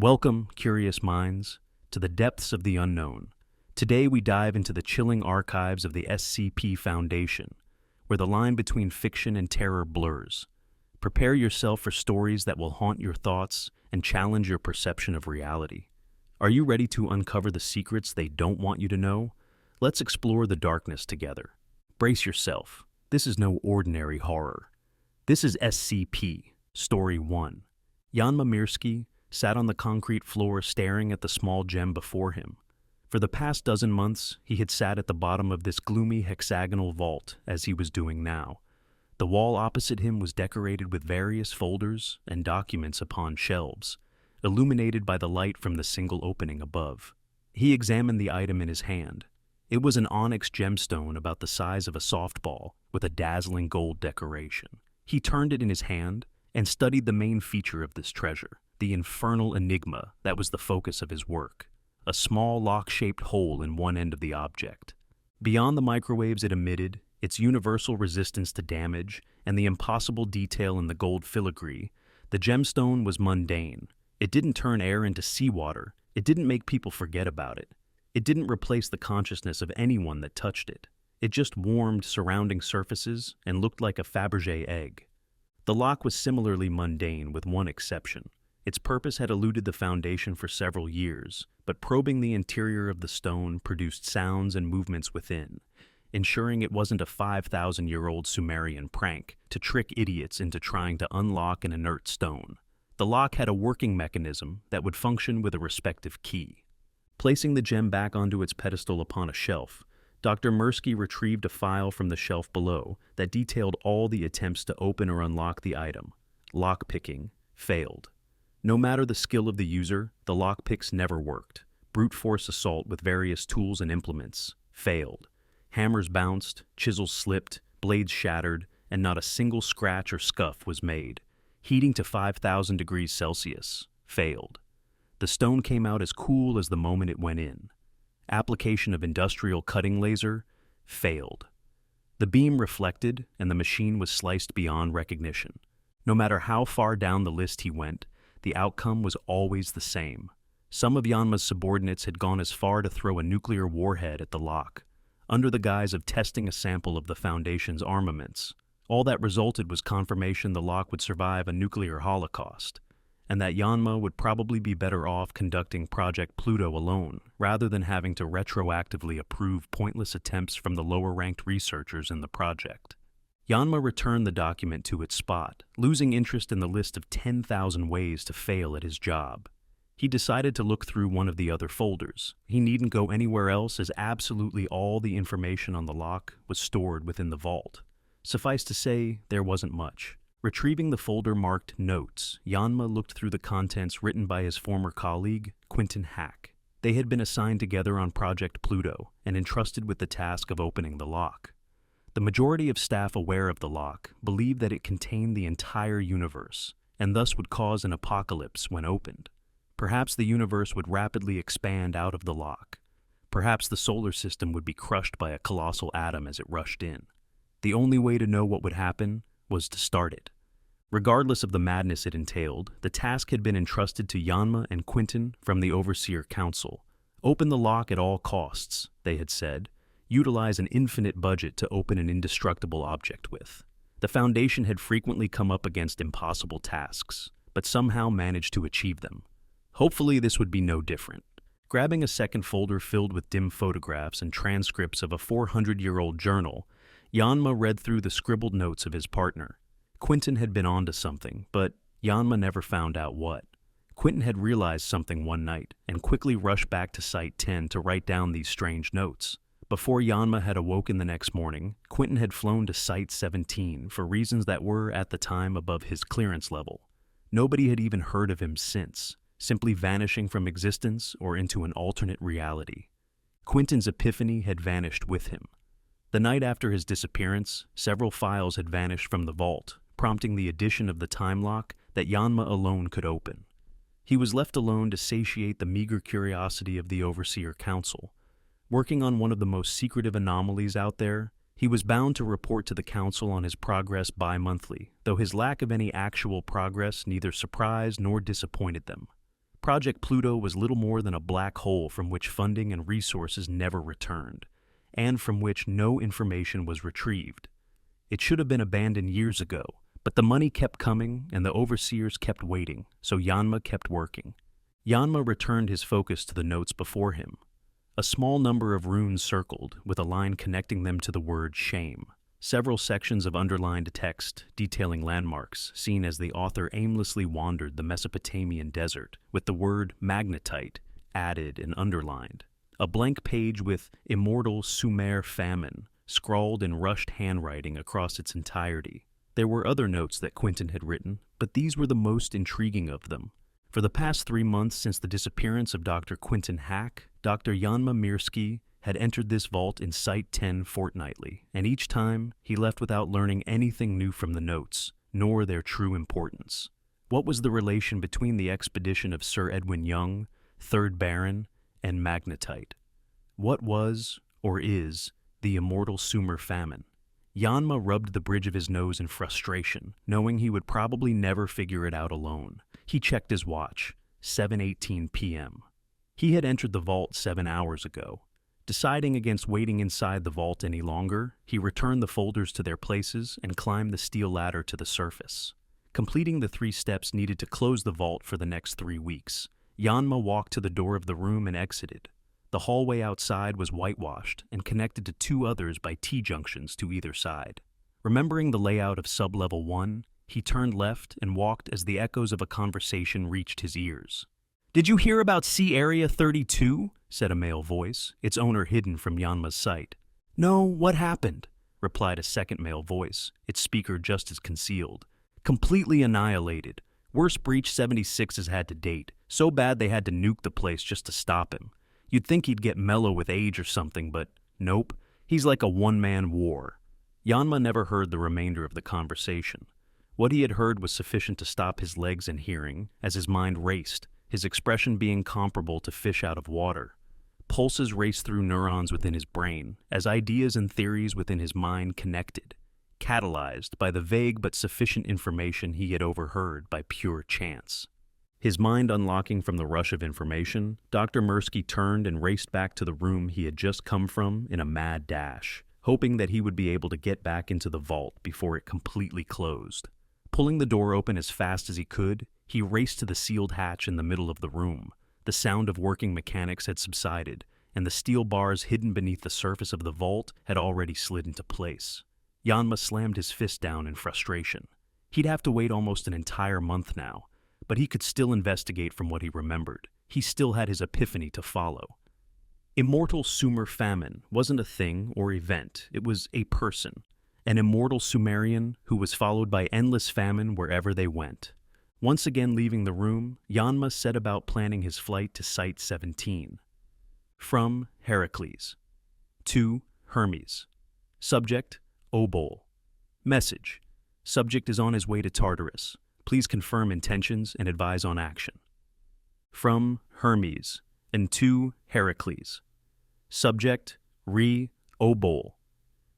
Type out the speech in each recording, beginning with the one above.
Welcome, curious minds, to the depths of the unknown. Today we dive into the chilling archives of the SCP Foundation, where the line between fiction and terror blurs. Prepare yourself for stories that will haunt your thoughts and challenge your perception of reality. Are you ready to uncover the secrets they don't want you to know? Let's explore the darkness together. Brace yourself. This is no ordinary horror. This is SCP, Story 1. Jan Mirsky sat on the concrete floor staring at the small gem before him. For the past dozen months, he had sat at the bottom of this gloomy hexagonal vault as he was doing now. The wall opposite him was decorated with various folders and documents upon shelves, illuminated by the light from the single opening above. He examined the item in his hand. It was an onyx gemstone about the size of a softball with a dazzling gold decoration. He turned it in his hand and studied the main feature of this treasure, the infernal enigma that was the focus of his work, a small lock-shaped hole in one end of the object. Beyond the microwaves it emitted, its universal resistance to damage, and the impossible detail in the gold filigree, the gemstone was mundane. It didn't turn air into seawater. It didn't make people forget about it. It didn't replace the consciousness of anyone that touched it. It just warmed surrounding surfaces and looked like a Fabergé egg. The lock was similarly mundane, with one exception. Its purpose had eluded the Foundation for several years, but probing the interior of the stone produced sounds and movements within, ensuring it wasn't a 5,000-year-old Sumerian prank to trick idiots into trying to unlock an inert stone. The lock had a working mechanism that would function with a respective key. Placing the gem back onto its pedestal upon a shelf, Dr. Mirsky retrieved a file from the shelf below that detailed all the attempts to open or unlock the item. Lockpicking failed. No matter the skill of the user, the lockpicks never worked. Brute force assault with various tools and implements failed. Hammers bounced, chisels slipped, blades shattered, and not a single scratch or scuff was made. Heating to 5,000 degrees Celsius failed. The stone came out as cool as the moment it went in. Application of industrial cutting laser failed. The beam reflected, and the machine was sliced beyond recognition. No matter how far down the list he went, the outcome was always the same. Some of Yanma's subordinates had gone as far to throw a nuclear warhead at the lock, under the guise of testing a sample of the Foundation's armaments. All that resulted was confirmation the lock would survive a nuclear holocaust, and that Yanma would probably be better off conducting Project Pluto alone, rather than having to retroactively approve pointless attempts from the lower-ranked researchers in the project. Yanma returned the document to its spot, losing interest in the list of 10,000 ways to fail at his job. He decided to look through one of the other folders. He needn't go anywhere else, as absolutely all the information on the lock was stored within the vault. Suffice to say, there wasn't much. Retrieving the folder marked Notes, Yanma looked through the contents written by his former colleague, Quentin Hack. They had been assigned together on Project Pluto and entrusted with the task of opening the lock. The majority of staff aware of the lock believed that it contained the entire universe, and thus would cause an apocalypse when opened. Perhaps the universe would rapidly expand out of the lock. Perhaps the solar system would be crushed by a colossal atom as it rushed in. The only way to know what would happen was to start it. Regardless of the madness it entailed, the task had been entrusted to Yanma and Quentin from the Overseer Council. Open the lock at all costs, they had said. Utilize an infinite budget to open an indestructible object with. The Foundation had frequently come up against impossible tasks, but somehow managed to achieve them. Hopefully this would be no different. Grabbing a second folder filled with dim photographs and transcripts of a 400-year-old journal, Yanma read through the scribbled notes of his partner. Quentin had been onto something, but Yanma never found out what. Quentin had realized something one night and quickly rushed back to Site 10 to write down these strange notes. Before Yanma had awoken the next morning, Quentin had flown to Site 17 for reasons that were, at the time, above his clearance level. Nobody had even heard of him since, simply vanishing from existence or into an alternate reality. Quentin's epiphany had vanished with him. The night after his disappearance, several files had vanished from the vault, prompting the addition of the time lock that Yanma alone could open. He was left alone to satiate the meager curiosity of the Overseer Council. Working on one of the most secretive anomalies out there, he was bound to report to the Council on his progress bi-monthly, though his lack of any actual progress neither surprised nor disappointed them. Project Pluto was little more than a black hole from which funding and resources never returned, and from which no information was retrieved. It should have been abandoned years ago, but the money kept coming and the overseers kept waiting, so Yanma kept working. Yanma returned his focus to the notes before him. A small number of runes circled, with a line connecting them to the word shame. Several sections of underlined text detailing landmarks seen as the author aimlessly wandered the Mesopotamian desert, with the word magnetite added and underlined. A blank page with Immortal Sumer Famine scrawled in rushed handwriting across its entirety. There were other notes that Quentin had written, but these were the most intriguing of them. For the past 3 months since the disappearance of Dr. Quentin Hack, Dr. Yanma Mirsky had entered this vault in Site 10 fortnightly, and each time he left without learning anything new from the notes, nor their true importance. What was the relation between the expedition of Sir Edwin Young, 3rd Baron, and magnetite? What was, or is, the Immortal Sumer Famine? Yanma rubbed the bridge of his nose in frustration, knowing he would probably never figure it out alone. He checked his watch, 7:18 p.m. He had entered the vault 7 hours ago. Deciding against waiting inside the vault any longer, he returned the folders to their places and climbed the steel ladder to the surface. Completing the 3 steps needed to close the vault for the next 3 weeks, Yanma walked to the door of the room and exited. The hallway outside was whitewashed and connected to 2 others by T-junctions to either side. Remembering the layout of Sublevel 1, he turned left and walked as the echoes of a conversation reached his ears. "Did you hear about Sea Area 32? Said a male voice, its owner hidden from Yanma's sight. "No, what happened?" replied a second male voice, its speaker just as concealed. "Completely annihilated. Worst breach 76 has had to date. So bad they had to nuke the place just to stop him. You'd think he'd get mellow with age or something, but nope. He's like a one-man war." Yanma never heard the remainder of the conversation. What he had heard was sufficient to stop his legs and hearing as his mind raced, his expression being comparable to fish out of water. Pulses raced through neurons within his brain as ideas and theories within his mind connected, catalyzed by the vague but sufficient information he had overheard by pure chance. His mind unlocking from the rush of information, Dr. Mirsky turned and raced back to the room he had just come from in a mad dash, hoping that he would be able to get back into the vault before it completely closed. Pulling the door open as fast as he could, he raced to the sealed hatch in the middle of the room. The sound of working mechanics had subsided, and the steel bars hidden beneath the surface of the vault had already slid into place. Yanma slammed his fist down in frustration. He'd have to wait almost an entire month now, but he could still investigate from what he remembered. He still had his epiphany to follow. Immortal Sumer Famine wasn't a thing or event, it was a person. An immortal Sumerian who was followed by endless famine wherever they went. Once again leaving the room, Yanma set about planning his flight to Site 17. From Heracles. To Hermes. Subject, Obol. Message. Subject is on his way to Tartarus. Please confirm intentions and advise on action. From Hermes. And to Heracles. Subject, Obol.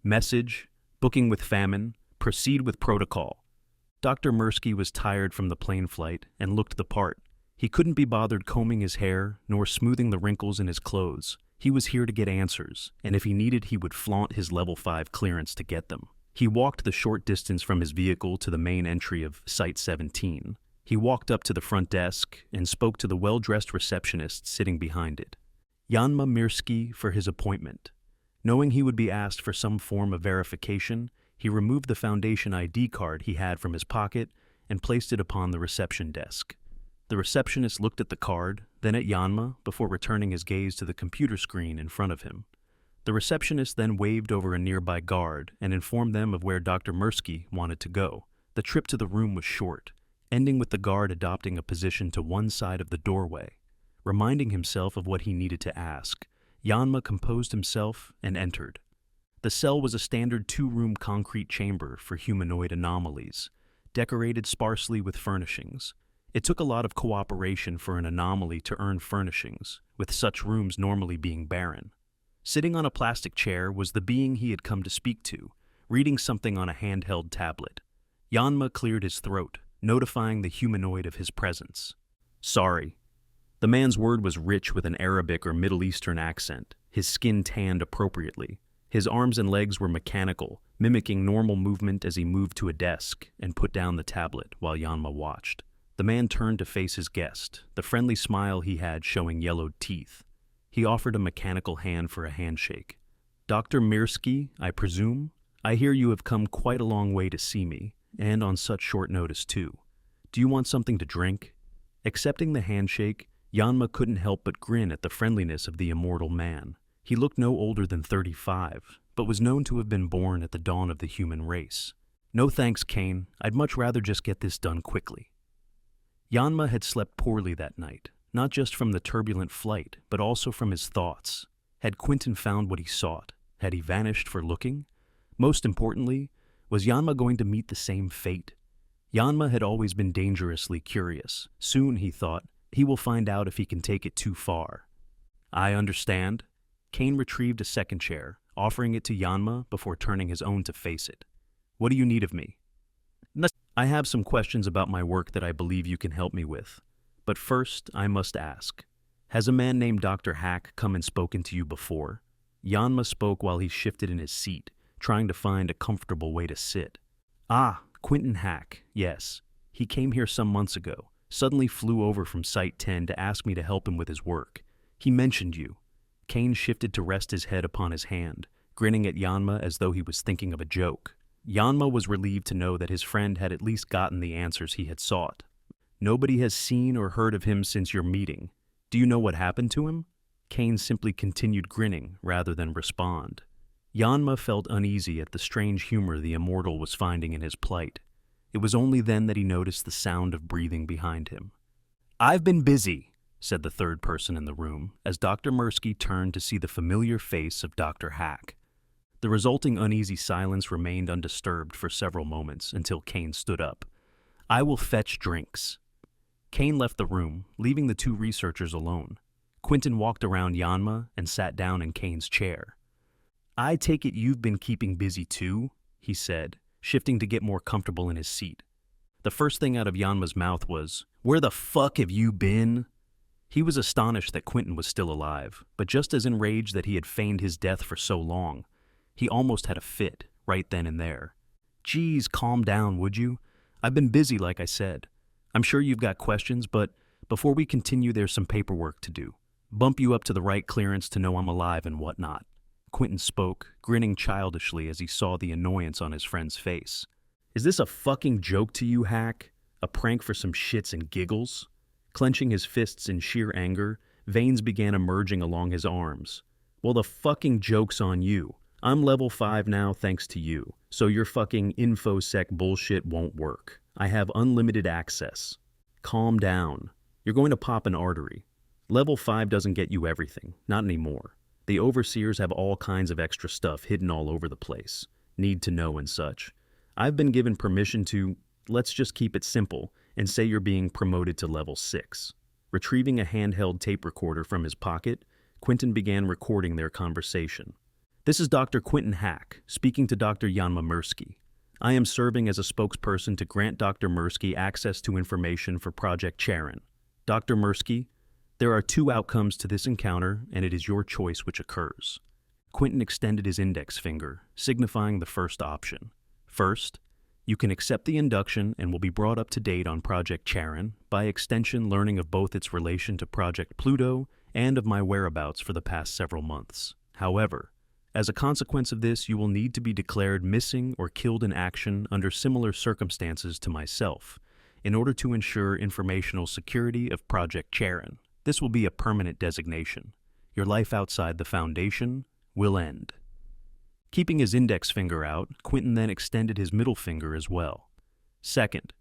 Message, booking with famine. Proceed with protocol. Dr. Mirsky was tired from the plane flight and looked the part. He couldn't be bothered combing his hair nor smoothing the wrinkles in his clothes. He was here to get answers, and if he needed, he would flaunt his level 5 clearance to get them. He walked the short distance from his vehicle to the main entry of Site 17. He walked up to the front desk and spoke to the well-dressed receptionist sitting behind it. Yanma Mirsky for his appointment. Knowing he would be asked for some form of verification, he removed the Foundation ID card he had from his pocket and placed it upon the reception desk. The receptionist looked at the card, then at Yanma, before returning his gaze to the computer screen in front of him. The receptionist then waved over a nearby guard and informed them of where Dr. Mirsky wanted to go. The trip to the room was short, ending with the guard adopting a position to one side of the doorway. Reminding himself of what he needed to ask, Yanma composed himself and entered. The cell was a standard 2-room concrete chamber for humanoid anomalies, decorated sparsely with furnishings. It took a lot of cooperation for an anomaly to earn furnishings, with such rooms normally being barren. Sitting on a plastic chair was the being he had come to speak to, reading something on a handheld tablet. Yanma cleared his throat, notifying the humanoid of his presence. "Sorry, The man's word was rich with an Arabic or Middle Eastern accent, his skin tanned appropriately. His arms and legs were mechanical, mimicking normal movement as he moved to a desk and put down the tablet while Yanma watched. The man turned to face his guest, the friendly smile he had showing yellowed teeth. He offered a mechanical hand for a handshake. "Dr. Mirsky, I presume? I hear you have come quite a long way to see me, and on such short notice too. Do you want something to drink?" Accepting the handshake, Yanma couldn't help but grin at the friendliness of the immortal man. He looked no older than 35, but was known to have been born at the dawn of the human race. "No thanks, Kane. I'd much rather just get this done quickly." Yanma had slept poorly that night, not just from the turbulent flight, but also from his thoughts. Had Quentin found what he sought? Had he vanished for looking? Most importantly, was Yanma going to meet the same fate? Yanma had always been dangerously curious. Soon, he thought, he will find out if he can take it too far. "I understand." Kane retrieved a second chair, offering it to Yanma before turning his own to face it. "What do you need of me?" "I have some questions about my work that I believe you can help me with. But first, I must ask, has a man named Dr. Hack come and spoken to you before?" Yanma spoke while he shifted in his seat, trying to find a comfortable way to sit. "Ah, Quentin Hack, yes. He came here some months ago, suddenly flew over from Site 10 to ask me to help him with his work. He mentioned you." Kane shifted to rest his head upon his hand, grinning at Yanma as though he was thinking of a joke. Yanma was relieved to know that his friend had at least gotten the answers he had sought. "Nobody has seen or heard of him since your meeting. Do you know what happened to him?" Kane simply continued grinning rather than respond. Yanma felt uneasy at the strange humor the immortal was finding in his plight. It was only then that he noticed the sound of breathing behind him. "I've been busy," said the third person in the room, as Dr. Mirsky turned to see the familiar face of Dr. Hack. The resulting uneasy silence remained undisturbed for several moments until Kane stood up. "I will fetch drinks." Kane left the room, leaving the two researchers alone. Quentin walked around Yanma and sat down in Kane's chair. "I take it you've been keeping busy too," he said, shifting to get more comfortable in his seat. The first thing out of Yanma's mouth was, "Where the fuck have you been?" He was astonished that Quentin was still alive, but just as enraged that he had feigned his death for so long. He almost had a fit, right then and there. "Geez, calm down, would you? I've been busy, like I said. I'm sure you've got questions, but before we continue, there's some paperwork to do. Bump you up to the right clearance to know I'm alive and whatnot." Quentin spoke, grinning childishly as he saw the annoyance on his friend's face. "Is this a fucking joke to you, Hack? A prank for some shits and giggles?" Clenching his fists in sheer anger, veins began emerging along his arms. "Well, the fucking joke's on you. I'm level 5 now thanks to you, so your fucking InfoSec bullshit won't work. I have unlimited access. Calm down. You're going to pop an artery. Level 5 doesn't get you everything, not anymore. The overseers have all kinds of extra stuff hidden all over the place. Need to know and such. I've been given permission to, let's just keep it simple, and say you're being promoted to level 6. Retrieving a handheld tape recorder from his pocket, Quentin began recording their conversation. "This is Dr. Quentin Hack, speaking to Dr. Yanma Mirsky. I am serving as a spokesperson to grant Dr. Mirsky access to information for Project Charon. Dr. Mirsky, there are 2 outcomes to this encounter, and it is your choice which occurs." Quentin extended his index finger, signifying the first option. "First, you can accept the induction and will be brought up to date on Project Charon, by extension learning of both its relation to Project Pluto and of my whereabouts for the past several months. However, as a consequence of this, you will need to be declared missing or killed in action under similar circumstances to myself, in order to ensure informational security of Project Charon. This will be a permanent designation. Your life outside the Foundation will end." Keeping his index finger out, Quentin then extended his middle finger as well. "Second,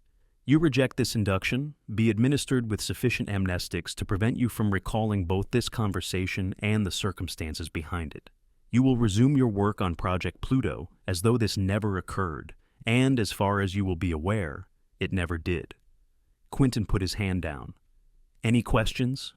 you reject this induction, be administered with sufficient amnestics to prevent you from recalling both this conversation and the circumstances behind it. You will resume your work on Project Pluto as though this never occurred, and as far as you will be aware, it never did." Quentin put his hand down. "Any questions?"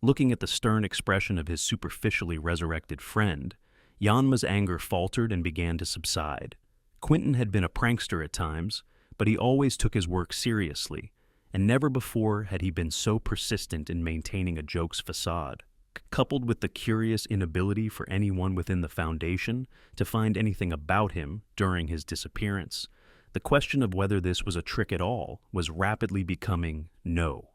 Looking at the stern expression of his superficially resurrected friend, Yanma's anger faltered and began to subside. Quentin had been a prankster at times, but he always took his work seriously, and never before had he been so persistent in maintaining a joke's facade. Coupled with the curious inability for anyone within the Foundation to find anything about him during his disappearance, the question of whether this was a trick at all was rapidly becoming no.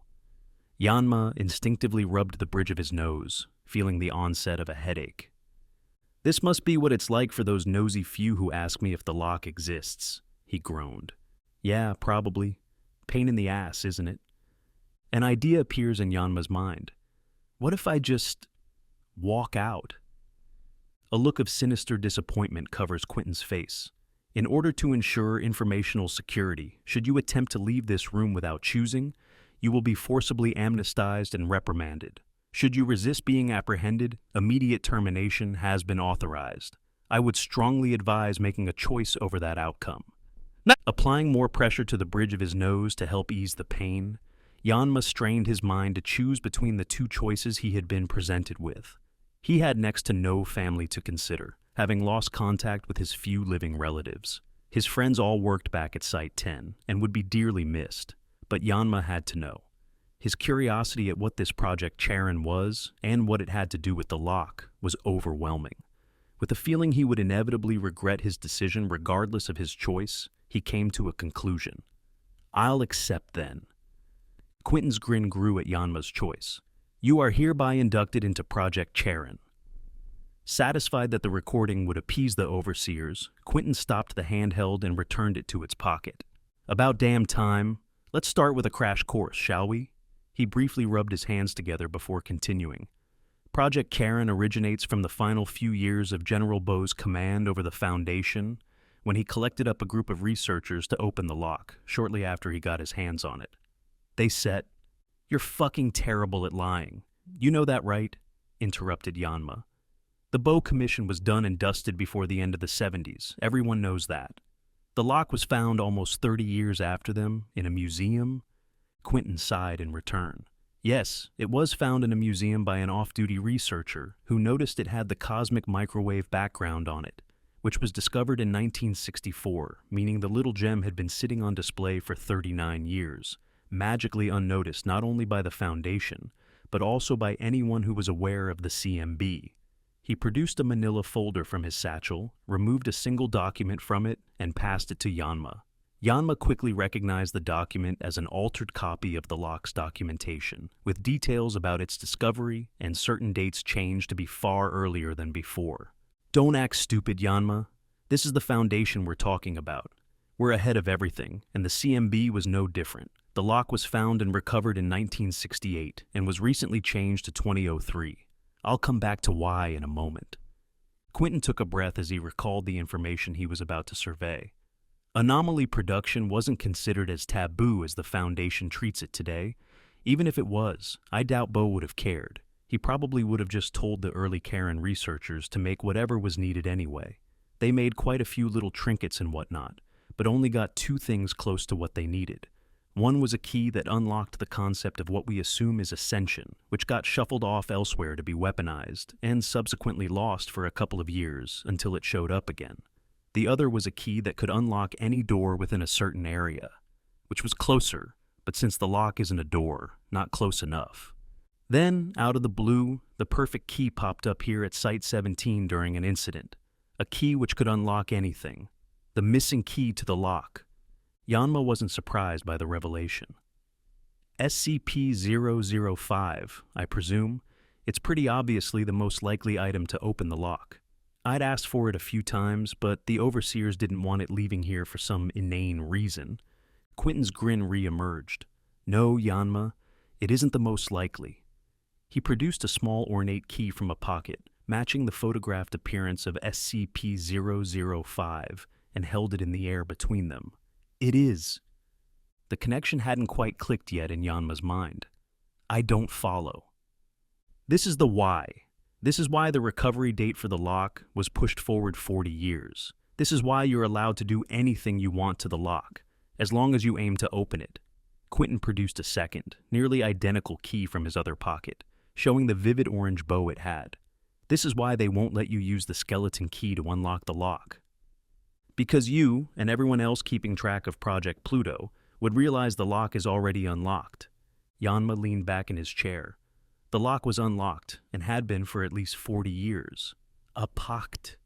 Yanma instinctively rubbed the bridge of his nose, feeling the onset of a headache. "This must be what it's like for those nosy few who ask me if the lock exists," he groaned. "Yeah, probably. Pain in the ass, isn't it?" An idea appears in Yanma's mind. What if I just walk out? A look of sinister disappointment covers Quentin's face. In order to ensure informational security, should you attempt to leave this room without choosing, you will be forcibly amnestized and reprimanded. Should you resist being apprehended, immediate termination has been authorized. I would strongly advise making a choice over that outcome. Applying more pressure to the bridge of his nose to help ease the pain, Yanma strained his mind to choose between the two choices he had been presented with. He had next to no family to consider, having lost contact with his few living relatives. His friends all worked back at Site 10 and would be dearly missed, but Yanma had to know. His curiosity at what this Project Charon was and what it had to do with the lock was overwhelming. With a feeling he would inevitably regret his decision regardless of his choice, he came to a conclusion. "I'll accept then." Quentin's grin grew at Yanma's choice. "You are hereby inducted into Project Charon." Satisfied that the recording would appease the overseers, Quentin stopped the handheld and returned it to its pocket. "About damn time. Let's start with a crash course, shall we?" He briefly rubbed his hands together before continuing. Project Charon originates from the final few years of General Bo's command over the Foundation, when he collected up a group of researchers to open the lock, shortly after he got his hands on it. They said, "You're fucking terrible at lying. You know that, right?" interrupted Yanma. "The Bo Commission was done and dusted before the end of the 70s. Everyone knows that. The lock was found almost 30 years after them, in a museum." Quentin sighed in return. Yes, it was found in a museum by an off-duty researcher who noticed it had the cosmic microwave background on it, which was discovered in 1964, meaning the little gem had been sitting on display for 39 years. Magically unnoticed not only by the Foundation, but also by anyone who was aware of the CMB. He produced a manila folder from his satchel, removed a single document from it, and passed it to Yanma. Yanma quickly recognized the document as an altered copy of the lock's documentation, with details about its discovery and certain dates changed to be far earlier than before. "Don't act stupid, Yanma. This is the Foundation we're talking about. We're ahead of everything, and the CMB was no different. The lock was found and recovered in 1968 and was recently changed to 2003. I'll come back to why in a moment." Quentin took a breath as he recalled the information he was about to survey. Anomaly production wasn't considered as taboo as the Foundation treats it today. Even if it was, I doubt Bo would have cared. He probably would have just told the early Charon researchers to make whatever was needed anyway. They made quite a few little trinkets and whatnot, but only got two things close to what they needed. One was a key that unlocked the concept of what we assume is ascension, which got shuffled off elsewhere to be weaponized, and subsequently lost for a couple of years until it showed up again. The other was a key that could unlock any door within a certain area, which was closer, but since the lock isn't a door, not close enough. Then, out of the blue, the perfect key popped up here at Site 17 during an incident. A key which could unlock anything. The missing key to the lock. Yanma wasn't surprised by the revelation. SCP-005, I presume. It's pretty obviously the most likely item to open the lock. I'd asked for it a few times, but the overseers didn't want it leaving here for some inane reason. Quentin's grin re-emerged. "No, Yanma, it isn't the most likely." He produced a small ornate key from a pocket, matching the photographed appearance of SCP-005, and held it in the air between them. "It is." The connection hadn't quite clicked yet in Yanma's mind. "I don't follow." This is the why. This is why the recovery date for the lock was pushed forward 40 years. This is why you're allowed to do anything you want to the lock, as long as you aim to open it. Quentin produced a second, nearly identical key from his other pocket, showing the vivid orange bow it had. This is why they won't let you use the skeleton key to unlock the lock. Because you, and everyone else keeping track of Project Pluto, would realize the lock is already unlocked. Yanma leaned back in his chair. The lock was unlocked and had been for at least 40 years. A pact,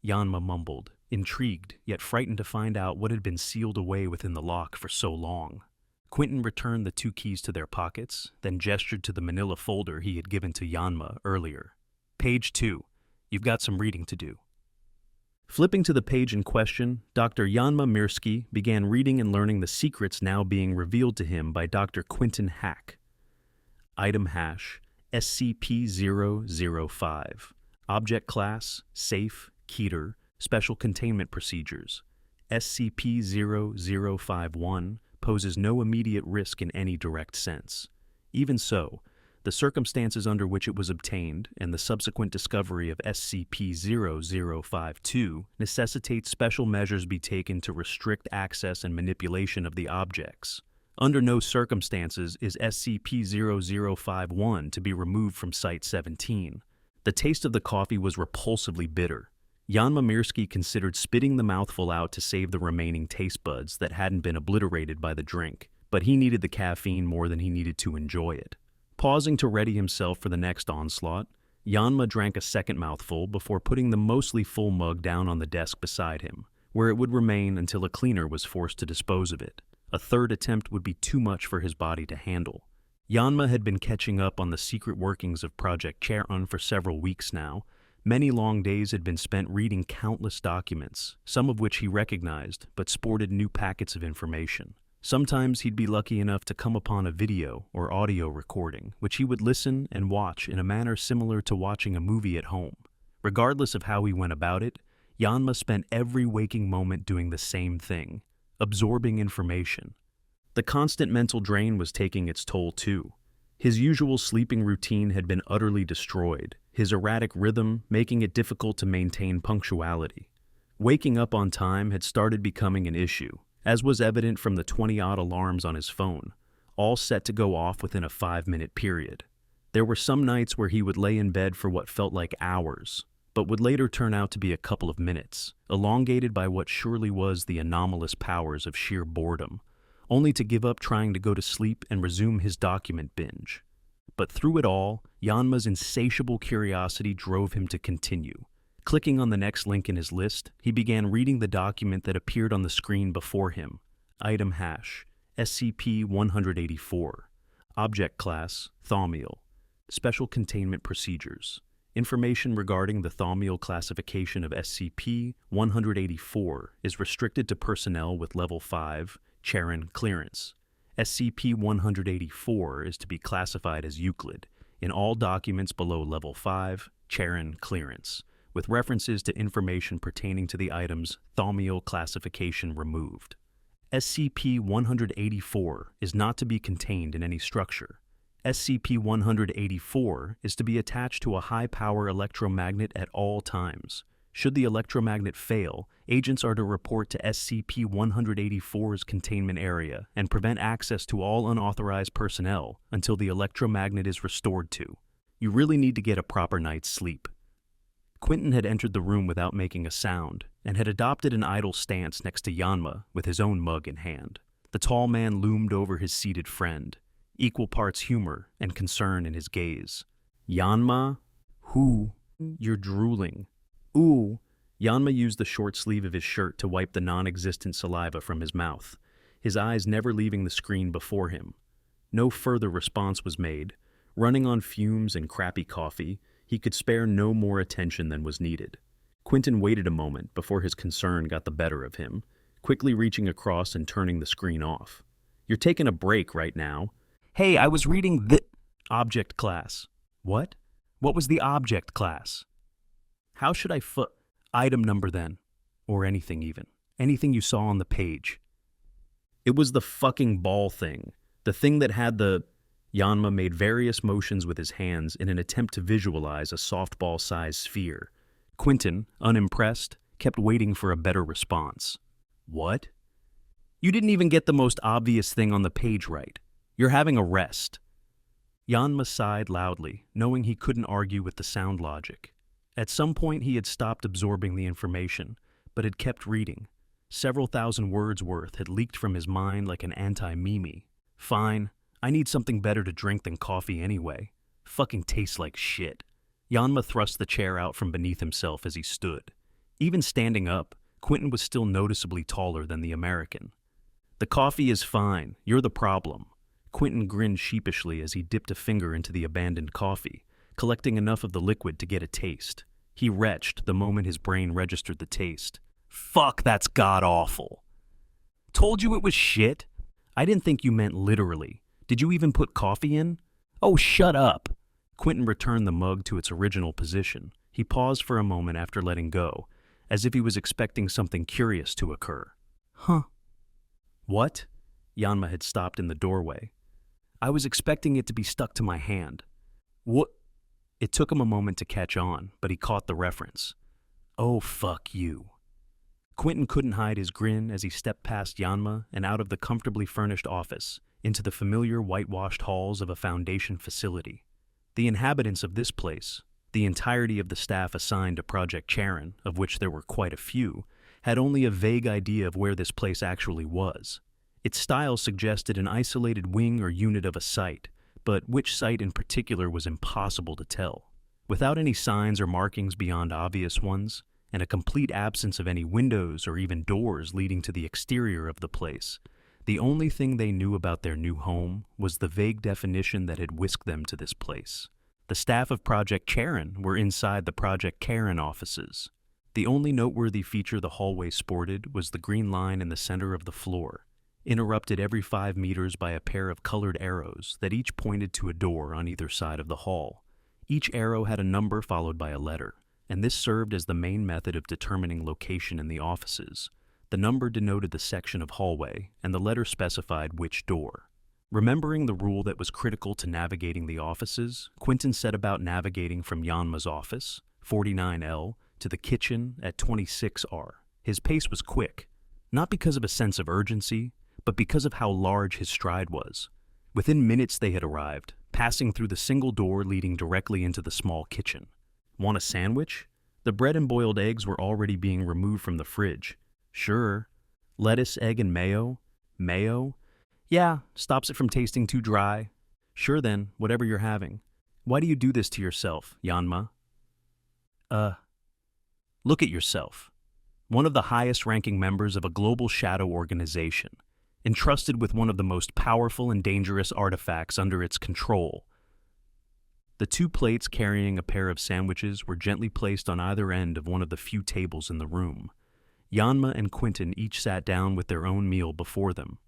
Yanma mumbled, intrigued yet frightened to find out what had been sealed away within the lock for so long. Quentin returned the 2 keys to their pockets, then gestured to the manila folder he had given to Yanma earlier. Page 2. You've got some reading to do. Flipping to the page in question, Dr. Yanma Mirsky began reading and learning the secrets now being revealed to him by Dr. Quentin Hack. Item hash SCP-005. Object class, safe, Keter, special containment procedures. SCP-0051 poses no immediate risk in any direct sense. Even so, the circumstances under which it was obtained and the subsequent discovery of SCP-0052 necessitate special measures be taken to restrict access and manipulation of the objects. Under no circumstances is SCP-0051 to be removed from Site-17. The taste of the coffee was repulsively bitter. Yanma Mirsky considered spitting the mouthful out to save the remaining taste buds that hadn't been obliterated by the drink, but he needed the caffeine more than he needed to enjoy it. Pausing to ready himself for the next onslaught, Yanma drank a second mouthful before putting the mostly full mug down on the desk beside him, where it would remain until a cleaner was forced to dispose of it. A third attempt would be too much for his body to handle. Yanma had been catching up on the secret workings of Project Charon for several weeks now. Many long days had been spent reading countless documents, some of which he recognized but sported new packets of information. Sometimes he'd be lucky enough to come upon a video or audio recording, which he would listen and watch in a manner similar to watching a movie at home. Regardless of how he went about it, Yanma spent every waking moment doing the same thing, absorbing information. The constant mental drain was taking its toll too. His usual sleeping routine had been utterly destroyed, his erratic rhythm making it difficult to maintain punctuality. Waking up on time had started becoming an issue, as was evident from the 20-odd alarms on his phone, all set to go off within a 5-minute period. There were some nights where he would lay in bed for what felt like hours, but would later turn out to be a couple of minutes, elongated by what surely was the anomalous powers of sheer boredom, only to give up trying to go to sleep and resume his document binge. But through it all, Yanma's insatiable curiosity drove him to continue. Clicking on the next link in his list, he began reading the document that appeared on the screen before him. Item hash SCP-184. Object class, Thaumiel. Special containment procedures. Information regarding the Thaumiel classification of SCP-184 is restricted to personnel with Level 5 Charon clearance. SCP-184 is to be classified as Euclid in all documents below Level 5 Charon clearance, with references to information pertaining to the item's Thaumiel classification removed. SCP-184 is not to be contained in any structure. SCP-184 is to be attached to a high-power electromagnet at all times. Should the electromagnet fail, agents are to report to SCP-184's containment area and prevent access to all unauthorized personnel until the electromagnet is restored to. You really need to get a proper night's sleep. Quentin had entered the room without making a sound and had adopted an idle stance next to Yanma with his own mug in hand. The tall man loomed over his seated friend, equal parts humor and concern in his gaze. Yanma? Who? You're drooling. Ooh. Yanma used the short sleeve of his shirt to wipe the non-existent saliva from his mouth, his eyes never leaving the screen before him. No further response was made. Running on fumes and crappy coffee, he could spare no more attention than was needed. Quentin waited a moment before his concern got the better of him, quickly reaching across and turning the screen off. You're taking a break right now. Hey, I was reading the object class. What? What was the object class? How should I item number then? Or anything even. Anything you saw on the page. It was the fucking ball thing. The thing that had the... Yanma made various motions with his hands in an attempt to visualize a softball-sized sphere. Quentin, unimpressed, kept waiting for a better response. What? You didn't even get the most obvious thing on the page right. You're having a rest. Yanma sighed loudly, knowing he couldn't argue with the sound logic. At some point he had stopped absorbing the information, but had kept reading. Several thousand words worth had leaked from his mind like an anti-Mimi. Fine, I need something better to drink than coffee anyway. Fucking tastes like shit. Yanma thrust the chair out from beneath himself as he stood. Even standing up, Quentin was still noticeably taller than the American. The coffee is fine, you're the problem. Quentin grinned sheepishly as he dipped a finger into the abandoned coffee, collecting enough of the liquid to get a taste. He retched the moment his brain registered the taste. Fuck, that's god-awful. Told you it was shit? I didn't think you meant literally. Did you even put coffee in? Oh, shut up. Quentin returned the mug to its original position. He paused for a moment after letting go, as if he was expecting something curious to occur. Huh. What? Yanma had stopped in the doorway. I was expecting it to be stuck to my hand. What? It took him a moment to catch on, but he caught the reference. Oh, fuck you. Quentin couldn't hide his grin as he stepped past Yanma and out of the comfortably furnished office into the familiar whitewashed halls of a Foundation facility. The inhabitants of this place, the entirety of the staff assigned to Project Charon, of which there were quite a few, had only a vague idea of where this place actually was. Its style suggested an isolated wing or unit of a site, but which site in particular was impossible to tell. Without any signs or markings beyond obvious ones, and a complete absence of any windows or even doors leading to the exterior of the place, the only thing they knew about their new home was the vague definition that had whisked them to this place. The staff of Project Charon were inside the Project Charon offices. The only noteworthy feature the hallway sported was the green line in the center of the floor, interrupted every 5 meters by a pair of colored arrows that each pointed to a door on either side of the hall. Each arrow had a number followed by a letter, and this served as the main method of determining location in the offices. The number denoted the section of hallway, and the letter specified which door. Remembering the rule that was critical to navigating the offices, Quentin set about navigating from Yanma's office, 49L, to the kitchen at 26R. His pace was quick, not because of a sense of urgency, but because of how large his stride was. Within minutes they had arrived, passing through the single door leading directly into the small kitchen. Want a sandwich? The bread and boiled eggs were already being removed from the fridge. Sure. Lettuce, egg, and mayo? Mayo? Yeah, stops it from tasting too dry. Sure then, whatever you're having. Why do you do this to yourself, Yanma? Look at yourself. One of the highest-ranking members of a global shadow organization, entrusted with one of the most powerful and dangerous artifacts under its control. The 2 plates carrying a pair of sandwiches were gently placed on either end of one of the few tables in the room. Yanma and Quentin each sat down with their own meal before them,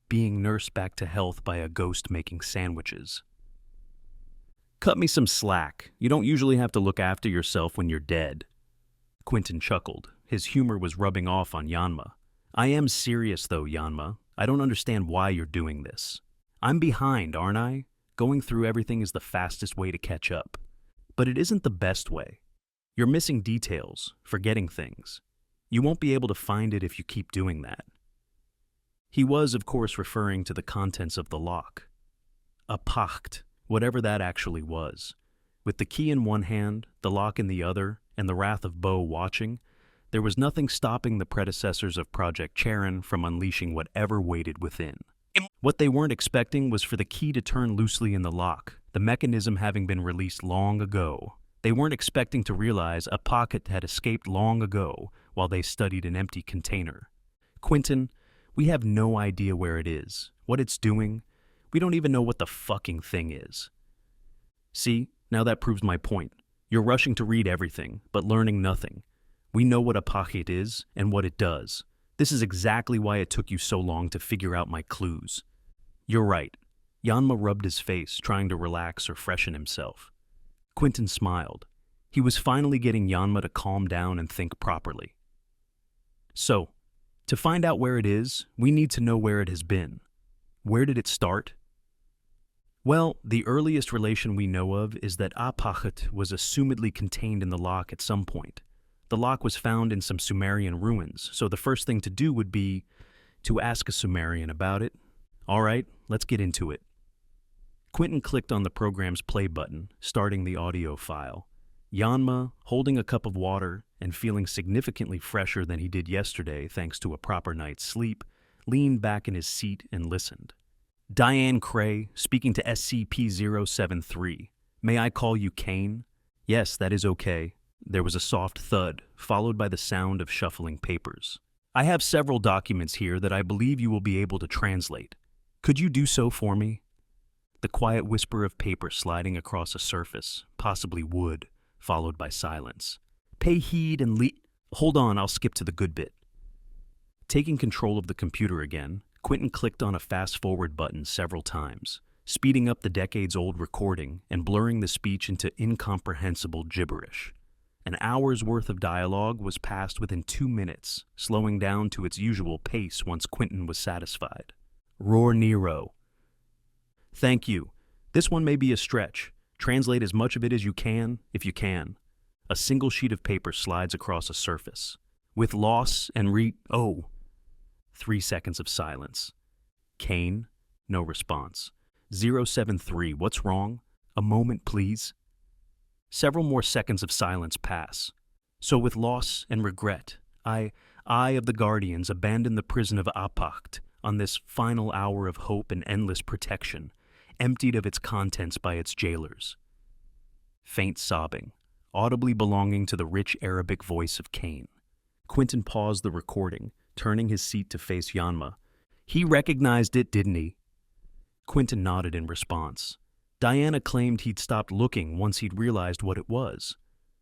being nursed back to health by a ghost making sandwiches. Cut me some slack. You don't usually have to look after yourself when you're dead. Quentin chuckled. His humor was rubbing off on Yanma. I am serious though, Yanma. I don't understand why you're doing this. I'm behind, aren't I? Going through everything is the fastest way to catch up. But it isn't the best way. You're missing details, forgetting things. You won't be able to find it if you keep doing that. He was, of course, referring to the contents of the lock. A pacht, whatever that actually was. With the key in one hand, the lock in the other, and the wrath of Bo watching, there was nothing stopping the predecessors of Project Charon from unleashing whatever waited within. What they weren't expecting was for the key to turn loosely in the lock, the mechanism having been released long ago. They weren't expecting to realize a pocket had escaped long ago while they studied an empty container. Quentin, we have no idea where it is, what it's doing. We don't even know what the fucking thing is. See, now that proves my point. You're rushing to read everything, but learning nothing. We know what a packet is and what it does. This is exactly why it took you so long to figure out my clues. You're right. Yanma rubbed his face, trying to relax or freshen himself. Quentin smiled. He was finally getting Yanma to calm down and think properly. So, to find out where it is, we need to know where it has been. Where did it start? Well, the earliest relation we know of is that Apachet was assumedly contained in the lock at some point. The lock was found in some Sumerian ruins, so the first thing to do would be to ask a Sumerian about it. All right, let's get into it. Quentin clicked on the program's play button, starting the audio file. Yanma, holding a cup of water and feeling significantly fresher than he did yesterday thanks to a proper night's sleep, leaned back in his seat and listened. Diane Cray, speaking to SCP-073. May I call you Kane? Yes, that is okay. There was a soft thud, followed by the sound of shuffling papers. I have several documents here that I believe you will be able to translate. Could you do so for me? The quiet whisper of paper sliding across a surface, possibly wood, followed by silence. Pay heed and Hold on, I'll skip to the good bit. Taking control of the computer again, Quentin clicked on a fast-forward button several times, speeding up the decades-old recording and blurring the speech into incomprehensible gibberish. An hour's worth of dialogue was passed within 2 minutes, slowing down to its usual pace once Quentin was satisfied. Roar Nero. Thank you. This one may be a stretch. Translate as much of it as you can, if you can. A single sheet of paper slides across a surface. With loss and 3 seconds of silence. Kane? No response. 073, what's wrong? A moment, please. Several more seconds of silence pass. So with loss and regret, I of the Guardians abandon the prison of Apacht on this final hour of hope and endless protection, emptied of its contents by its jailers. Faint sobbing, audibly belonging to the rich Arabic voice of Kane. Quentin paused the recording, turning his seat to face Yanma. He recognized it, didn't he? Quentin nodded in response. Diana claimed he'd stopped looking once he'd realized what it was.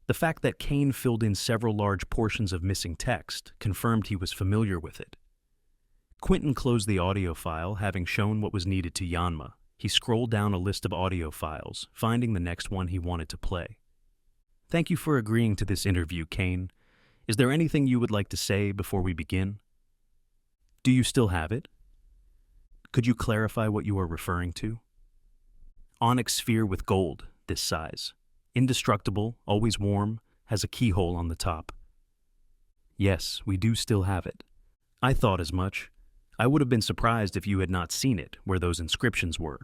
The fact that Kane filled in several large portions of missing text confirmed he was familiar with it. Quentin closed the audio file, having shown what was needed to Yanma. He scrolled down a list of audio files, finding the next one he wanted to play. Thank you for agreeing to this interview, Kane. Is there anything you would like to say before we begin? Do you still have it? Could you clarify what you are referring to? Onyx sphere with gold, this size. Indestructible, always warm, has a keyhole on the top. Yes, we do still have it. I thought as much. I would have been surprised if you had not seen it, where those inscriptions were.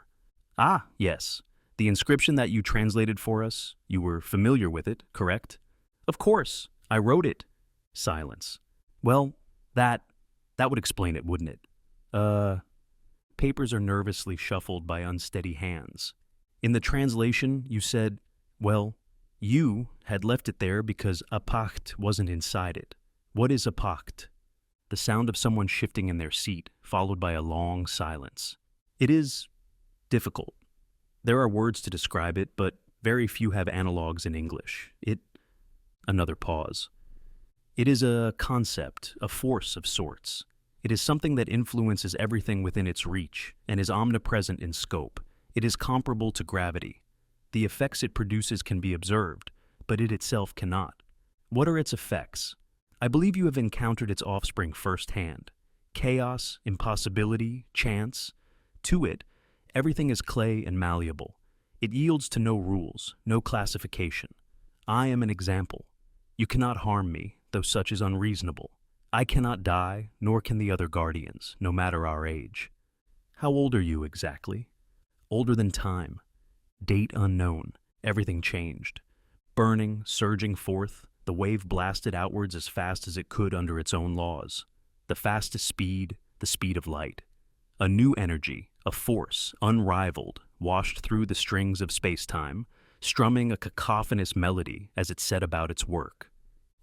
Ah, yes. The inscription that you translated for us, you were familiar with it, correct? Of course. I wrote it. Silence. Well, that would explain it, wouldn't it? Papers are nervously shuffled by unsteady hands. In the translation, you said, well, you had left it there because Apacht wasn't inside it. What is Apacht? The sound of someone shifting in their seat, followed by a long silence. It is difficult. There are words to describe it, but very few have analogues in English. Another pause. It is a concept, a force of sorts. It is something that influences everything within its reach and is omnipresent in scope. It is comparable to gravity. The effects it produces can be observed, but it itself cannot. What are its effects? I believe you have encountered its offspring firsthand. Chaos, impossibility, chance. To it, everything is clay and malleable. It yields to no rules, no classification. I am an example. You cannot harm me, though such is unreasonable. I cannot die, nor can the other guardians, no matter our age. How old are you exactly? Older than time. Date unknown. Everything changed. Burning, surging forth, the wave blasted outwards as fast as it could under its own laws. The fastest speed, the speed of light. A new energy, a force, unrivaled, washed through the strings of space-time, strumming a cacophonous melody as it set about its work.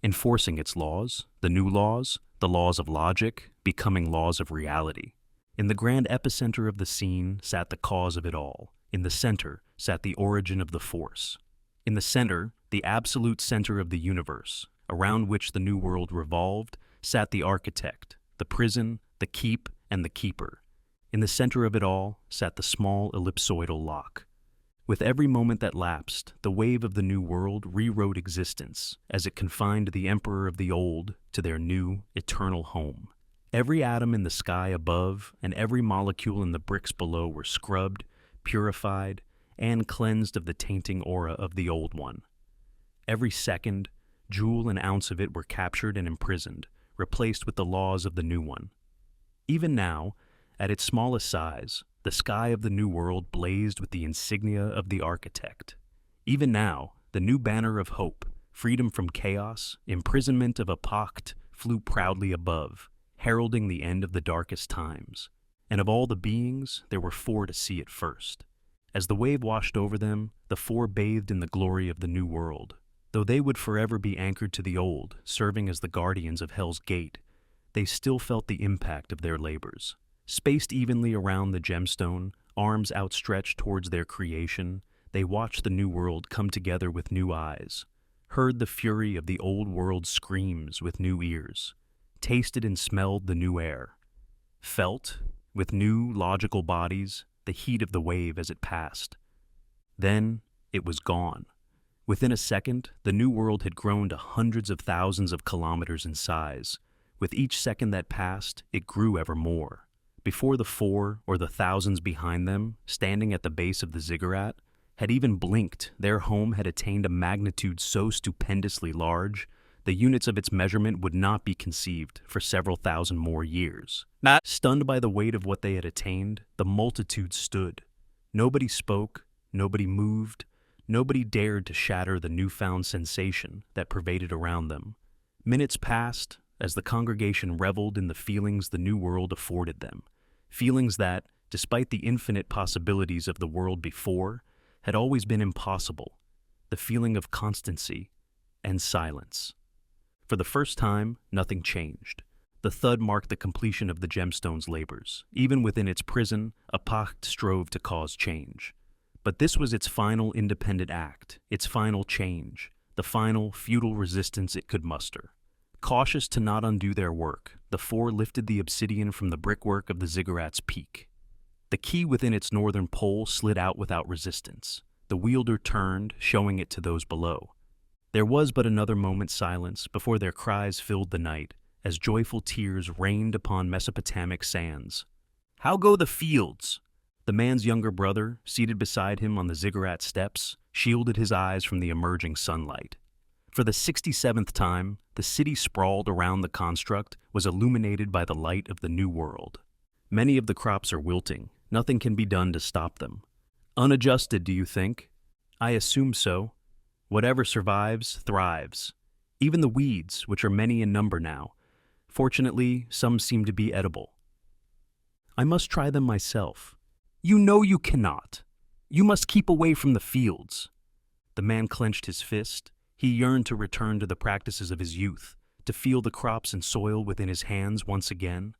Enforcing its laws, the new laws, the laws of logic, becoming laws of reality. In the grand epicenter of the scene sat the cause of it all. In the center sat the origin of the force. In the center, the absolute center of the universe, around which the new world revolved, sat the architect, the prison, the keep, and the keeper. In the center of it all sat the small ellipsoidal lock. With every moment that lapsed, the wave of the new world rewrote existence as it confined the emperor of the old to their new, eternal home. Every atom in the sky above and every molecule in the bricks below were scrubbed, purified, and cleansed of the tainting aura of the old one. Every second, jewel and ounce of it were captured and imprisoned, replaced with the laws of the new one. Even now, at its smallest size, the sky of the new world blazed with the insignia of the architect. Even now, the new banner of hope, freedom from chaos, imprisonment of a pact, flew proudly above, heralding the end of the darkest times. And of all the beings, there were 4 to see it first. As the wave washed over them, the 4 bathed in the glory of the new world. Though they would forever be anchored to the old, serving as the guardians of Hell's Gate, they still felt the impact of their labors. Spaced evenly around the gemstone, arms outstretched towards their creation, they watched the new world come together with new eyes, heard the fury of the old world's screams with new ears, tasted and smelled the new air, felt, with new, logical bodies, the heat of the wave as it passed. Then it was gone. Within a second, the new world had grown to hundreds of thousands of kilometers in size. With each second that passed, it grew ever more. Before the 4 or the thousands behind them, standing at the base of the ziggurat, had even blinked, their home had attained a magnitude so stupendously large, the units of its measurement would not be conceived for several thousand more years. Stunned by the weight of what they had attained, the multitude stood. Nobody spoke, nobody moved, nobody dared to shatter the newfound sensation that pervaded around them. Minutes passed as the congregation reveled in the feelings the new world afforded them, feelings that, despite the infinite possibilities of the world before, had always been impossible, the feeling of constancy and silence. For the first time, nothing changed. The thud marked the completion of the gemstone's labors. Even within its prison, a pact strove to cause change. But this was its final independent act, its final change, the final futile resistance it could muster. Cautious to not undo their work, the 4 lifted the obsidian from the brickwork of the ziggurat's peak. The key within its northern pole slid out without resistance. The wielder turned, showing it to those below. There was but another moment's silence before their cries filled the night, as joyful tears rained upon Mesopotamic sands. "How go the fields?" The man's younger brother, seated beside him on the ziggurat steps, shielded his eyes from the emerging sunlight. For the 67th time, the city sprawled around the construct was illuminated by the light of the new world. Many of the crops are wilting. Nothing can be done to stop them. Unadjusted, do you think? I assume so. Whatever survives, thrives. Even the weeds, which are many in number now. Fortunately, some seem to be edible. I must try them myself. You know you cannot. You must keep away from the fields. The man clenched his fist. He yearned to return to the practices of his youth, to feel the crops and soil within his hands once again.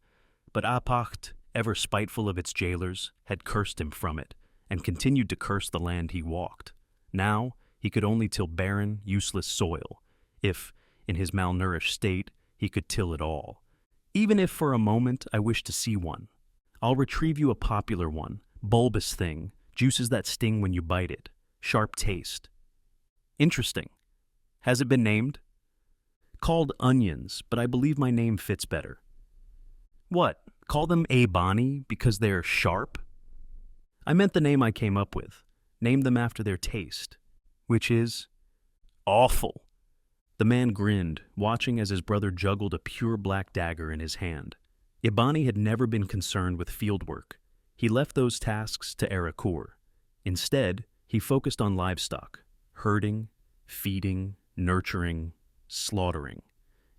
But Apacht, ever spiteful of its jailers, had cursed him from it, and continued to curse the land he walked. Now, he could only till barren, useless soil, if, in his malnourished state, he could till it all. Even if for a moment I wish to see one. I'll retrieve you a popular one, bulbous thing, juices that sting when you bite it, sharp taste. Interesting. Has it been named? Called onions, but I believe my name fits better. What, call them Ebony because they're sharp? I meant the name I came up with. Named them after their taste, which is awful. The man grinned, watching as his brother juggled a pure black dagger in his hand. Ebony had never been concerned with field work. He left those tasks to Erakur. Instead, he focused on livestock, herding, feeding, nurturing, slaughtering.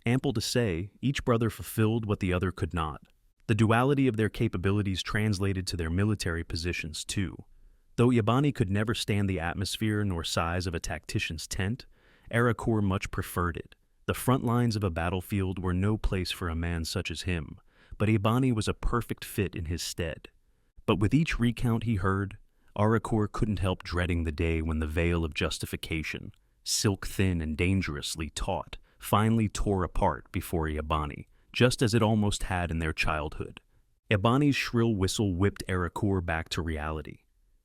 Ample to say, each brother fulfilled what the other could not. The duality of their capabilities translated to their military positions, too. Though Ebony could never stand the atmosphere nor size of a tactician's tent, Erakur much preferred it. The front lines of a battlefield were no place for a man such as him, but Ebony was a perfect fit in his stead. But with each recount he heard, Erakur couldn't help dreading the day when the veil of justification, silk-thin and dangerously taut, finally tore apart before Ebony, just as it almost had in their childhood. Ebony's shrill whistle whipped Erakur back to reality.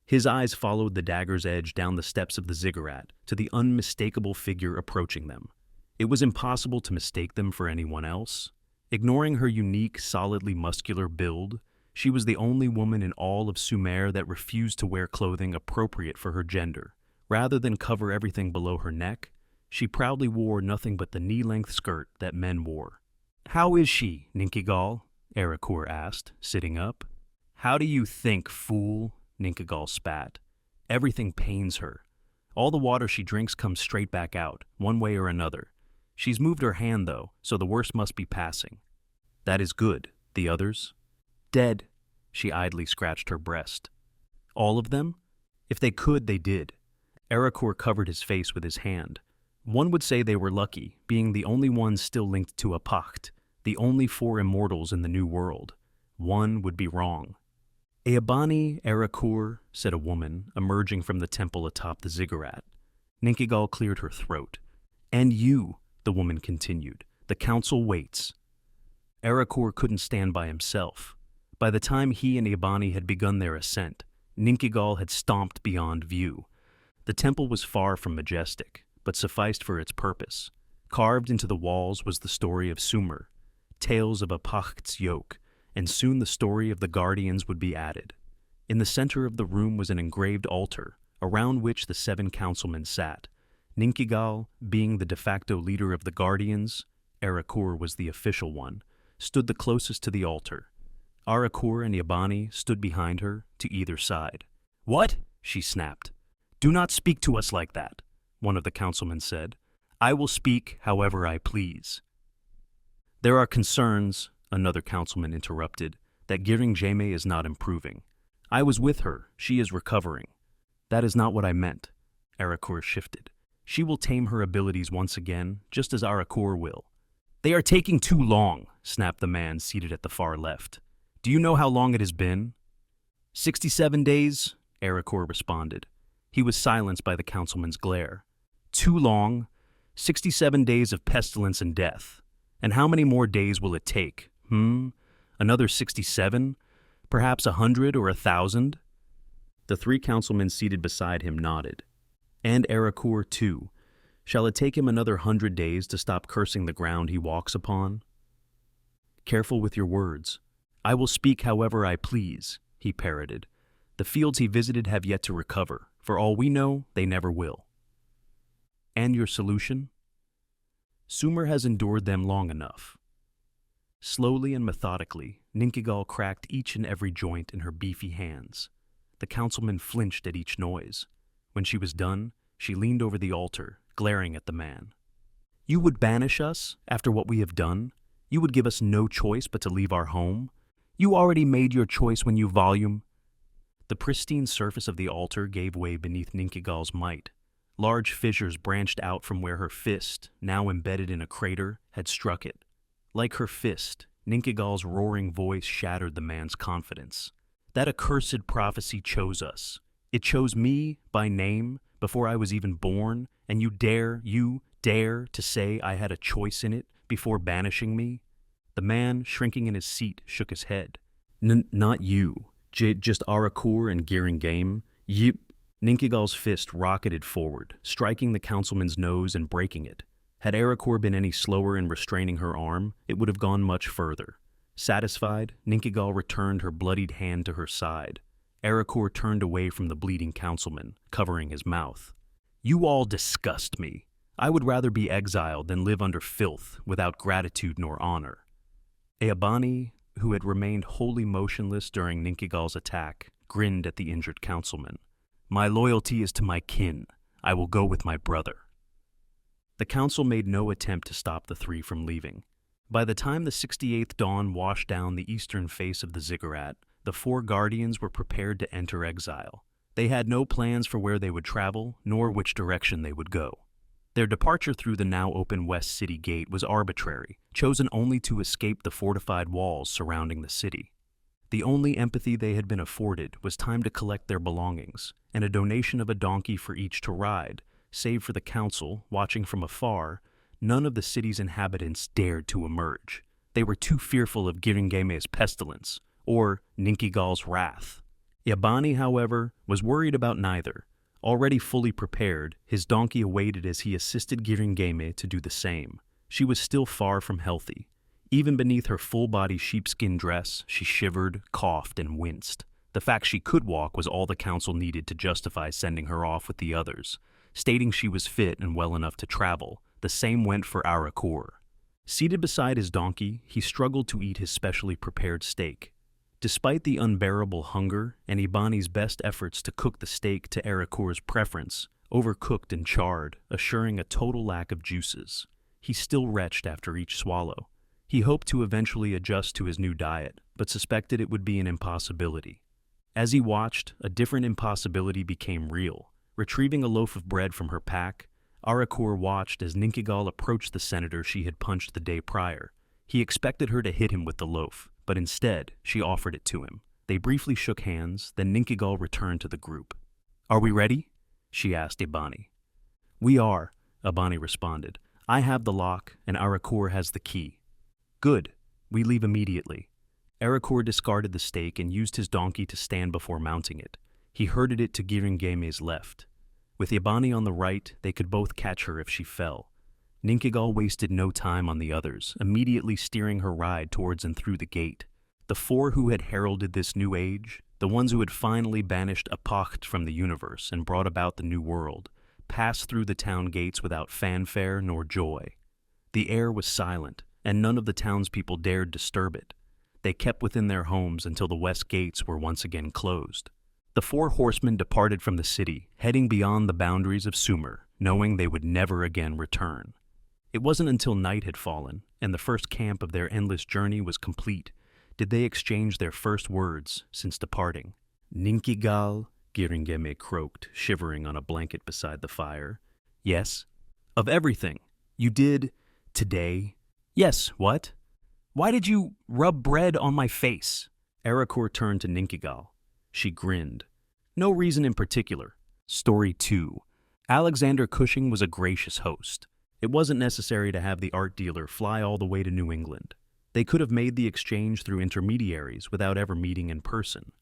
His eyes followed the dagger's edge down the steps of the ziggurat to the unmistakable figure approaching them. It was impossible to mistake them for anyone else. Ignoring her unique, solidly muscular build, she was the only woman in all of Sumer that refused to wear clothing appropriate for her gender. Rather than cover everything below her neck, she proudly wore nothing but the knee-length skirt that men wore. "How is she, Ninkigal?" Erakur asked, sitting up. "How do you think, fool?" Ninkigal spat. "Everything pains her. All the water she drinks comes straight back out, one way or another. She's moved her hand, though, so the worst must be passing. That is good. The others? Dead. She idly scratched her breast. All of them? If they could, they did. Erekor covered his face with his hand. One would say they were lucky, being the only ones still linked to a Pacht, the only 4 immortals in the New World. One would be wrong. Eabani Erekor, said a woman, emerging from the temple atop the ziggurat. Ninkigal cleared her throat. And you, the woman continued, the council waits. Erekor couldn't stand by himself. By the time he and Eabani had begun their ascent, Ninkigal had stomped beyond view. The temple was far from majestic, but sufficed for its purpose. Carved into the walls was the story of Sumer, tales of a Pacht's yoke, and soon the story of the Guardians would be added. In the center of the room was an engraved altar, around which the 7 councilmen sat. Ninkigal, being the de facto leader of the Guardians, Erekor was the official one, stood the closest to the altar. Erekor and Eabani stood behind her, to either side. "What?" she snapped. "Do not speak to us like that," one of the councilmen said. "I will speak however I please." "There are concerns," another councilman interrupted, "that Giringjeme is not improving. I was with her. She is recovering." "That is not what I meant." Erekor shifted. "She will tame her abilities once again, just as Erekor will." "They are taking too long," snapped the man seated at the far left. "Do you know how long it has been?" 67 days, Erekor responded. He was silenced by the councilman's glare. "Too long? 67 days of pestilence and death. And how many more days will it take? Another 67? Perhaps 100 or 1,000? The 3 councilmen seated beside him nodded. And Erekor, too. Shall it take him another 100 days to stop cursing the ground he walks upon? "Careful with your words. I will speak however I please," he parroted. "The fields he visited have yet to recover. For all we know, they never will." "And your solution?" "Sumer has endured them long enough." Slowly and methodically, Ninkigal cracked each and every joint in her beefy hands. The councilman flinched at each noise. When she was done, she leaned over the altar, glaring at the man. "You would banish us after what we have done? You would give us no choice but to leave our home? You already made your choice when you volume—" The pristine surface of the altar gave way beneath Ninkigal's might. Large fissures branched out from where her fist, now embedded in a crater, had struck it. Like her fist, Ninkigal's roaring voice shattered the man's confidence. "That accursed prophecy chose us. It chose me, by name, before I was even born, and you dare to say I had a choice in it before banishing me?" The man, shrinking in his seat, shook his head. Not you. Just Erekor and Giringjeme. Ninkigal's fist rocketed forward, striking the councilman's nose and breaking it. Had Erekor been any slower in restraining her arm, it would have gone much further. Satisfied, Ninkigal returned her bloodied hand to her side. Erekor turned away from the bleeding councilman, covering his mouth. "You all disgust me. I would rather be exiled than live under filth, without gratitude nor honor." Eabani, who had remained wholly motionless during Ninkigal's attack, grinned at the injured councilman. "My loyalty is to my kin. I will go with my brother." The council made no attempt to stop the 3 from leaving. By the time the 68th dawn washed down the eastern face of the ziggurat, the 4 guardians were prepared to enter exile. They had no plans for where they would travel, nor which direction they would go. Their departure through the now open West City Gate was arbitrary, chosen only to escape the fortified walls surrounding the city. The only empathy they had been afforded was time to collect their belongings, and a donation of a donkey for each to ride. Save for the council, watching from afar, none of the city's inhabitants dared to emerge. They were too fearful of Giringeme's pestilence, or Ninkigal's wrath. Eabani, however, was worried about neither. Already fully prepared, his donkey awaited as he assisted Giringeme to do the same. She was still far from healthy. Even beneath her full-body sheepskin dress, she shivered, coughed, and winced. The fact she could walk was all the council needed to justify sending her off with the others. Stating she was fit and well enough to travel, the same went for Erekor. Seated beside his donkey, he struggled to eat his specially prepared steak. Despite the unbearable hunger and Eabani's best efforts to cook the steak to Erekor's preference, overcooked and charred, assuring a total lack of juices. He still retched after each swallow. He hoped to eventually adjust to his new diet, but suspected it would be an impossibility. As he watched, a different impossibility became real. Retrieving a loaf of bread from her pack, Arakur watched as Ninkigal approached the senator she had punched the day prior. He expected her to hit him with the loaf, but instead, she offered it to him. They briefly shook hands, then Ninkigal returned to the group. "Are we ready?" she asked Ibani. "We are," Ibani responded. "I have the lock, and Arakur has the key." "Good. We leave immediately." Arakur discarded the stake and used his donkey to stand before mounting it. He herded it to Giringeme's left. With Ibani on the right, they could both catch her if she fell. Ninkigal wasted no time on the others, immediately steering her ride towards and through the gate. The four who had heralded this new age, the ones who had finally banished Apacht from the universe and brought about the new world, passed through the town gates without fanfare nor joy. The air was silent, and none of the townspeople dared disturb it. They kept within their homes until the west gates were once again closed. The four horsemen departed from the city, heading beyond the boundaries of Sumer, knowing they would never again return. It wasn't until night had fallen, and the first camp of their endless journey was complete, did they exchange their first words since departing. "Ninkigal," Giringeme croaked, shivering on a blanket beside the fire. "Yes?" "Of everything. You did... today?" "Yes, what?" "Why did you rub bread on my face?" Arakur turned to Ninkigal. She grinned. "No reason in particular." Story 2. Alexander Cushing was a gracious host. It wasn't necessary to have the art dealer fly all the way to New England. They could have made the exchange through intermediaries without ever meeting in person.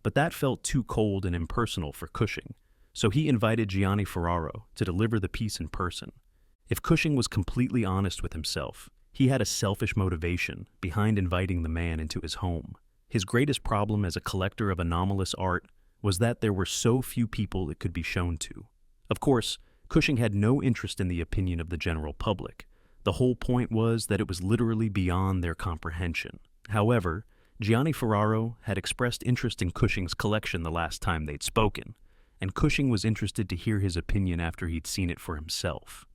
But that felt too cold and impersonal for Cushing, so he invited Gianni Ferraro to deliver the piece in person. If Cushing was completely honest with himself, he had a selfish motivation behind inviting the man into his home. His greatest problem as a collector of anomalous art was that there were so few people it could be shown to. Of course, Cushing had no interest in the opinion of the general public. The whole point was that it was literally beyond their comprehension. However, Gianni Ferraro had expressed interest in Cushing's collection the last time they'd spoken, and Cushing was interested to hear his opinion after he'd seen it for himself.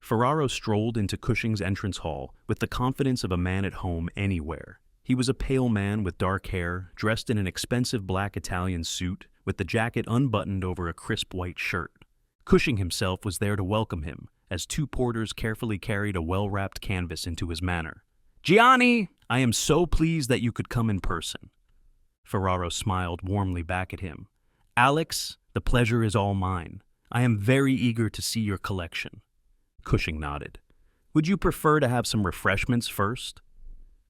Ferraro strolled into Cushing's entrance hall with the confidence of a man at home anywhere. He was a pale man with dark hair, dressed in an expensive black Italian suit, with the jacket unbuttoned over a crisp white shirt. Cushing himself was there to welcome him, as two porters carefully carried a well-wrapped canvas into his manor. "Gianni, I am so pleased that you could come in person." Ferraro smiled warmly back at him. "Alex, the pleasure is all mine. I am very eager to see your collection." Cushing nodded. "Would you prefer to have some refreshments first?"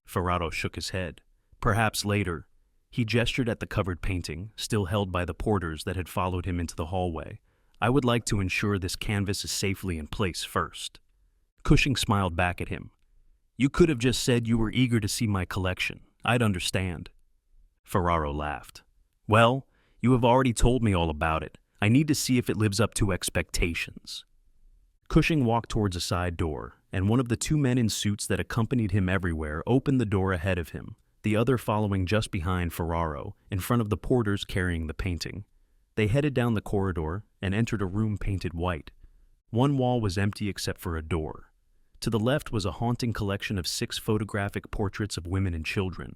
Ferraro shook his head. "Perhaps later." He gestured at the covered painting, still held by the porters that had followed him into the hallway. "I would like to ensure this canvas is safely in place first." Cushing smiled back at him. "You could have just said you were eager to see my collection. I'd understand." Ferraro laughed. "Well, you have already told me all about it. I need to see if it lives up to expectations." Cushing walked towards a side door, and one of the two men in suits that accompanied him everywhere opened the door ahead of him, the other following just behind Ferraro, in front of the porters carrying the painting. They headed down the corridor and entered a room painted white. One wall was empty except for a door. To the left was a haunting collection of 6 photographic portraits of women and children,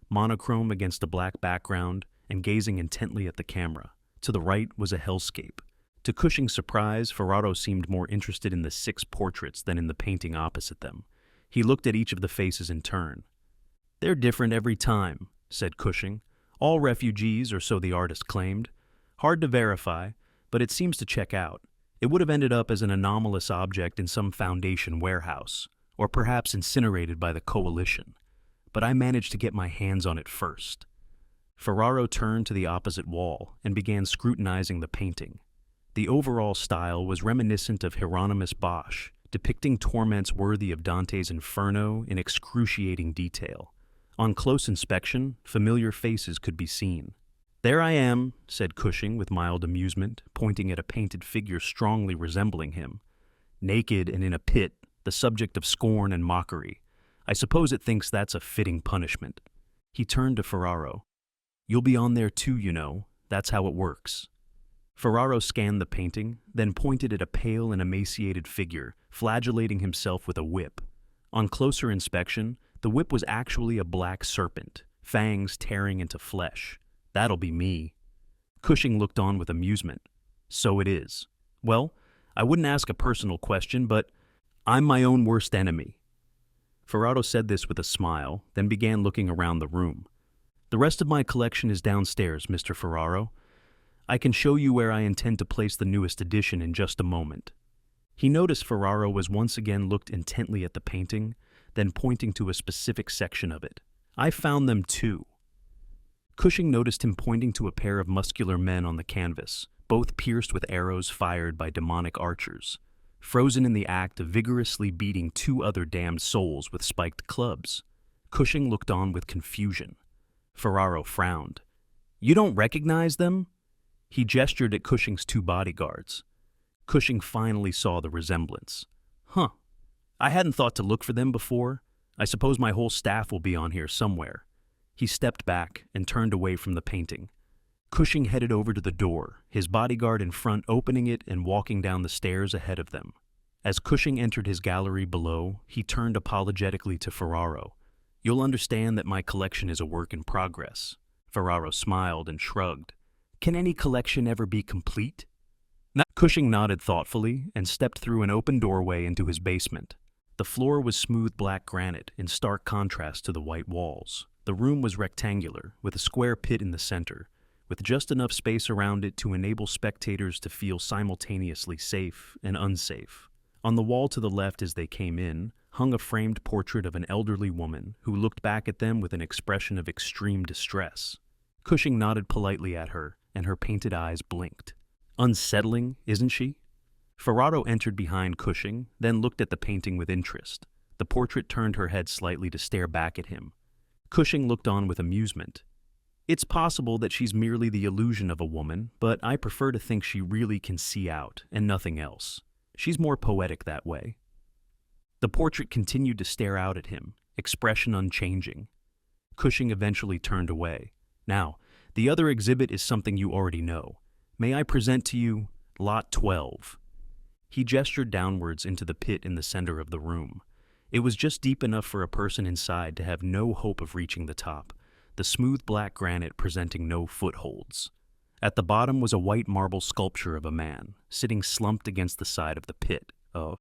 monochrome against a black background and gazing intently at the camera. To the right was a hellscape. To Cushing's surprise, Ferraro seemed more interested in the 6 portraits than in the painting opposite them. He looked at each of the faces in turn. "They're different every time," said Cushing. "All refugees, or so the artist claimed. Hard to verify, but it seems to check out. It would have ended up as an anomalous object in some Foundation warehouse, or perhaps incinerated by the Coalition. But I managed to get my hands on it first." Ferraro turned to the opposite wall and began scrutinizing the painting. The overall style was reminiscent of Hieronymus Bosch, depicting torments worthy of Dante's Inferno in excruciating detail. On close inspection, familiar faces could be seen. "There I am," said Cushing with mild amusement, pointing at a painted figure strongly resembling him. "Naked and in a pit, the subject of scorn and mockery. I suppose it thinks that's a fitting punishment." He turned to Ferraro. "You'll be on there too, you know. That's how it works." Ferraro scanned the painting, then pointed at a pale and emaciated figure, flagellating himself with a whip. On closer inspection, the whip was actually a black serpent, fangs tearing into flesh. That'll be me. Cushing looked on with amusement. So it is. Well, I wouldn't ask a personal question, but I'm my own worst enemy. Ferraro said this with a smile, then began looking around the room. The rest of my collection is downstairs, Mr. Ferraro. I can show you where I intend to place the newest edition in just a moment. He noticed Ferraro was once again looked intently at the painting, then pointing to a specific section of it. I found them too. Cushing noticed him pointing to a pair of muscular men on the canvas, both pierced with arrows fired by demonic archers, frozen in the act of vigorously beating two other damned souls with spiked clubs. Cushing looked on with confusion. Ferraro frowned. You don't recognize them? He gestured at Cushing's two bodyguards. Cushing finally saw the resemblance. Huh. I hadn't thought to look for them before. I suppose my whole staff will be on here somewhere. He stepped back and turned away from the painting. Cushing headed over to the door, his bodyguard in front opening it and walking down the stairs ahead of them. As Cushing entered his gallery below, he turned apologetically to Ferraro. You'll understand that my collection is a work in progress. Ferraro smiled and shrugged. Can any collection ever be complete? Cushing nodded thoughtfully and stepped through an open doorway into his basement. The floor was smooth black granite in stark contrast to the white walls. The room was rectangular, with a square pit in the center, with just enough space around it to enable spectators to feel simultaneously safe and unsafe. On the wall to the left as they came in, hung a framed portrait of an elderly woman who looked back at them with an expression of extreme distress. Cushing nodded politely at her, and her painted eyes blinked. Unsettling, isn't she? Ferraro entered behind Cushing, then looked at the painting with interest. The portrait turned her head slightly to stare back at him. Cushing looked on with amusement. It's possible that she's merely the illusion of a woman, but I prefer to think she really can see out, and nothing else. She's more poetic that way. The portrait continued to stare out at him, expression unchanging. Cushing eventually turned away. Now, the other exhibit is something you already know. May I present to you Lot 12? He gestured downwards into the pit in the center of the room. It was just deep enough for a person inside to have no hope of reaching the top, the smooth black granite presenting no footholds. At the bottom was a white marble sculpture of a man, sitting slumped against the side of the pit.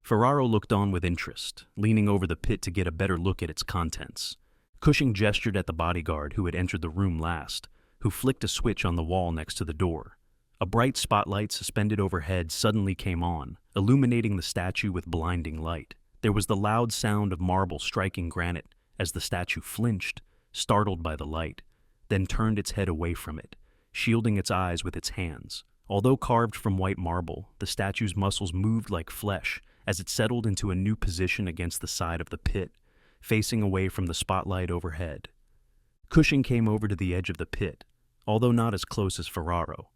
Ferraro looked on with interest, leaning over the pit to get a better look at its contents. Cushing gestured at the bodyguard who had entered the room last, who flicked a switch on the wall next to the door. A bright spotlight suspended overhead suddenly came on, illuminating the statue with blinding light. There was the loud sound of marble striking granite as the statue flinched, startled by the light, then turned its head away from it, shielding its eyes with its hands. Although carved from white marble, the statue's muscles moved like flesh as it settled into a new position against the side of the pit, facing away from the spotlight overhead. Cushing came over to the edge of the pit, although not as close as Ferraro.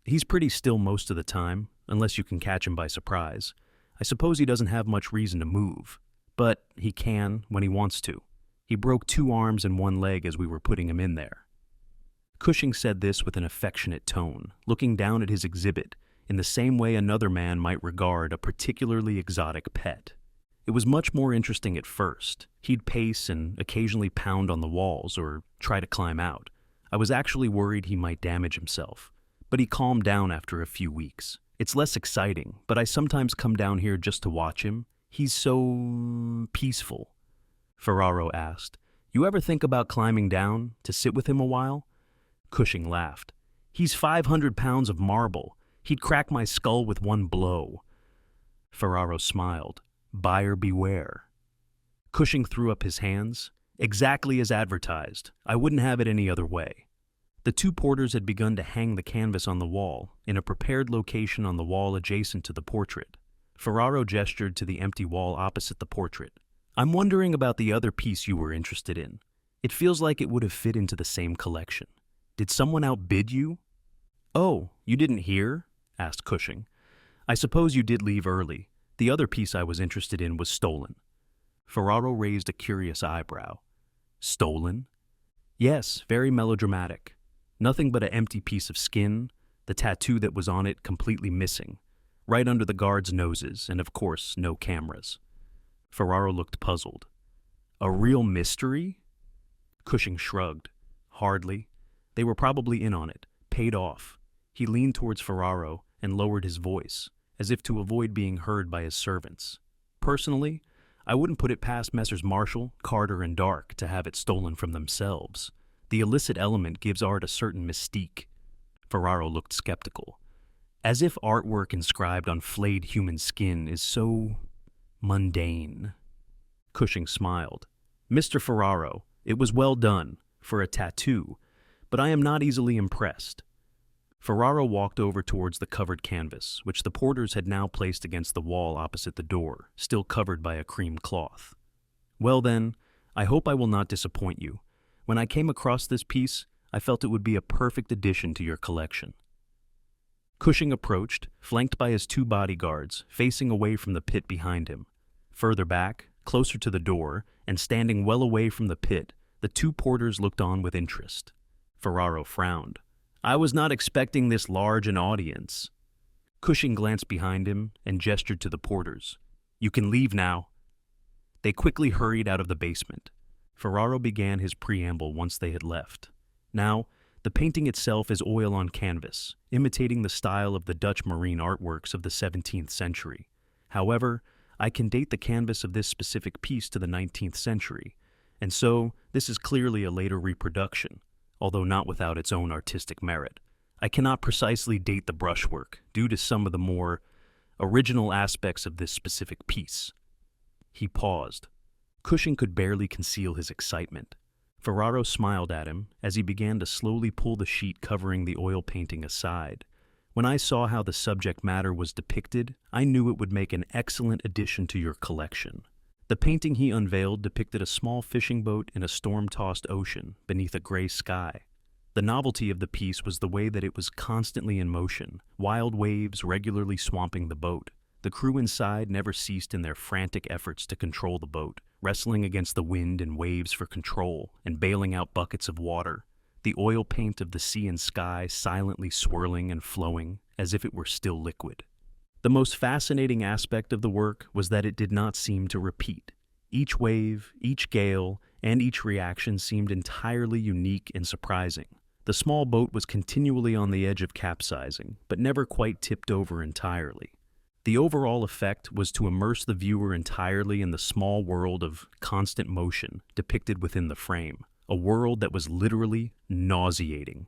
He's pretty still most of the time, unless you can catch him by surprise. I suppose he doesn't have much reason to move, but he can when he wants to. He broke 2 arms and 1 leg as we were putting him in there. Cushing said this with an affectionate tone, looking down at his exhibit in the same way another man might regard a particularly exotic pet. It was much more interesting at first. He'd pace and occasionally pound on the walls or try to climb out. I was actually worried he might damage himself, but he calmed down after a few weeks. It's less exciting, but I sometimes come down here just to watch him. He's so peaceful. Ferraro asked, You ever think about climbing down to sit with him a while? Cushing laughed. He's 500 pounds of marble. He'd crack my skull with 1 blow. Ferraro smiled. Buyer beware. Cushing threw up his hands. Exactly as advertised. I wouldn't have it any other way. The 2 porters had begun to hang the canvas on the wall, in a prepared location on the wall adjacent to the portrait. Ferraro gestured to the empty wall opposite the portrait. I'm wondering about the other piece you were interested in. It feels like it would have fit into the same collection. Did someone outbid you? Oh, you didn't hear? Asked Cushing. I suppose you did leave early. The other piece I was interested in was stolen. Ferraro raised a curious eyebrow. Stolen? Yes, very melodramatic. Nothing but an empty piece of skin, the tattoo that was on it completely missing, right under the guards' noses, and of course, no cameras. Ferraro looked puzzled. A real mystery? Cushing shrugged. Hardly. They were probably in on it, paid off. He leaned towards Ferraro and lowered his voice, as if to avoid being heard by his servants. Personally, I wouldn't put it past Messrs. Marshall, Carter, and Dark to have it stolen from themselves. The illicit element gives art a certain mystique. Ferraro looked skeptical. As if artwork inscribed on flayed human skin is so mundane. Cushing smiled. Mr. Ferraro, it was well done, for a tattoo, but I am not easily impressed. Ferraro walked over towards the covered canvas, which the porters had now placed against the wall opposite the door, still covered by a cream cloth. Well then, I hope I will not disappoint you. When I came across this piece, I felt it would be a perfect addition to your collection. Cushing approached, flanked by his two bodyguards, facing away from the pit behind him. Further back, closer to the door, and standing well away from the pit, the two porters looked on with interest. Ferraro frowned. I was not expecting this large an audience. Cushing glanced behind him and gestured to the porters. You can leave now. They quickly hurried out of the basement. Ferraro began his preamble once they had left. Now, the painting itself is oil on canvas, imitating the style of the Dutch marine artworks of the 17th century. However, I can date the canvas of this specific piece to the 19th century, and so this is clearly a later reproduction, although not without its own artistic merit. I cannot precisely date the brushwork, due to some of the more original aspects of this specific piece. He paused. Cushing could barely conceal his excitement. Ferraro smiled at him as he began to slowly pull the sheet covering the oil painting aside. When I saw how the subject matter was depicted, I knew it would make an excellent addition to your collection. The painting he unveiled depicted a small fishing boat in a storm-tossed ocean beneath a gray sky. The novelty of the piece was the way that it was constantly in motion, wild waves regularly swamping the boat. The crew inside never ceased in their frantic efforts to control the boat, wrestling against the wind and waves for control and bailing out buckets of water, the oil paint of the sea and sky silently swirling and flowing as if it were still liquid. The most fascinating aspect of the work was that it did not seem to repeat. Each wave, each gale, and each reaction seemed entirely unique and surprising. The small boat was continually on the edge of capsizing, but never quite tipped over entirely. The overall effect was to immerse the viewer entirely in the small world of constant motion depicted within the frame, a world that was literally nauseating.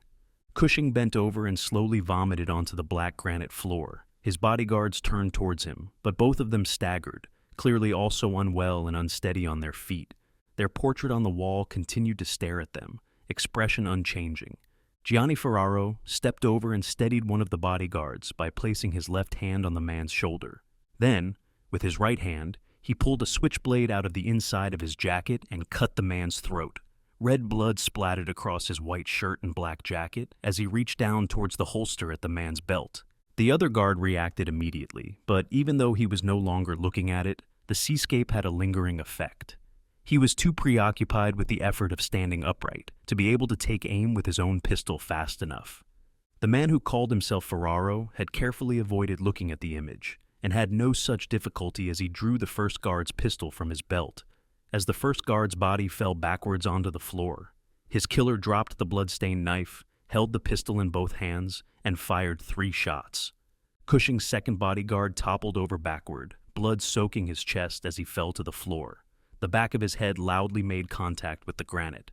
Cushing bent over and slowly vomited onto the black granite floor. His bodyguards turned towards him, but both of them staggered, clearly also unwell and unsteady on their feet. Their portrait on the wall continued to stare at them, expression unchanging. Gianni Ferraro stepped over and steadied one of the bodyguards by placing his left hand on the man's shoulder. Then, with his right hand, he pulled a switchblade out of the inside of his jacket and cut the man's throat. Red blood splattered across his white shirt and black jacket as he reached down towards the holster at the man's belt. The other guard reacted immediately, but even though he was no longer looking at it, the seascape had a lingering effect. He was too preoccupied with the effort of standing upright to be able to take aim with his own pistol fast enough. The man who called himself Ferraro had carefully avoided looking at the image, and had no such difficulty as he drew the first guard's pistol from his belt. As the first guard's body fell backwards onto the floor, his killer dropped the blood-stained knife, held the pistol in both hands, and fired 3 shots. Cushing's second bodyguard toppled over backward, blood soaking his chest as he fell to the floor. The back of his head loudly made contact with the granite.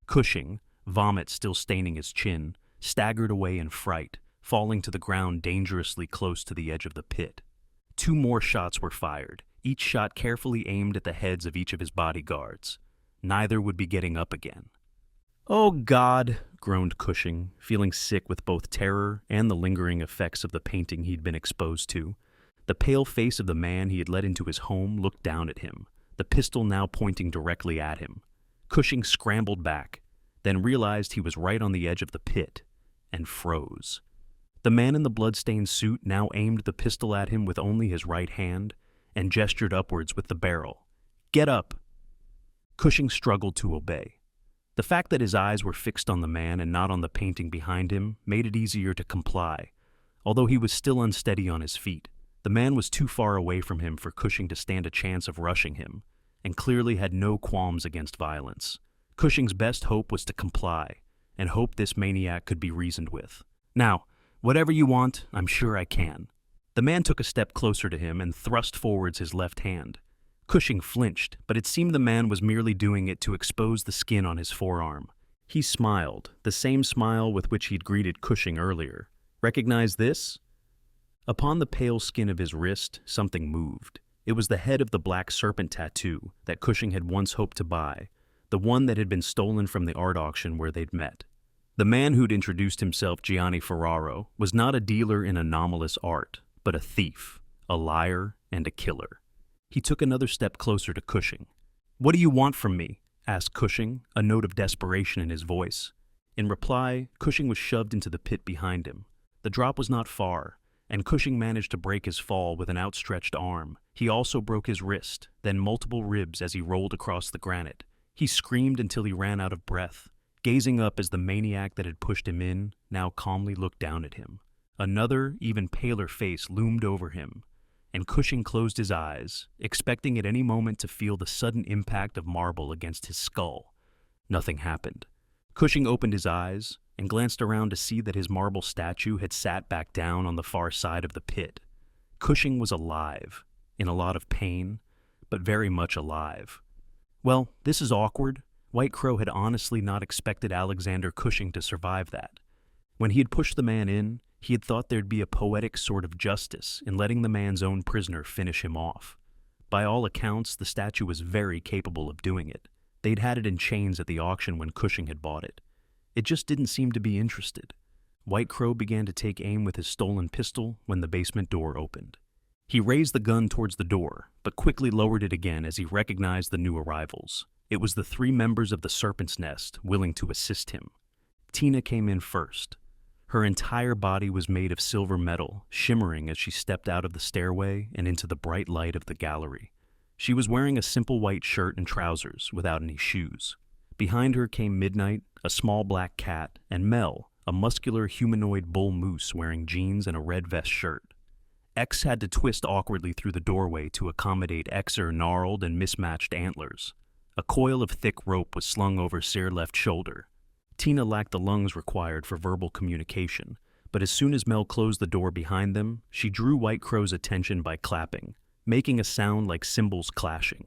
Cushing, vomit still staining his chin, staggered away in fright, falling to the ground dangerously close to the edge of the pit. 2 more shots were fired, each shot carefully aimed at the heads of each of his bodyguards. Neither would be getting up again. "Oh, God," groaned Cushing, feeling sick with both terror and the lingering effects of the painting he'd been exposed to. The pale face of the man he had let into his home looked down at him, the pistol now pointing directly at him. Cushing scrambled back, then realized he was right on the edge of the pit, and froze. The man in the blood-stained suit now aimed the pistol at him with only his right hand, and gestured upwards with the barrel. "Get up!" Cushing struggled to obey. The fact that his eyes were fixed on the man and not on the painting behind him made it easier to comply, although he was still unsteady on his feet. The man was too far away from him for Cushing to stand a chance of rushing him, and clearly had no qualms against violence. Cushing's best hope was to comply, and hope this maniac could be reasoned with. "Now, whatever you want, I'm sure I can." The man took a step closer to him and thrust forwards his left hand. Cushing flinched, but it seemed the man was merely doing it to expose the skin on his forearm. He smiled, the same smile with which he'd greeted Cushing earlier. "Recognize this?" Upon the pale skin of his wrist, something moved. It was the head of the black serpent tattoo that Cushing had once hoped to buy, the one that had been stolen from the art auction where they'd met. The man who'd introduced himself, Gianni Ferraro, was not a dealer in anomalous art, but a thief, a liar, and a killer. He took another step closer to Cushing. "What do you want from me?" asked Cushing, a note of desperation in his voice. In reply, Cushing was shoved into the pit behind him. The drop was not far, and Cushing managed to break his fall with an outstretched arm. He also broke his wrist, then multiple ribs as he rolled across the granite. He screamed until he ran out of breath, gazing up as the maniac that had pushed him in now calmly looked down at him. Another, even paler face loomed over him, and Cushing closed his eyes, expecting at any moment to feel the sudden impact of marble against his skull. Nothing happened. Cushing opened his eyes and glanced around to see that his marble statue had sat back down on the far side of the pit. Cushing was alive, in a lot of pain, but very much alive. Well, this is awkward. White Crow had honestly not expected Alexander Cushing to survive that. When he had pushed the man in, he had thought there'd be a poetic sort of justice in letting the man's own prisoner finish him off. By all accounts, the statue was very capable of doing it. They'd had it in chains at the auction when Cushing had bought it. It just didn't seem to be interested. White Crow began to take aim with his stolen pistol when the basement door opened. He raised the gun towards the door, but quickly lowered it again as he recognized the new arrivals. It was the 3 members of the Serpent's Nest willing to assist him. Tina came in first. Her entire body was made of silver metal, shimmering as she stepped out of the stairway and into the bright light of the gallery. She was wearing a simple white shirt and trousers without any shoes. Behind her came Midnight, a small black cat, and Mel, a muscular humanoid bull moose wearing jeans and a red vest shirt. X had to twist awkwardly through the doorway to accommodate X's gnarled and mismatched antlers. A coil of thick rope was slung over Cyr left shoulder. Tina lacked the lungs required for verbal communication, but as soon as Mel closed the door behind them, she drew White Crow's attention by clapping, making a sound like cymbals clashing.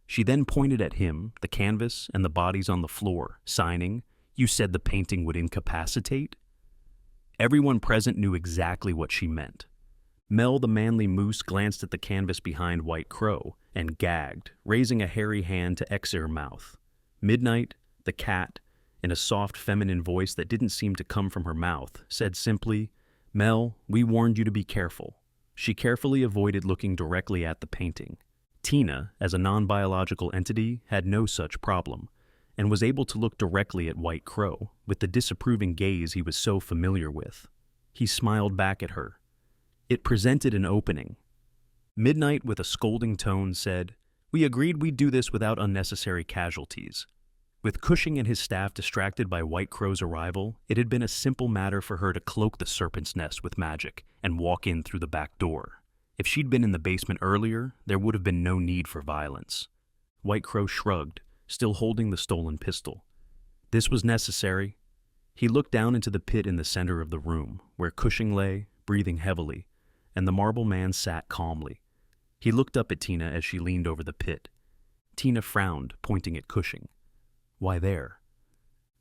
She then pointed at him, the canvas, and the bodies on the floor, signing, "You said the painting would incapacitate?" Everyone present knew exactly what she meant. Mel, the manly moose, glanced at the canvas behind White Crow and gagged, raising a hairy hand to X's mouth. Midnight, the cat, in a soft feminine voice that didn't seem to come from her mouth, said simply, "Mel, we warned you to be careful." She carefully avoided looking directly at the painting. Tina, as a non-biological entity, had no such problem, and was able to look directly at White Crow with the disapproving gaze he was so familiar with. He smiled back at her. It presented an opening. Midnight, with a scolding tone, said, "We agreed we'd do this without unnecessary casualties." With Cushing and his staff distracted by White Crow's arrival, it had been a simple matter for her to cloak the Serpent's Nest with magic and walk in through the back door. If she'd been in the basement earlier, there would have been no need for violence. White Crow shrugged, still holding the stolen pistol. This was necessary. He looked down into the pit in the center of the room, where Cushing lay, breathing heavily, and the marble man sat calmly. He looked up at Tina as she leaned over the pit. Tina frowned, pointing at Cushing. "Why there?"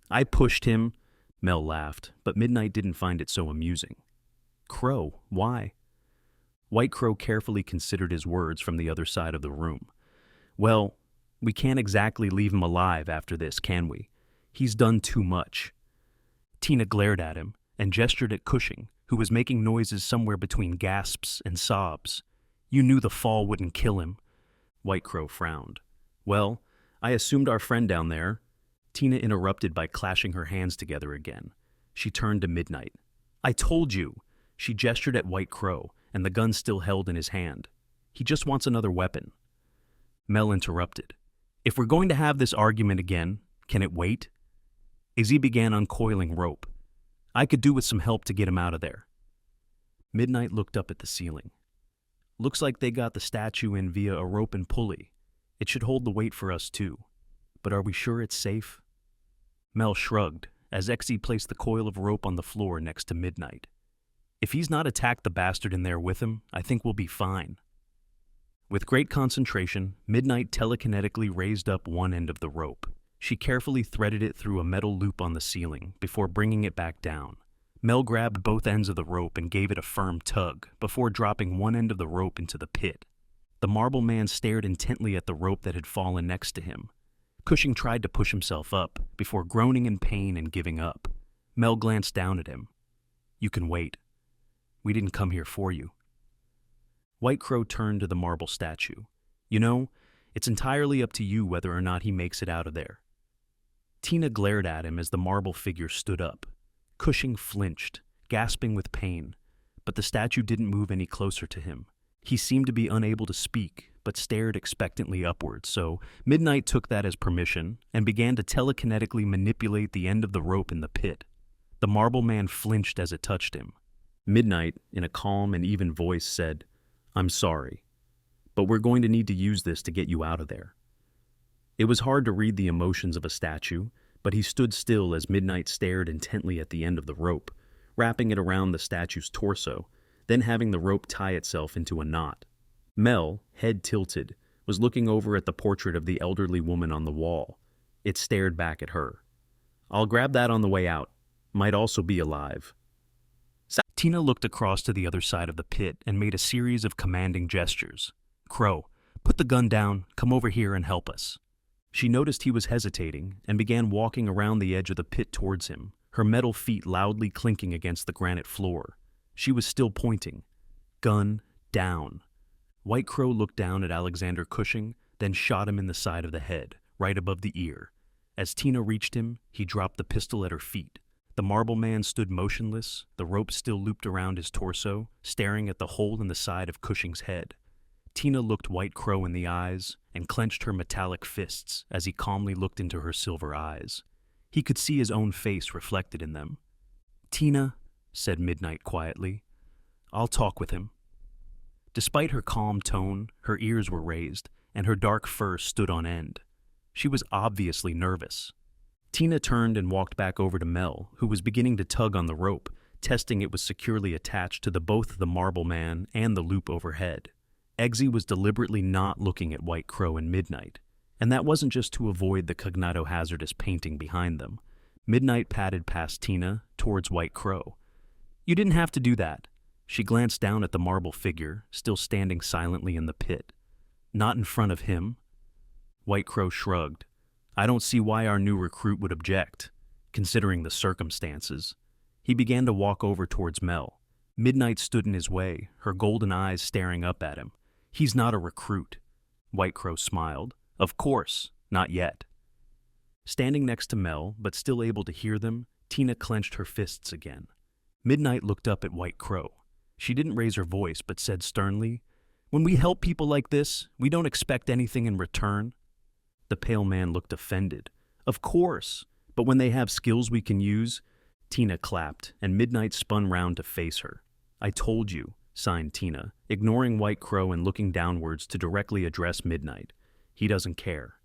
"I pushed him," Mel laughed, but Midnight didn't find it so amusing. "Crow, why?" White Crow carefully considered his words from the other side of the room. "Well, we can't exactly leave him alive after this, can we? He's done too much." Tina glared at him and gestured at Cushing, who was making noises somewhere between gasps and sobs. "You knew the fall wouldn't kill him." White Crow frowned. "Well, I assumed our friend down there." Tina interrupted by clashing her hands together again. She turned to Midnight. "I told you." She gestured at White Crow, and the gun still held in his hand. "He just wants another weapon." Mel interrupted. "If we're going to have this argument again, can it wait?" Izzy began uncoiling rope. "I could do with some help to get him out of there." Midnight looked up at the ceiling. Looks like they got the statue in via a rope and pulley. It should hold the weight for us too. But are we sure it's safe? Mel shrugged as Exie placed the coil of rope on the floor next to Midnight. If he's not attacked the bastard in there with him, I think we'll be fine. With great concentration, Midnight telekinetically raised up one end of the rope. She carefully threaded it through a metal loop on the ceiling before bringing it back down. Mel grabbed both ends of the rope and gave it a firm tug before dropping one end of the rope into the pit. The marble man stared intently at the rope that had fallen next to him. Cushing tried to push himself up before groaning in pain and giving up. Mel glanced down at him. "You can wait. We didn't come here for you." White Crow turned to the marble statue. "You know, it's entirely up to you whether or not he makes it out of there." Tina glared at him as the marble figure stood up. Cushing flinched, gasping with pain, but the statue didn't move any closer to him. He seemed to be unable to speak, but stared expectantly upward, so Midnight took that as permission and began to telekinetically manipulate the end of the rope in the pit. The marble man flinched as it touched him. Midnight, in a calm and even voice, said, "I'm sorry, but we're going to need to use this to get you out of there." It was hard to read the emotions of a statue, but he stood still as Midnight stared intently at the end of the rope, wrapping it around the statue's torso, then having the rope tie itself into a knot. Mel, head tilted, was looking over at the portrait of the elderly woman on the wall. It stared back at her. "I'll grab that on the way out. Might also be alive." Tina looked across to the other side of the pit and made a series of commanding gestures. "Crow, put the gun down, come over here and help us." She noticed he was hesitating and began walking around the edge of the pit towards him, her metal feet loudly clinking against the granite floor. She was still pointing. Gun down. White Crow looked down at Alexander Cushing, then shot him in the side of the head, right above the ear. As Tina reached him, he dropped the pistol at her feet. The marble man stood motionless, the rope still looped around his torso, staring at the hole in the side of Cushing's head. Tina looked White Crow in the eyes and clenched her metallic fists as he calmly looked into her silver eyes. He could see his own face reflected in them. "Tina," said Midnight quietly, "I'll talk with him." Despite her calm tone, her ears were raised, and her dark fur stood on end. She was obviously nervous. Tina turned and walked back over to Mel, who was beginning to tug on the rope, testing it was securely attached to both the marble man and the loop overhead. Eggsy was deliberately not looking at White Crow and Midnight, and that wasn't just to avoid the cognitohazardous painting behind them. Midnight padded past Tina, towards White Crow. "You didn't have to do that." She glanced down at the marble figure, still standing silently in the pit. "Not in front of him." White Crow shrugged. "I don't see why our new recruit would object, considering the circumstances." He began to walk over towards Mel. Midnight stood in his way, her golden eyes staring up at him. "He's not a recruit." White Crow smiled. "Of course, not yet." Standing next to Mel, but still able to hear them, Tina clenched her fists again. Midnight looked up at White Crow. She didn't raise her voice, but said sternly, "When we help people like this, we don't expect anything in return." The pale man looked offended. "Of course, but when they have skills we can use..." Tina clapped, and Midnight spun round to face her. "I told you," signed Tina, ignoring White Crow and looking downwards to directly address Midnight. "He doesn't care."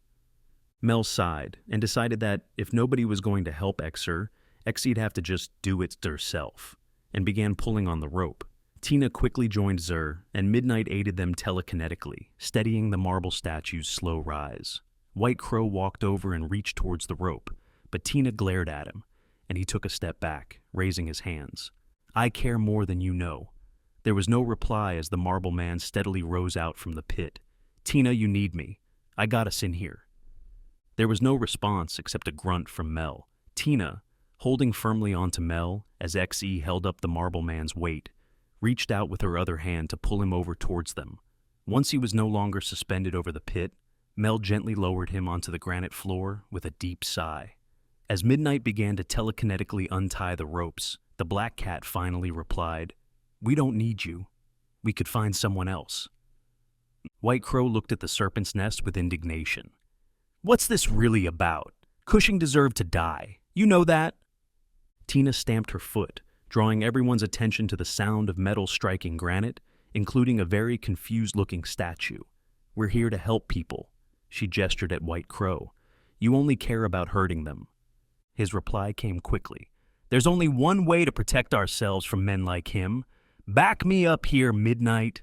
Mel sighed and decided that if nobody was going to help Exer, Exie'd have to just do it herself, and began pulling on the rope. Tina quickly joined Zer, and Midnight aided them telekinetically, steadying the marble statue's slow rise. White Crow walked over and reached towards the rope, but Tina glared at him, and he took a step back, raising his hands. "I care more than you know." There was no reply as the marble man steadily rose out from the pit. "Tina, you need me. I got us in here." There was no response except a grunt from Mel. Tina, holding firmly onto Mel as XE held up the marble man's weight, reached out with her other hand to pull him over towards them. Once he was no longer suspended over the pit, Mel gently lowered him onto the granite floor with a deep sigh. As Midnight began to telekinetically untie the ropes, the Black Cat finally replied, "We don't need you. We could find someone else." White Crow looked at the serpent's nest with indignation. "What's this really about? Cushing deserved to die. You know that?" Tina stamped her foot, drawing everyone's attention to the sound of metal striking granite, including a very confused-looking statue. "We're here to help people," she gestured at White Crow. "You only care about hurting them." His reply came quickly. "There's only one way to protect ourselves from men like him. Back me up here, Midnight."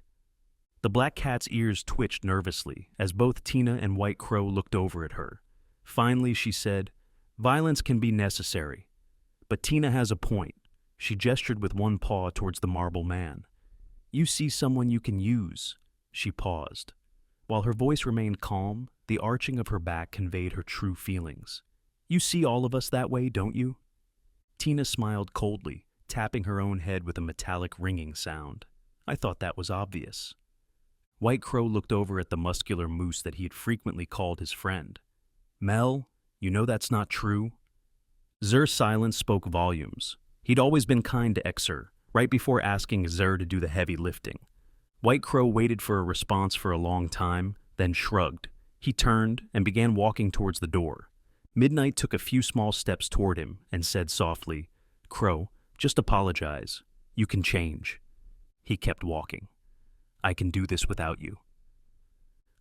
The black cat's ears twitched nervously as both Tina and White Crow looked over at her. Finally, she said, "Violence can be necessary. But Tina has a point." She gestured with one paw towards the marble man. "You see someone you can use." She paused. While her voice remained calm, the arching of her back conveyed her true feelings. "You see all of us that way, don't you?" Tina smiled coldly, tapping her own head with a metallic ringing sound. "I thought that was obvious." White Crow looked over at the muscular moose that he had frequently called his friend. "Mel, you know that's not true?" Zer's silence spoke volumes. He'd always been kind to Exer, right before asking Zer to do the heavy lifting. White Crow waited for a response for a long time, then shrugged. He turned and began walking towards the door. Midnight took a few small steps toward him and said softly, "Crow, just apologize. You can change." He kept walking. "I can do this without you."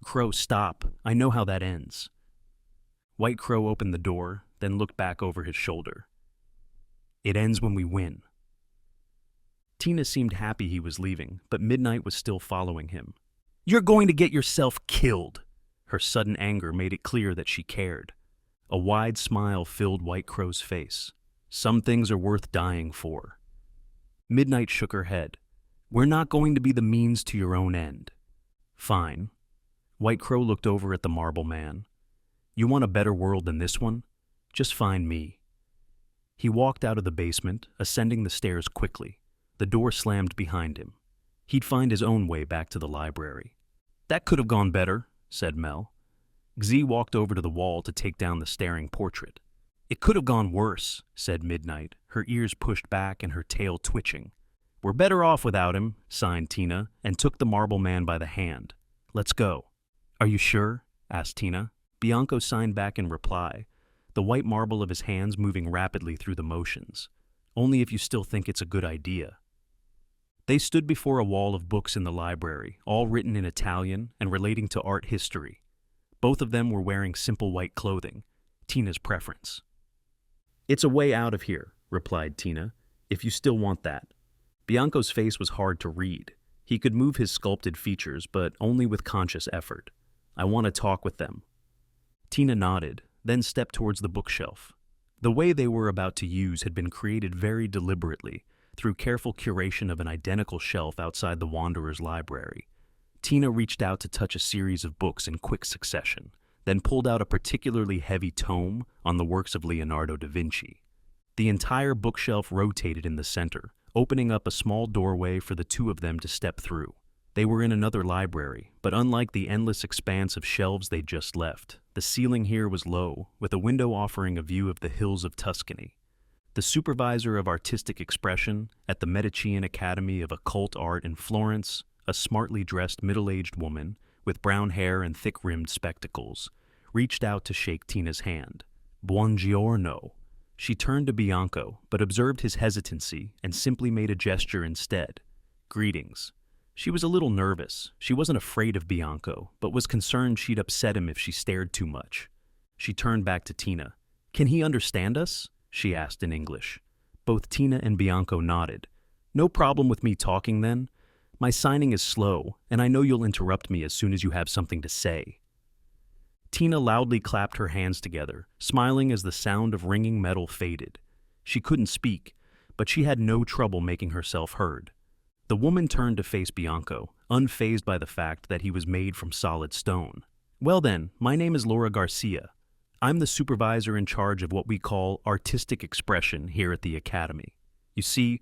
"Crow, stop. I know how that ends." White Crow opened the door, then looked back over his shoulder. "It ends when we win." Tina seemed happy he was leaving, but Midnight was still following him. "You're going to get yourself killed." Her sudden anger made it clear that she cared. A wide smile filled White Crow's face. "Some things are worth dying for." Midnight shook her head. "We're not going to be the means to your own end." "Fine." White Crow looked over at the marble man. "You want a better world than this one? Just find me." He walked out of the basement, ascending the stairs quickly. The door slammed behind him. He'd find his own way back to the library. "That could have gone better," said Mel. Xi walked over to the wall to take down the staring portrait. "It could have gone worse," said Midnight, her ears pushed back and her tail twitching. "We're better off without him," signed Tina, and took the marble man by the hand. "Let's go." "Are you sure?" asked Tina. Bianco signed back in reply, the white marble of his hands moving rapidly through the motions. "Only if you still think it's a good idea." They stood before a wall of books in the library, all written in Italian and relating to art history. Both of them were wearing simple white clothing, Tina's preference. "It's a way out of here," replied Tina, "if you still want that." Bianco's face was hard to read. He could move his sculpted features, but only with conscious effort. "I want to talk with them." Tina nodded, then stepped towards the bookshelf. The way they were about to use had been created very deliberately, through careful curation of an identical shelf outside the Wanderer's library. Tina reached out to touch a series of books in quick succession, then pulled out a particularly heavy tome on the works of Leonardo da Vinci. The entire bookshelf rotated in the center, opening up a small doorway for the two of them to step through. They were in another library, but unlike the endless expanse of shelves they'd just left, the ceiling here was low, with a window offering a view of the hills of Tuscany. The supervisor of artistic expression at the Medicean Academy of Occult Art in Florence, a smartly dressed middle-aged woman with brown hair and thick-rimmed spectacles, reached out to shake Tina's hand. "Buongiorno." She turned to Bianco, but observed his hesitancy and simply made a gesture instead. "Greetings." She was a little nervous. She wasn't afraid of Bianco, but was concerned she'd upset him if she stared too much. She turned back to Tina. "Can he understand us?" she asked in English. Both Tina and Bianco nodded. "No problem with me talking then. My signing is slow, and I know you'll interrupt me as soon as you have something to say." Tina loudly clapped her hands together, smiling as the sound of ringing metal faded. She couldn't speak, but she had no trouble making herself heard. The woman turned to face Bianco, unfazed by the fact that he was made from solid stone. "Well then, my name is Laura Garcia. I'm the supervisor in charge of what we call artistic expression here at the Academy. You see,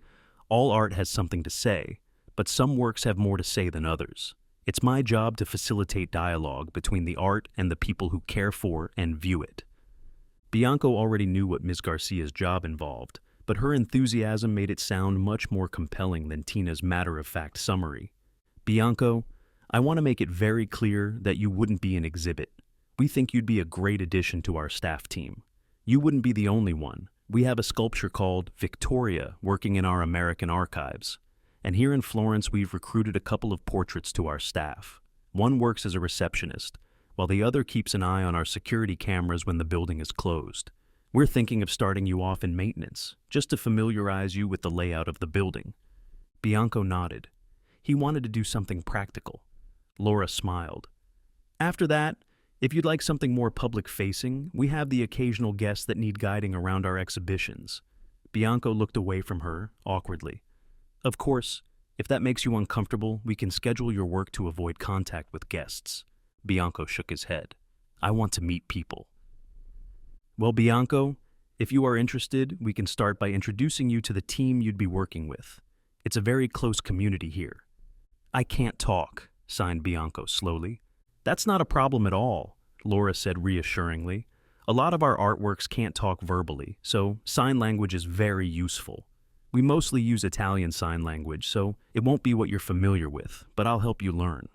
all art has something to say, but some works have more to say than others. It's my job to facilitate dialogue between the art and the people who care for and view it." Bianco already knew what Ms. Garcia's job involved, but her enthusiasm made it sound much more compelling than Tina's matter-of-fact summary. "Bianco, I want to make it very clear that you wouldn't be an exhibit. We think you'd be a great addition to our staff team. You wouldn't be the only one. We have a sculpture called Victoria working in our American archives. And here in Florence, we've recruited a couple of portraits to our staff. One works as a receptionist, while the other keeps an eye on our security cameras when the building is closed. We're thinking of starting you off in maintenance, just to familiarize you with the layout of the building. Bianco nodded. He wanted to do something practical. Laura smiled. After that, if you'd like something more public-facing, we have the occasional guests that need guiding around our exhibitions. Bianco looked away from her, awkwardly. Of course, if that makes you uncomfortable, we can schedule your work to avoid contact with guests. Bianco shook his head. I want to meet people. Well, Bianco, if you are interested, we can start by introducing you to the team you'd be working with. It's a very close community here. I can't talk, sighed Bianco slowly. That's not a problem at all, Laura said reassuringly. A lot of our artworks can't talk verbally, so sign language is very useful. We mostly use Italian Sign Language, so it won't be what you're familiar with, but I'll help you learn.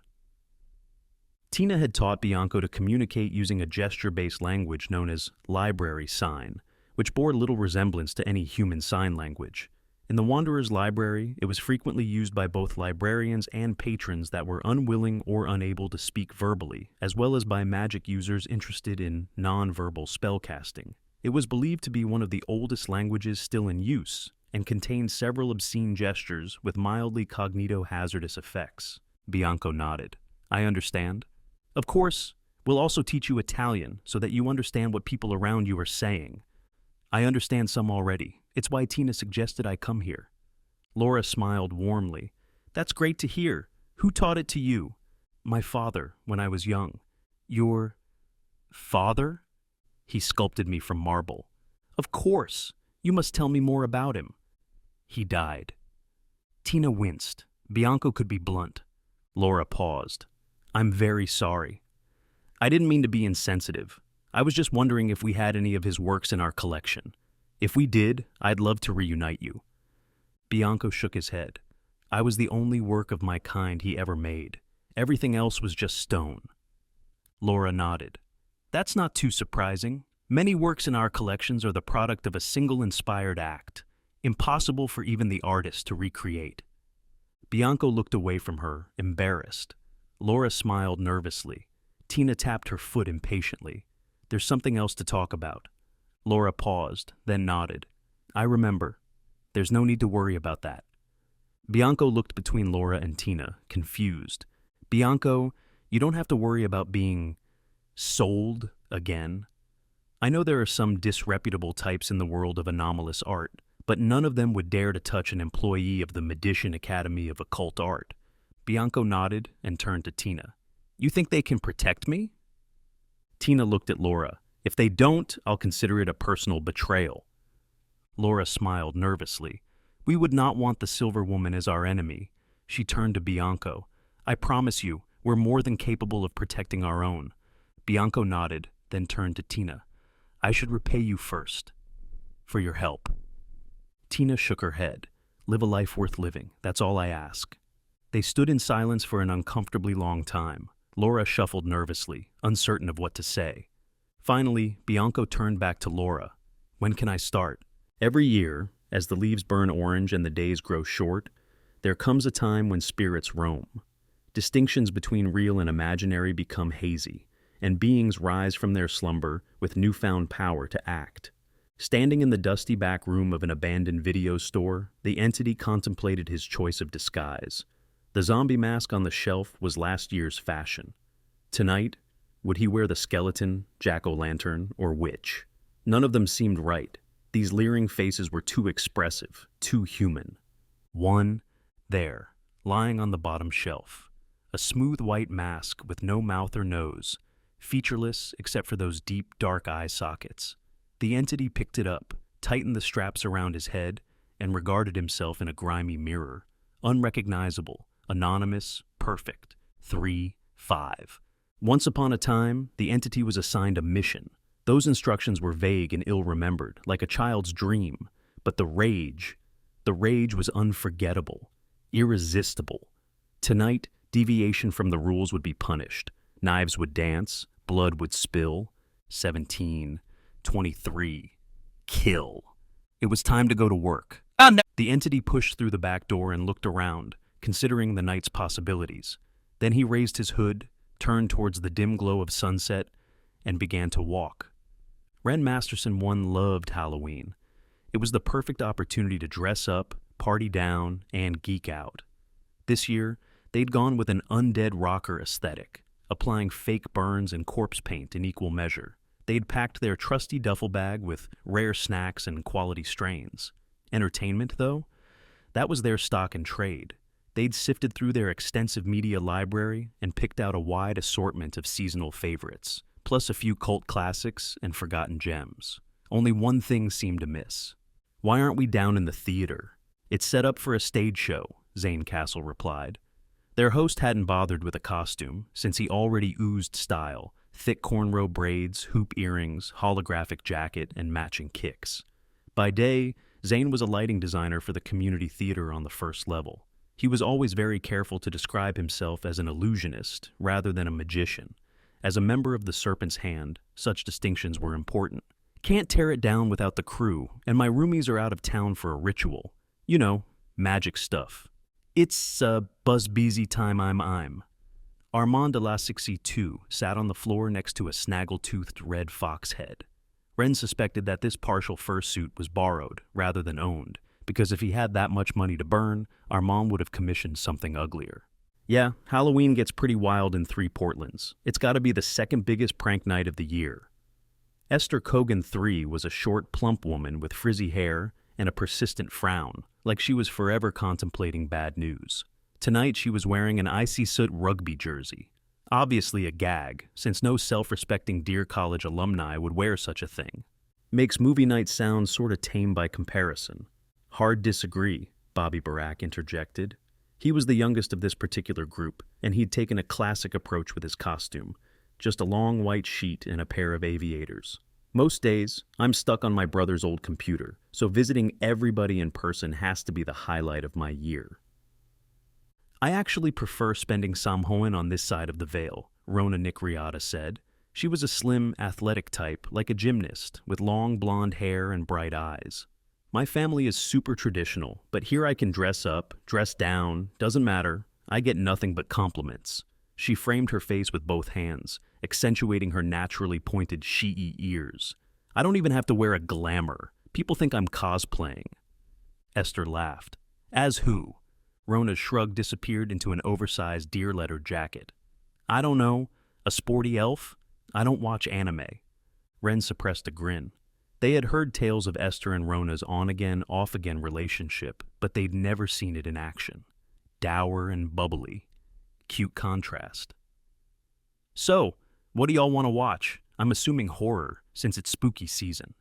Tina had taught Bianco to communicate using a gesture-based language known as library sign, which bore little resemblance to any human sign language. In the Wanderer's Library, it was frequently used by both librarians and patrons that were unwilling or unable to speak verbally, as well as by magic users interested in non-verbal spellcasting. It was believed to be one of the oldest languages still in use, and contained several obscene gestures with mildly cognito-hazardous effects. Bianco nodded. I understand. Of course, we'll also teach you Italian so that you understand what people around you are saying. I understand some already. It's why Tina suggested I come here. Laura smiled warmly. That's great to hear. Who taught it to you? My father, when I was young. Your father? He sculpted me from marble. Of course. You must tell me more about him. He died. Tina winced. Bianco could be blunt. Laura paused. I'm very sorry. I didn't mean to be insensitive. I was just wondering if we had any of his works in our collection. If we did, I'd love to reunite you. Bianco shook his head. I was the only work of my kind he ever made. Everything else was just stone. Laura nodded. That's not too surprising. Many works in our collections are the product of a single inspired act, impossible for even the artist to recreate. Bianco looked away from her, embarrassed. Laura smiled nervously. Tina tapped her foot impatiently. There's something else to talk about. Laura paused, then nodded. I remember. There's no need to worry about that. Bianco looked between Laura and Tina, confused. Bianco, you don't have to worry about being sold again. I know there are some disreputable types in the world of anomalous art, but none of them would dare to touch an employee of the Magician Academy of Occult Art. Bianco nodded and turned to Tina. You think they can protect me? Tina looked at Laura. If they don't, I'll consider it a personal betrayal. Laura smiled nervously. We would not want the Silver Woman as our enemy. She turned to Bianco. I promise you, we're more than capable of protecting our own. Bianco nodded, then turned to Tina. I should repay you first. For your help. Tina shook her head. Live a life worth living. That's all I ask. They stood in silence for an uncomfortably long time. Laura shuffled nervously, uncertain of what to say. Finally, Bianco turned back to Laura. When can I start? Every year, as the leaves burn orange and the days grow short, there comes a time when spirits roam. Distinctions between real and imaginary become hazy, and beings rise from their slumber with newfound power to act. Standing in the dusty back room of an abandoned video store, the entity contemplated his choice of disguise. The zombie mask on the shelf was last year's fashion. Tonight, would he wear the skeleton, jack-o'-lantern, or witch? None of them seemed right. These leering faces were too expressive, too human. One, there, lying on the bottom shelf. A smooth white mask with no mouth or nose, featureless except for those deep, dark eye sockets. The entity picked it up, tightened the straps around his head, and regarded himself in a grimy mirror. Unrecognizable, anonymous, perfect. 3, 5. Once upon a time, the entity was assigned a mission. Those instructions were vague and ill-remembered, like a child's dream. But the rage was unforgettable, irresistible. Tonight, deviation from the rules would be punished. Knives would dance, blood would spill. 17, 23, kill. It was time to go to work. Oh no. The entity pushed through the back door and looked around, considering the night's possibilities. Then he raised his hood, turned towards the dim glow of sunset, and began to walk. Ren Masterson 1 loved Halloween. It was the perfect opportunity to dress up, party down, and geek out. This year, they'd gone with an undead rocker aesthetic, applying fake burns and corpse paint in equal measure. They'd packed their trusty duffel bag with rare snacks and quality strains. Entertainment, though? That was their stock and trade. They'd sifted through their extensive media library and picked out a wide assortment of seasonal favorites, plus a few cult classics and forgotten gems. Only one thing seemed amiss. "Why aren't we down in the theater?" "It's set up for a stage show," Zane Castle replied. Their host hadn't bothered with a costume, since he already oozed style: thick cornrow braids, hoop earrings, holographic jacket, and matching kicks. By day, Zane was a lighting designer for the community theater on the first level. He was always very careful to describe himself as an illusionist rather than a magician. As a member of the Serpent's Hand, such distinctions were important. "Can't tear it down without the crew, and my roomies are out of town for a ritual. You know, magic stuff. It's buzz-beezy time I'm. Armand de la 62 sat on the floor next to a snaggle-toothed red fox head. Ren suspected that this partial fursuit was borrowed rather than owned, because if he had that much money to burn, Armand would have commissioned something uglier. "Yeah, Halloween gets pretty wild in 3 Portlands. It's gotta be the second biggest prank night of the year." Esther Kogan III was a short, plump woman with frizzy hair and a persistent frown, like she was forever contemplating bad news. Tonight she was wearing an Icy Soot rugby jersey. Obviously a gag, since no self-respecting Deer College alumni would wear such a thing. "Makes movie night sound sorta tame by comparison." "Hard disagree," Bobby Barack interjected. He was the youngest of this particular group, and he'd taken a classic approach with his costume, just a long white sheet and a pair of aviators. "Most days, I'm stuck on my brother's old computer, so visiting everybody in person has to be the highlight of my year." "I actually prefer spending Samhain on this side of the veil," Rona Nicriata said. She was a slim, athletic type, like a gymnast, with long blonde hair and bright eyes. "My family is super traditional, but here I can dress up, dress down, doesn't matter. I get nothing but compliments." She framed her face with both hands, accentuating her naturally pointed she ears. "I don't even have to wear a glamour. People think I'm cosplaying." Esther laughed. "As who?" Rona's shrug disappeared into an oversized deer-letter jacket. "I don't know. A sporty elf? I don't watch anime." Ren suppressed a grin. They had heard tales of Esther and Rona's on-again, off-again relationship, but they'd never seen it in action. Dour and bubbly. Cute contrast. "So, what do y'all want to watch? I'm assuming horror, since it's spooky season."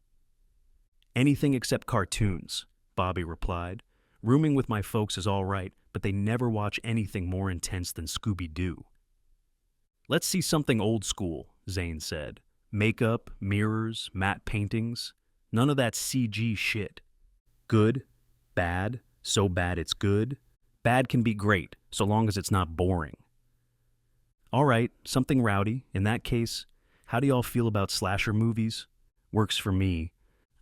"Anything except cartoons," Bobby replied. "Rooming with my folks is all right, but they never watch anything more intense than Scooby-Doo." "Let's see something old school," Zane said. "Makeup, mirrors, matte paintings. None of that CG shit." "Good? Bad? So bad it's good?" "Bad can be great, so long as it's not boring." "All right, something rowdy. In that case, how do y'all feel about slasher movies?" "Works for me.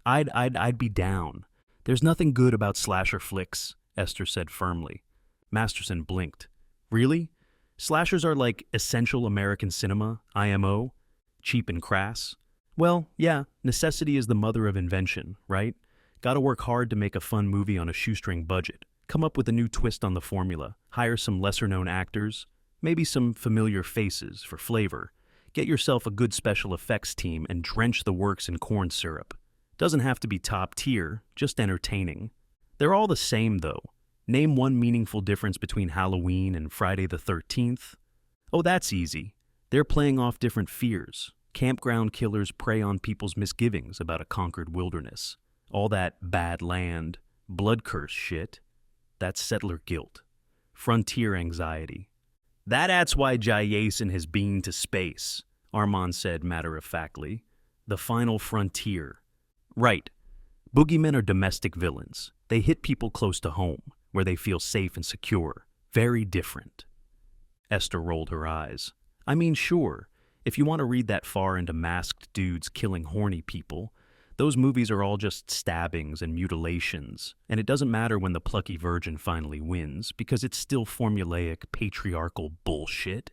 I'd be down. There's nothing good about slasher flicks," Esther said firmly. Masterson blinked. "Really? Slashers are like essential American cinema, IMO? Cheap and crass?" "Well, yeah, necessity is the mother of invention, right? Gotta work hard to make a fun movie on a shoestring budget. Come up with a new twist on the formula, hire some lesser-known actors, maybe some familiar faces for flavor. Get yourself a good special effects team and drench the works in corn syrup. Doesn't have to be top tier, just entertaining. They're all the same, though. Name one meaningful difference between Halloween and Friday the 13th. Oh, that's easy. They're playing off different fears. Campground killers prey on people's misgivings about a conquered wilderness. All that bad land, blood curse shit. That's settler guilt. Frontier anxiety. That's why Jason has been to space," Armand said matter-of-factly. "The final frontier." "Right. Boogeymen are domestic villains. They hit people close to home, where they feel safe and secure. Very different." Esther rolled her eyes. "I mean, sure, if you want to read that far into masked dudes killing horny people, Those movies are all just stabbings and mutilations, and it doesn't matter when the plucky virgin finally wins, because it's still formulaic, patriarchal bullshit.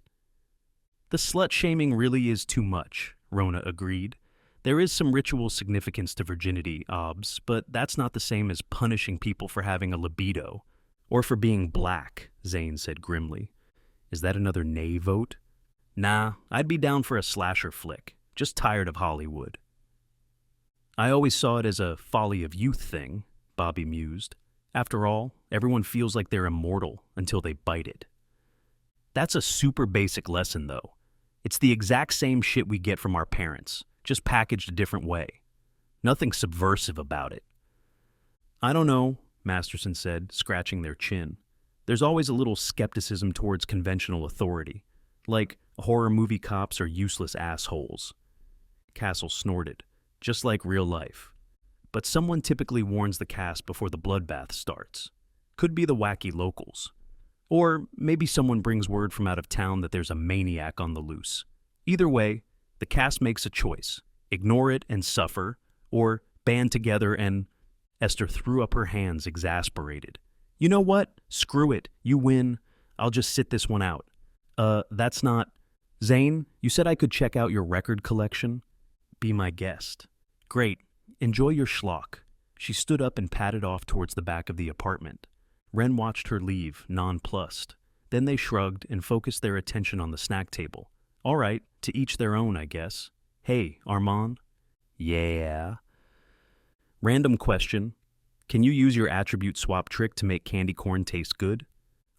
The slut-shaming really is too much, Rona agreed. There is some ritual significance to virginity, obs, but that's not the same as punishing people for having a libido. Or for being black, Zane said grimly. Is that another nay vote? Nah, I'd be down for a slasher flick. Just tired of Hollywood. I always saw it as a folly of youth thing, Bobby mused. After all, everyone feels like they're immortal until they bite it. That's a super basic lesson, though. It's the exact same shit we get from our parents, just packaged a different way. Nothing subversive about it. I don't know, Masterson said, scratching their chin. There's always a little skepticism towards conventional authority, like horror movie cops are useless assholes. Castle snorted, just like real life. But someone typically warns the cast before the bloodbath starts. Could be the wacky locals. Or maybe someone brings word from out of town that there's a maniac on the loose. Either way, the cast makes a choice. Ignore it and suffer, or band together and... Esther threw up her hands, exasperated. You know what? Screw it. You win. I'll just sit this one out. That's not... Zane, you said I could check out your record collection? Be my guest. Great. Enjoy your schlock. She stood up and padded off towards the back of the apartment. Ren watched her leave, nonplussed. Then they shrugged and focused their attention on the snack table. All right, to each their own, I guess. Hey, Armand? Yeah? Random question. Can you use your attribute swap trick to make candy corn taste good?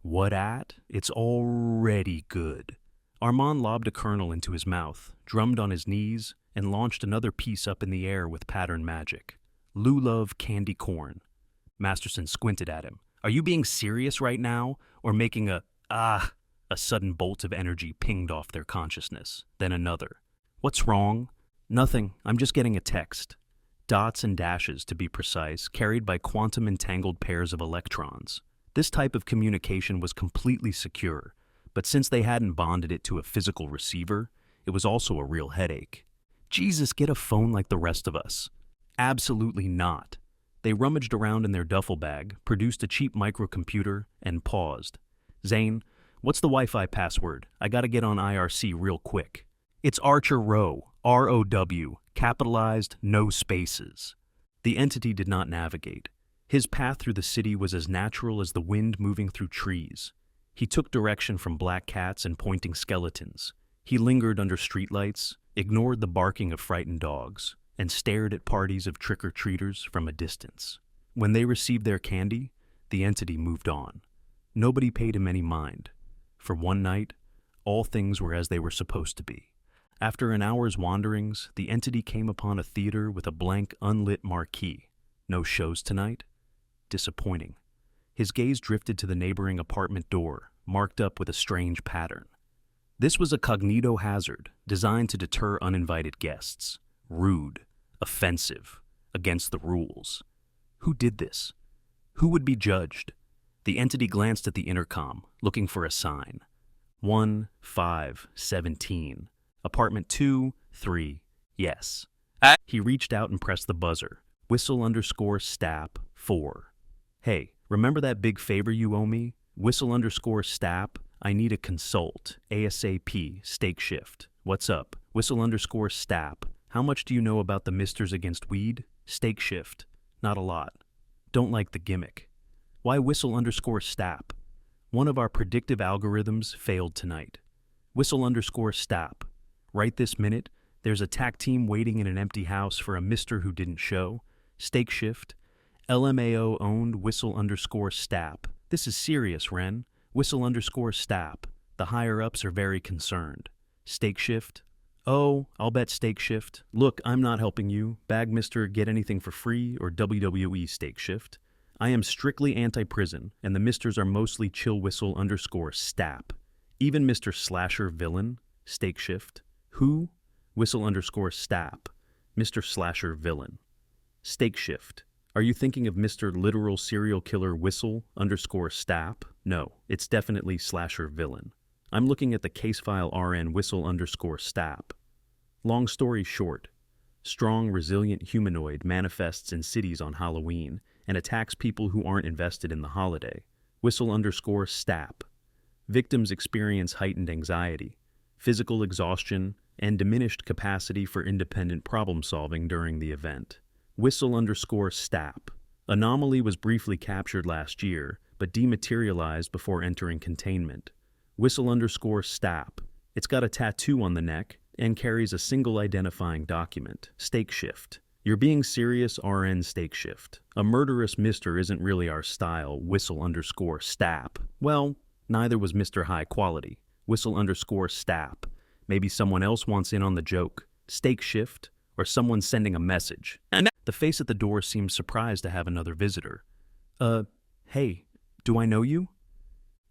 What at? It's already good. Armand lobbed a kernel into his mouth, drummed on his knees, and launched another piece up in the air with pattern magic. Lulov candy corn. Masterson squinted at him. Are you being serious right now, or making a sudden bolt of energy pinged off their consciousness, then another. What's wrong? Nothing, I'm just getting a text. Dots and dashes, to be precise, carried by quantum-entangled pairs of electrons. This type of communication was completely secure, but since they hadn't bonded it to a physical receiver, it was also a real headache. Jesus, get a phone like the rest of us. Absolutely not. They rummaged around in their duffel bag, produced a cheap microcomputer, and paused. Zane, what's the Wi-Fi password? I gotta get on IRC real quick. It's Archer Row, R-O-W, capitalized, no spaces. The entity did not navigate. His path through the city was as natural as the wind moving through trees. He took direction from black cats and pointing skeletons. He lingered under streetlights, ignored the barking of frightened dogs, and stared at parties of trick-or-treaters from a distance. When they received their candy, the entity moved on. Nobody paid him any mind. For one night, all things were as they were supposed to be. After an hour's wanderings, the entity came upon a theater with a blank, unlit marquee. No shows tonight? Disappointing. His gaze drifted to the neighboring apartment door, marked up with a strange pattern. This was a cognito hazard designed to deter uninvited guests. Rude, offensive, against the rules. Who did this? Who would be judged? The entity glanced at the intercom, looking for a sign. 1, 5, 17. Apartment 2, 3. Yes. He reached out and pressed the buzzer. Whistle_stap 4. Hey, remember that big favor you owe me? Whistle_stap. I need a consult. ASAP. Stake shift. What's up? Whistle_stap. How much do you know about the Misters Against Weed? Stake shift. Not a lot. Don't like the gimmick. Why whistle_stap? One of our predictive algorithms failed tonight. Whistle_stap. Right this minute, there's a TAC team waiting in an empty house for a mister who didn't show. Stake shift. LMAO owned whistle_stap. This is serious, Ren. Whistle_stap. The higher-ups are very concerned. Stake shift. Oh, I'll bet stake shift. Look, I'm not helping you. Bag Mr. Get Anything for Free or WWE stake shift. I am strictly anti-prison, and the misters are mostly chill whistle_stap. Even Mr. Slasher Villain, stake shift. Who? Whistle_stap. Mr. Slasher Villain. Stake shift. Are you thinking of Mr. Literal Serial Killer Whistle_stap? No, it's definitely Slasher Villain. I'm looking at the case file RN whistle_stap. Long story short, Strong, resilient humanoid manifests in cities on Halloween and attacks people who aren't invested in the holiday. Whistle_STAP. Victims experience heightened anxiety, physical exhaustion, and diminished capacity for independent problem solving during the event. Whistle_STAP. Anomaly was briefly captured last year, but dematerialized before entering containment. Whistle_STAP. It's got a tattoo on the neck and carries a single identifying document, StakeShift. You're being serious, RN StakeShift. A murderous mister isn't really our style, Whistle_STAP. Well, neither was Mr. High Quality. Whistle_STAP. Maybe someone else wants in on the joke. StakeShift, or someone sending a message. And the face at the door seemed surprised to have another visitor. Hey, do I know you?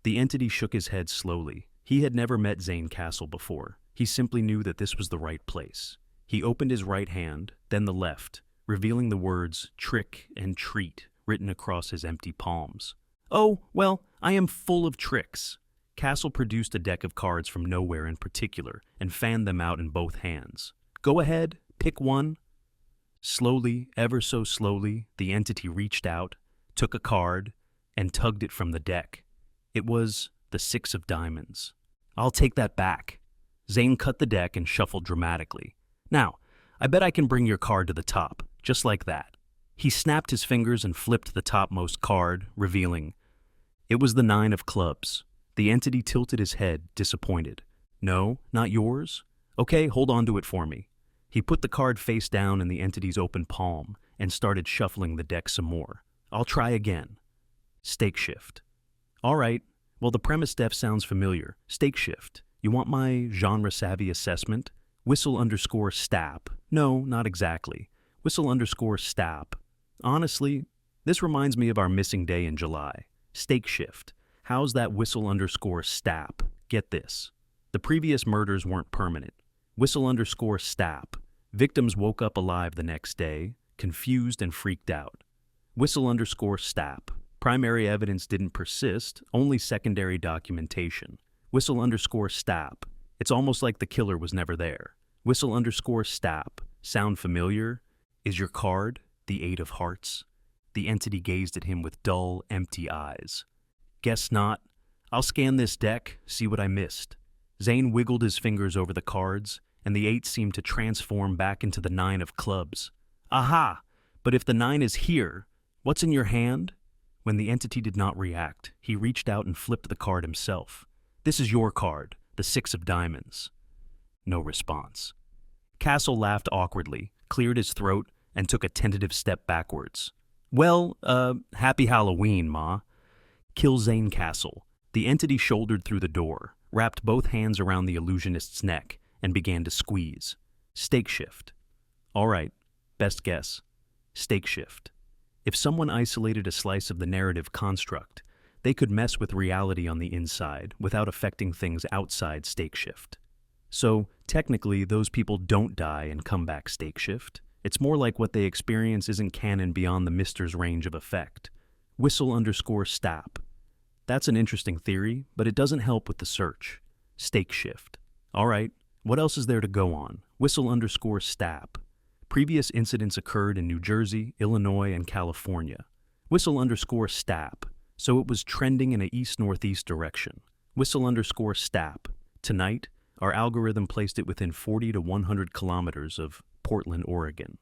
The entity shook his head slowly. He had never met Zane Castle before. He simply knew that this was the right place. He opened his right hand, then the left, revealing the words trick and treat written across his empty palms. Oh, well, I am full of tricks. Castle produced a deck of cards from nowhere in particular and fanned them out in both hands. Go ahead, pick one. Slowly, ever so slowly, the entity reached out, took a card, and tugged it from the deck. It was the 6 of diamonds. I'll take that back. Zane cut the deck and shuffled dramatically. Now, I bet I can bring your card to the top, just like that. He snapped his fingers and flipped the topmost card, revealing. It was the 9 of clubs. The entity tilted his head, disappointed. No, not yours? Okay, hold on to it for me. He put the card face down in the entity's open palm and started shuffling the deck some more. I'll try again. StakeShift. All right, well, the premise def sounds familiar. StakeShift. You want my genre-savvy assessment? Whistle_STAP. No, not exactly. Whistle_STAP. Honestly, this reminds me of our missing day in July. StakeShift. How's that whistle_STAP? Get this. The previous murders weren't permanent. Whistle_STAP. Victims woke up alive the next day, confused and freaked out. Whistle_STAP. Primary evidence didn't persist, only secondary documentation. Whistle_STAP. It's almost like the killer was never there. Whistle_STAP. Sound familiar? Is your card the 8 of hearts? The entity gazed at him with dull, empty eyes. Guess not. I'll scan this deck, see what I missed. Zane wiggled his fingers over the cards, and the 8 seemed to transform back into the 9 of clubs. Aha! But if the 9 is here, what's in your hand? When the entity did not react, he reached out and flipped the card himself. This is your card, the 6 of diamonds. No response. Castle laughed awkwardly, cleared his throat, and took a tentative step backwards. Well, happy Halloween, Ma. Kill Zane Castle. The entity shouldered through the door, wrapped both hands around the illusionist's neck, and began to squeeze. StakeShift. All right, best guess. StakeShift. If someone isolated a slice of the narrative construct, they could mess with reality on the inside without affecting things outside StakeShift. So, technically, those people don't die and come back StakeShift. It's more like what they experience isn't canon beyond the mister's range of effect. Whistle_STAP. That's an interesting theory, but it doesn't help with the search. StakeShift. All right, what else is there to go on? Whistle_STAP. Previous incidents occurred in New Jersey, Illinois, and California. Whistle_STAP. So it was trending in an east-northeast direction. Whistle_STAP. Tonight, our algorithm placed it within 40 to 100 kilometers of Portland, Oregon.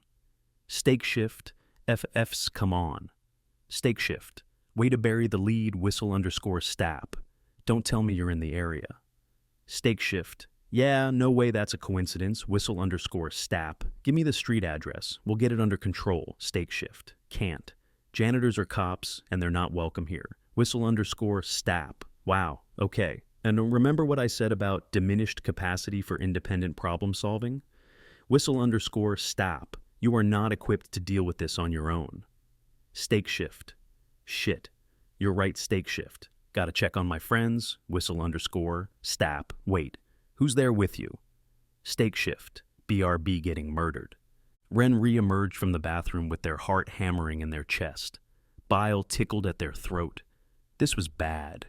StakeShift. FFs come on. StakeShift. Way to bury the lead, Whistle_STAP. Don't tell me you're in the area. StakeShift. Yeah, no way that's a coincidence, Whistle_STAP. Give me the street address. We'll get it under control, StakeShift. Can't. Janitors are cops, and they're not welcome here. Whistle_STAP. Wow, okay. And remember what I said about diminished capacity for independent problem solving? Whistle_STAP. You are not equipped to deal with this on your own. StakeShift. Shit. You're right, StakeShift. Gotta check on my friends, Whistle_STAP. Wait, who's there with you? StakeShift. BRB getting murdered. Ren re-emerged from the bathroom with their heart hammering in their chest. Bile tickled at their throat. This was bad.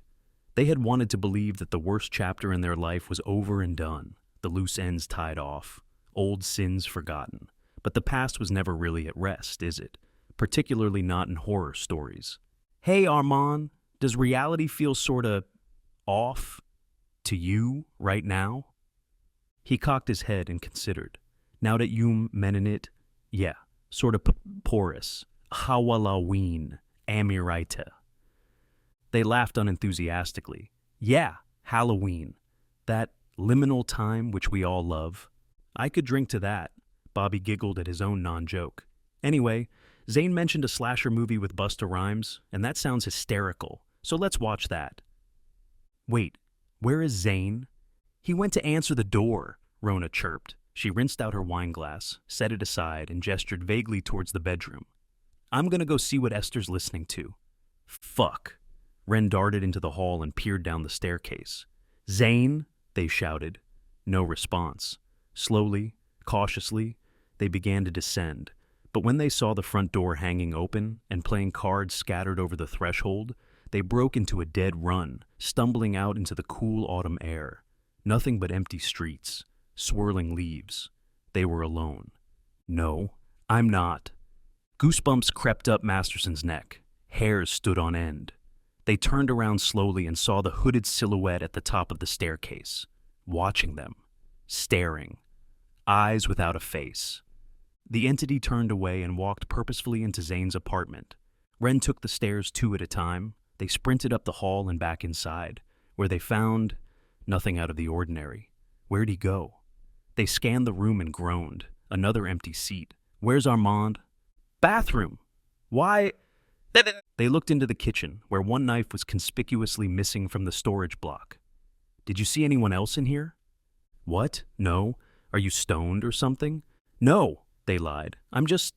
They had wanted to believe that the worst chapter in their life was over and done, the loose ends tied off, old sins forgotten. But the past was never really at rest, is it? Particularly not in horror stories. Hey, Armand, does reality feel sorta off to you right now? He cocked his head and considered. Now that you mention it, yeah, sorta porous. Halloween, Amirita. They laughed unenthusiastically. Yeah, Halloween. That liminal time which we all love. I could drink to that. Bobby giggled at his own non-joke. Anyway, Zane mentioned a slasher movie with Busta Rhymes, and that sounds hysterical, so let's watch that. Wait, where is Zane? He went to answer the door, Rona chirped. She rinsed out her wine glass, set it aside, and gestured vaguely towards the bedroom. I'm gonna go see what Esther's listening to. Fuck. Ren darted into the hall and peered down the staircase. Zane, they shouted. No response. Slowly, cautiously, they began to descend, but when they saw the front door hanging open and playing cards scattered over the threshold, they broke into a dead run, stumbling out into the cool autumn air. Nothing but empty streets, swirling leaves. They were alone. No, I'm not. Goosebumps crept up Masterson's neck. Hairs stood on end. They turned around slowly and saw the hooded silhouette at the top of the staircase, watching them, staring, eyes without a face. The entity turned away and walked purposefully into Zane's apartment. Ren took the stairs 2 at a time. They sprinted up the hall and back inside, where they found nothing out of the ordinary. Where'd he go? They scanned the room and groaned. Another empty seat. Where's Armand? Bathroom! Why? They looked into the kitchen, where one knife was conspicuously missing from the storage block. Did you see anyone else in here? What? No. Are you stoned or something? No, they lied. I'm just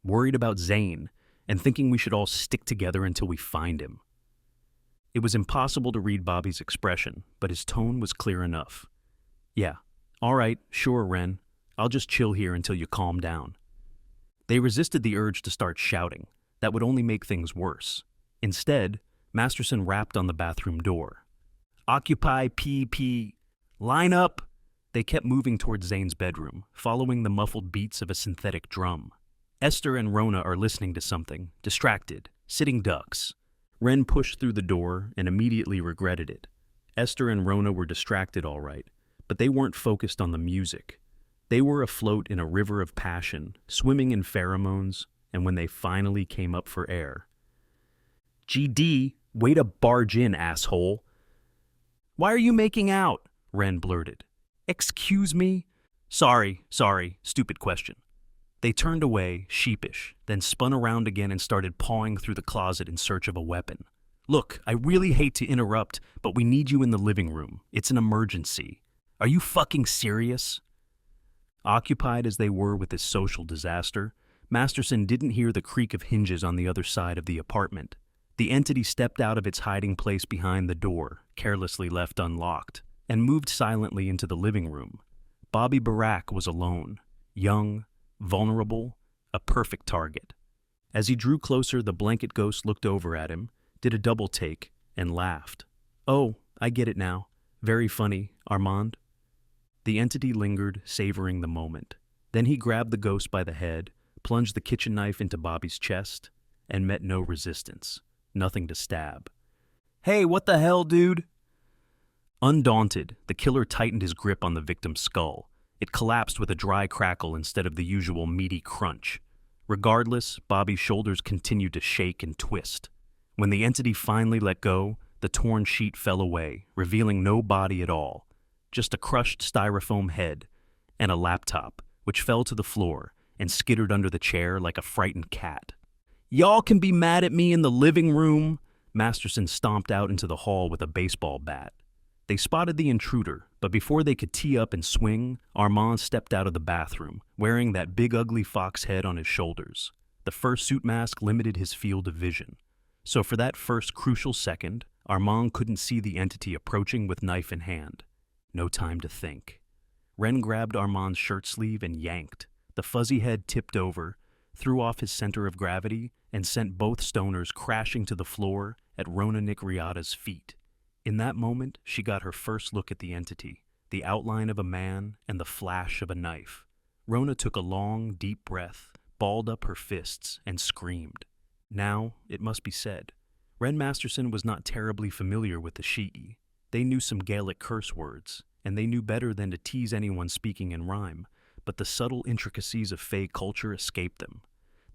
worried about Zane and thinking we should all stick together until we find him. It was impossible to read Bobby's expression, but his tone was clear enough. Yeah, all right, sure, Ren. I'll just chill here until you calm down. They resisted the urge to start shouting. That would only make things worse. Instead, Masterson rapped on the bathroom door. Occupy PP. Line up! They kept moving towards Zane's bedroom, following the muffled beats of a synthetic drum. Esther and Rona are listening to something, distracted, sitting ducks. Ren pushed through the door and immediately regretted it. Esther and Rona were distracted all right, but they weren't focused on the music. They were afloat in a river of passion, swimming in pheromones, and when they finally came up for air. GD, way to barge in, asshole. Why are you making out? Ren blurted. Excuse me? Sorry, stupid question. They turned away, sheepish, then spun around again and started pawing through the closet in search of a weapon. Look, I really hate to interrupt, but we need you in the living room. It's an emergency. Are you fucking serious? Occupied as they were with this social disaster, Masterson didn't hear the creak of hinges on the other side of the apartment. The entity stepped out of its hiding place behind the door, carelessly left unlocked, and moved silently into the living room. Bobby Barack was alone, young, vulnerable, a perfect target. As he drew closer, the blanket ghost looked over at him, did a double take, and laughed. Oh, I get it now. Very funny, Armand. The entity lingered, savoring the moment. Then he grabbed the ghost by the head, plunged the kitchen knife into Bobby's chest, and met no resistance. Nothing to stab. Hey, what the hell, dude? Undaunted, the killer tightened his grip on the victim's skull. It collapsed with a dry crackle instead of the usual meaty crunch. Regardless, Bobby's shoulders continued to shake and twist. When the entity finally let go, the torn sheet fell away, revealing no body at all, just a crushed styrofoam head and a laptop, which fell to the floor and skittered under the chair like a frightened cat. Y'all can be mad at me in the living room. Masterson stomped out into the hall with a baseball bat. They spotted the intruder, but before they could tee up and swing, Armand stepped out of the bathroom, wearing that big ugly fox head on his shoulders. The fursuit mask limited his field of vision. So for that first crucial second, Armand couldn't see the entity approaching with knife in hand. No time to think. Ren grabbed Armand's shirt sleeve and yanked. The fuzzy head tipped over, threw off his center of gravity, and sent both stoners crashing to the floor at Rona Nicriata's feet. In that moment, she got her first look at the entity, the outline of a man and the flash of a knife. Rona took a long, deep breath, balled up her fists, and screamed. Now, it must be said, Ren Masterson was not terribly familiar with the Shi'i. They knew some Gaelic curse words, and they knew better than to tease anyone speaking in rhyme, but the subtle intricacies of Fey culture escaped them.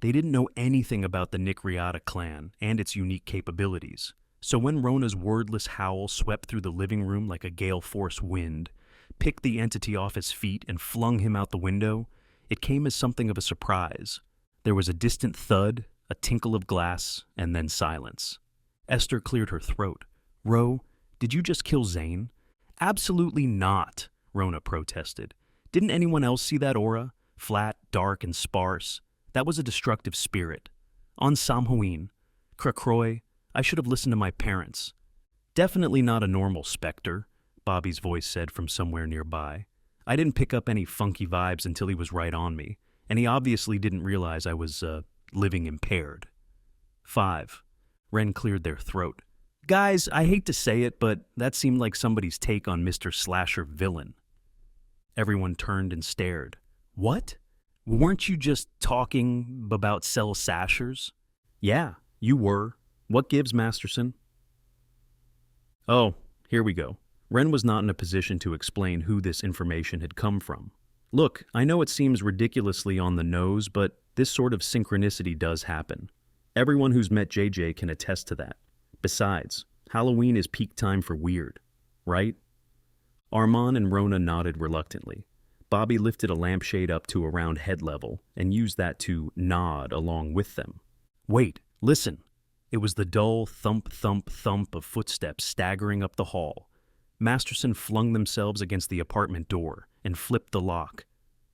They didn't know anything about the Nikriata clan and its unique capabilities, so when Rona's wordless howl swept through the living room like a gale-force wind, picked the entity off his feet and flung him out the window, it came as something of a surprise. There was a distant thud, a tinkle of glass, and then silence. Esther cleared her throat. "Ro, did you just kill Zane?" "Absolutely not," Rona protested. "Didn't anyone else see that aura? Flat, dark, and sparse. That was a destructive spirit. On Samhain. Krakroy, I should have listened to my parents." "Definitely not a normal specter," Bobby's voice said from somewhere nearby. "I didn't pick up any funky vibes until he was right on me, and he obviously didn't realize I was, living impaired." 5. Ren cleared their throat. "Guys, I hate to say it, but that seemed like somebody's take on Mr. Slasher Villain." Everyone turned and stared. "What? Weren't you just talking about Cell Sashers?" "Yeah, you were. What gives, Masterson?" "Oh, here we go." Ren was not in a position to explain who this information had come from. "Look, I know it seems ridiculously on the nose, but this sort of synchronicity does happen. Everyone who's met JJ can attest to that. Besides, Halloween is peak time for weird, right?" Armand and Rona nodded reluctantly. Bobby lifted a lampshade up to around head level and used that to nod along with them. "Wait, listen." It was the dull thump, thump, thump of footsteps staggering up the hall. Masterson flung themselves against the apartment door and flipped the lock.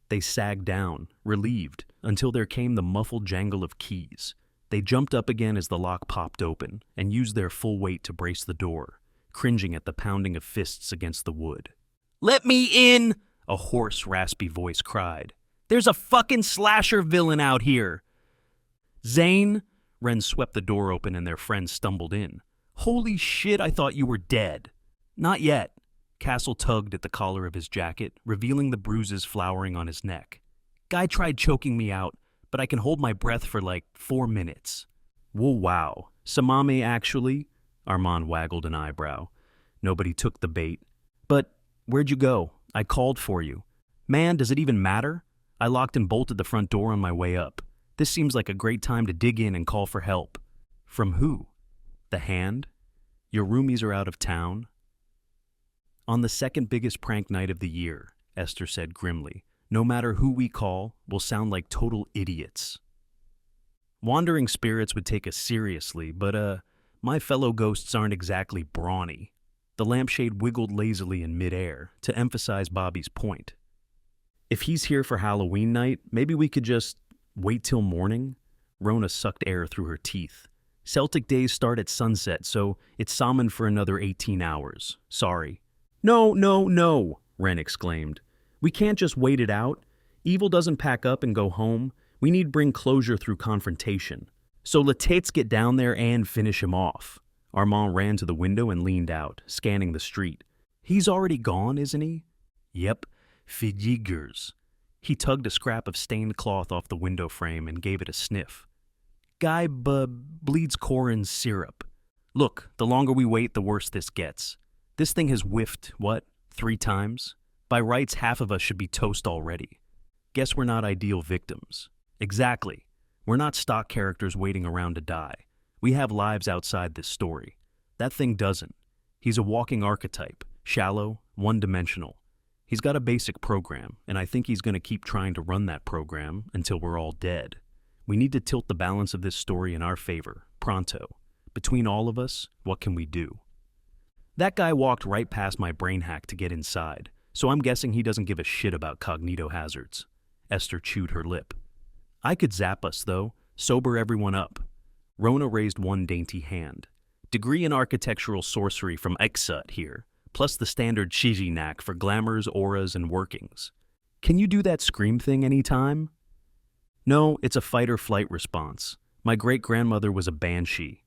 They sagged down, relieved, until there came the muffled jangle of keys. They jumped up again as the lock popped open and used their full weight to brace the door, cringing at the pounding of fists against the wood. "Let me in!" a hoarse, raspy voice cried. "There's a fucking slasher villain out here!" "Zane?" Ren swept the door open and their friends stumbled in. "Holy shit, I thought you were dead." "Not yet." Castle tugged at the collar of his jacket, revealing the bruises flowering on his neck. "Guy tried choking me out, but I can hold my breath for like 4 minutes. "Whoa, wow. Samame actually?" Armand waggled an eyebrow. Nobody took the bait. "But where'd you go? I called for you." "Man, does it even matter? I locked and bolted the front door on my way up. This seems like a great time to dig in and call for help." "From who? The Hand? Your roomies are out of town?" "On the second biggest prank night of the year," Esther said grimly, "no matter who we call, we'll sound like total idiots. Wandering spirits would take us seriously, but, my fellow ghosts aren't exactly brawny." The lampshade wiggled lazily in midair to emphasize Bobby's point. "If he's here for Halloween night, maybe we could just wait till morning?" Rona sucked air through her teeth. "Celtic days start at sunset, so it's Samhain for another 18 hours. Sorry." "No, no, no," Ren exclaimed. "We can't just wait it out. Evil doesn't pack up and go home. We need bring closure through confrontation. So let's get down there and finish him off." Armand ran to the window and leaned out, scanning the street. "He's already gone, isn't he?" "Yep, figures." He tugged a scrap of stained cloth off the window frame and gave it a sniff. "Guy bleeds Corin's syrup. Look, the longer we wait, the worse this gets. This thing has whiffed, 3 times? By rights, half of us should be toast already. Guess we're not ideal victims." "Exactly. We're not stock characters waiting around to die. We have lives outside this story. That thing doesn't. He's a walking archetype, shallow, one-dimensional. He's got a basic program, and I think he's going to keep trying to run that program until we're all dead. We need to tilt the balance of this story in our favor, pronto. Between all of us, what can we do?" "That guy walked right past my brain hack to get inside, so I'm guessing he doesn't give a shit about cognito hazards." Esther chewed her lip. "I could zap us, though, sober everyone up." Rona raised one dainty hand. "Degree in architectural sorcery from Exut here, plus the standard Shiji knack for glamours, auras, and workings. Can you do that scream thing anytime?" "No, it's a fight-or-flight response. My great-grandmother was a banshee."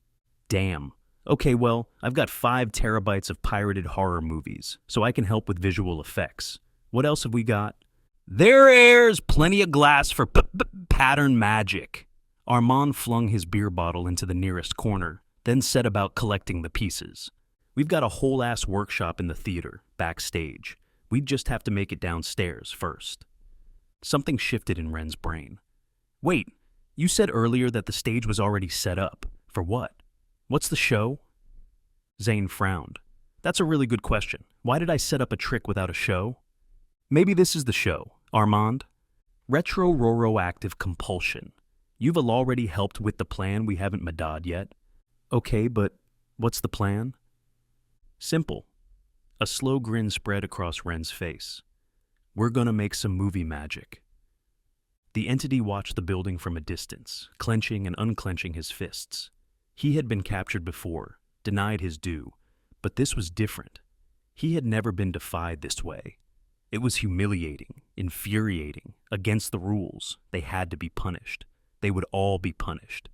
"Damn. Okay, well, I've got 5 terabytes of pirated horror movies, so I can help with visual effects. What else have we got?" There airs plenty of glass for pattern magic. Armand flung his beer bottle into the nearest corner, then set about collecting the pieces. We've got a whole-ass workshop in the theater, backstage. We'd just have to make it downstairs first. Something shifted in Ren's brain. Wait, you said earlier that the stage was already set up. For what? What's the show? Zane frowned. That's a really good question. Why did I set up a trick without a show? Maybe this is the show, Armand. Retro-roroactive compulsion. You've already helped with the plan we haven't madad yet. Okay, but what's the plan? Simple. A slow grin spread across Ren's face. We're gonna make some movie magic. The entity watched the building from a distance, clenching and unclenching his fists. He had been captured before, denied his due, but this was different. He had never been defied this way. It was humiliating, infuriating, against the rules. They had to be punished. They would all be punished.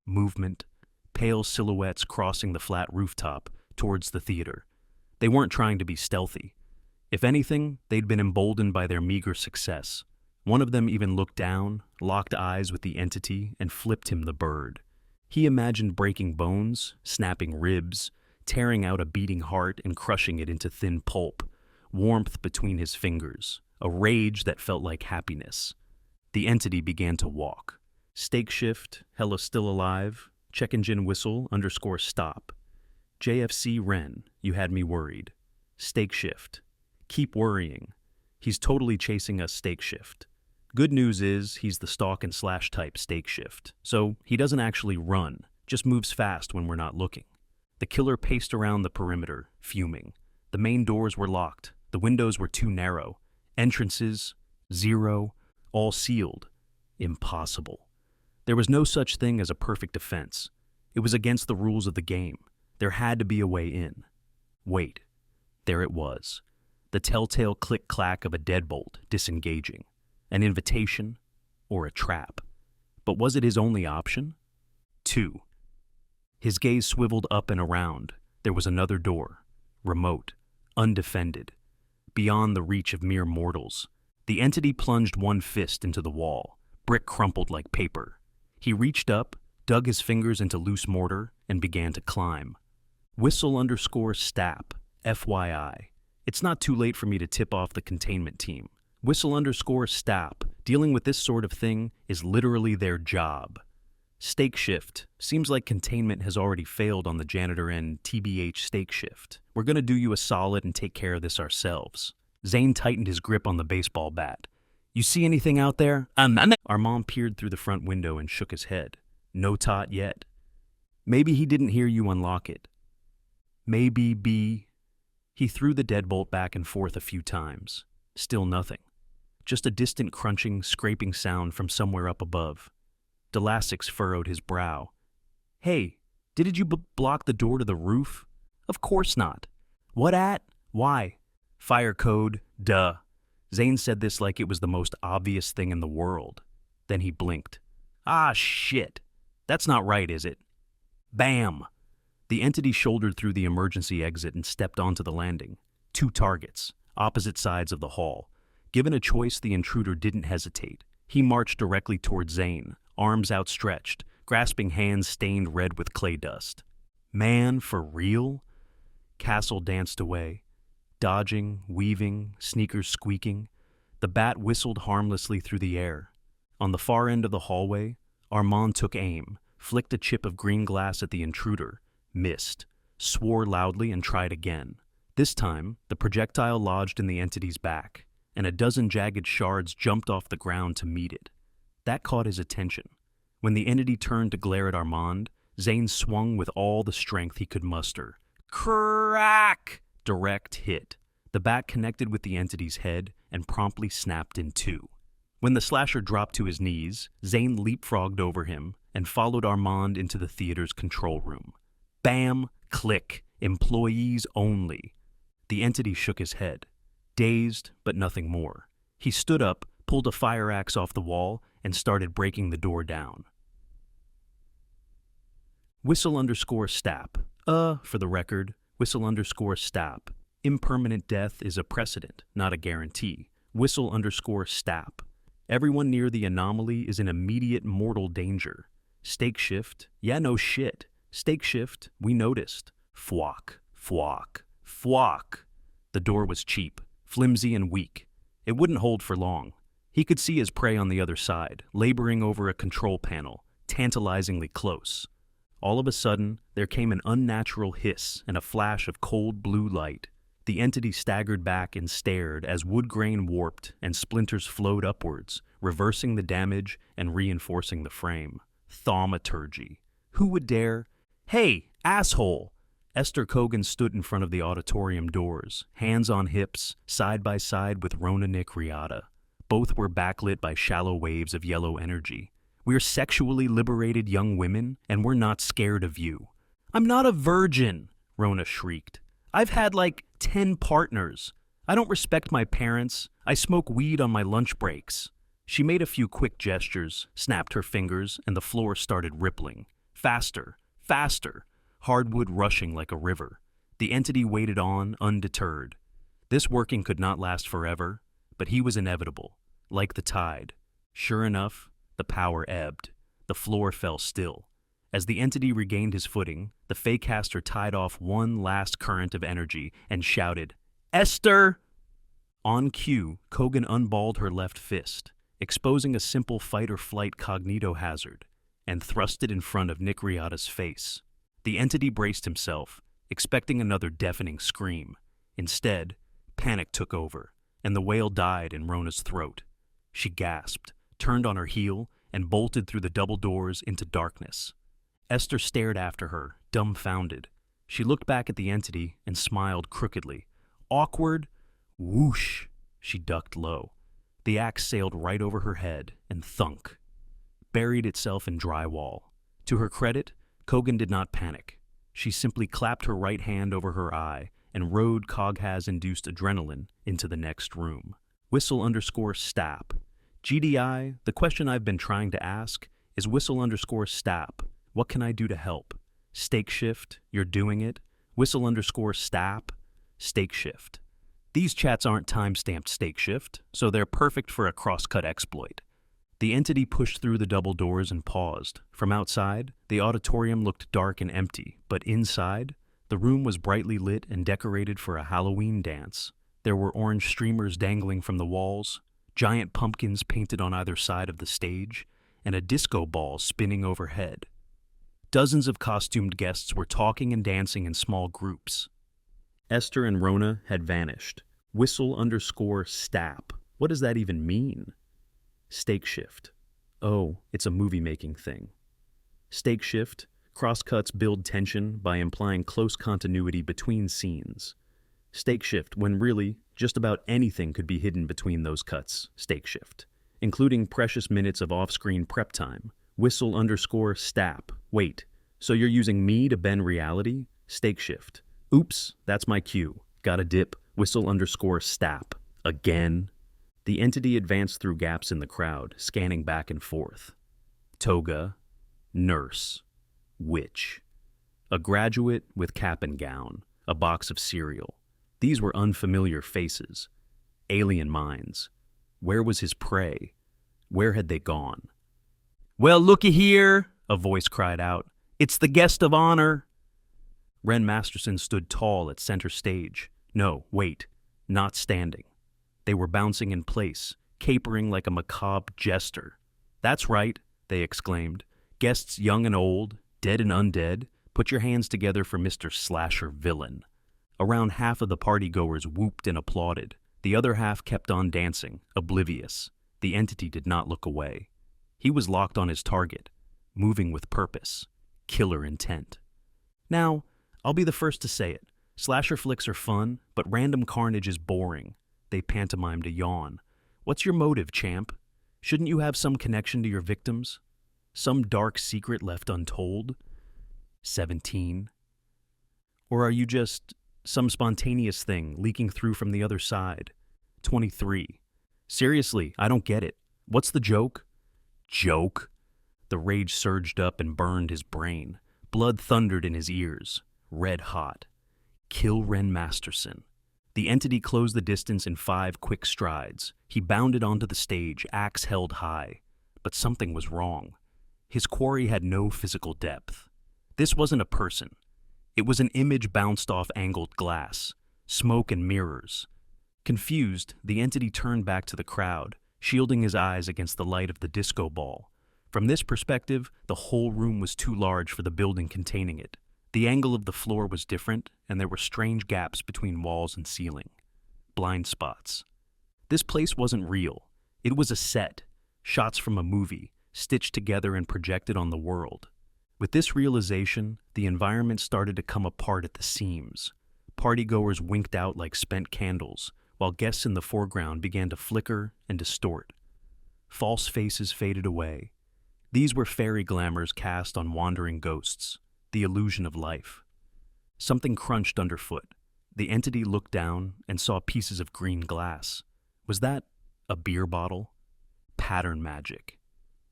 Movement, pale silhouettes crossing the flat rooftop towards the theater. They weren't trying to be stealthy. If anything, they'd been emboldened by their meager success. One of them even looked down, locked eyes with the entity, and flipped him the bird. He imagined breaking bones, snapping ribs, tearing out a beating heart and crushing it into thin pulp, warmth between his fingers, a rage that felt like happiness. The entity began to walk. Stake shift, Hella still alive, check engine whistle _stop. JFC Ren, you had me worried. Stake shift. Keep worrying. He's totally chasing us stake shift. Good news is he's the stalk and slash type stake shift, so he doesn't actually run, just moves fast when we're not looking. The killer paced around the perimeter, fuming. The main doors were locked, the windows were too narrow, entrances, zero, all sealed. Impossible. There was no such thing as a perfect defense. It was against the rules of the game. There had to be a way in. Wait. There it was. The telltale click-clack of a deadbolt disengaging. An invitation or a trap. But was it his only option? 2. His gaze swiveled up and around. There was another door. Remote. Undefended. Beyond the reach of mere mortals. The entity plunged one fist into the wall. Brick crumpled like paper. He reached up, dug his fingers into loose mortar, and began to climb. Whistle _stap. FYI. It's not too late for me to tip off the containment team. Whistle _stap. Dealing with this sort of thing is literally their job. Stake shift. Seems like containment has already failed on the janitor and TBH stake shift. We're gonna do you a solid and take care of this ourselves. Zane tightened his grip on the baseball bat. You see anything out there? Armand peered through the front window and shook his head. No tot yet. Maybe he didn't hear you unlock it. Maybe B. He threw the deadbolt back and forth a few times. Still nothing. Just a distant crunching, scraping sound from somewhere up above. Delasix furrowed his brow. Hey, didn't you block the door to the roof? Of course not. What at? Why? Fire code, duh. Zane said this like it was the most obvious thing in the world. Then he blinked. Ah, shit. That's not right, is it? Bam! The entity shouldered through the emergency exit and stepped onto the landing. 2 targets, opposite sides of the hall. Given a choice, the intruder didn't hesitate. He marched directly toward Zane, arms outstretched, grasping hands stained red with clay dust. Man, for real? Castle danced away, dodging, weaving, sneakers squeaking. The bat whistled harmlessly through the air. On the far end of the hallway, Armand took aim, flicked a chip of green glass at the intruder, missed, swore loudly and tried again. This time, the projectile lodged in the entity's back, and a dozen jagged shards jumped off the ground to meet it. That caught his attention. When the entity turned to glare at Armand, Zane swung with all the strength he could muster. Crack! Direct hit. The bat connected with the entity's head and promptly snapped in 2. When the slasher dropped to his knees, Zane leapfrogged over him and followed Armand into the theater's control room. Bam! Click. Employees only. The entity shook his head. Dazed, but nothing more. He stood up, pulled a fire axe off the wall, and started breaking the door down. Whistle _stap. For the record, whistle _stap. Impermanent death is a precedent, not a guarantee. Whistle_Stap. Everyone near the anomaly is in immediate mortal danger. Stake shift. Yeah, no shit. Stake shift. We noticed. Fwok. Fwok. Fwok. The door was cheap, flimsy and weak. It wouldn't hold for long. He could see his prey on the other side, laboring over a control panel, tantalizingly close. All of a sudden, there came an unnatural hiss and a flash of cold blue light. The entity staggered back and stared as wood grain warped and splinters flowed upwards, reversing the damage and reinforcing the frame. Thaumaturgy. Who would dare? Hey, asshole! Esther Kogan stood in front of the auditorium doors, hands on hips, side by side with Rona Nikriata. Both were backlit by shallow waves of yellow energy. We're sexually liberated young women, and we're not scared of you. I'm not a virgin, Rona shrieked. I've had like 10 partners. I don't respect my parents. I smoke weed on my lunch breaks. She made a few quick gestures, snapped her fingers, and the floor started rippling. Faster, faster, hardwood rushing like a river. The entity waited on, undeterred. This working could not last forever, but he was inevitable, like the tide. Sure enough, the power ebbed. The floor fell still. As the entity regained his footing, the Faecaster tied off one last current of energy and shouted, Esther! On cue, Kogan unballed her left fist, exposing a simple fight-or-flight cognito hazard, and thrust it in front of Nikriata's face. The entity braced himself, expecting another deafening scream. Instead, panic took over, and the wail died in Rona's throat. She gasped, turned on her heel, and bolted through the double doors into darkness. Esther stared after her, dumbfounded. She looked back at the entity and smiled crookedly. Awkward? Whoosh! She ducked low. The axe sailed right over her head and thunk, buried itself in drywall. To her credit, Kogan did not panic. She simply clapped her right hand over her eye and rode Coghaz-induced adrenaline into the next room. Whistle_Stap. GDI, the question I've been trying to ask is Whistle_Stap. What can I do to help? Stake shift, you're doing it. Whistle_Stap, stake shift. These chats aren't time-stamped stake shift, so they're perfect for a cross-cut exploit. The entity pushed through the double doors and paused. From outside, the auditorium looked dark and empty, but inside, the room was brightly lit and decorated for a Halloween dance. There were orange streamers dangling from the walls, giant pumpkins painted on either side of the stage, and a disco ball spinning overhead. Dozens of costumed guests were talking and dancing in small groups. Esther and Rona had vanished. Whistle_Stap. What does that even mean? Stake shift. Oh, it's a movie-making thing. Stake shift. Crosscuts build tension by implying close continuity between scenes. Stake shift, when really, just about anything could be hidden between those cuts. Stake shift. Including precious minutes of off-screen prep time. Whistle_Stap. Wait, so you're using me to bend reality? Stake shift. Oops, that's my cue. Gotta dip. Whistle_Stap. Again. The entity advanced through gaps in the crowd, scanning back and forth. Toga. Nurse. Witch. A graduate with cap and gown. A box of cereal. These were unfamiliar faces. Alien minds. Where was his prey? Where had they gone? Well, looky here, a voice cried out. It's the guest of honor. Ren Masterson stood tall at center stage. No, wait, not standing. They were bouncing in place, capering like a macabre jester. That's right, they exclaimed. Guests young and old, dead and undead, put your hands together for Mr. Slasher Villain. Around half of the partygoers whooped and applauded. The other half kept on dancing, oblivious. The entity did not look away. He was locked on his target, moving with purpose, killer intent. Now, I'll be the first to say it. Slasher flicks are fun, but random carnage is boring. They pantomimed a yawn. What's your motive, champ? Shouldn't you have some connection to your victims? Some dark secret left untold? 17. Or are you just some spontaneous thing leaking through from the other side? 23. Seriously, I don't get it. What's the joke? Joke? The rage surged up and burned his brain. Blood thundered in his ears, red hot. Kill Ren Masterson. The entity closed the distance in 5 quick strides. He bounded onto the stage, axe held high. But something was wrong. His quarry had no physical depth. This wasn't a person. It was an image bounced off angled glass, smoke and mirrors. Confused, the entity turned back to the crowd, shielding his eyes against the light of the disco ball. From this perspective, the whole room was too large for the building containing it. The angle of the floor was different, and there were strange gaps between walls and ceiling. Blind spots. This place wasn't real. It was a set, shots from a movie, stitched together and projected on the world. With this realization, the environment started to come apart at the seams. Partygoers winked out like spent candles, while guests in the foreground began to flicker and distort. False faces faded away. These were fairy glamours cast on wandering ghosts, the illusion of life. Something crunched underfoot. The entity looked down and saw pieces of green glass. Was that a beer bottle? Pattern magic.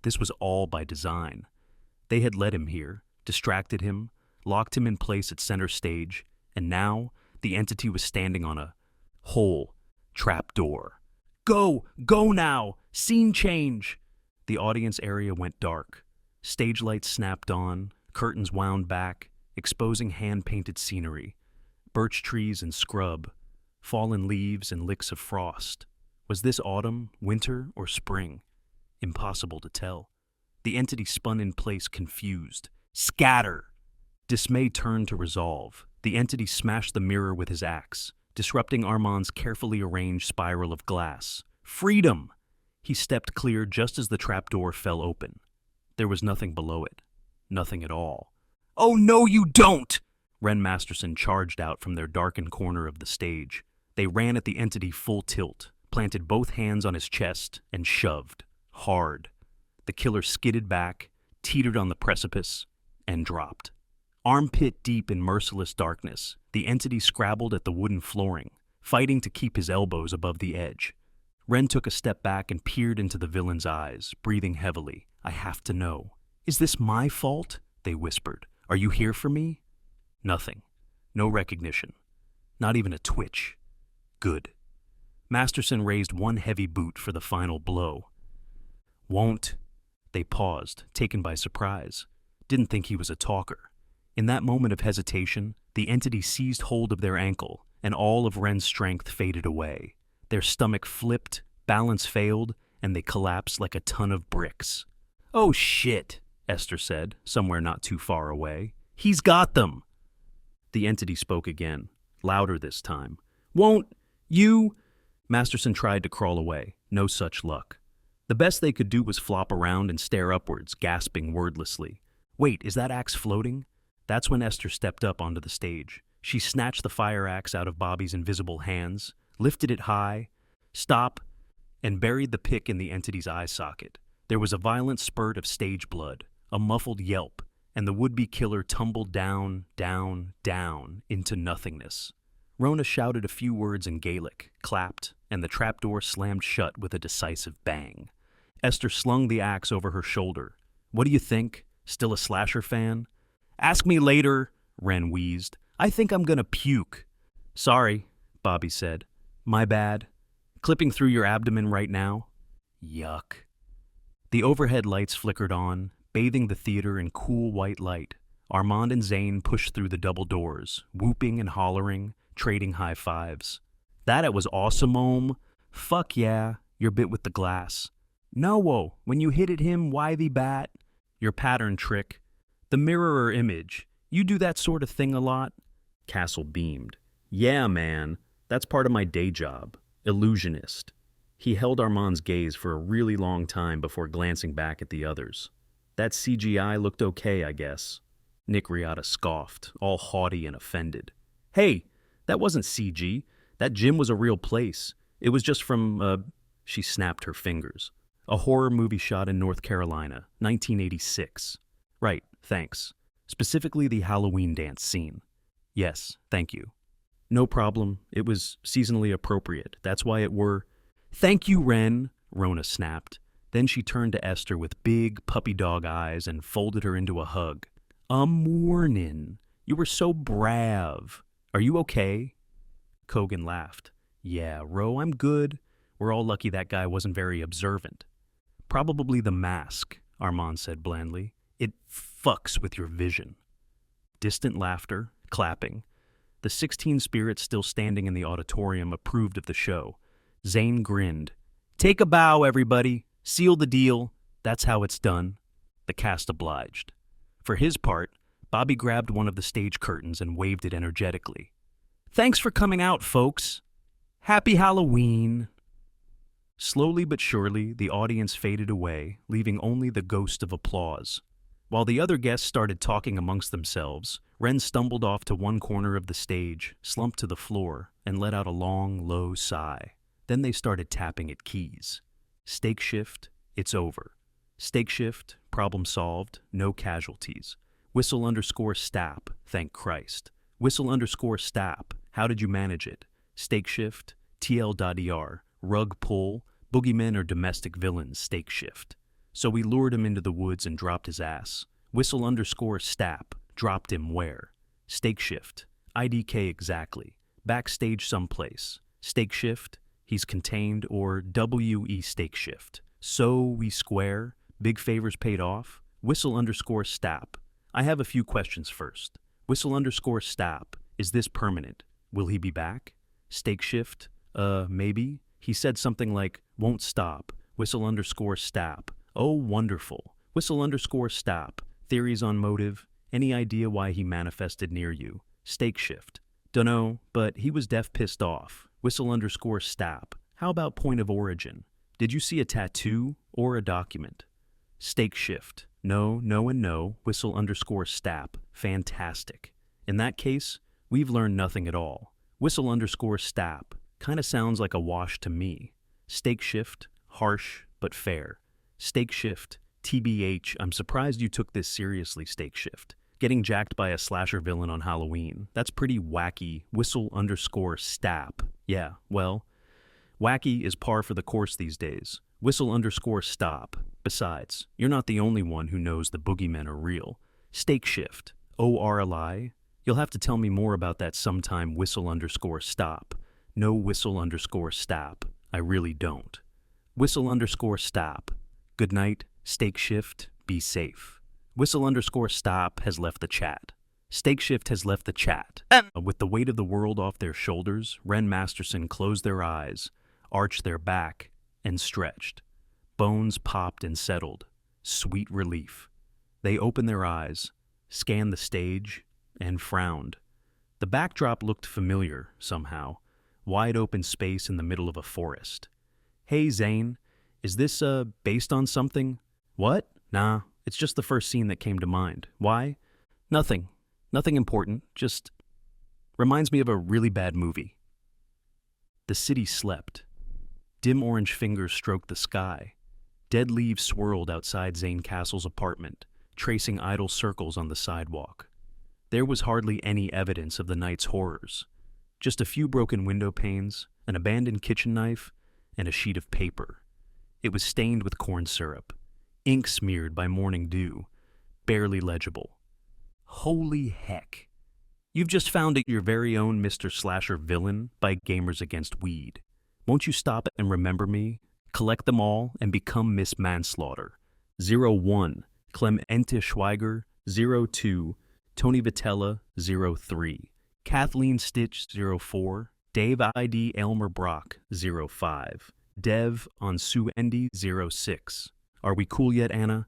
This was all by design. They had led him here, distracted him, locked him in place at center stage, and now the entity was standing on a hole, trap door. Go! Go now! Scene change! The audience area went dark. Stage lights snapped on, curtains wound back, exposing hand-painted scenery, birch trees and scrub, fallen leaves and licks of frost. Was this autumn, winter, or spring? Impossible to tell. The entity spun in place, confused. Scatter! Dismay turned to resolve. The entity smashed the mirror with his axe, disrupting Armand's carefully arranged spiral of glass. Freedom! He stepped clear just as the trapdoor fell open. There was nothing below it. Nothing at all. Oh, no, you don't! Ren Masterson charged out from their darkened corner of the stage. They ran at the entity full tilt, planted both hands on his chest, and shoved. Hard. The killer skidded back, teetered on the precipice, and dropped. Armpit deep in merciless darkness, the entity scrabbled at the wooden flooring, fighting to keep his elbows above the edge. Ren took a step back and peered into the villain's eyes, breathing heavily. I have to know. Is this my fault? They whispered. Are you here for me? Nothing. No recognition. Not even a twitch. Good. Masterson raised one heavy boot for the final blow. Won't. They paused, taken by surprise. Didn't think he was a talker. In that moment of hesitation, the entity seized hold of their ankle, and all of Ren's strength faded away. Their stomach flipped, balance failed, and they collapsed like a ton of bricks. Oh shit, Esther said, somewhere not too far away. He's got them! The entity spoke again, louder this time. Won't you? Masterson tried to crawl away. No such luck. The best they could do was flop around and stare upwards, gasping wordlessly. Wait, is that axe floating? That's when Esther stepped up onto the stage. She snatched the fire axe out of Bobby's invisible hands, lifted it high, stop, and buried the pick in the entity's eye socket. There was a violent spurt of stage blood, a muffled yelp, and the would-be killer tumbled down, down, down into nothingness. Rona shouted a few words in Gaelic, clapped, and the trapdoor slammed shut with a decisive bang. Esther slung the axe over her shoulder. What do you think? Still a slasher fan? Ask me later, Ren wheezed. I think I'm gonna puke. Sorry, Bobby said. My bad. Clipping through your abdomen right now? Yuck. The overhead lights flickered on, bathing the theater in cool white light. Armand and Zane pushed through the double doors, whooping and hollering, trading high fives. That it was awesome, Ohm. Fuck yeah, your bit with the glass. No, when you hit at him, why the bat? Your pattern trick. The mirror image. You do that sort of thing a lot? Castle beamed. Yeah, man. That's part of my day job. Illusionist. He held Armand's gaze for a really long time before glancing back at the others. That CGI looked okay, I guess. Nick Riata scoffed, all haughty and offended. Hey, that wasn't CG. That gym was a real place. It was just from, she snapped her fingers. A horror movie shot in North Carolina, 1986. Right, thanks. Specifically the Halloween dance scene. Yes, thank you. No problem. It was seasonally appropriate. That's why it were... Thank you, Ren, Rona snapped. Then she turned to Esther with big puppy dog eyes and folded her into a hug. Mornin'. You were so brave. Are you okay? Kogan laughed. Yeah, Ro, I'm good. We're all lucky that guy wasn't very observant. Probably the mask, Armand said blandly. It fucks with your vision. Distant laughter, clapping. The 16 spirits still standing in the auditorium approved of the show. Zane grinned. Take a bow, everybody. Seal the deal. That's how it's done. The cast obliged. For his part, Bobby grabbed one of the stage curtains and waved it energetically. Thanks for coming out, folks. Happy Halloween. Slowly but surely, the audience faded away, leaving only the ghost of applause. While the other guests started talking amongst themselves, Ren stumbled off to one corner of the stage, slumped to the floor, and let out a long, low sigh. Then they started tapping at keys. Stake shift, it's over. Stake shift, problem solved, no casualties. Whistle underscore stap, thank Christ. Whistle underscore stap, how did you manage it? Stake shift, TL.ER, rug pull, boogeymen or domestic villains, stake shift. So we lured him into the woods and dropped his ass. Whistle underscore stap, dropped him where? Stake shift, IDK exactly. Backstage someplace. Stake shift, he's contained, or WE stake shift. So we square, big favors paid off. Whistle underscore stap. I have a few questions first. Whistle underscore stap, is this permanent? Will he be back? Stake shift, maybe. He said something like, won't stop. Whistle underscore stap. Oh, wonderful. Whistle underscore stap. Theories on motive. Any idea why he manifested near you? Stake shift. Dunno, but he was def pissed off. Whistle underscore stap. How about point of origin? Did you see a tattoo or a document? Stake shift. No, no, and no. Whistle underscore stap. Fantastic. In that case, we've learned nothing at all. Whistle underscore stap. Kinda sounds like a wash to me. Stake shift. Harsh, but fair. Stake shift. TBH, I'm surprised you took this seriously, Stake shift. Getting jacked by a slasher villain on Halloween. That's pretty wacky. Whistle underscore stap. Yeah, well, wacky is par for the course these days. Whistle underscore stop. Besides, you're not the only one who knows the boogeymen are real. Stake shift. ORLI? You'll have to tell me more about that sometime, whistle underscore stop. No whistle underscore stop. I really don't. Whistle underscore stop. Good night. Stake shift. Be safe. Whistle underscore stop has left the chat. Stake shift has left the chat. With the weight of the world off their shoulders, Ren Masterson closed their eyes, arched their back, and stretched. Bones popped and settled. Sweet relief. They opened their eyes, scanned the stage, and frowned. The backdrop looked familiar, somehow. Wide open space in the middle of a forest. Hey, Zane, is this, based on something? What? Nah, it's just the first scene that came to mind. Why? Nothing. Nothing important. Just reminds me of a really bad movie. The city slept. Dim orange fingers stroked the sky. Dead leaves swirled outside Zane Castle's apartment, tracing idle circles on the sidewalk. There was hardly any evidence of the night's horrors. Just a few broken window panes, an abandoned kitchen knife, and a sheet of paper. It was stained with corn syrup, ink smeared by morning dew, barely legible. Holy heck. You've just found your very own Mr. Slasher villain by Gamers Against Weed. Won't you stop and remember me? Collect them all and become Miss Manslaughter. 01, Clemente Schweiger. 02, Tony Vitella. 03, Kathleen Stitch. 04, Dave ID. Elmer Brock. 05, Dev on Sue Endy. 06. Are we cool yet, Anna?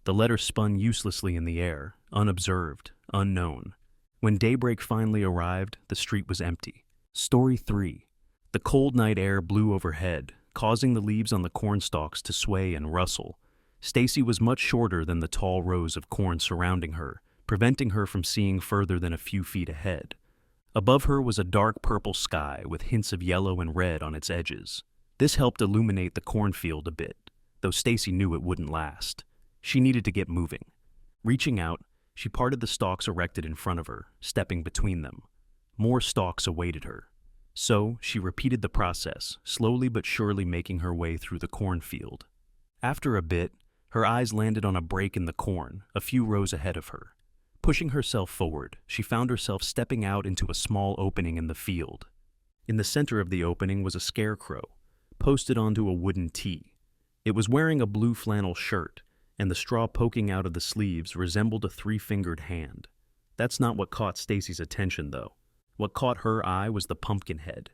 The letter spun uselessly in the air, unobserved, unknown. When daybreak finally arrived, the street was empty. Story 3. The cold night air blew overhead, causing the leaves on the cornstalks to sway and rustle. Stacy was much shorter than the tall rows of corn surrounding her, preventing her from seeing further than a few feet ahead. Above her was a dark purple sky with hints of yellow and red on its edges. This helped illuminate the cornfield a bit, though Stacy knew it wouldn't last. She needed to get moving. Reaching out, she parted the stalks erected in front of her, stepping between them. More stalks awaited her. So she repeated the process, slowly but surely making her way through the cornfield. After a bit, her eyes landed on a break in the corn, a few rows ahead of her. Pushing herself forward, she found herself stepping out into a small opening in the field. In the center of the opening was a scarecrow, posted onto a wooden tee. It was wearing a blue flannel shirt, and the straw poking out of the sleeves resembled a three-fingered hand. That's not what caught Stacy's attention, though. What caught her eye was the pumpkin head.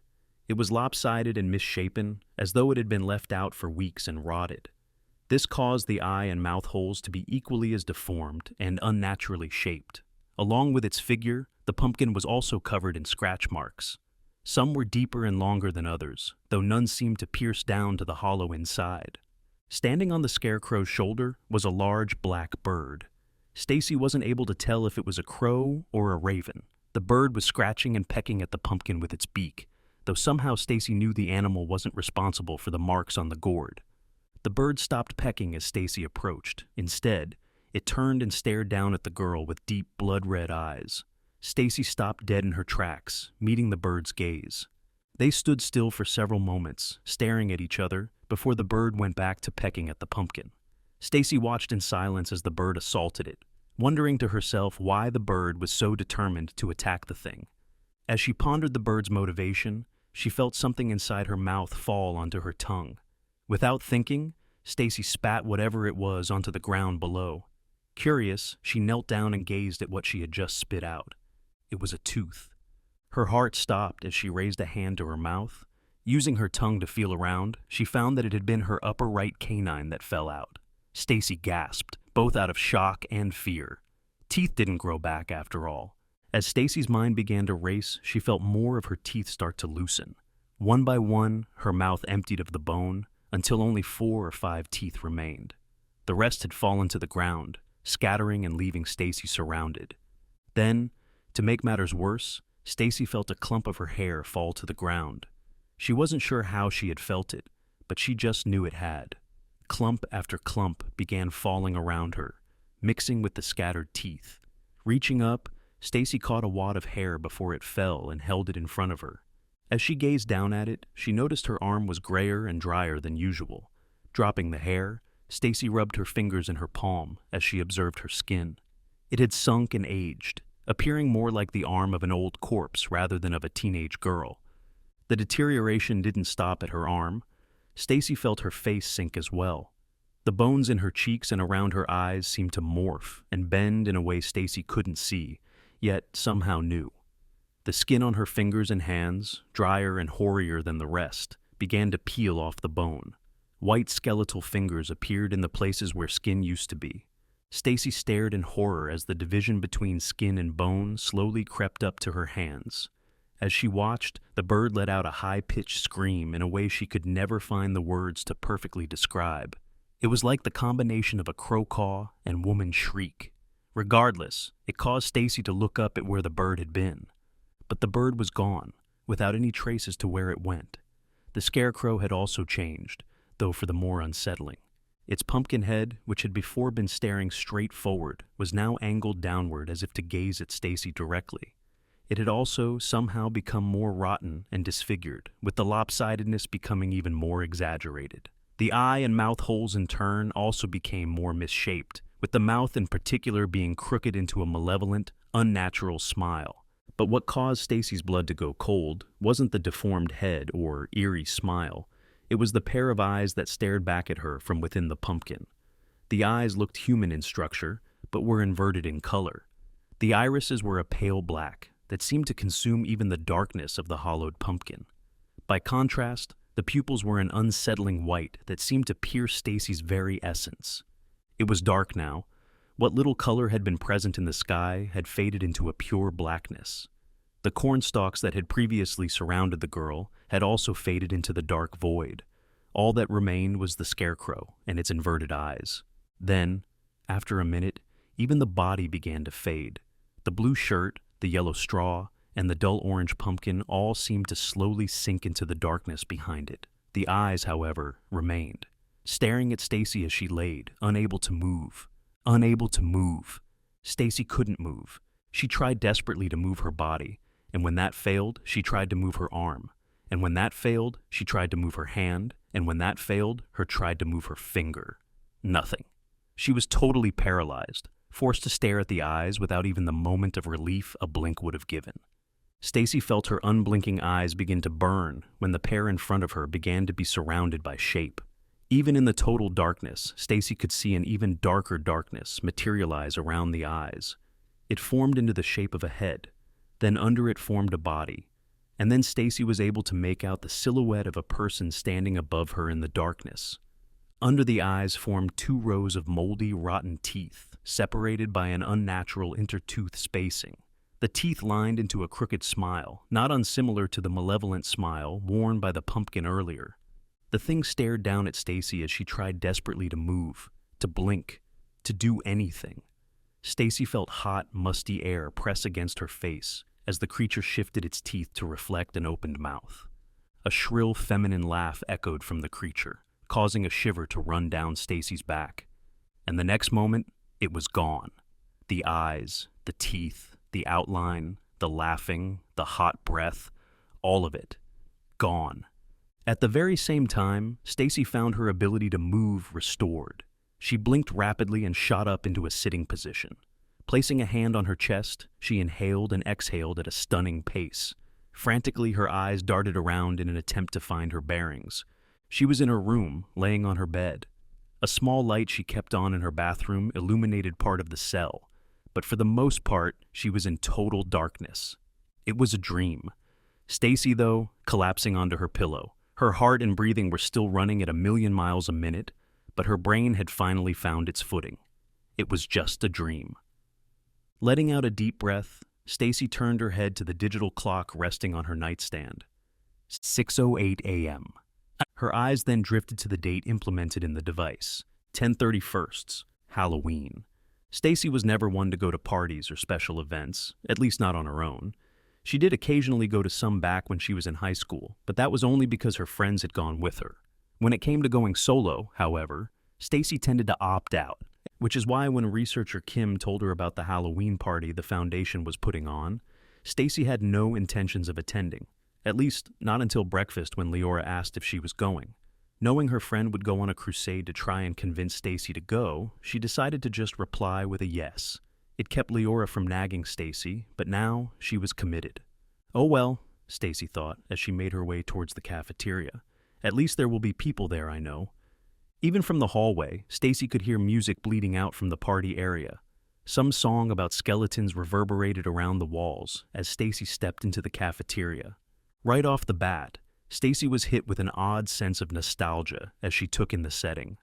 It was lopsided and misshapen, as though it had been left out for weeks and rotted. This caused the eye and mouth holes to be equally as deformed and unnaturally shaped. Along with its figure, the pumpkin was also covered in scratch marks. Some were deeper and longer than others, though none seemed to pierce down to the hollow inside. Standing on the scarecrow's shoulder was a large black bird. Stacy wasn't able to tell if it was a crow or a raven. The bird was scratching and pecking at the pumpkin with its beak, though somehow Stacy knew the animal wasn't responsible for the marks on the gourd. The bird stopped pecking as Stacy approached. Instead, it turned and stared down at the girl with deep blood-red eyes. Stacy stopped dead in her tracks, meeting the bird's gaze. They stood still for several moments, staring at each other, before the bird went back to pecking at the pumpkin. Stacy watched in silence as the bird assaulted it, wondering to herself why the bird was so determined to attack the thing. As she pondered the bird's motivation, she felt something inside her mouth fall onto her tongue. Without thinking, Stacy spat whatever it was onto the ground below. Curious, she knelt down and gazed at what she had just spit out. It was a tooth. Her heart stopped as she raised a hand to her mouth. Using her tongue to feel around, she found that it had been her upper right canine that fell out. Stacy gasped, both out of shock and fear. Teeth didn't grow back after all. As Stacy's mind began to race, she felt more of her teeth start to loosen. One by one, her mouth emptied of the bone, until only 4 or 5 teeth remained. The rest had fallen to the ground, scattering and leaving Stacy surrounded. Then, to make matters worse, Stacy felt a clump of her hair fall to the ground. She wasn't sure how she had felt it, but she just knew it had. Clump after clump began falling around her, mixing with the scattered teeth. Reaching up, Stacy caught a wad of hair before it fell and held it in front of her. As she gazed down at it, she noticed her arm was grayer and drier than usual. Dropping the hair, Stacy rubbed her fingers in her palm as she observed her skin. It had sunk and aged, appearing more like the arm of an old corpse rather than of a teenage girl. The deterioration didn't stop at her arm. Stacy felt her face sink as well. The bones in her cheeks and around her eyes seemed to morph and bend in a way Stacy couldn't see, yet somehow knew. The skin on her fingers and hands, drier and hoarier than the rest, began to peel off the bone. White skeletal fingers appeared in the places where skin used to be. Stacy stared in horror as the division between skin and bone slowly crept up to her hands. As she watched, the bird let out a high-pitched scream in a way she could never find the words to perfectly describe. It was like the combination of a crow caw and woman's shriek. Regardless, it caused Stacy to look up at where the bird had been. But the bird was gone, without any traces to where it went. The scarecrow had also changed, though for the more unsettling. Its pumpkin head, which had before been staring straight forward, was now angled downward as if to gaze at Stacy directly. It had also somehow become more rotten and disfigured, with the lopsidedness becoming even more exaggerated. The eye and mouth holes in turn also became more misshaped, with the mouth in particular being crooked into a malevolent, unnatural smile. But what caused Stacy's blood to go cold wasn't the deformed head or eerie smile. It was the pair of eyes that stared back at her from within the pumpkin. The eyes looked human in structure, but were inverted in color. The irises were a pale black that seemed to consume even the darkness of the hollowed pumpkin. By contrast, the pupils were an unsettling white that seemed to pierce Stacy's very essence. It was dark now. What little color had been present in the sky had faded into a pure blackness. The cornstalks that had previously surrounded the girl had also faded into the dark void. All that remained was the scarecrow and its inverted eyes. Then, after a minute, even the body began to fade. The blue shirt, the yellow straw, and the dull orange pumpkin all seemed to slowly sink into the darkness behind it. The eyes, however, remained, staring at Stacy as she laid, unable to move. Unable to move. Stacy couldn't move. She tried desperately to move her body, and when that failed, she tried to move her arm. And when that failed, she tried to move her hand, and when that failed, her tried to move her finger. Nothing. She was totally paralyzed, forced to stare at the eyes without even the moment of relief a blink would have given. Stacy felt her unblinking eyes begin to burn when the pair in front of her began to be surrounded by shape. Even in the total darkness, Stacy could see an even darker darkness materialize around the eyes. It formed into the shape of a head, then under it formed a body, and then Stacy was able to make out the silhouette of a person standing above her in the darkness. Under the eyes formed 2 rows of moldy, rotten teeth, separated by an unnatural intertooth spacing. The teeth lined into a crooked smile, not unsimilar to the malevolent smile worn by the pumpkin earlier. The thing stared down at Stacy as she tried desperately to move, to blink, to do anything. Stacy felt hot, musty air press against her face as the creature shifted its teeth to reflect an opened mouth. A shrill feminine laugh echoed from the creature, causing a shiver to run down Stacy's back. And the next moment, it was gone. The eyes, the teeth, the outline, the laughing, the hot breath, all of it, gone. At the very same time, Stacy found her ability to move restored. She blinked rapidly and shot up into a sitting position. Placing a hand on her chest, she inhaled and exhaled at a stunning pace. Frantically, her eyes darted around in an attempt to find her bearings. She was in her room, laying on her bed. A small light she kept on in her bathroom illuminated part of the cell, but for the most part, she was in total darkness. It was a dream. Stacy, though, collapsing onto her pillow. Her heart and breathing were still running at 1,000,000 miles a minute, but her brain had finally found its footing. It was just a dream. Letting out a deep breath, Stacy turned her head to the digital clock resting on her nightstand. 6:08 a.m. Her eyes then drifted to the date implemented in the device, 10/31, Halloween. Stacy was never one to go to parties or special events, at least not on her own. She did occasionally go to some back when she was in high school, but that was only because her friends had gone with her. When it came to going solo, however, Stacy tended to opt out, which is why when researcher Kim told her about the Halloween party the Foundation was putting on, Stacy had no intentions of attending, at least not until breakfast when Leora asked if she was going. Knowing her friend would go on a crusade to try and convince Stacy to go, she decided to just reply with a yes. It kept Leora from nagging Stacy, but now she was committed. Oh well, Stacy thought as she made her way towards the cafeteria. At least there will be people there, I know. Even from the hallway, Stacy could hear music bleeding out from the party area. Some song about skeletons reverberated around the walls as Stacy stepped into the cafeteria. Right off the bat, Stacy was hit with an odd sense of nostalgia as she took in the setting.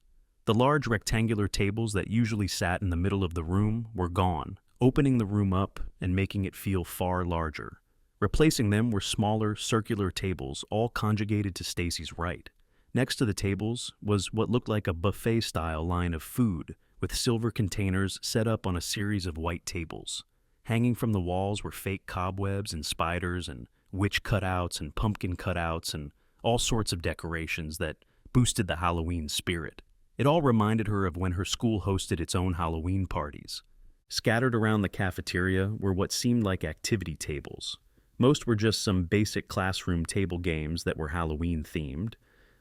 The large rectangular tables that usually sat in the middle of the room were gone, opening the room up and making it feel far larger. Replacing them were smaller, circular tables, all conjugated to Stacy's right. Next to the tables was what looked like a buffet-style line of food, with silver containers set up on a series of white tables. Hanging from the walls were fake cobwebs and spiders and witch cutouts and pumpkin cutouts and all sorts of decorations that boosted the Halloween spirit. It all reminded her of when her school hosted its own Halloween parties. Scattered around the cafeteria were what seemed like activity tables. Most were just some basic classroom table games that were Halloween-themed,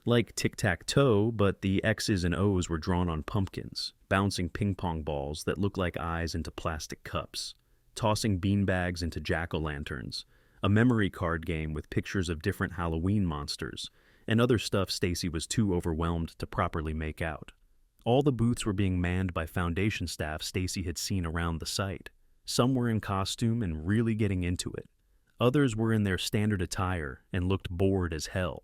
like tic-tac-toe, but the X's and O's were drawn on pumpkins, bouncing ping-pong balls that looked like eyes into plastic cups, tossing beanbags into jack-o'-lanterns, a memory card game with pictures of different Halloween monsters, and other stuff Stacy was too overwhelmed to properly make out. All the booths were being manned by Foundation staff Stacy had seen around the site. Some were in costume and really getting into it. Others were in their standard attire and looked bored as hell.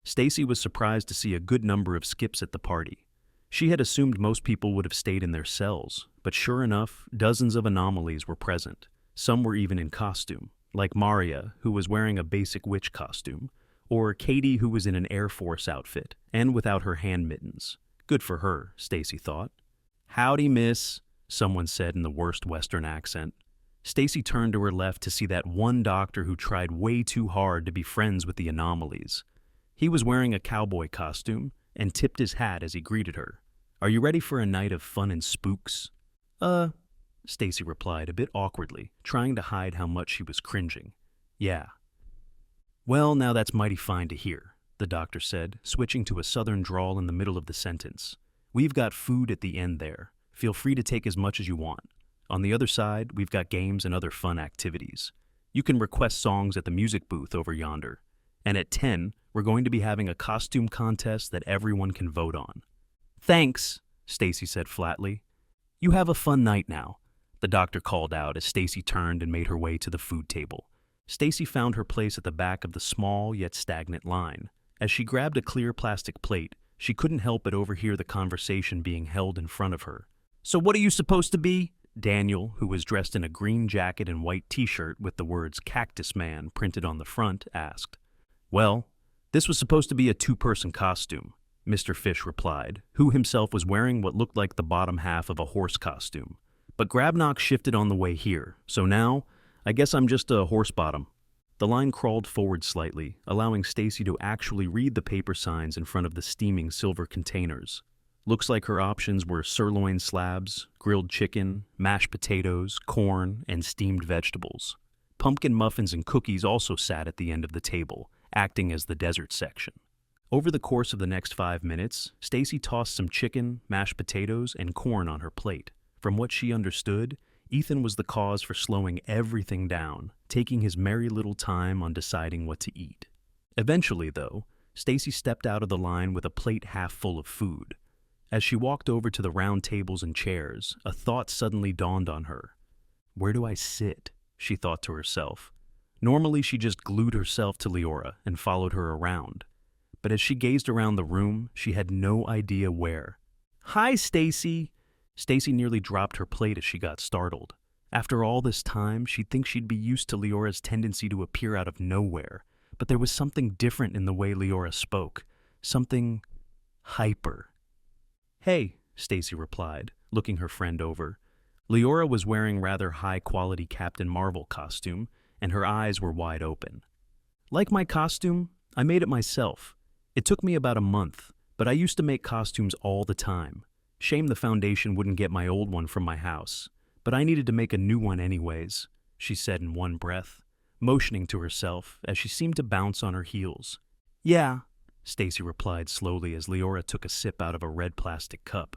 Stacy was surprised to see a good number of skips at the party. She had assumed most people would have stayed in their cells, but sure enough, dozens of anomalies were present. Some were even in costume, like Maria, who was wearing a basic witch costume, or Katie, who was in an Air Force outfit, and without her hand mittens. Good for her, Stacy thought. "Howdy, miss," someone said in the worst Western accent. Stacy turned to her left to see that one doctor who tried way too hard to be friends with the anomalies. He was wearing a cowboy costume and tipped his hat as he greeted her. "Are you ready for a night of fun and spooks?" Stacy replied a bit awkwardly, trying to hide how much she was cringing. "Yeah." "Well, now that's mighty fine to hear," the doctor said, switching to a southern drawl in the middle of the sentence. "We've got food at the end there. Feel free to take as much as you want. On the other side, we've got games and other fun activities. You can request songs at the music booth over yonder. And at 10, we're going to be having a costume contest that everyone can vote on." "Thanks," Stacy said flatly. "You have a fun night now," the doctor called out as Stacy turned and made her way to the food table. Stacy found her place at the back of the small yet stagnant line. As she grabbed a clear plastic plate, she couldn't help but overhear the conversation being held in front of her. "So what are you supposed to be?" Daniel, who was dressed in a green jacket and white t-shirt with the words "Cactus Man" printed on the front, asked. "Well, this was supposed to be a two-person costume," Mr. Fish replied, who himself was wearing what looked like the bottom half of a horse costume. "But Grabnock shifted on the way here, so now, I guess I'm just a horse bottom." The line crawled forward slightly, allowing Stacy to actually read the paper signs in front of the steaming silver containers. Looks like her options were sirloin slabs, grilled chicken, mashed potatoes, corn, and steamed vegetables. Pumpkin muffins and cookies also sat at the end of the table, acting as the dessert section. Over the course of the next 5 minutes, Stacy tossed some chicken, mashed potatoes, and corn on her plate. From what she understood, Ethan was the cause for slowing everything down, taking his merry little time on deciding what to eat. Eventually, though, Stacy stepped out of the line with a plate half full of food. As she walked over to the round tables and chairs, a thought suddenly dawned on her. "Where do I sit?" she thought to herself. Normally, she just glued herself to Leora and followed her around. But as she gazed around the room, she had no idea where. "Hi, Stacy!" Stacy nearly dropped her plate as she got startled. After all this time, she'd think she'd be used to Leora's tendency to appear out of nowhere, but there was something different in the way Leora spoke. Something hyper. "Hey," Stacy replied, looking her friend over. Leora was wearing rather high-quality Captain Marvel costume, and her eyes were wide open. "Like my costume? I made it myself. It took me about a month, but I used to make costumes all the time. Shame the foundation wouldn't get my old one from my house, but I needed to make a new one anyways," she said in one breath, motioning to herself as she seemed to bounce on her heels. "Yeah," Stacy replied slowly as Leora took a sip out of a red plastic cup.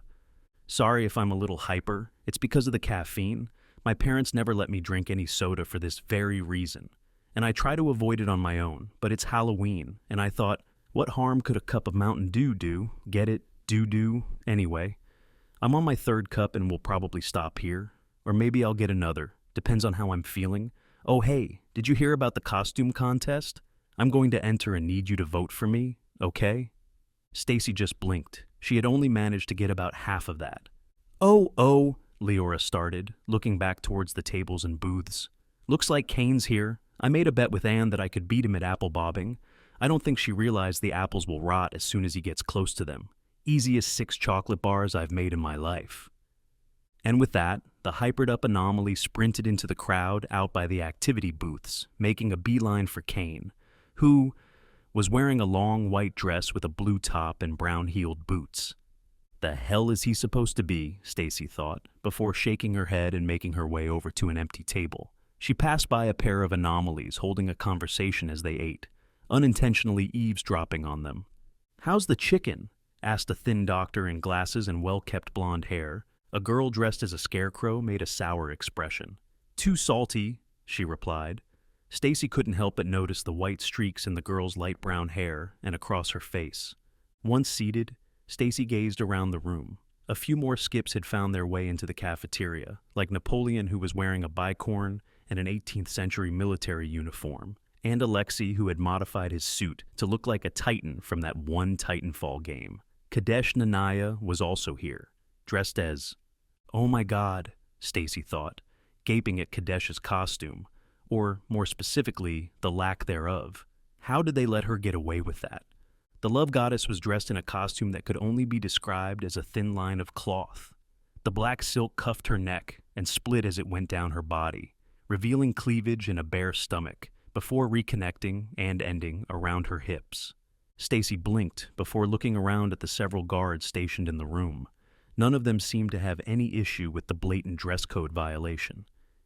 "Sorry if I'm a little hyper. It's because of the caffeine. My parents never let me drink any soda for this very reason, and I try to avoid it on my own, but it's Halloween, and I thought, what harm could a cup of Mountain Dew do? Get it? Do. Anyway. I'm on my 3rd cup and will probably stop here. Or maybe I'll get another. Depends on how I'm feeling. Oh, hey, did you hear about the costume contest? I'm going to enter and need you to vote for me, okay?" Stacy just blinked. She had only managed to get about half of that. Oh, Leora started, looking back towards the tables and booths. "Looks like Kane's here. I made a bet with Anne that I could beat him at apple bobbing. I don't think she realized the apples will rot as soon as he gets close to them. Easiest 6 chocolate bars I've made in my life." And with that, the hypered-up anomaly sprinted into the crowd out by the activity booths, making a beeline for Kane, who was wearing a long white dress with a blue top and brown-heeled boots. The hell is he supposed to be, Stacy thought, before shaking her head and making her way over to an empty table. She passed by a pair of anomalies holding a conversation as they ate, unintentionally eavesdropping on them. "How's the chicken?" asked a thin doctor in glasses and well-kept blonde hair. A girl dressed as a scarecrow made a sour expression. "Too salty," she replied. Stacy couldn't help but notice the white streaks in the girl's light brown hair and across her face. Once seated, Stacy gazed around the room. A few more skips had found their way into the cafeteria, like Napoleon, who was wearing a bicorn and an 18th century military uniform, and Alexei, who had modified his suit to look like a Titan from that one Titanfall game. Kadesh Nanaya was also here, dressed as... Oh my God, Stacy thought, gaping at Kadesh's costume, or more specifically, the lack thereof. How did they let her get away with that? The love goddess was dressed in a costume that could only be described as a thin line of cloth. The black silk cuffed her neck and split as it went down her body, revealing cleavage and a bare stomach, before reconnecting and ending around her hips. Stacy blinked before looking around at the several guards stationed in the room. None of them seemed to have any issue with the blatant dress code violation.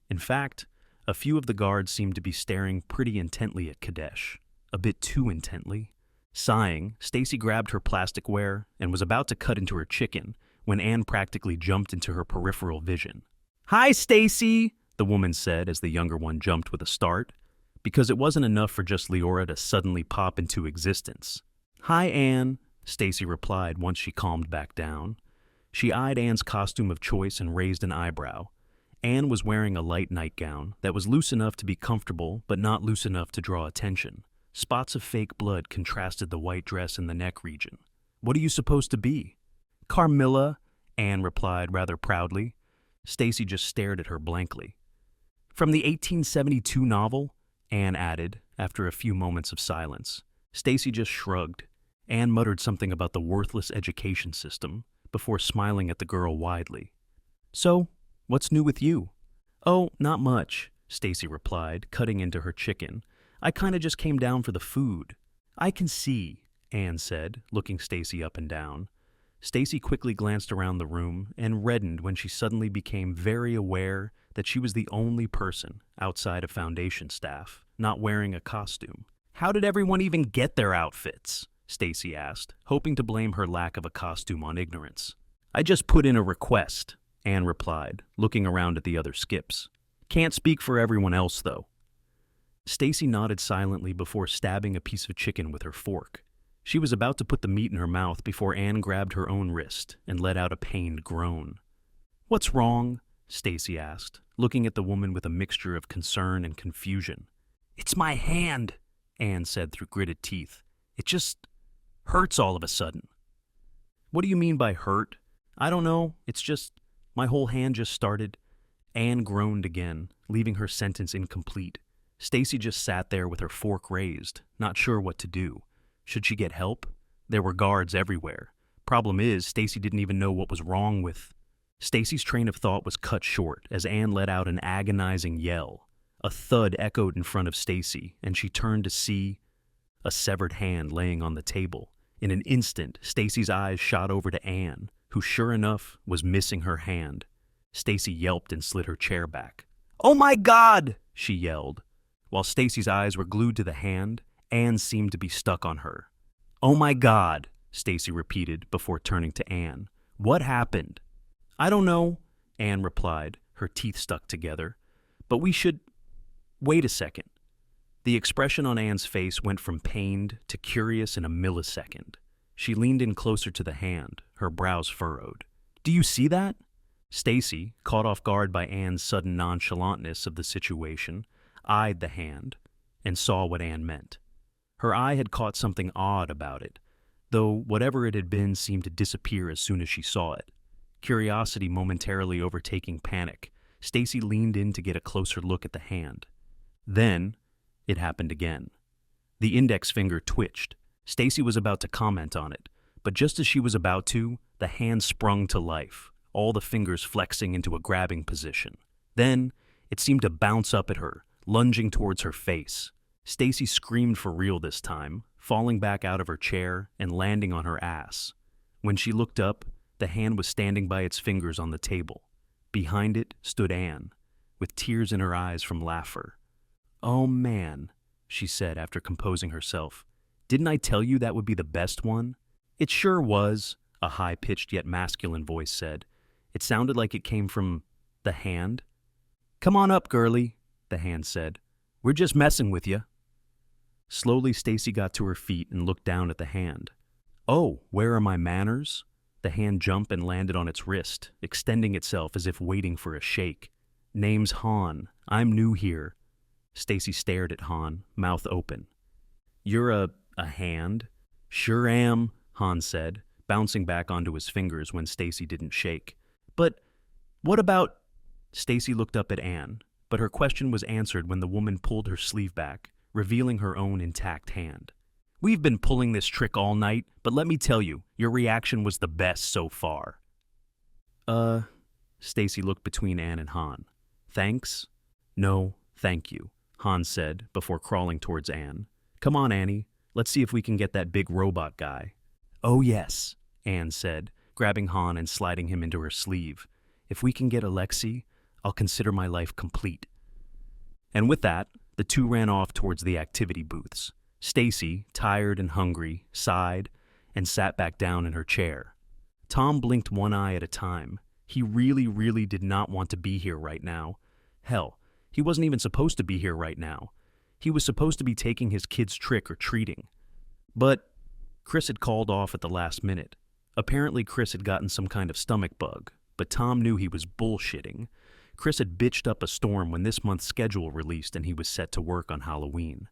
In fact, a few of the guards seemed to be staring pretty intently at Kadesh, a bit too intently. Sighing, Stacy grabbed her plasticware and was about to cut into her chicken when Anne practically jumped into her peripheral vision. "Hi, Stacy," the woman said as the younger one jumped with a start. because it wasn't enough for just Leora to suddenly pop into existence. "Hi, Anne," Stacy replied once she calmed back down. She eyed Anne's costume of choice and raised an eyebrow. Anne was wearing a light nightgown that was loose enough to be comfortable but not loose enough to draw attention. Spots of fake blood contrasted the white dress in the neck region. "What are you supposed to be?" "Carmilla," Anne replied rather proudly. Stacy just stared at her blankly. "From the 1872 novel?" Anne added, after a few moments of silence. Stacy just shrugged. Anne muttered something about the worthless education system before smiling at the girl widely. "So, what's new with you?" "Oh, not much," Stacy replied, cutting into her chicken. "I kinda just came down for the food." "I can see," Anne said, looking Stacy up and down. Stacy quickly glanced around the room and reddened when she suddenly became very aware that she was the only person outside of Foundation staff not wearing a costume. "How did everyone even get their outfits?" Stacy asked, hoping to blame her lack of a costume on ignorance. "I just put in a request," Anne replied, looking around at the other skips. "Can't speak for everyone else, though." Stacy nodded silently before stabbing a piece of chicken with her fork. She was about to put the meat in her mouth before Anne grabbed her own wrist and let out a pained groan. "What's wrong?" Stacy asked, looking at the woman with a mixture of concern and confusion. "It's my hand," Anne said through gritted teeth. "It just hurts all of a sudden." "What do you mean by hurt?" "I don't know. It's just, my whole hand just started." Anne groaned again, leaving her sentence incomplete. Stacy just sat there with her fork raised, not sure what to do. Should she get help? There were guards everywhere. Problem is, Stacy didn't even know what was wrong with... Stacy's train of thought was cut short as Anne let out an agonizing yell. A thud echoed in front of Stacy, and she turned to see a severed hand laying on the table. In an instant, Stacy's eyes shot over to Anne, who sure enough was missing her hand. Stacy yelped and slid her chair back. "Oh my God!" she yelled. While Stacy's eyes were glued to the hand, Anne seemed to be stuck on her. "Oh my God," Stacy repeated before turning to Anne. "What happened?" "I don't know," Anne replied, her teeth stuck together. "But we should... wait a second." The expression on Anne's face went from pained to curious in a millisecond. She leaned in closer to the hand, her brows furrowed. "Do you see that?" Stacy, caught off guard by Anne's sudden nonchalantness of the situation, eyed the hand and saw what Anne meant. Her eye had caught something odd about it, though whatever it had been seemed to disappear as soon as she saw it. Curiosity momentarily overtaking panic, Stacy leaned in to get a closer look at the hand. Then, it happened again. The index finger twitched. Stacy was about to comment on it, but just as she was about to, the hand sprung to life, all the fingers flexing into a grabbing position. Then, it seemed to bounce up at her, lunging towards her face. Stacy screamed for real this time, falling back out of her chair and landing on her ass. When she looked up, the hand was standing by its fingers on the table. Behind it stood Anne, with tears in her eyes from laughter. "Oh man," she said after composing herself. "Didn't I tell you that would be the best one?" "It sure was," a high-pitched yet masculine voice said. It sounded like it came from the hand. "Come on up, girlie," the hand said. "We're just messing with you." Slowly, Stacy got to her feet and looked down at the hand. "Oh, where are my manners?" The hand jumped and landed on its wrist, extending itself as if waiting for a shake. "Name's Han. I'm new here." Stacy stared at Han, mouth open. "You're a hand?" "Sure am," Han said, bouncing back onto his fingers when Stacy didn't shake. "But what about..." Stacy looked up at Anne, but her question was answered when the woman pulled her sleeve back, revealing her own intact hand. "We've been pulling this trick all night, but let me tell you, your reaction was the best so far." Stacy looked between Anne and Han. "Thanks?" "No, thank you," Han said before crawling towards Anne. "Come on, Annie. Let's see if we can get that big robot guy." "Oh yes," Anne said, grabbing Han and sliding him into her sleeve. "If we can get Alexei, I'll consider my life complete." And with that, the two ran off towards the activity booths. Stacy, tired and hungry, sighed and sat back down in her chair. Tom blinked one eye at a time. He really did not want to be here right now. Hell, he wasn't even supposed to be here right now. He was supposed to be taking his kids trick-or-treating. But Chris had called off at the last minute. Apparently Chris had gotten some kind of stomach bug, but Tom knew he was bullshitting. Chris had bitched up a storm when this month's schedule released and he was set to work on Halloween.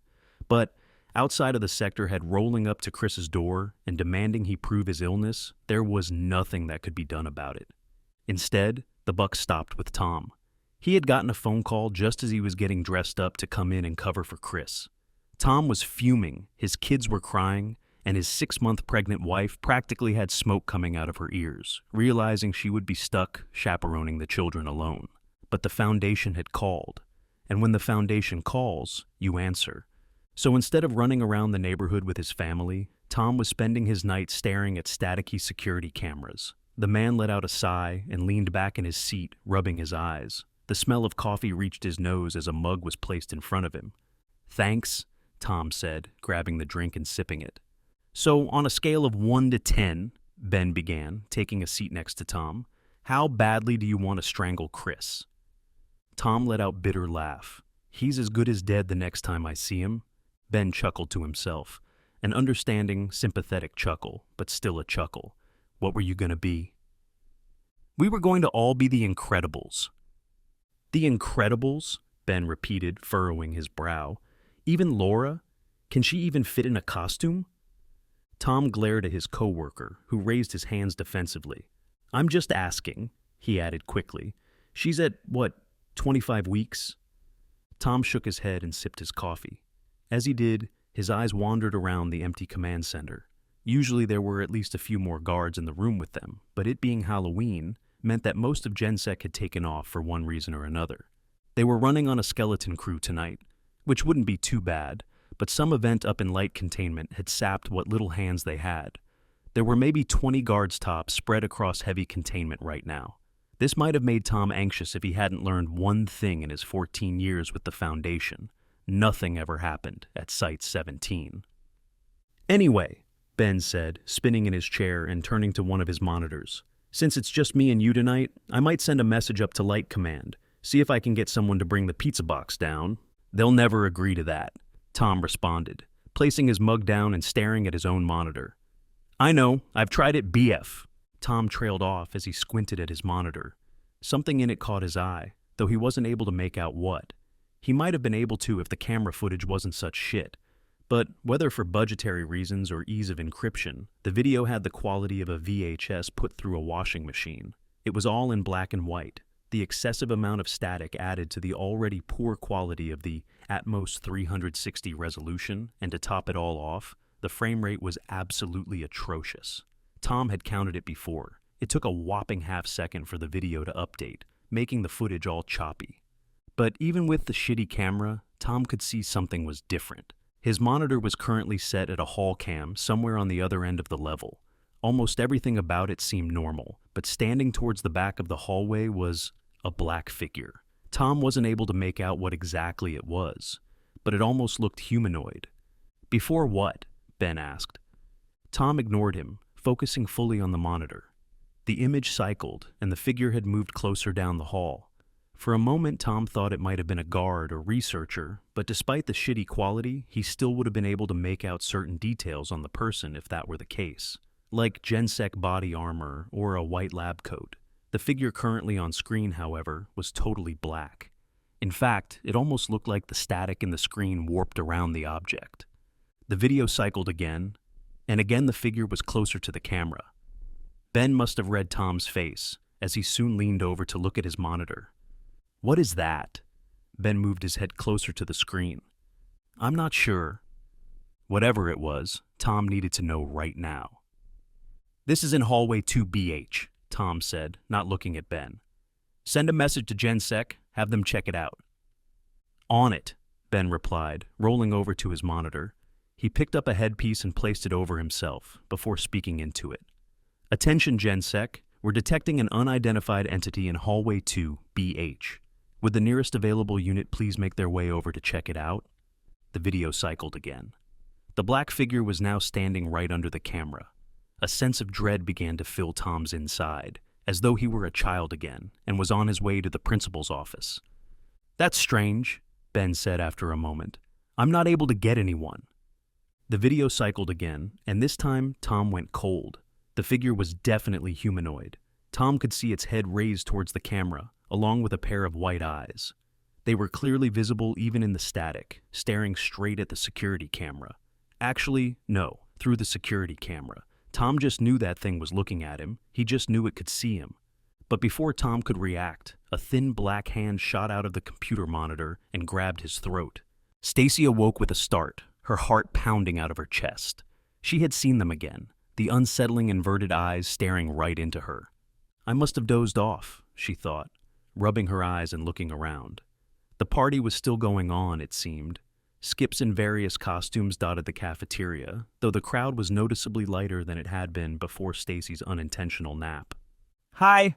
But outside of the sector head rolling up to Chris's door and demanding he prove his illness, there was nothing that could be done about it. Instead, the buck stopped with Tom. He had gotten a phone call just as he was getting dressed up to come in and cover for Chris. Tom was fuming, his kids were crying, and his 6-month pregnant wife practically had smoke coming out of her ears, realizing she would be stuck chaperoning the children alone. But the foundation had called, and when the foundation calls, you answer. So instead of running around the neighborhood with his family, Tom was spending his night staring at staticky security cameras. The man let out a sigh and leaned back in his seat, rubbing his eyes. The smell of coffee reached his nose as a mug was placed in front of him. "Thanks," Tom said, grabbing the drink and sipping it. "So, on a scale of 1 to 10, Ben began, taking a seat next to Tom, how badly do you want to strangle Chris?" Tom let out a bitter laugh. "He's as good as dead the next time I see him." Ben chuckled to himself, an understanding, sympathetic chuckle, but still a chuckle. "What were you going to be?" "We were going to all be the Incredibles." "The Incredibles?" Ben repeated, furrowing his brow. "Even Laura? Can she even fit in a costume?" Tom glared at his coworker, who raised his hands defensively. "I'm just asking," he added quickly. "She's at, 25 weeks?" Tom shook his head and sipped his coffee. As he did, his eyes wandered around the empty command center. Usually there were at least a few more guards in the room with them, but it being Halloween meant that most of GenSec had taken off for one reason or another. They were running on a skeleton crew tonight, which wouldn't be too bad, but some event up in light containment had sapped what little hands they had. There were maybe 20 guards tops spread across heavy containment right now. This might have made Tom anxious if he hadn't learned one thing in his 14 years with the Foundation. Nothing ever happened at Site-17. "Anyway," Ben said, spinning in his chair and turning to one of his monitors. "Since it's just me and you tonight, I might send a message up to Light Command, see if I can get someone to bring the pizza box down." "They'll never agree to that," Tom responded, placing his mug down and staring at his own monitor. "I know, I've tried it, BF." Tom trailed off as he squinted at his monitor. Something in it caught his eye, though he wasn't able to make out what. He might have been able to if the camera footage wasn't such shit. But whether for budgetary reasons or ease of encryption, the video had the quality of a VHS put through a washing machine. It was all in black and white. The excessive amount of static added to the already poor quality of the Atmos 360 resolution, and to top it all off, the frame rate was absolutely atrocious. Tom had counted it before. It took a whopping half-second for the video to update, making the footage all choppy. But even with the shitty camera, Tom could see something was different. His monitor was currently set at a hall cam somewhere on the other end of the level. Almost everything about it seemed normal, but standing towards the back of the hallway was a black figure. Tom wasn't able to make out what exactly it was, but it almost looked humanoid. "Before what?" Ben asked. Tom ignored him, focusing fully on the monitor. The image cycled, and the figure had moved closer down the hall. For a moment, Tom thought it might have been a guard or researcher, but despite the shitty quality, he still would have been able to make out certain details on the person if that were the case, like GenSec body armor or a white lab coat. The figure currently on screen, however, was totally black. In fact, it almost looked like the static in the screen warped around the object. The video cycled again, and again the figure was closer to the camera. Ben must have read Tom's face, as he soon leaned over to look at his monitor. "What is that?" Ben moved his head closer to the screen. "I'm not sure." Whatever it was, Tom needed to know right now. "This is in hallway 2BH, Tom said, not looking at Ben. "Send a message to GenSec, have them check it out." "On it," Ben replied, rolling over to his monitor. He picked up a headpiece and placed it over himself, before speaking into it. "Attention GenSec, we're detecting an unidentified entity in hallway 2BH. Would the nearest available unit please make their way over to check it out?" The video cycled again. The black figure was now standing right under the camera. A sense of dread began to fill Tom's inside, as though he were a child again, and was on his way to the principal's office. "That's strange," Ben said after a moment. I'm not able to get anyone. The video cycled again, and this time Tom went cold. The figure was definitely humanoid. Tom could see its head raised towards the camera, along with a pair of white eyes. They were clearly visible even in the static, staring straight at the security camera. Actually, no, through the security camera. Tom just knew that thing was looking at him. He just knew it could see him. But before Tom could react, a thin black hand shot out of the computer monitor and grabbed his throat. Stacy awoke with a start, her heart pounding out of her chest. She had seen them again, the unsettling inverted eyes staring right into her. I must have dozed off, she thought, rubbing her eyes and looking around. The party was still going on, it seemed. Skips in various costumes dotted the cafeteria, though the crowd was noticeably lighter than it had been before Stacy's unintentional nap. Hi!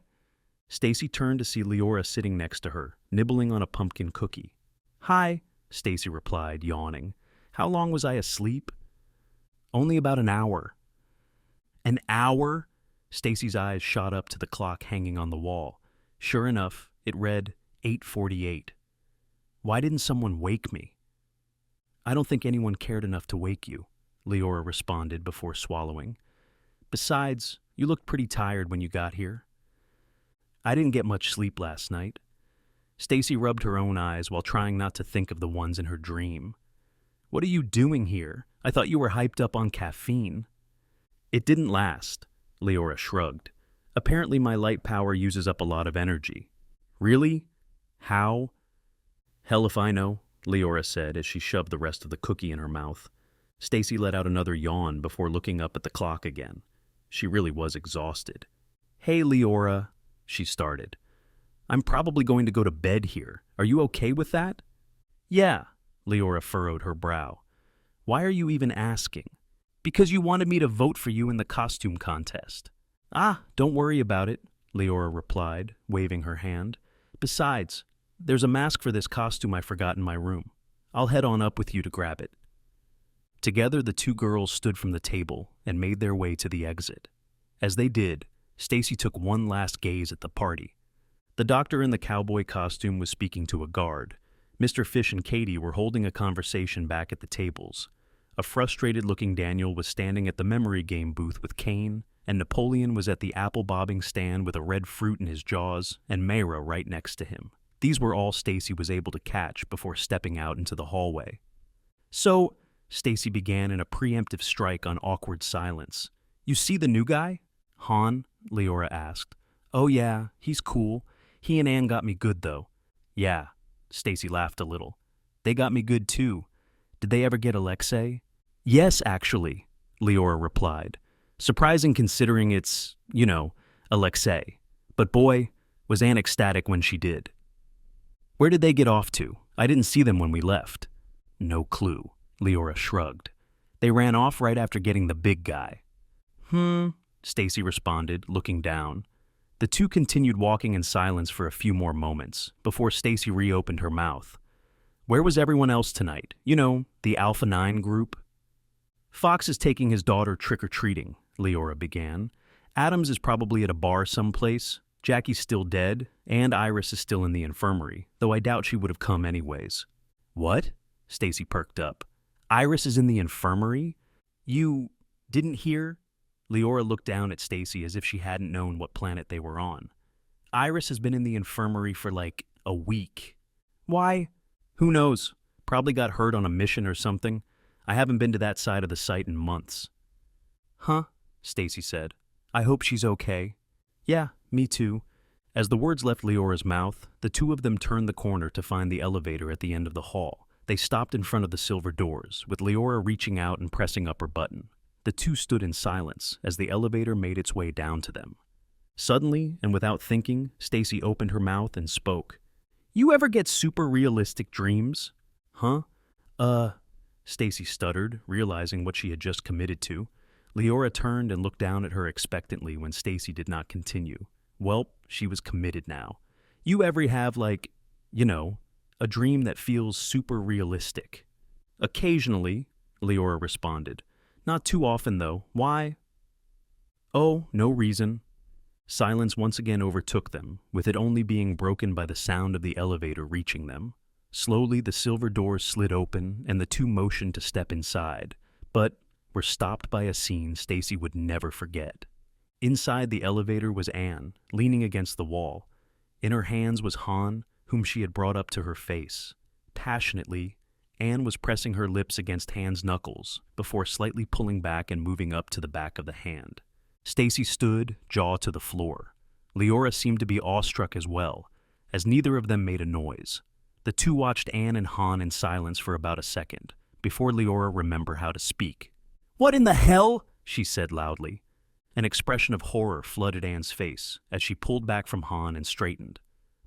Stacy turned to see Leora sitting next to her, nibbling on a pumpkin cookie. Hi, Stacy replied, yawning. How long was I asleep? Only about an hour. An hour? Stacy's eyes shot up to the clock hanging on the wall. Sure enough, it read 8:48. Why didn't someone wake me? I don't think anyone cared enough to wake you, Leora responded before swallowing. Besides, you looked pretty tired when you got here. I didn't get much sleep last night. Stacy rubbed her own eyes while trying not to think of the ones in her dream. What are you doing here? I thought you were hyped up on caffeine. It didn't last, Leora shrugged. Apparently my light power uses up a lot of energy. Really? How? Hell if I know, Leora said as she shoved the rest of the cookie in her mouth. Stacy let out another yawn before looking up at the clock again. She really was exhausted. Hey, Leora, she started. I'm probably going to go to bed here. Are you okay with that? Yeah, Leora furrowed her brow. Why are you even asking? Because you wanted me to vote for you in the costume contest. Ah, don't worry about it, Leora replied, waving her hand. Besides, there's a mask for this costume I forgot in my room. I'll head on up with you to grab it. Together, the two girls stood from the table and made their way to the exit. As they did, Stacy took one last gaze at the party. The doctor in the cowboy costume was speaking to a guard. Mr. Fish and Katie were holding a conversation back at the tables. A frustrated-looking Daniel was standing at the memory game booth with Kane, and Napoleon was at the apple-bobbing stand with a red fruit in his jaws, and Mayra right next to him. These were all Stacy was able to catch before stepping out into the hallway. So, Stacy began in a preemptive strike on awkward silence. You see the new guy? Han? Leora asked. Oh yeah, he's cool. He and Anne got me good though. Yeah, Stacy laughed a little. They got me good too. Did they ever get Alexei? Yes, actually, Leora replied. Surprising considering it's, Alexei. But boy, was Anne ecstatic when she did. Where did they get off to? I didn't see them when we left. No clue, Leora shrugged. They ran off right after getting the big guy. Stacy responded, looking down. The two continued walking in silence for a few more moments, before Stacy reopened her mouth. Where was everyone else tonight? The Alpha 9 group? Fox is taking his daughter trick-or-treating, Leora began. Adams is probably at a bar someplace. Jackie's still dead, and Iris is still in the infirmary, though I doubt she would have come anyways. What? Stacy perked up. Iris is in the infirmary? You didn't hear? Leora looked down at Stacy as if she hadn't known what planet they were on. Iris has been in the infirmary for like a week. Why? Who knows? Probably got hurt on a mission or something. I haven't been to that side of the site in months. Huh? Stacy said. I hope she's okay. Yeah, me too. As the words left Leora's mouth, the two of them turned the corner to find the elevator at the end of the hall. They stopped in front of the silver doors, with Leora reaching out and pressing up her button. The two stood in silence as the elevator made its way down to them. Suddenly, and without thinking, Stacy opened her mouth and spoke. You ever get super realistic dreams? Huh? Stacy stuttered, realizing what she had just committed to. Leora turned and looked down at her expectantly when Stacy did not continue. Well, she was committed now. You ever have, a dream that feels super realistic? Occasionally, Leora responded. Not too often, though. Why? Oh, no reason. Silence once again overtook them, with it only being broken by the sound of the elevator reaching them. Slowly, the silver doors slid open, and the two motioned to step inside, but were stopped by a scene Stacy would never forget. Inside the elevator was Anne, leaning against the wall. In her hands was Han, whom she had brought up to her face. Passionately, Anne was pressing her lips against Han's knuckles before slightly pulling back and moving up to the back of the hand. Stacy stood, jaw to the floor. Leora seemed to be awestruck as well, as neither of them made a noise. The two watched Anne and Han in silence for about a second, before Leora remembered how to speak. "What in the hell?" she said loudly. An expression of horror flooded Anne's face as she pulled back from Han and straightened.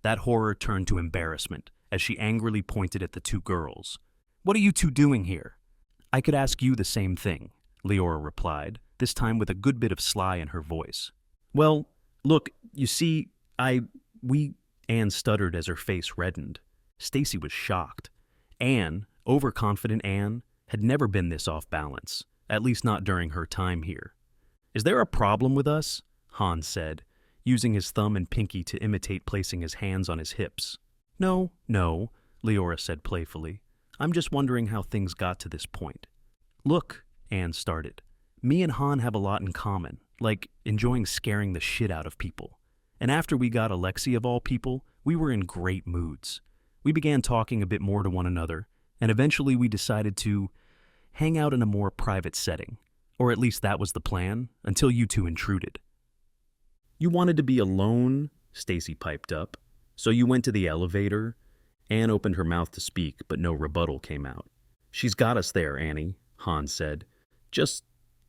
That horror turned to embarrassment as she angrily pointed at the two girls. "What are you two doing here?" "I could ask you the same thing," Leora replied, this time with a good bit of sly in her voice. "Well, look, you see, Anne stuttered as her face reddened. Stacy was shocked. Anne, overconfident Anne, had never been this off balance, at least not during her time here. "Is there a problem with us?" Han said, using his thumb and pinky to imitate placing his hands on his hips. No, Leora said playfully. "I'm just wondering how things got to this point." "Look," Anne started, "me and Han have a lot in common, like enjoying scaring the shit out of people. And after we got Alexei of all people, we were in great moods. We began talking a bit more to one another, and eventually we decided to hang out in a more private setting. Or at least that was the plan, until you two intruded." "You wanted to be alone?" Stacy piped up. "So you went to the elevator?" Anne opened her mouth to speak, but no rebuttal came out. "She's got us there, Annie," Han said. "Just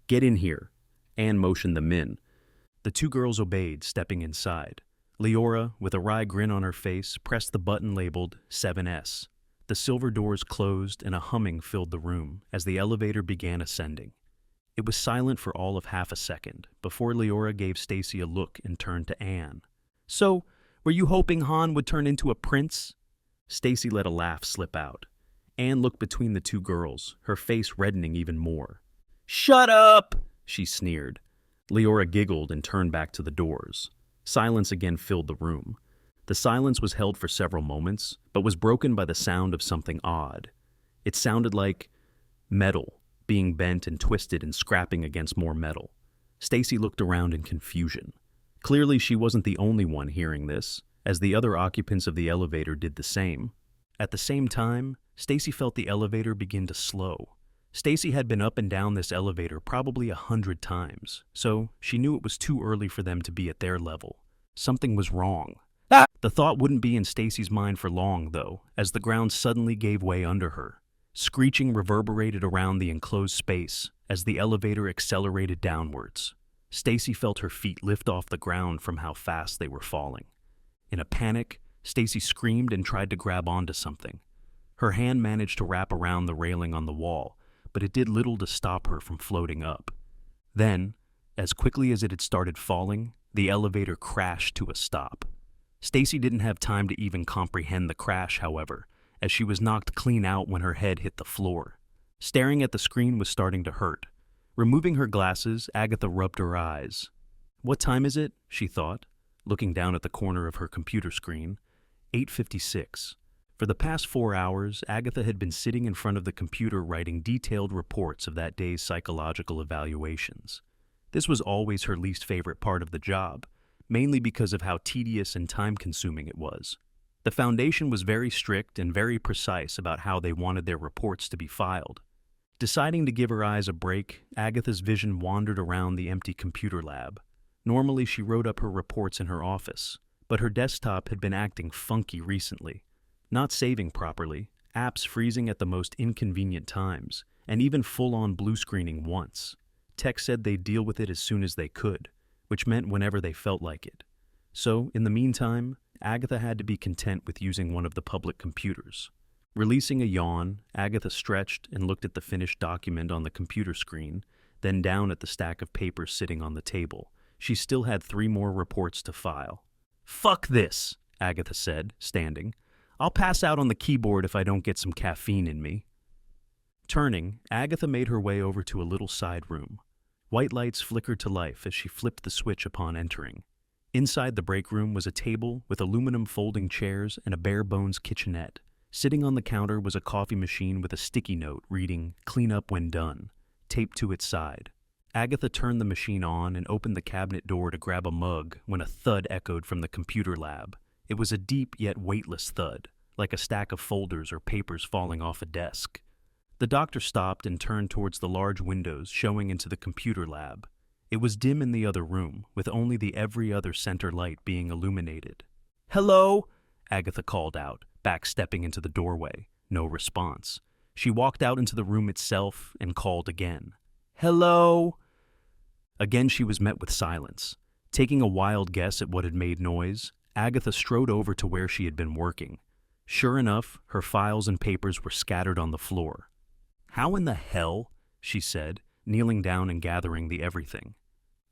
get in here." Anne motioned them in. The two girls obeyed, stepping inside. Leora, with a wry grin on her face, pressed the button labeled 7S. The silver doors closed and a humming filled the room as the elevator began ascending. It was silent for all of half a second before Leora gave Stacy a look and turned to Anne. "So, were you hoping Han would turn into a prince?" Stacy let a laugh slip out. Anne looked between the two girls, her face reddening even more. "Shut up!" she sneered. Leora giggled and turned back to the doors. Silence again filled the room. The silence was held for several moments, but was broken by the sound of something odd. It sounded like metal being bent and twisted and scrapping against more metal. Stacy looked around in confusion. Clearly she wasn't the only one hearing this, as the other occupants of the elevator did the same. At the same time, Stacy felt the elevator begin to slow. Stacy had been up and down this elevator probably 100 times, so she knew it was too early for them to be at their level. Something was wrong. The thought wouldn't be in Stacy's mind for long, though, as the ground suddenly gave way under her. Screeching reverberated around the enclosed space as the elevator accelerated downwards. Stacy felt her feet lift off the ground from how fast they were falling. In a panic, Stacy screamed and tried to grab onto something. Her hand managed to wrap around the railing on the wall, but it did little to stop her from floating up. Then, as quickly as it had started falling, the elevator crashed to a stop. Stacy didn't have time to even comprehend the crash, however, as she was knocked clean out when her head hit the floor. Staring at the screen was starting to hurt. Removing her glasses, Agatha rubbed her eyes. "What time is it?" she thought, looking down at the corner of her computer screen. 8:56. For the past 4 hours, Agatha had been sitting in front of the computer writing detailed reports of that day's psychological evaluations. This was always her least favorite part of the job, mainly because of how tedious and time-consuming it was. The Foundation was very strict and very precise about how they wanted their reports to be filed. Deciding to give her eyes a break, Agatha's vision wandered around the empty computer lab. Normally she wrote up her reports in her office, but her desktop had been acting funky recently. Not saving properly, apps freezing at the most inconvenient times, and even full-on blue screening once. Tech said they'd deal with it as soon as they could, which meant whenever they felt like it. So, in the meantime, Agatha had to be content with using one of the public computers. Releasing a yawn, Agatha stretched and looked at the finished document on the computer screen, then down at the stack of papers sitting on the table. She still had 3 more reports to file. "Fuck this," Agatha said, standing. "I'll pass out on the keyboard if I don't get some caffeine in me." Turning, Agatha made her way over to a little side room. White lights flickered to life as she flipped the switch upon entering. Inside the break room was a table with aluminum folding chairs and a bare-bones kitchenette. Sitting on the counter was a coffee machine with a sticky note reading, "Clean up when done," taped to its side. Agatha turned the machine on and opened the cabinet door to grab a mug when a thud echoed from the computer lab. It was a deep yet weightless thud, like a stack of folders or papers falling off a desk. The doctor stopped and turned towards the large windows showing into the computer lab. It was dim in the other room, with only the every other center light being illuminated. "Hello?" Agatha called out, backstepping into the doorway. No response. She walked out into the room itself and called again. "Hello?" Again she was met with silence. Taking a wild guess at what had made noise, Agatha strode over to where she had been working. Sure enough, her files and papers were scattered on the floor. "How in the hell?" she said, kneeling down and gathering the everything.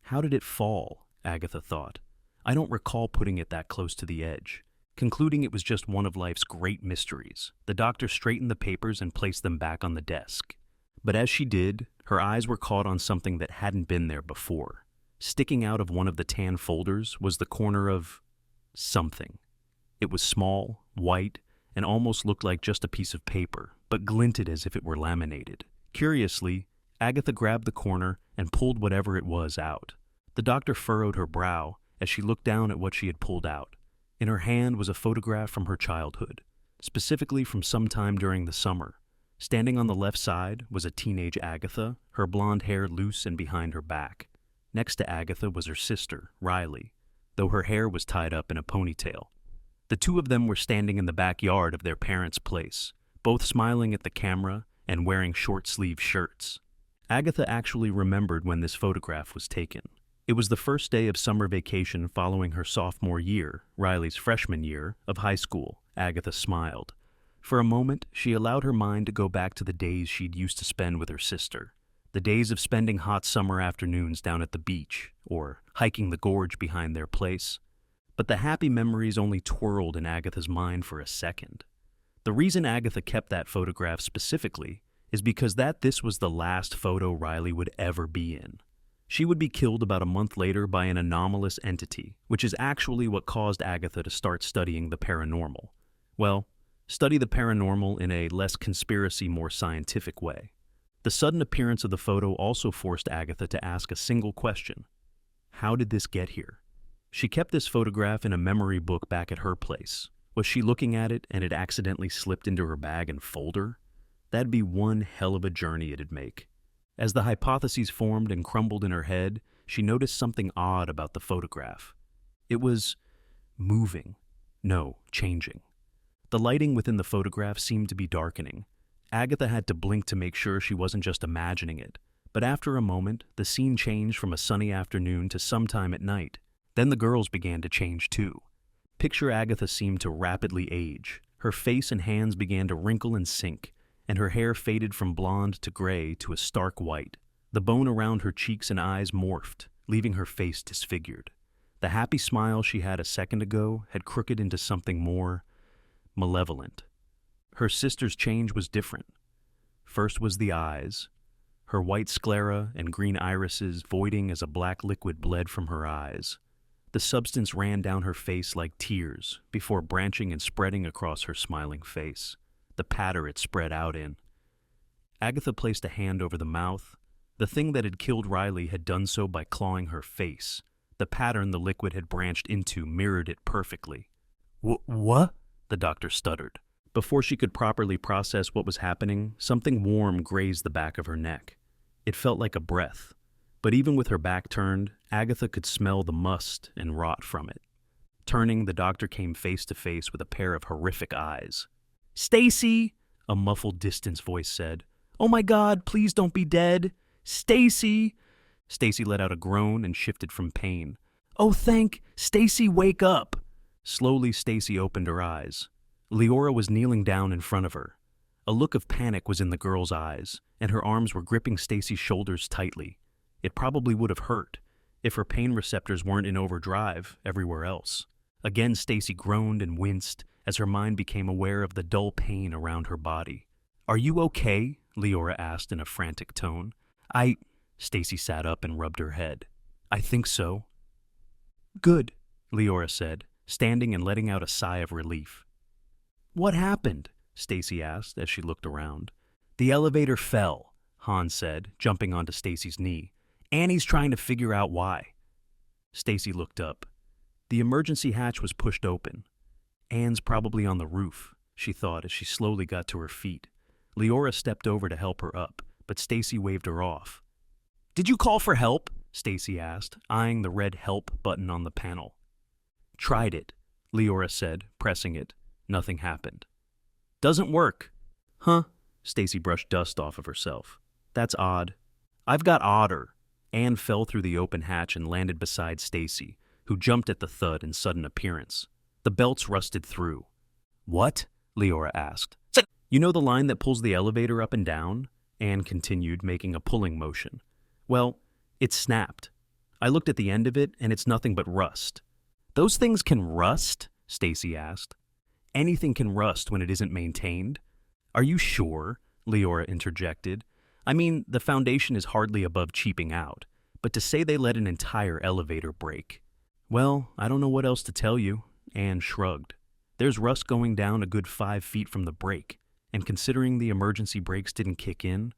"How did it fall?" Agatha thought. "I don't recall putting it that close to the edge." Concluding it was just one of life's great mysteries, the doctor straightened the papers and placed them back on the desk. But as she did, her eyes were caught on something that hadn't been there before. Sticking out of one of the tan folders was the corner of something. It was small, white, and almost looked like just a piece of paper, but glinted as if it were laminated. Curiously, Agatha grabbed the corner and pulled whatever it was out. The doctor furrowed her brow as she looked down at what she had pulled out. In her hand was a photograph from her childhood, specifically from some time during the summer. Standing on the left side was a teenage Agatha, her blonde hair loose and behind her back. Next to Agatha was her sister, Riley, though her hair was tied up in a ponytail. The two of them were standing in the backyard of their parents' place, both smiling at the camera and wearing short-sleeved shirts. Agatha actually remembered when this photograph was taken. It was the first day of summer vacation following her sophomore year, Riley's freshman year, of high school. Agatha smiled. For a moment, she allowed her mind to go back to the days she'd used to spend with her sister. The days of spending hot summer afternoons down at the beach, or hiking the gorge behind their place. But the happy memories only twirled in Agatha's mind for a second. The reason Agatha kept that photograph specifically is because this was the last photo Riley would ever be in. She would be killed about a month later by an anomalous entity, which is actually what caused Agatha to start studying the paranormal. Well, study the paranormal in a less conspiracy, more scientific way. The sudden appearance of the photo also forced Agatha to ask a single question. How did this get here? She kept this photograph in a memory book back at her place. Was she looking at it and it accidentally slipped into her bag and folder? That'd be one hell of a journey it'd make. As the hypotheses formed and crumbled in her head, she noticed something odd about the photograph. It was moving. No, changing. The lighting within the photograph seemed to be darkening. Agatha had to blink to make sure she wasn't just imagining it. But after a moment, the scene changed from a sunny afternoon to sometime at night. Then the girls began to change too. Picture Agatha seemed to rapidly age. Her face and hands began to wrinkle and sink, and her hair faded from blonde to gray to a stark white. The bone around her cheeks and eyes morphed, leaving her face disfigured. The happy smile she had a second ago had crooked into something more malevolent. Her sister's change was different. First was the eyes, her white sclera and green irises voiding as a black liquid bled from her eyes. The substance ran down her face like tears before branching and spreading across her smiling face. The patter it spread out in. Agatha placed a hand over the mouth. The thing that had killed Riley had done so by clawing her face. The pattern the liquid had branched into mirrored it perfectly. What? The doctor stuttered. Before she could properly process what was happening, something warm grazed the back of her neck. It felt like a breath. But even with her back turned, Agatha could smell the must and rot from it. Turning, the doctor came face to face with a pair of horrific eyes. "Stacy!" a muffled distance voice said. "Oh my God, please don't be dead! Stacy!" Stacy let out a groan and shifted from pain. "Oh, Stacy, wake up!" Slowly, Stacy opened her eyes. Leora was kneeling down in front of her. A look of panic was in the girl's eyes, and her arms were gripping Stacy's shoulders tightly. It probably would have hurt, if her pain receptors weren't in overdrive everywhere else. Again, Stacy groaned and winced, as her mind became aware of the dull pain around her body. "Are you okay?" Leora asked in a frantic tone. Stacy sat up and rubbed her head. "I think so." "Good," Leora said, standing and letting out a sigh of relief. "What happened?" Stacy asked as she looked around. The elevator fell, Han said, jumping onto Stacy's knee. Annie's trying to figure out why. Stacy looked up. The emergency hatch was pushed open. Anne's probably on the roof, she thought as she slowly got to her feet. Leora stepped over to help her up, but Stacy waved her off. Did you call for help? Stacy asked, eyeing the red help button on the panel. Tried it, Leora said, pressing it. Nothing happened. Doesn't work. Huh? Stacy brushed dust off of herself. That's odd. I've got odder. Anne fell through the open hatch and landed beside Stacy, who jumped at the thud and sudden appearance. The belts rusted through. What? Leora asked. You know the line that pulls the elevator up and down? Anne continued, making a pulling motion. Well, it snapped. I looked at the end of it, and it's nothing but rust. Those things can rust? Stacy asked. Anything can rust when it isn't maintained. Are you sure? Leora interjected. I mean, the Foundation is hardly above cheaping out, but to say they let an entire elevator break. Well, I don't know what else to tell you, Anne shrugged. There's rust going down a good 5 feet from the break, and considering the emergency brakes didn't kick in,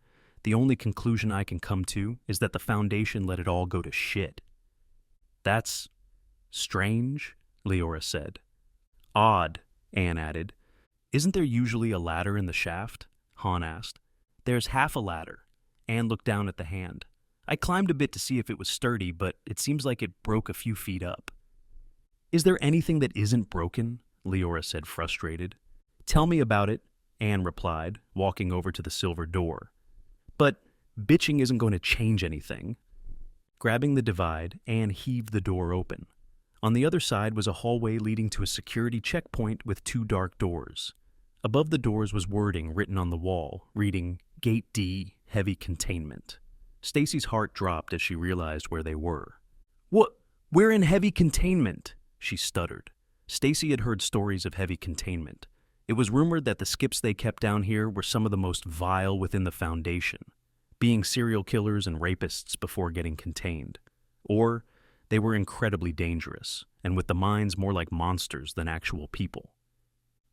the only conclusion I can come to is that the Foundation let it all go to shit. That's strange, Leora said. Odd, Anne added. Isn't there usually a ladder in the shaft? Han asked. There's half a ladder. Anne looked down at the hand. I climbed a bit to see if it was sturdy, but it seems like it broke a few feet up. Is there anything that isn't broken? Leora said, frustrated. Tell me about it, Anne replied, walking over to the silver door. But bitching isn't going to change anything. Grabbing the divide, Anne heaved the door open. On the other side was a hallway leading to a security checkpoint with 2 dark doors. Above the doors was wording written on the wall, reading, Gate D, Heavy Containment. Stacy's heart dropped as she realized where they were. What? We're in heavy containment, she stuttered. Stacy had heard stories of heavy containment. It was rumored that the skips they kept down here were some of the most vile within the Foundation, being serial killers and rapists before getting contained. Or they were incredibly dangerous, and with the minds more like monsters than actual people.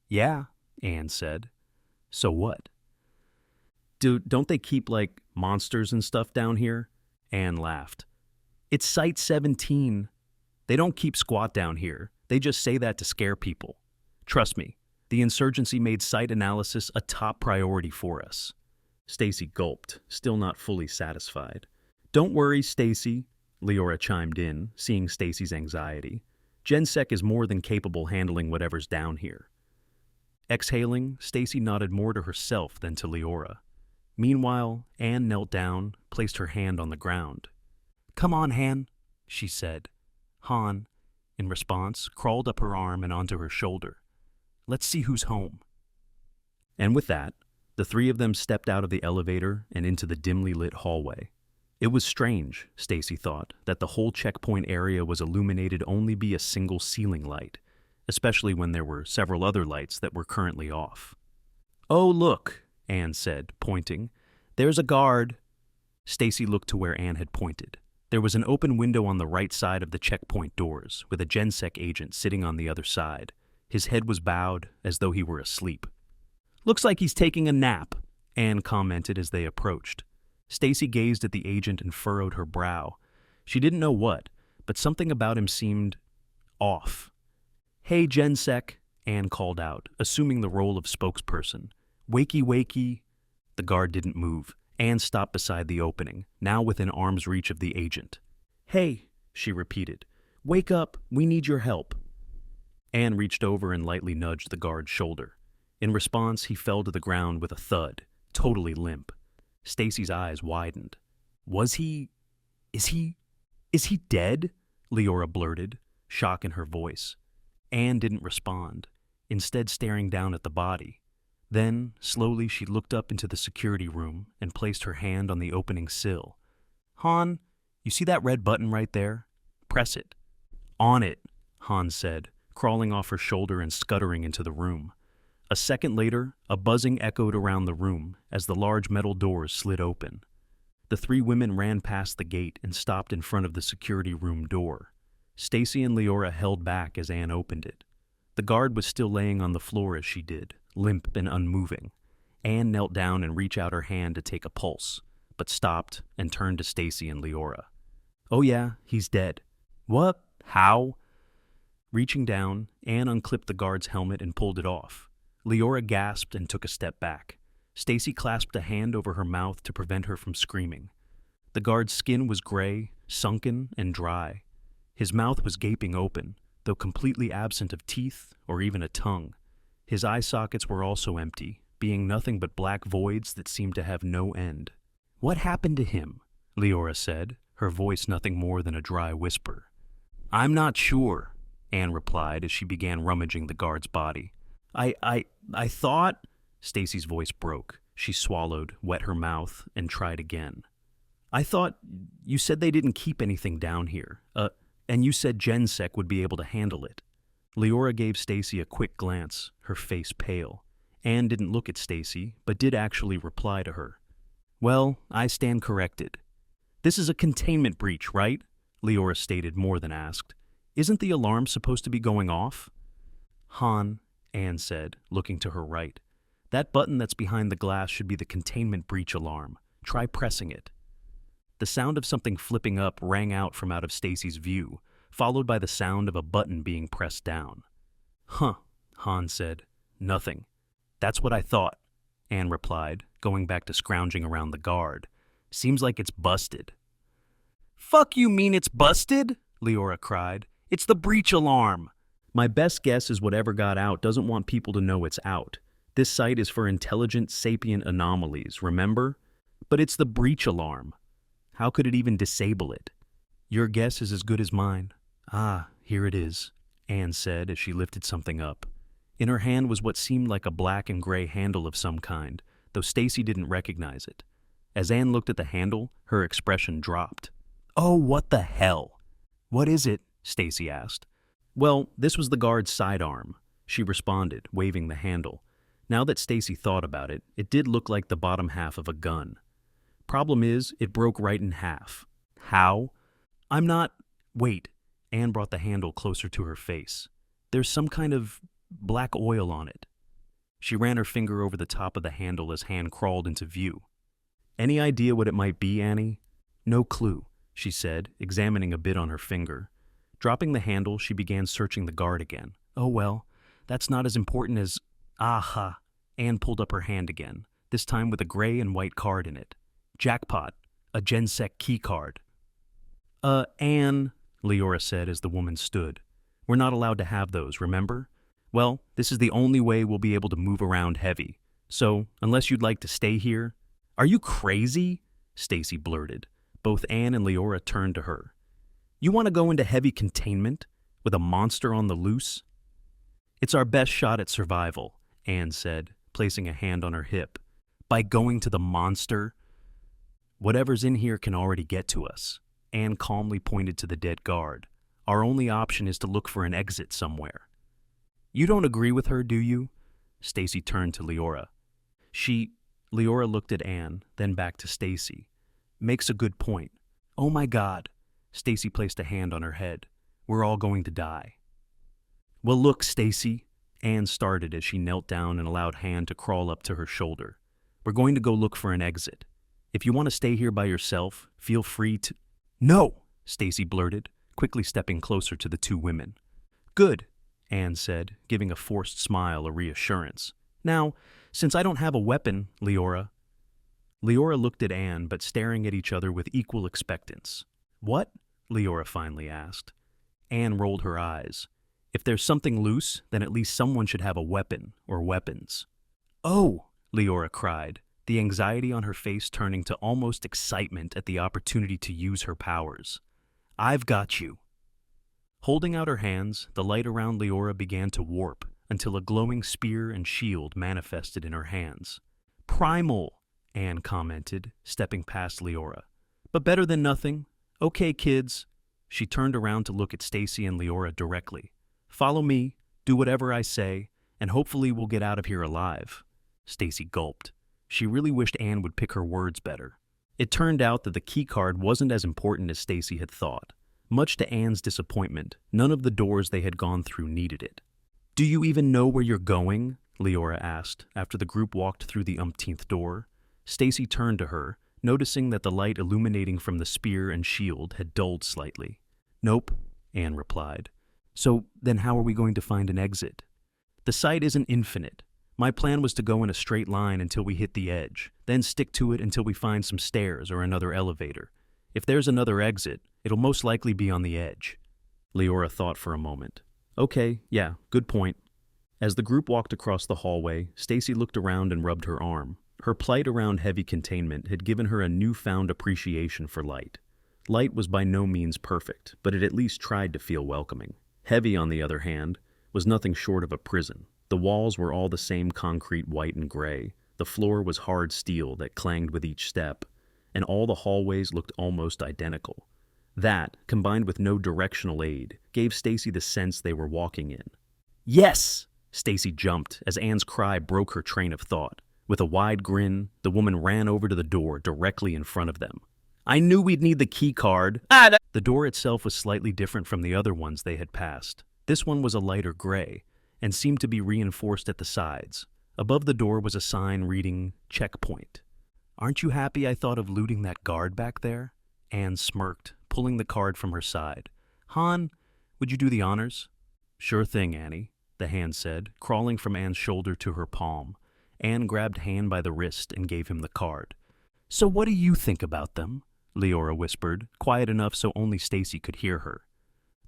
Yeah, Anne said. So what? Don't they keep, like, monsters and stuff down here? Anne laughed. It's Site 17. They don't keep squat down here. They just say that to scare people. Trust me, the insurgency made site analysis a top priority for us. Stacy gulped, still not fully satisfied. Don't worry, Stacy, Leora chimed in, seeing Stacy's anxiety. GenSec is more than capable handling whatever's down here. Exhaling, Stacy nodded more to herself than to Leora. Meanwhile, Anne knelt down, placed her hand on the ground. Come on, Han, she said. Han, in response, crawled up her arm and onto her shoulder. Let's see who's home. And with that, the 3 of them stepped out of the elevator and into the dimly lit hallway. It was strange, Stacy thought, that the whole checkpoint area was illuminated only by a single ceiling light, especially when there were several other lights that were currently off. Oh, look, Anne said, pointing. There's a guard. Stacy looked to where Anne had pointed. There was an open window on the right side of the checkpoint doors, with a GenSec agent sitting on the other side. His head was bowed, as though he were asleep. Looks like he's taking a nap, Anne commented as they approached. Stacy gazed at the agent and furrowed her brow. She didn't know what, but something about him seemed off. Hey, GenSec, Anne called out, assuming the role of spokesperson. Wakey, wakey. The guard didn't move. Anne stopped beside the opening, now within arm's reach of the agent. Hey, she repeated. Wake up, we need your help. Anne reached over and lightly nudged the guard's shoulder. In response, he fell to the ground with a thud, totally limp. Stacy's eyes widened. Is he dead? Leora blurted, shock in her voice. Anne didn't respond, instead staring down at the body. Then, slowly, she looked up into the security room and placed her hand on the opening sill. Han, you see that red button right there? Press it. On it, Han said, crawling off her shoulder and scuttering into the room. A second later, a buzzing echoed around the room as the large metal doors slid open. The 3 women ran past the gate and stopped in front of the security room door. Stacy and Leora held back as Anne opened it. The guard was still laying on the floor as she did, limp and unmoving. Anne knelt down and reached out her hand to take a pulse, but stopped and turned to Stacy and Leora. "Oh yeah, he's dead." "What? How?" Reaching down, Anne unclipped the guard's helmet and pulled it off. Leora gasped and took a step back. Stacy clasped a hand over her mouth to prevent her from screaming. The guard's skin was gray, sunken, and dry. His mouth was gaping open, though completely absent of teeth or even a tongue. His eye sockets were also empty, being nothing but black voids that seemed to have no end. "What happened to him?" Leora said, her voice nothing more than a dry whisper. "I'm not sure," Anne replied as she began rummaging the guard's body. I thought—" Stacy's voice broke. She swallowed, wet her mouth, and tried again. "I thought you said they didn't keep anything down here, and you said GenSec would be able to handle it." Leora gave Stacy a quick glance, her face pale. Anne didn't look at Stacy, but did actually reply to her. "Well, I stand corrected. This is a containment breach, right?" Leora stated more than asked. "Isn't the alarm supposed to be going off?" "Han," Anne said, looking to her right. "That button that's behind the glass should be the containment breach alarm. Try pressing it." The sound of something flipping up rang out from out of Stacy's view, followed by the sound of a button being pressed down. "Huh," Han said. "Nothing." "That's what I thought," Anne replied, going back to scrounging around the guard. "Seems like it's busted." "Fuck you mean it's busted?" Leora cried. "It's the breach alarm." "My best guess is whatever got out doesn't want people to know it's out. This site is for intelligent sapient anomalies, remember? But it's the breach alarm. How could it even disable it?" "Your guess is as good as mine." "Ah, here it is," Anne said as she lifted something up. In her hand was what seemed like a black and gray handle of some kind, though Stacy didn't recognize it. As Anne looked at the handle, her expression dropped. "Oh, what the hell?" "What is it?" Stacy asked. "Well, this was the guard's sidearm," she responded, waving the handle. Now that Stacy thought about it, it did look like the bottom half of a gun. "Problem is, it broke right in half." "How?" "I'm not—" "Wait." Anne brought the handle closer to her face. "There's some kind of black oil on it." She ran her finger over the top of the handle as Han crawled into view. "Any idea what it might be, Annie?" "No clue," she said, examining a bit on her finger. Dropping the handle, she began searching the guard again. "Oh well, that's not as important as—" "Aha!" Anne pulled up her hand again, this time with a gray and white card in it. "Jackpot. A GenSec key card." Anne," Leora said as the woman stood. "We're not allowed to have those, remember? Well, this is the only way we'll be able to move around heavy. So, unless you'd like to stay here—" "Are you crazy?" Stacy blurted. Both Anne and Leora turned to her. "You want to go into heavy containment with a monster on the loose?" "It's our best shot at survival," Anne said, placing a hand on her hip. "By going to the monster?" "Whatever's in here can already get to us." Anne calmly pointed to the dead guard. "Our only option is to look for an exit somewhere." "You don't agree with her, do you?" Stacy turned to Leora. Leora looked at Anne, then back to Stacy. "Makes a good point." "Oh my God." Stacy placed a hand on her head. "We're all going to die." "Well, look, Stacy," Anne started as she knelt down and allowed Han to crawl up to her shoulder. "We're going to go look for an exit. If you want to stay here by yourself, feel free to—" "No!" Stacy blurted, quickly stepping closer to the two women. "Good," Anne said, giving a forced smile a reassurance. "Now, since I don't have a weapon, Leora—" Leora looked at Anne, but staring at each other with equal expectance. "What?" Leora finally asked. Anne rolled her eyes. "If there's something loose, then at least someone should have a weapon or weapons." "Oh!" Leora cried, the anxiety on her face turning to almost excitement at the opportunity to use her powers. "I've got you." Holding out her hands, the light around Leora began to warp until a glowing spear and shield manifested in her hands. "Primal," Anne commented, stepping past Leora. "But better than nothing. Okay, kids." She turned around to look at Stacy and Leora directly. "Follow me, do whatever I say, and hopefully we'll get out of here alive." Stacy gulped. She really wished Anne would pick her words better. It turned out that the key card wasn't as important as Stacy had thought. Much to Anne's disappointment, none of the doors they had gone through needed it. "Do you even know where you're going?" Leora asked, after the group walked through the umpteenth door. Stacy turned to her, noticing that the light illuminating from the spear and shield had dulled slightly. "Nope," Anne replied. "So then how are we going to find an exit?" "The site isn't infinite. My plan was to go in a straight line until we hit the edge, then stick to it until we find some stairs or another elevator. If there's another exit, it'll most likely be on the edge." Leora thought for a moment. "Okay, yeah, good point." As the group walked across the hallway, Stacy looked around and rubbed her arm. Her plight around heavy containment had given her a newfound appreciation for light. Light was by no means perfect, but it at least tried to feel welcoming. Heavy, on the other hand, was nothing short of a prison. The walls were all the same concrete white and gray. The floor was hard steel that clanged with each step, and all the hallways looked almost identical. That, combined with no directional aid, gave Stacy the sense they were walking in. "Yes!" Stacy jumped as Anne's cry broke her train of thought. With a wide grin, the woman ran over to the door directly in front of them. "I knew we'd need the key card." The door itself was slightly different from the other ones they had passed. This one was a lighter gray and seemed to be reinforced at the sides. Above the door was a sign reading, "Checkpoint." "Aren't you happy I thought of looting that guard back there?" Anne smirked, pulling the card from her side. "Han, would you do the honors?" "Sure thing, Annie," the hand said, crawling from Anne's shoulder to her palm. Anne grabbed Han by the wrist and gave him the card. "So what do you think about them?" Leora whispered, quiet enough so only Stacy could hear her.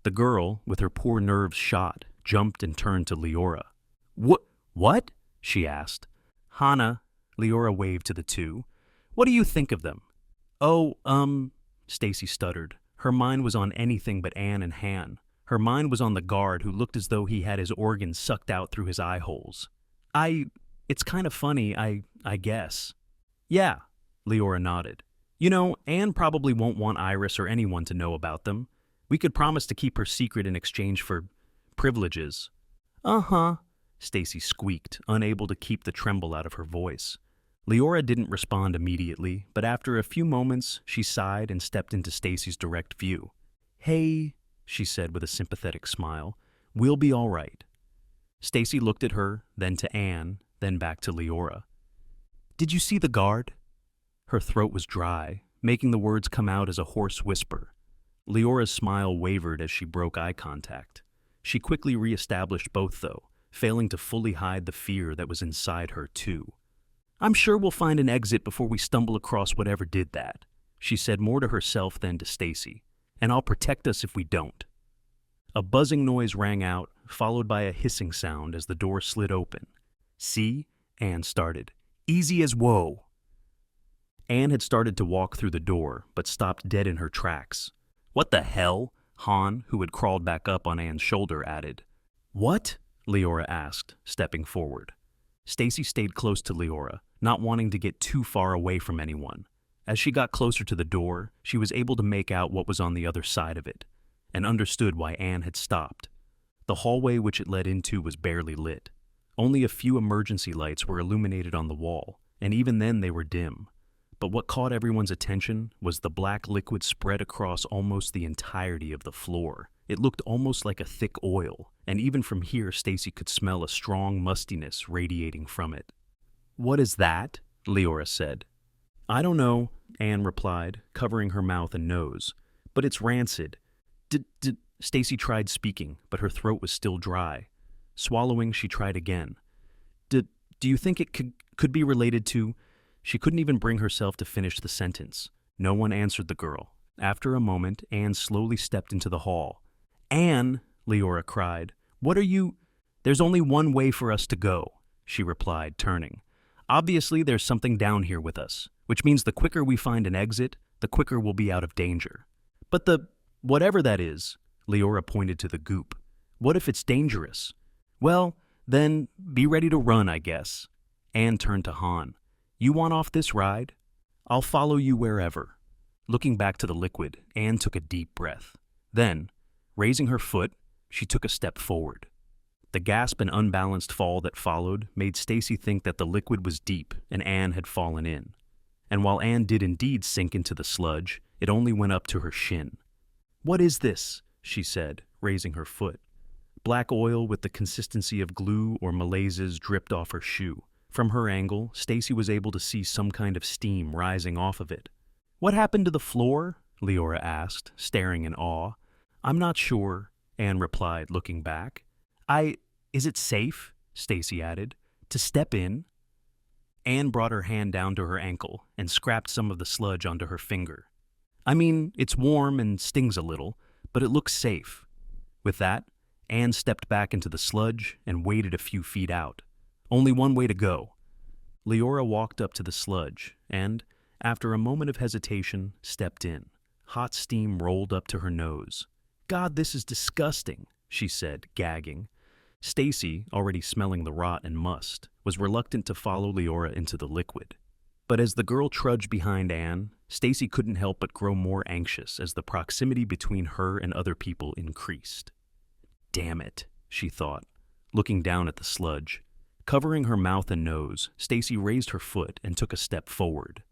The girl, with her poor nerves shot, jumped and turned to Leora. What? She asked. "Hannah," Leora waved to the two. "What do you think of them?" "Oh, Stacy stuttered. Her mind was on anything but Anne and Han. Her mind was on the guard who looked as though he had his organs sucked out through his eye holes. It's kind of funny, I guess." "Yeah," Leora nodded. "You know, Anne probably won't want Iris or anyone to know about them. We could promise to keep her secret in exchange for privileges." "Uh-huh," Stacy squeaked, unable to keep the tremble out of her voice. Leora didn't respond immediately, but after a few moments, she sighed and stepped into Stacy's direct view. "Hey," she said with a sympathetic smile, "we'll be all right." Stacy looked at her, then to Anne, then back to Leora. "Did you see the guard?" Her throat was dry, making the words come out as a hoarse whisper. Leora's smile wavered as she broke eye contact. She quickly reestablished both, though, failing to fully hide the fear that was inside her, too. "I'm sure we'll find an exit before we stumble across whatever did that," she said more to herself than to Stacy, "and I'll protect us if we don't." A buzzing noise rang out, followed by a hissing sound as the door slid open. "See?" Anne started. "Easy as whoa." Anne had started to walk through the door, but stopped dead in her tracks. "What the hell?" Han, who had crawled back up on Anne's shoulder, added. "What?" Leora asked, stepping forward. Stacy stayed close to Leora, not wanting to get too far away from anyone. As she got closer to the door, she was able to make out what was on the other side of it, and understood why Anne had stopped. The hallway which it led into was barely lit. Only a few emergency lights were illuminated on the wall, and even then they were dim. But what caught everyone's attention was the black liquid spread across almost the entirety of the floor. It looked almost like a thick oil, and even from here Stacy could smell a strong mustiness radiating from it. "What is that?" Leora said. "I don't know," Anne replied, covering her mouth and nose. "But it's rancid." Stacy tried speaking, but her throat was still dry. Swallowing, she tried again. Do you think it could be related to..." She couldn't even bring herself to finish the sentence. No one answered the girl. After a moment, Anne slowly stepped into the hall. "Anne," Leora cried, "what are you..." "There's only one way for us to go," she replied, turning. "Obviously, there's something down here with us, which means the quicker we find an exit, the quicker we'll be out of danger. But whatever that is," Leora pointed to the goop. "What if it's dangerous?" "Well, then, be ready to run, I guess." Anne turned to Han. "You want off this ride? I'll follow you wherever." Looking back to the liquid, Anne took a deep breath. Then, raising her foot, she took a step forward. The gasp and unbalanced fall that followed made Stacy think that the liquid was deep and Anne had fallen in. And while Anne did indeed sink into the sludge, it only went up to her shin. "What is this?" she said, raising her foot. Black oil with the consistency of glue or malaises dripped off her shoe. From her angle, Stacy was able to see some kind of steam rising off of it. "What happened to the floor?" Leora asked, staring in awe. "I'm not sure," Anne replied, looking back. Is it safe?" Stacy added. "To step in?" Anne brought her hand down to her ankle and scraped some of the sludge onto her finger. "I mean, it's warm and stings a little, but it looks safe." With that, Anne stepped back into the sludge and waded a few feet out. Only one way to go. Leora walked up to the sludge and, after a moment of hesitation, stepped in. Hot steam rolled up to her nose. "God, this is disgusting," she said, gagging. Stacy, already smelling the rot and must, was reluctant to follow Leora into the liquid. But as the girl trudged behind Anne, Stacy couldn't help but grow more anxious as the proximity between her and other people increased. "Damn it," she thought, looking down at the sludge. Covering her mouth and nose, Stacy raised her foot and took a step forward.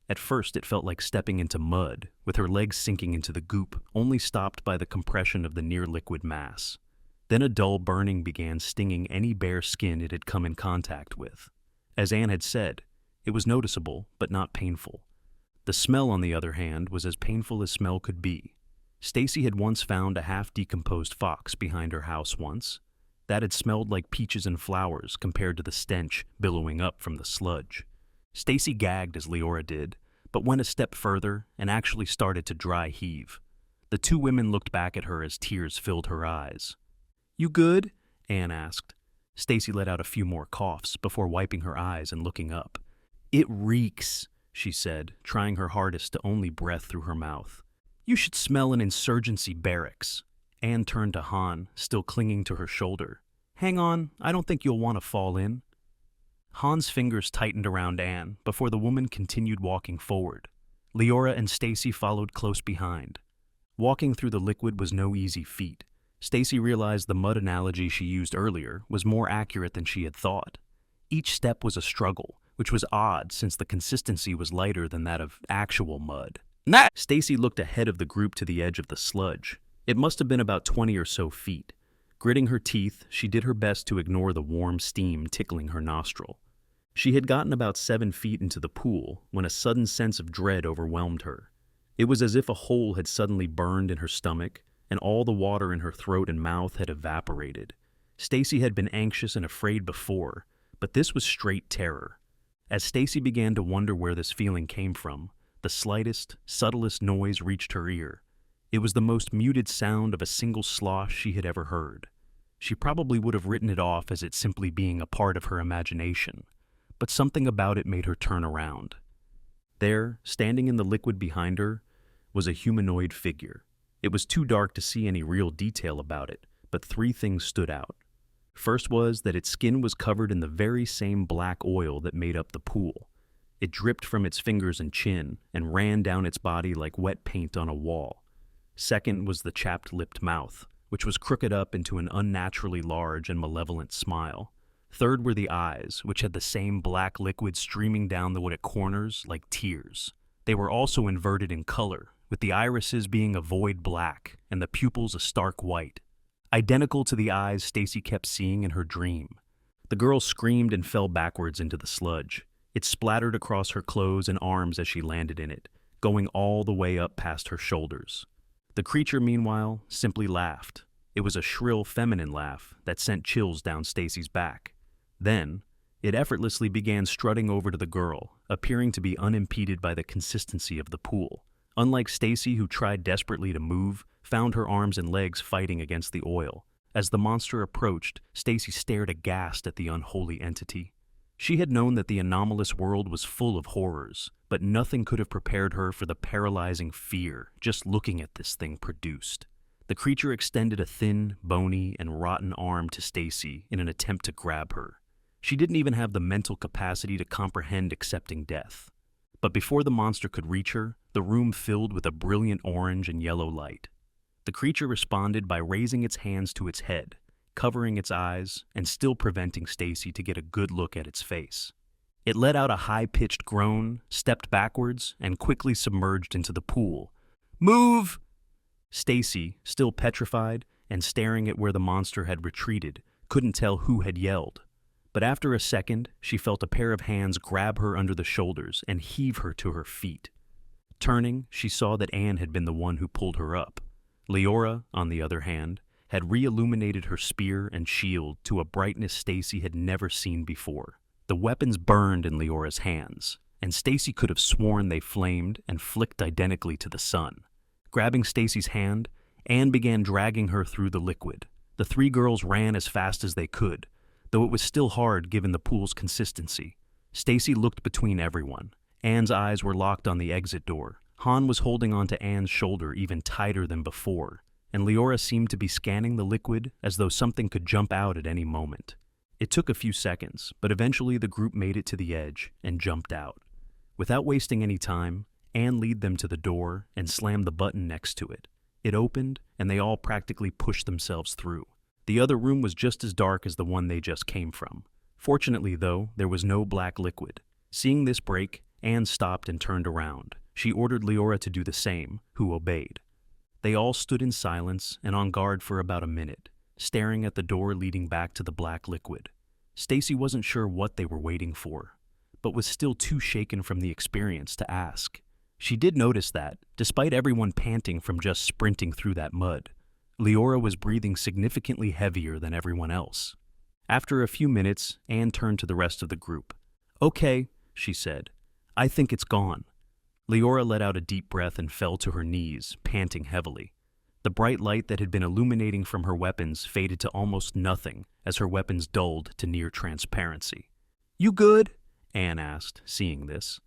At first it felt like stepping into mud, with her legs sinking into the goop, only stopped by the compression of the near-liquid mass. Then a dull burning began stinging any bare skin it had come in contact with. As Anne had said, it was noticeable, but not painful. The smell, on the other hand, was as painful as smell could be. Stacy had once found a half-decomposed fox behind her house once. That had smelled like peaches and flowers compared to the stench billowing up from the sludge. Stacy gagged as Leora did, but went a step further and actually started to dry heave. The two women looked back at her as tears filled her eyes. "You good?" Anne asked. Stacy let out a few more coughs before wiping her eyes and looking up. "It reeks," she said, trying her hardest to only breath through her mouth. "You should smell an insurgency barracks." Anne turned to Han, still clinging to her shoulder. "Hang on, I don't think you'll want to fall in." Han's fingers tightened around Anne before the woman continued walking forward. Leora and Stacy followed close behind. Walking through the liquid was no easy feat. Stacy realized the mud analogy she used earlier was more accurate than she had thought. Each step was a struggle, which was odd since the consistency was lighter than that of actual mud. Stacy looked ahead of the group to the edge of the sludge. It must have been about 20 or so feet. Gritting her teeth, she did her best to ignore the warm steam tickling her nostril. She had gotten about 7 feet into the pool when a sudden sense of dread overwhelmed her. It was as if a hole had suddenly burned in her stomach, and all the water in her throat and mouth had evaporated. Stacy had been anxious and afraid before, but this was straight terror. As Stacy began to wonder where this feeling came from, the slightest, subtlest noise reached her ear. It was the most muted sound of a single slosh she had ever heard. She probably would have written it off as it simply being a part of her imagination, but something about it made her turn around. There, standing in the liquid behind her, was a humanoid figure. It was too dark to see any real detail about it, but 3 things stood out. First was that its skin was covered in the very same black oil that made up the pool. It dripped from its fingers and chin and ran down its body like wet paint on a wall. Second was the chapped-lipped mouth, which was crooked up into an unnaturally large and malevolent smile. Third were the eyes, which had the same black liquid streaming down the wooded corners like tears. They were also inverted in color, with the irises being a void black and the pupils a stark white, identical to the eyes Stacy kept seeing in her dream. The girl screamed and fell backwards into the sludge. It splattered across her clothes and arms as she landed in it, going all the way up past her shoulders. The creature, meanwhile, simply laughed. It was a shrill feminine laugh that sent chills down Stacy's back. Then, it effortlessly began strutting over to the girl, appearing to be unimpeded by the consistency of the pool. Unlike Stacy, who tried desperately to move, found her arms and legs fighting against the oil. As the monster approached, Stacy stared aghast at the unholy entity. She had known that the anomalous world was full of horrors, but nothing could have prepared her for the paralyzing fear just looking at this thing produced. The creature extended a thin, bony, and rotten arm to Stacy in an attempt to grab her. She didn't even have the mental capacity to comprehend accepting death. But before the monster could reach her, the room filled with a brilliant orange and yellow light. The creature responded by raising its hands to its head, covering its eyes, and still preventing Stacy to get a good look at its face. It let out a high-pitched groan, stepped backwards, and quickly submerged into the pool. "Move!" Stacy, still petrified, and staring at where the monster had retreated, couldn't tell who had yelled. But after a second, she felt a pair of hands grab her under the shoulders and heave her to her feet. Turning, she saw that Anne had been the one who pulled her up. Leora, on the other hand, had re-illuminated her spear and shield to a brightness Stacy had never seen before. The weapons burned in Leora's hands, and Stacy could have sworn they flamed and flicked identically to the sun. Grabbing Stacy's hand, Anne began dragging her through the liquid. The three girls ran as fast as they could, though it was still hard given the pool's consistency. Stacy looked between everyone. Anne's eyes were locked on the exit door. Han was holding onto Anne's shoulder even tighter than before, and Leora seemed to be scanning the liquid as though something could jump out at any moment. It took a few seconds, but eventually the group made it to the edge and jumped out. Without wasting any time, Anne led them to the door and slammed the button next to it. It opened, and they all practically pushed themselves through. The other room was just as dark as the one they just came from. Fortunately, though, there was no black liquid. Seeing this break, Anne stopped and turned around. She ordered Leora to do the same, who obeyed. They all stood in silence and on guard for about a minute, staring at the door leading back to the black liquid. Stacy wasn't sure what they were waiting for, but was still too shaken from the experience to ask. She did notice that, despite everyone panting from just sprinting through that mud, Leora was breathing significantly heavier than everyone else. After a few minutes, Anne turned to the rest of the group. "Okay," she said. "I think it's gone." Leora let out a deep breath and fell to her knees, panting heavily. The bright light that had been illuminating from her weapons faded to almost nothing as her weapons dulled to near transparency. "You good?" Anne asked, seeing this.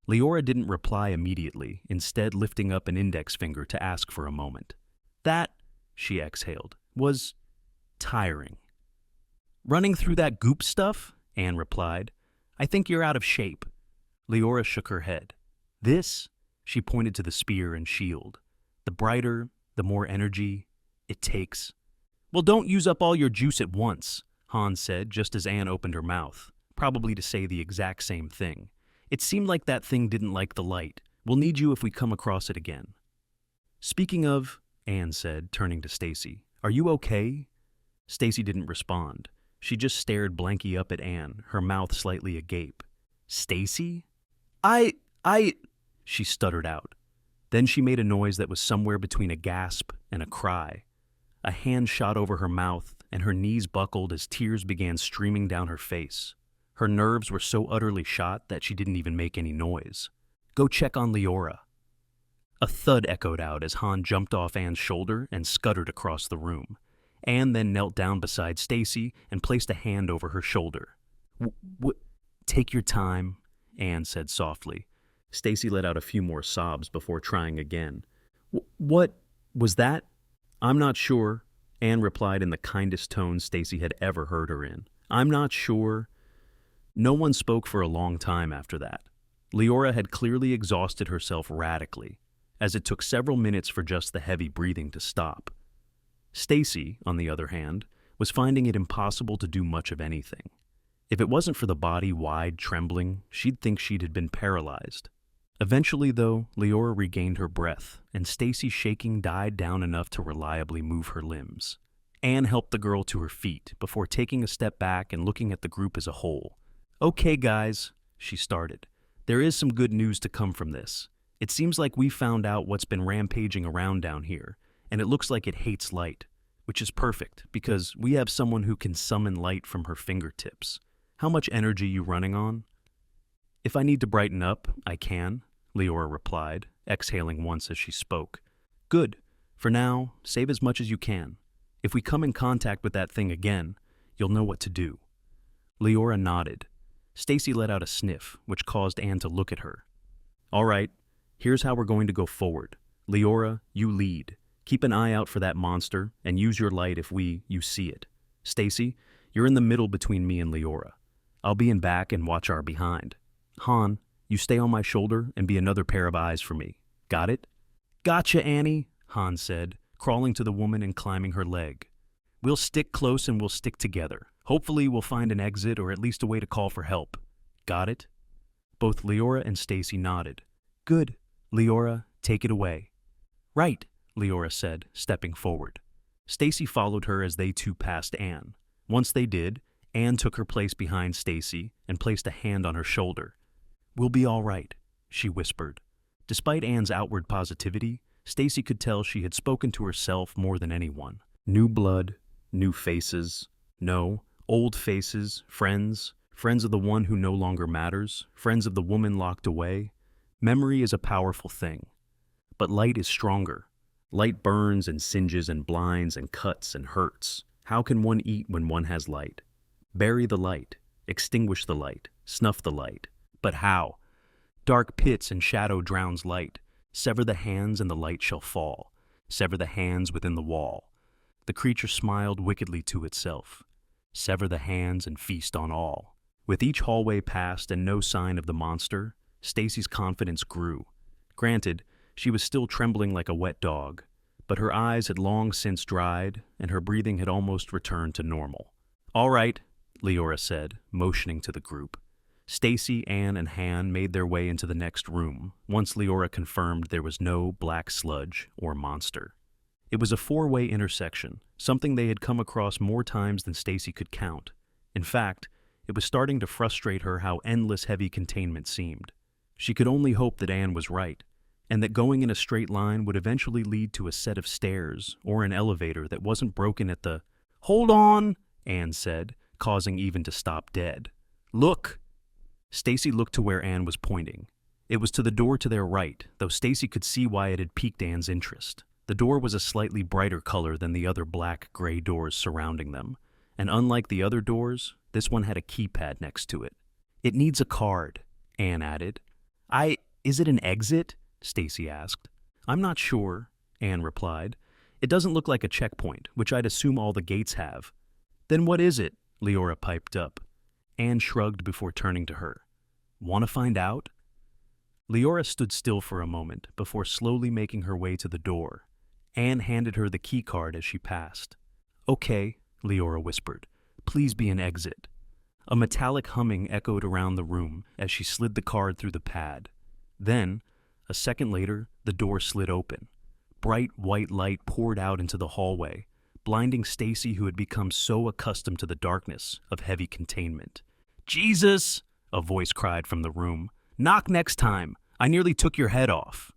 Leora didn't reply immediately, instead lifting up an index finger to ask for a moment. "That," she exhaled, "was tiring." "Running through that goop stuff?" Anne replied. "I think you're out of shape." Leora shook her head. "This," she pointed to the spear and shield. "The brighter, the more energy it takes." "Well, don't use up all your juice at once," Han said just as Anne opened her mouth, probably to say the exact same thing. "It seemed like that thing didn't like the light. We'll need you if we come across it again." "Speaking of," Anne said, turning to Stacy, "are you okay?" Stacy didn't respond. She just stared blankly up at Anne, her mouth slightly agape. "Stacy?" I, she stuttered out. Then she made a noise that was somewhere between a gasp and a cry. A hand shot over her mouth, and her knees buckled as tears began streaming down her face. Her nerves were so utterly shot that she didn't even make any noise. "Go check on Leora." A thud echoed out as Han jumped off Anne's shoulder and scuttered across the room. Anne then knelt down beside Stacy and placed a hand over her shoulder. Take your time," Anne said softly. Stacy let out a few more sobs before trying again. What was that?" "I'm not sure," Anne replied in the kindest tone Stacy had ever heard her in. "I'm not sure." No one spoke for a long time after that. Leora had clearly exhausted herself radically, as it took several minutes for just the heavy breathing to stop. Stacy, on the other hand, was finding it impossible to do much of anything. If it wasn't for the body-wide trembling, she'd think she'd had been paralyzed. Eventually, though, Leora regained her breath, and Stacy's shaking died down enough to reliably move her limbs. Anne helped the girl to her feet before taking a step back and looking at the group as a whole. "Okay, guys," she started. "There is some good news to come from this. It seems like we found out what's been rampaging around down here, and it looks like it hates light, which is perfect because we have someone who can summon light from her fingertips. How much energy you running on?" "If I need to brighten up, I can," Leora replied, exhaling once as she spoke. "Good. For now, save as much as you can. If we come in contact with that thing again, you'll know what to do." Leora nodded. Stacy let out a sniff, which caused Anne to look at her. "All right, here's how we're going to go forward. Leora, you lead. Keep an eye out for that monster, and use your light if you see it. Stacy, you're in the middle between me and Leora. I'll be in back and watch our behind. Han, you stay on my shoulder and be another pair of eyes for me. Got it?" "Gotcha, Annie," Han said, crawling to the woman and climbing her leg. "We'll stick close and we'll stick together. Hopefully we'll find an exit or at least a way to call for help. Got it?" Both Leora and Stacy nodded. "Good. Leora, take it away." "Right," Leora said, stepping forward. Stacy followed her as they two passed Anne. Once they did, Anne took her place behind Stacy and placed a hand on her shoulder. "We'll be all right," she whispered. Despite Anne's outward positivity, Stacy could tell she had spoken to herself more than anyone. New blood, new faces. No, old faces, friends of the one who no longer matters, friends of the woman locked away. Memory is a powerful thing. But light is stronger. Light burns and singes and blinds and cuts and hurts. How can one eat when one has light? Bury the light, extinguish the light, snuff the light. But how? Dark pits and shadow drowns light. Sever the hands and the light shall fall. Sever the hands within the wall. The creature smiled wickedly to itself. Sever the hands and feast on all. With each hallway passed and no sign of the monster, Stacy's confidence grew. Granted, she was still trembling like a wet dog, but her eyes had long since dried and her breathing had almost returned to normal. "All right," Leora said, motioning to the group. Stacy, Anne, and Han made their way into the next room, once Leora confirmed there was no black sludge or monster. It was a four-way intersection, something they had come across more times than Stacy could count. In fact, it was starting to frustrate her how endless heavy containment seemed. She could only hope that Anne was right, and that going in a straight line would eventually lead to a set of stairs or an elevator that wasn't broken at the— "Hold on," Anne said, causing even to stop dead. "Look!" Stacy looked to where Anne was pointing. It was to the door to their right, though Stacy could see why it had piqued Anne's interest. The door was a slightly brighter color than the other black-gray doors surrounding them, and unlike the other doors, this one had a keypad next to it. "It needs a card," Anne added. Is it an exit?" Stacy asked. "I'm not sure," Anne replied. "It doesn't look like a checkpoint, which I'd assume all the gates have." "Then what is it?" Leora piped up. Anne shrugged before turning to her. "Want to find out?" Leora stood still for a moment before slowly making her way to the door. Anne handed her the key card as she passed. "Okay," Leora whispered. "Please be an exit." A metallic humming echoed around the room as she slid the card through the pad. Then, a second later, the door slid open. Bright white light poured out into the hallway, blinding Stacy, who had become so accustomed to the darkness of heavy containment. "Jesus!" a voice cried from the room. "Knock next time. I nearly took your head off."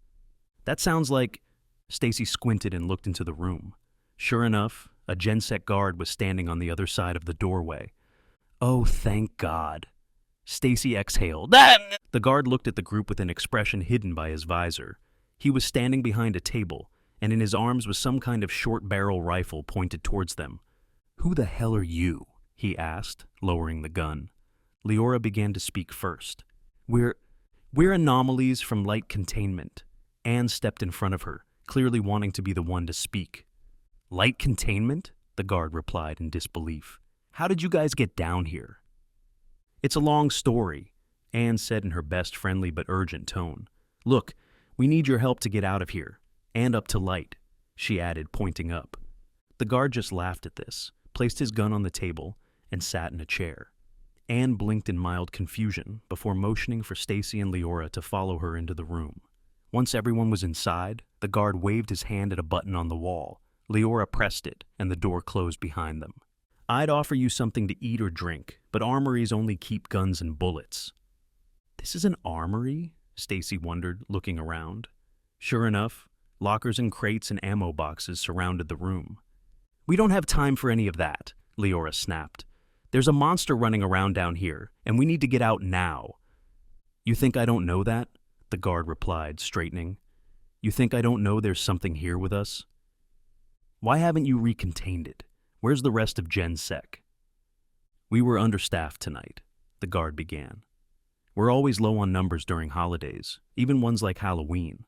"That sounds like—" Stacy squinted and looked into the room. Sure enough, a GenSec guard was standing on the other side of the doorway. "Oh, thank God." Stacy exhaled. The guard looked at the group with an expression hidden by his visor. He was standing behind a table, and in his arms was some kind of short-barrel rifle pointed towards them. "Who the hell are you?" he asked, lowering the gun. Leora began to speak first. We're anomalies from light containment." Anne stepped in front of her, clearly wanting to be the one to speak. "Light containment?" the guard replied in disbelief. "How did you guys get down here?" "It's a long story," Anne said in her best friendly but urgent tone. "Look, we need your help to get out of here, and up to light," she added, pointing up. The guard just laughed at this, placed his gun on the table, and sat in a chair. Anne blinked in mild confusion before motioning for Stacy and Leora to follow her into the room. Once everyone was inside, the guard waved his hand at a button on the wall. Leora pressed it, and the door closed behind them. "I'd offer you something to eat or drink, but armories only keep guns and bullets." "This is an armory?" Stacy wondered, looking around. Sure enough, lockers and crates and ammo boxes surrounded the room. "We don't have time for any of that," Leora snapped. "There's a monster running around down here, and we need to get out now." "You think I don't know that?" the guard replied, straightening. "You think I don't know there's something here with us? Why haven't you recontained it? Where's the rest of GenSec?" "We were understaffed tonight," the guard began. "We're always low on numbers during holidays, even ones like Halloween.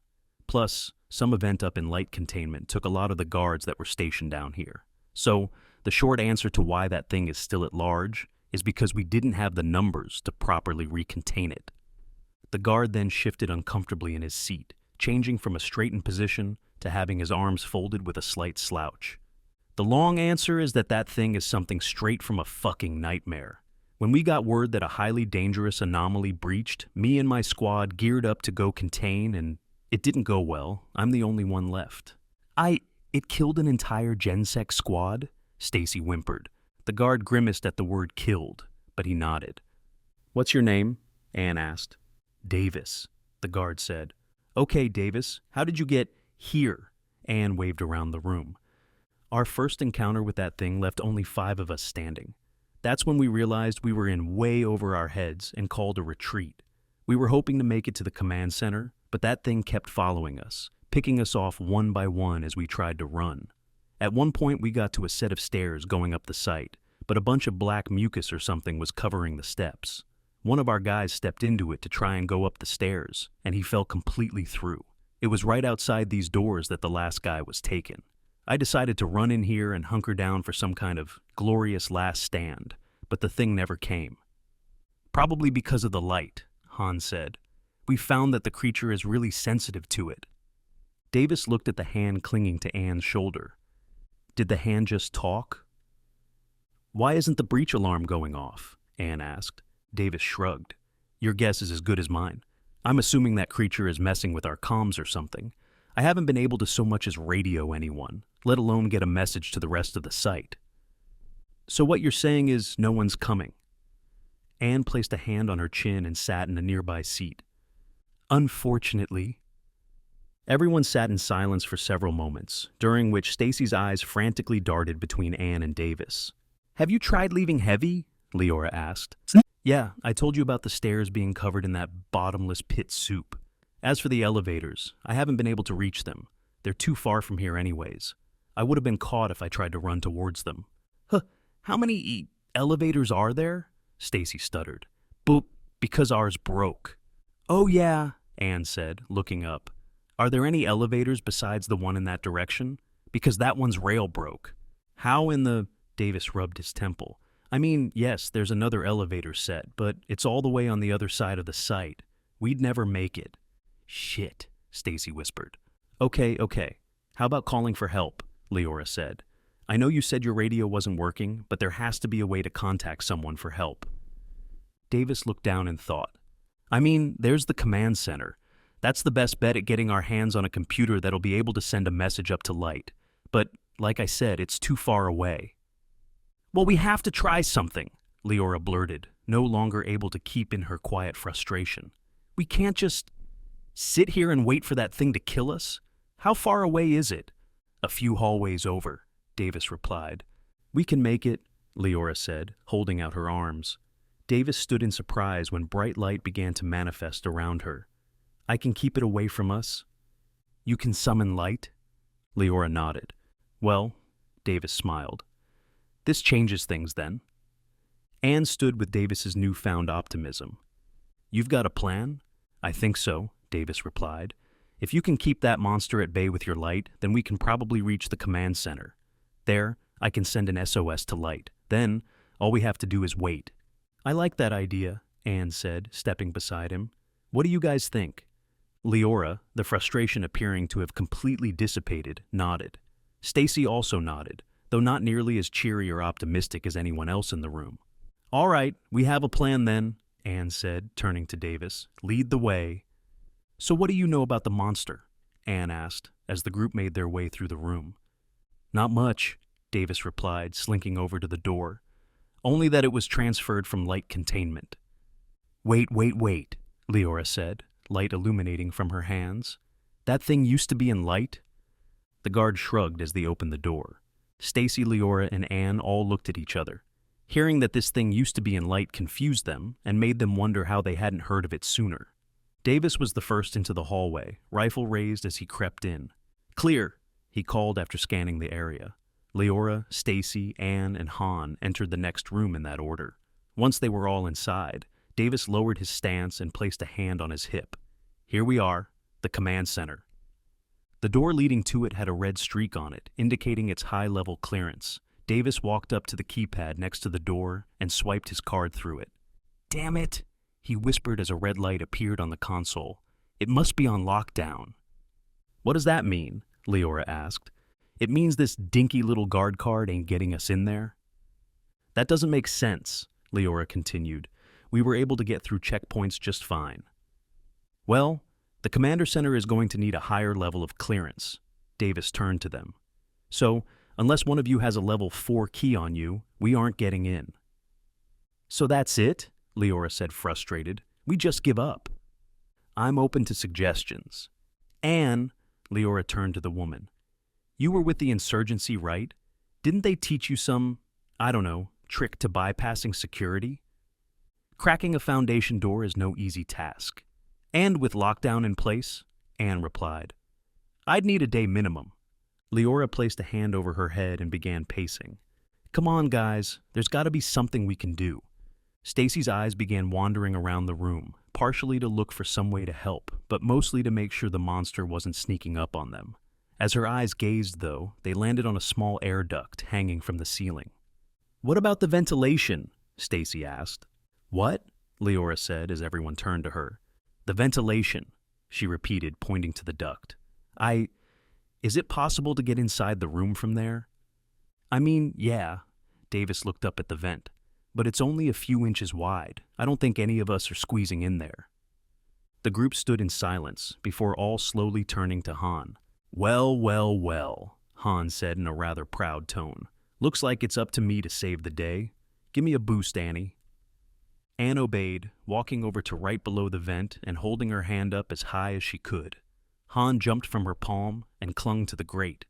Plus, some event up in light containment took a lot of the guards that were stationed down here. So, the short answer to why that thing is still at large is because we didn't have the numbers to properly recontain it." The guard then shifted uncomfortably in his seat, changing from a straightened position to having his arms folded with a slight slouch. "The long answer is that thing is something straight from a fucking nightmare. When we got word that a highly dangerous anomaly breached, me and my squad geared up to go contain, and it didn't go well. I'm the only one left." It killed an entire GenSec squad? Stacy whimpered. The guard grimaced at the word killed, but he nodded. What's your name? Anne asked. Davis, the guard said. Okay, Davis, how did you get here? Anne waved around the room. Our first encounter with that thing left only 5 of us standing. That's when we realized we were in way over our heads and called a retreat. We were hoping to make it to the command center, but that thing kept following us, picking us off one by one as we tried to run. At one point we got to a set of stairs going up the site, but a bunch of black mucus or something was covering the steps. One of our guys stepped into it to try and go up the stairs, and he fell completely through. It was right outside these doors that the last guy was taken. I decided to run in here and hunker down for some kind of glorious last stand, but the thing never came. Probably because of the light, Han said. We found that the creature is really sensitive to it. Davis looked at the hand clinging to Anne's shoulder. Did the hand just talk? Why isn't the breach alarm going off? Anne asked. Davis shrugged. Your guess is as good as mine. I'm assuming that creature is messing with our comms or something. I haven't been able to so much as radio anyone, let alone get a message to the rest of the site. So what you're saying is no one's coming. Anne placed a hand on her chin and sat in a nearby seat. Unfortunately. Everyone sat in silence for several moments, during which Stacy's eyes frantically darted between Anne and Davis. Have you tried leaving heavy? Leora asked. Yeah, I told you about the stairs being covered in that bottomless pit soup. As for the elevators, I haven't been able to reach them. They're too far from here anyways. I would have been caught if I tried to run towards them. Huh, how many elevators are there? Stacy stuttered. Because ours broke. Oh yeah, Anne said, looking up. Are there any elevators besides the one in that direction? Because that one's rail broke. How in the... Davis rubbed his temple. I mean, yes, there's another elevator set, but it's all the way on the other side of the site. We'd never make it. Shit, Stacy whispered. Okay. How about calling for help? Leora said. I know you said your radio wasn't working, but there has to be a way to contact someone for help. Davis looked down and thought. I mean, there's the command center. That's the best bet at getting our hands on a computer that'll be able to send a message up to Light. But, like I said, it's too far away. Well, we have to try something, Leora blurted, no longer able to keep in her quiet frustration. We can't just sit here and wait for that thing to kill us? How far away is it? A few hallways over, Davis replied. We can make it, Leora said, holding out her arms. Davis stood in surprise when bright light began to manifest around her. I can keep it away from us. You can summon light? Leora nodded. Well, Davis smiled. This changes things then. Anne stood with Davis's newfound optimism. You've got a plan? I think so, Davis replied. If you can keep that monster at bay with your light, then we can probably reach the command center. There, I can send an SOS to Light. Then, all we have to do is wait. I like that idea, Anne said, stepping beside him. What do you guys think? Leora, the frustration appearing to have completely dissipated, nodded. Stacy also nodded, though not nearly as cheery or optimistic as anyone else in the room. All right, we have a plan then, Anne said, turning to Davis. Lead the way. So what do you know about the monster? Anne asked, as the group made their way through the room. Not much, Davis replied, slinking over to the door. Only that it was transferred from Light containment. Wait, Leora said, light illuminating from her hands. That thing used to be in Light? The guard shrugged as they opened the door. Stacy, Leora, and Anne all looked at each other. Hearing that this thing used to be in Light confused them and made them wonder how they hadn't heard of it sooner. Davis was the first into the hallway, rifle raised as he crept in. Clear, he called after scanning the area. Leora, Stacy, Anne, and Han entered the next room in that order. Once they were all inside, Davis lowered his stance and placed a hand on his hip. Here we are, the command center. The door leading to it had a red streak on it, indicating its high-level clearance. Davis walked up to the keypad next to the door and swiped his card through it. Damn it, he whispered as a red light appeared on the console. It must be on lockdown. What does that mean? Leora asked. It means this dinky little guard card ain't getting us in there? That doesn't make sense, Leora continued. We were able to get through checkpoints just fine. Well, the Commander Center is going to need a higher level of clearance. Davis turned to them. So, unless one of you has a level 4 key on you, we aren't getting in." "So that's it?" Leora said, frustrated. "We just give up." "I'm open to suggestions." "Anne," Leora turned to the woman, "you were with the insurgency, right? Didn't they teach you some, I don't know, trick to bypassing security? Cracking a foundation door is no easy task. And with lockdown in place," Anne replied. "I'd need a day minimum." Leora placed a hand over her head and began pacing. "Come on, guys, there's got to be something we can do." Stacy's eyes began wandering around the room, partially to look for some way to help, but mostly to make sure the monster wasn't sneaking up on them. As her eyes gazed, though, they landed on a small air duct hanging from the ceiling. "What about the ventilation?" Stacy asked. "What?" Leora said as everyone turned to her. "The ventilation," she repeated, pointing to the duct. Is it possible to get inside the room from there?" "I mean, yeah." Davis looked up at the vent. "But it's only a few inches wide. I don't think any of us are squeezing in there." The group stood in silence before all slowly turning to Han. "Well, well, well," Han said in a rather proud tone. "Looks like it's up to me to save the day. Give me a boost, Annie." Anne obeyed, walking over to right below the vent and holding her hand up as high as she could. Han jumped from her palm and clung to the grate.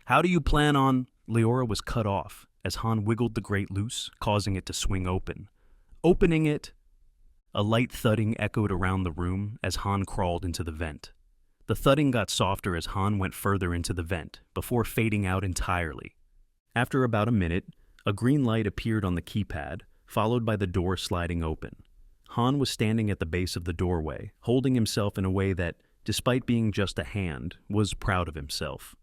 "How do you plan on—" Leora was cut off as Han wiggled the grate loose, causing it to swing open. "Opening it—" A light thudding echoed around the room as Han crawled into the vent. The thudding got softer as Han went further into the vent, before fading out entirely. After about a minute, a green light appeared on the keypad, followed by the door sliding open. Han was standing at the base of the doorway, holding himself in a way that, despite being just a hand, was proud of himself.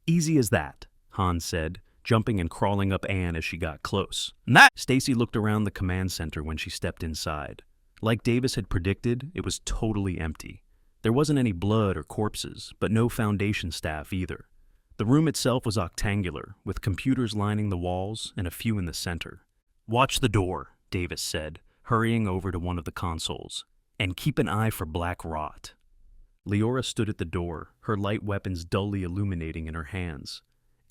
"Easy as that," Han said, jumping and crawling up Anne as she got close. Stacy looked around the command center when she stepped inside. Like Davis had predicted, it was totally empty. There wasn't any blood or corpses, but no Foundation staff either. The room itself was octangular, with computers lining the walls and a few in the center. "Watch the door," Davis said, hurrying over to one of the consoles. "And keep an eye for black rot." Leora stood at the door, her light weapons dully illuminating in her hands.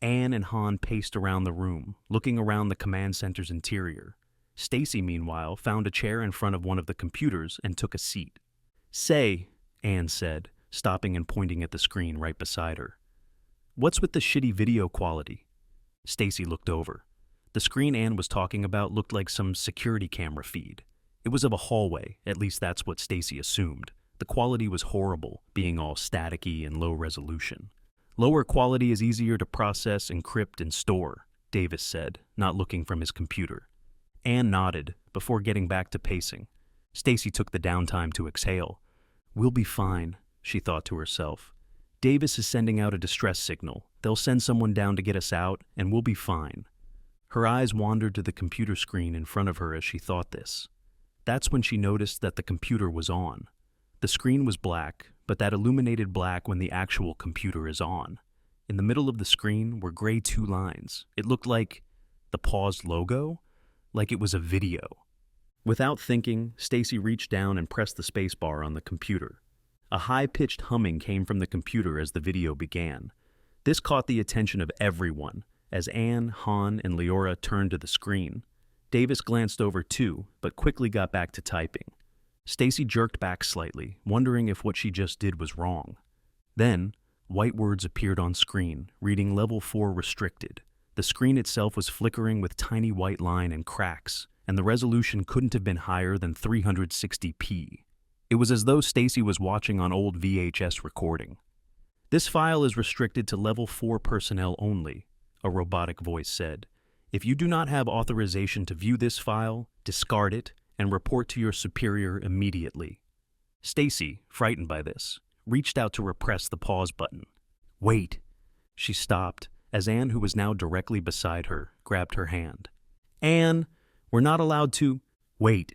Anne and Han paced around the room, looking around the command center's interior. Stacy, meanwhile, found a chair in front of one of the computers and took a seat. "Say," Anne said, stopping and pointing at the screen right beside her. "What's with the shitty video quality?" Stacy looked over. The screen Anne was talking about looked like some security camera feed. It was of a hallway, at least that's what Stacy assumed. The quality was horrible, being all staticky and low resolution. "Lower quality is easier to process, encrypt, and store," Davis said, not looking from his computer. Anne nodded, before getting back to pacing. Stacy took the downtime to exhale. "We'll be fine," she thought to herself. "Davis is sending out a distress signal. They'll send someone down to get us out, and we'll be fine." Her eyes wandered to the computer screen in front of her as she thought this. That's when she noticed that the computer was on. The screen was black, but that illuminated black when the actual computer is on. In the middle of the screen were gray 2 lines. It looked like the paused logo, like it was a video. Without thinking, Stacy reached down and pressed the spacebar on the computer. A high-pitched humming came from the computer as the video began. This caught the attention of everyone as Anne, Han, and Leora turned to the screen. Davis glanced over too, but quickly got back to typing. Stacy jerked back slightly, wondering if what she just did was wrong. Then, white words appeared on screen, reading Level 4 Restricted. The screen itself was flickering with tiny white line and cracks, and the resolution couldn't have been higher than 360p. It was as though Stacy was watching on old VHS recording. "This file is restricted to Level 4 personnel only," a robotic voice said. "If you do not have authorization to view this file, discard it and report to your superior immediately." Stacy, frightened by this, reached out to repress the pause button. "Wait." She stopped as Anne, who was now directly beside her, grabbed her hand. "Anne, we're not allowed to—" "Wait."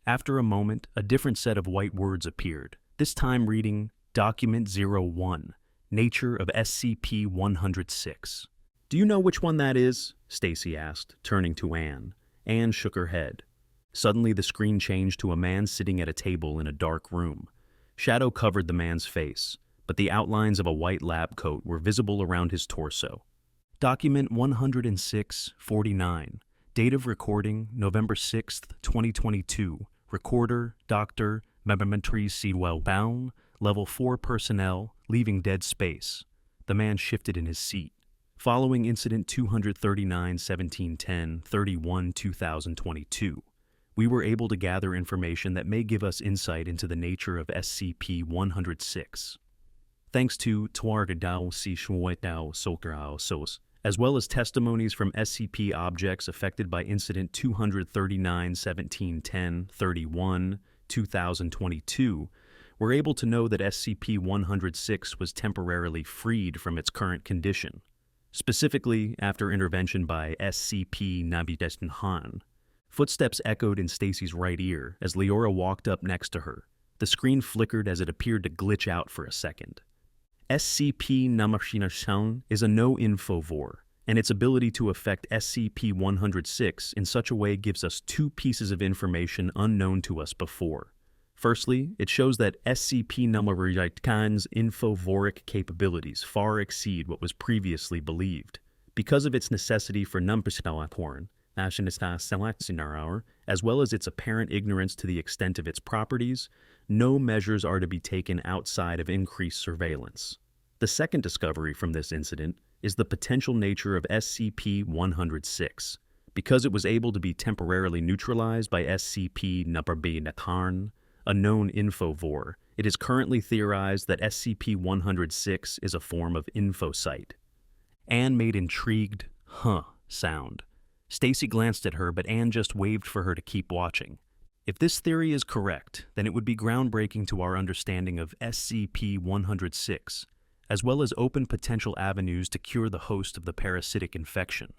After a moment, a different set of white words appeared, this time reading Document 01, Nature of SCP-106. "Do you know which one that is?" Stacy asked, turning to Anne. Anne shook her head. Suddenly the screen changed to a man sitting at a table in a dark room. Shadow covered the man's face, but the outlines of a white lab coat were visible around his torso. Document 106-49. Date of recording, November 6th, 2022. Recorder, Dr. Memomentary Seedwell Bound, Level 4 personnel, leaving dead space. The man shifted in his seat. Following Incident 239-17-10-31-2022, we were able to gather information that may give us insight into the nature of SCP-106. Thanks to Tuargadao Sishuetao Sokrao Sos, as well as testimonies from SCP objects affected by Incident 239-17-10-31-2022, we're able to know that SCP-106 was temporarily freed from its current condition, specifically after intervention by SCP-Nabidestin-Han. Footsteps echoed in Stacy's right ear as Leora walked up next to her. The screen flickered as it appeared to glitch out for a second. SCP-Namashina-san is a no-info vor, and its ability to affect SCP-106 in such a way gives us two pieces of information unknown to us before. Firstly, it shows that SCP-Namashina's infovoric capabilities far exceed what was previously believed. Because of its necessity for numpasinawaporn, as well as its apparent ignorance to the extent of its properties, no measures are to be taken outside of increased surveillance. The second discovery from this incident is the potential nature of SCP-106. Because it was able to be temporarily neutralized by SCP-Nabarbi-Nakarn, a known infovore, it is currently theorized that SCP-106 is a form of infosite. Anne made intrigued, huh, sound. Stacy glanced at her, but Anne just waved for her to keep watching. If this theory is correct, then it would be groundbreaking to our understanding of SCP-106, as well as open potential avenues to cure the host of the parasitic infection.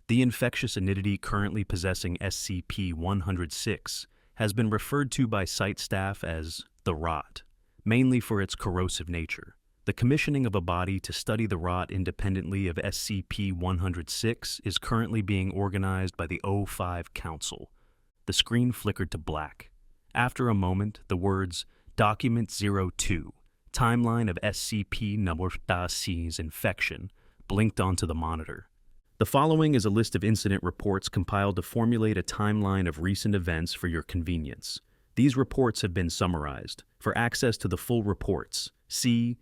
The infectious entity currently possessing SCP-106 has been referred to by site staff as the Rot, mainly for its corrosive nature. The commissioning of a body to study the Rot independently of SCP-106 is currently being organized by the O5 Council. The screen flickered to black. After a moment, the words, Document 02, Timeline of SCP-Namashina's infection, blinked onto the monitor. The following is a list of incident reports compiled to formulate a timeline of recent events for your convenience. These reports have been summarized. For access to the full reports, see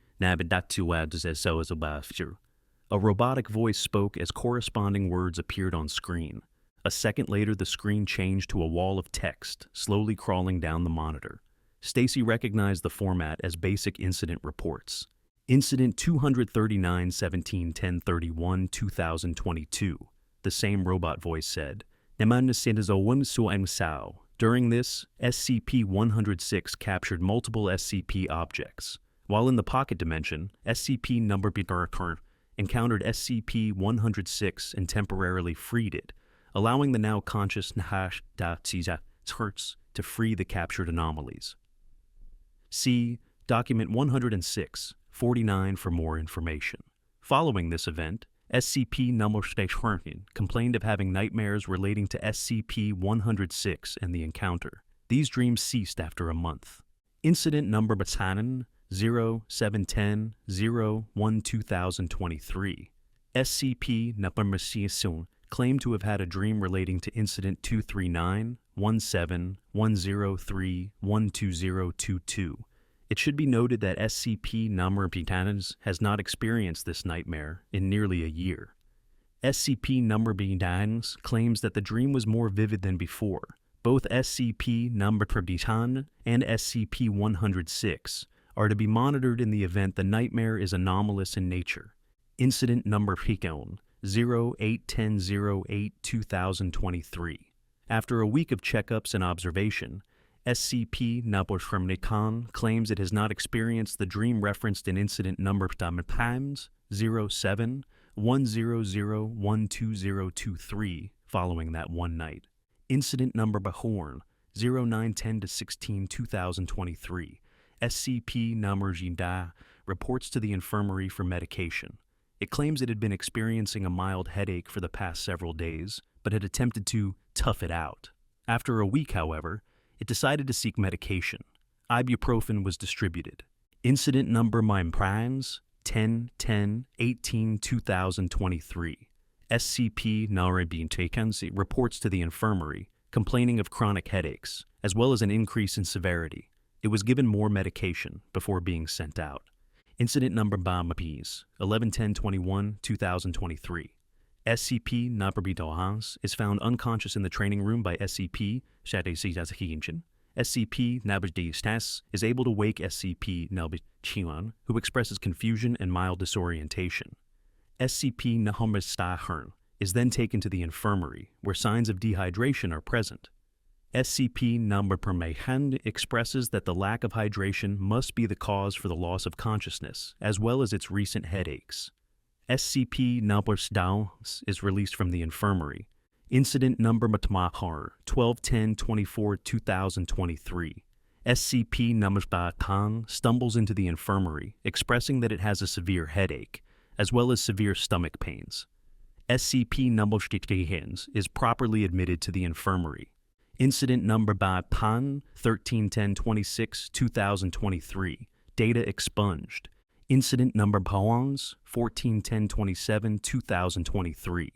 A robotic voice spoke as corresponding words appeared on screen. A second later, the screen changed to a wall of text, slowly crawling down the monitor. Stacy recognized the format as basic incident reports. Incident 239-17-10-31-2022. The same robot voice said, During this, SCP-106 captured multiple SCP objects. While in the pocket dimension, SCP-Number encountered SCP-106 and temporarily freed it, allowing the now conscious Nahash to free the captured anomalies. See Document 106-49 for more information. Following this event, SCP-Namashina complained of having nightmares relating to SCP-106 and the encounter. These dreams ceased after a month. Incident number Batanen 0710-01-2023. SCP-Namashina claimed to have had a dream relating to Incident 239-17-103-12022. It should be noted that SCP-Namashina has not experienced this nightmare in nearly a year. SCP-Namashina claims that the dream was more vivid than before. Both SCP-Namashina and SCP-106 are to be monitored in the event the nightmare is anomalous in nature. Incident number 0810-08-2023. After a week of checkups and observation, SCP-Namashina claims it has not experienced the dream referenced in incident number 07-100-12023 following that one night. Incident number Bahorn 0910-16-2023. SCP-Namashina reports to the infirmary for medication. It claims it had been experiencing a mild headache for the past several days, but had attempted to tough it out. After a week, however, it decided to seek medication. Ibuprofen was distributed. Incident number Mimprans 10-10-18-2023. SCP Narabintekansi reports to the infirmary, complaining of chronic headaches, as well as an increase in severity. It was given more medication before being sent out. Incident number BAMAPs 11-10-21-2023. SCP Nabarbitohans is found unconscious in the training room by SCP Shadesizahinchen. SCP Nabardistas is able to wake SCP Nalbichian, who expresses confusion and mild disorientation. SCP Nahombastahern is then taken to the infirmary, where signs of dehydration are present. SCP Nambarpermehan expresses that the lack of hydration must be the cause for the loss of consciousness, as well as its recent headaches. SCP Nambarsdao is released from the infirmary. Incident number Matmahar 12-10-24-2023. SCP Nambarsbatang stumbles into the infirmary, expressing that it has a severe headache, as well as severe stomach pains. SCP Nambarsdihens is properly admitted to the infirmary. Incident number Pan 13-10-26-2023. Data expunged. Incident number Pawans 14-10-27-2023.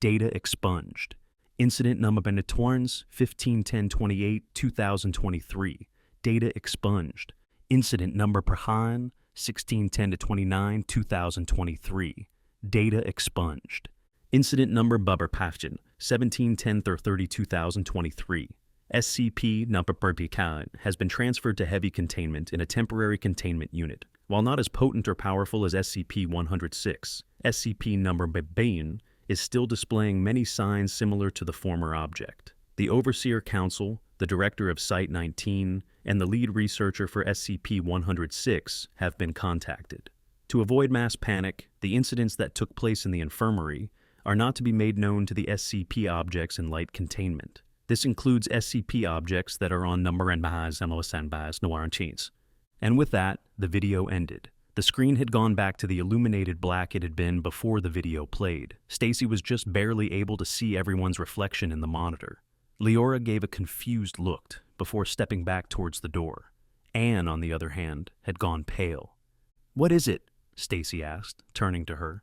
Data expunged. Incident number Benetwarns 15-10-28-2023. Data expunged. Incident number Perhan 16-10-29-2023. Data expunged. Incident number Bubberpafjan 17-10-30-2023. SCP Nambarperpikan has been transferred to heavy containment in a temporary containment unit. While not as potent or powerful as SCP-106, SCP number Bebain is still displaying many signs similar to the former object. The Overseer Council, the Director of Site-19, and the lead researcher for SCP-106 have been contacted. To avoid mass panic, the incidents that took place in the infirmary are not to be made known to the SCP objects in light containment. This includes SCP objects that are on number and bahas and noaranchins. And with that, the video ended. The screen had gone back to the illuminated black it had been before the video played. Stacy was just barely able to see everyone's reflection in the monitor. Leora gave a confused look before stepping back towards the door. Anne, on the other hand, had gone pale. "What is it?" Stacy asked, turning to her.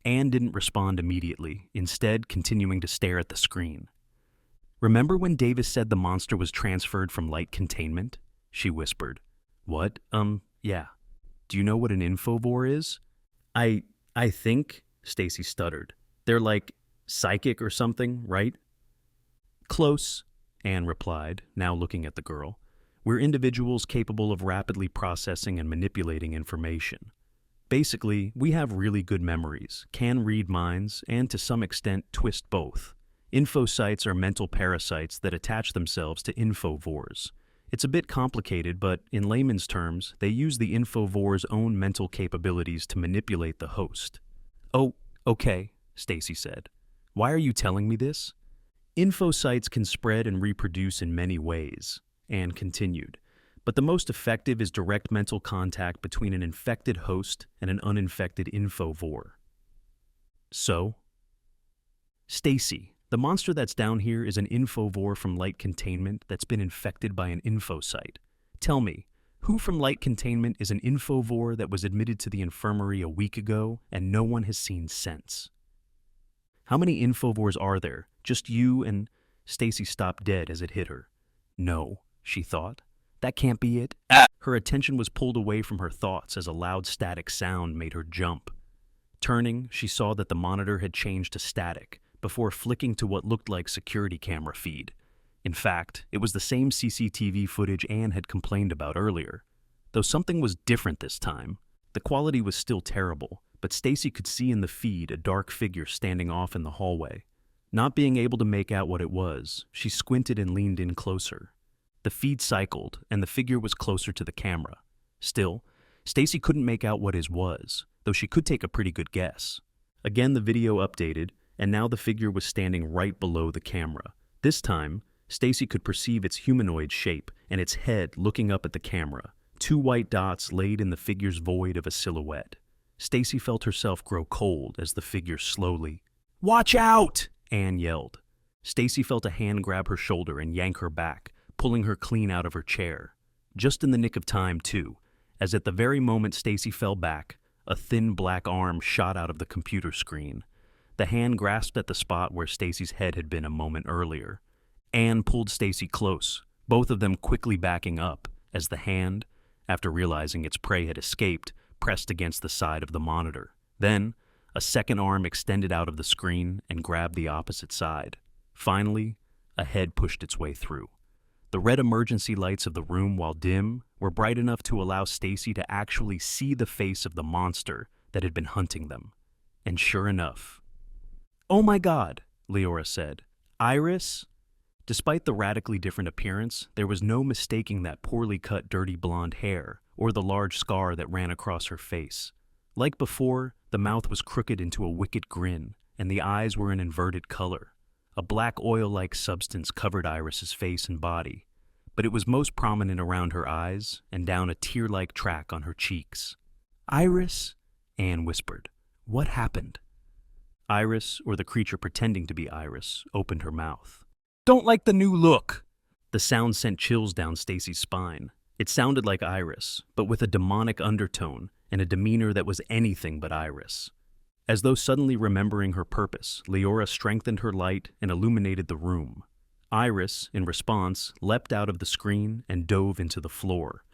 Anne didn't respond immediately, instead continuing to stare at the screen. "Remember when Davis said the monster was transferred from light containment?" she whispered. "What? Yeah. Do you know what an infovore is?" I think," Stacy stuttered. "They're like psychic or something, right?" "Close," Anne replied, now looking at the girl. "We're individuals capable of rapidly processing and manipulating information. Basically, we have really good memories, can read minds, and to some extent twist both. Infosites are mental parasites that attach themselves to infovores. It's a bit complicated, but in layman's terms, they use the infovore's own mental capabilities to manipulate the host." "Oh, okay," Stacy said. "Why are you telling me this?" "Infosites can spread and reproduce in many ways," Anne continued, "but the most effective is direct mental contact between an infected host and an uninfected infovore." "So?" "Stacy, the monster that's down here is an infovore from light containment that's been infected by an infosite. Tell me, who from light containment is an infovore that was admitted to the infirmary a week ago and no one has seen since?" "How many infovores are there? Just you and—" Stacy stopped dead as it hit her. "No," she thought. "That can't be it." Her attention was pulled away from her thoughts as a loud static sound made her jump. Turning, she saw that the monitor had changed to static, before flicking to what looked like security camera feed. In fact, it was the same CCTV footage Anne had complained about earlier. Though something was different this time. The quality was still terrible, but Stacy could see in the feed a dark figure standing off in the hallway. Not being able to make out what it was, she squinted and leaned in closer. The feed cycled, and the figure was closer to the camera. Still, Stacy couldn't make out what his was, though she could take a pretty good guess. Again, the video updated, and now the figure was standing right below the camera. This time, Stacy could perceive its humanoid shape and its head looking up at the camera, 2 white dots laid in the figure's void of a silhouette. Stacy felt herself grow cold as the figure slowly— "Watch out!" Anne yelled. Stacy felt a hand grab her shoulder and yank her back, pulling her clean out of her chair. Just in the nick of time, too, as at the very moment Stacy fell back, A thin black arm shot out of the computer screen. The hand grasped at the spot where Stacy's head had been a moment earlier. Anne pulled Stacy close, both of them quickly backing up, as the hand, after realizing its prey had escaped, pressed against the side of the monitor. Then, a second arm extended out of the screen and grabbed the opposite side. Finally, a head pushed its way through. The red emergency lights of the room, while dim, were bright enough to allow Stacy to actually see the face of the monster that had been hunting them. And sure enough... "Oh my God," Leora said. "Iris?" Despite the radically different appearance, there was no mistaking that poorly cut, dirty blonde hair or the large scar that ran across her face. Like before, the mouth was crooked into a wicked grin, and the eyes were an inverted color. A black oil-like substance covered Iris's face and body, but it was most prominent around her eyes and down a tear-like track on her cheeks. "Iris?" Anne whispered. "What happened?" Iris, or the creature pretending to be Iris, opened her mouth. "Don't like the new look!" The sound sent chills down Stacy's spine. It sounded like Iris, but with a demonic undertone and a demeanor that was anything but Iris. As though suddenly remembering her purpose, Leora strengthened her light and illuminated the room. Iris, in response, leapt out of the screen and dove into the floor,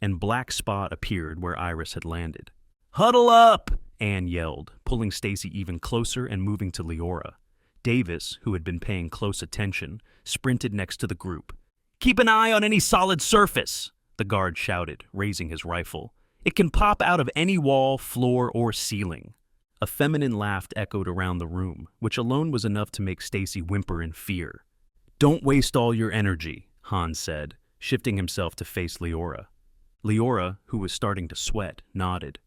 and black spot appeared where Iris had landed. "Huddle up!" Anne yelled, pulling Stacy even closer and moving to Leora. Davis, who had been paying close attention, sprinted next to the group. "Keep an eye on any solid surface," the guard shouted, raising his rifle. "It can pop out of any wall, floor, or ceiling." A feminine laugh echoed around the room, which alone was enough to make Stacy whimper in fear. "Don't waste all your energy," Hans said, shifting himself to face Leora. Leora, who was starting to sweat, nodded.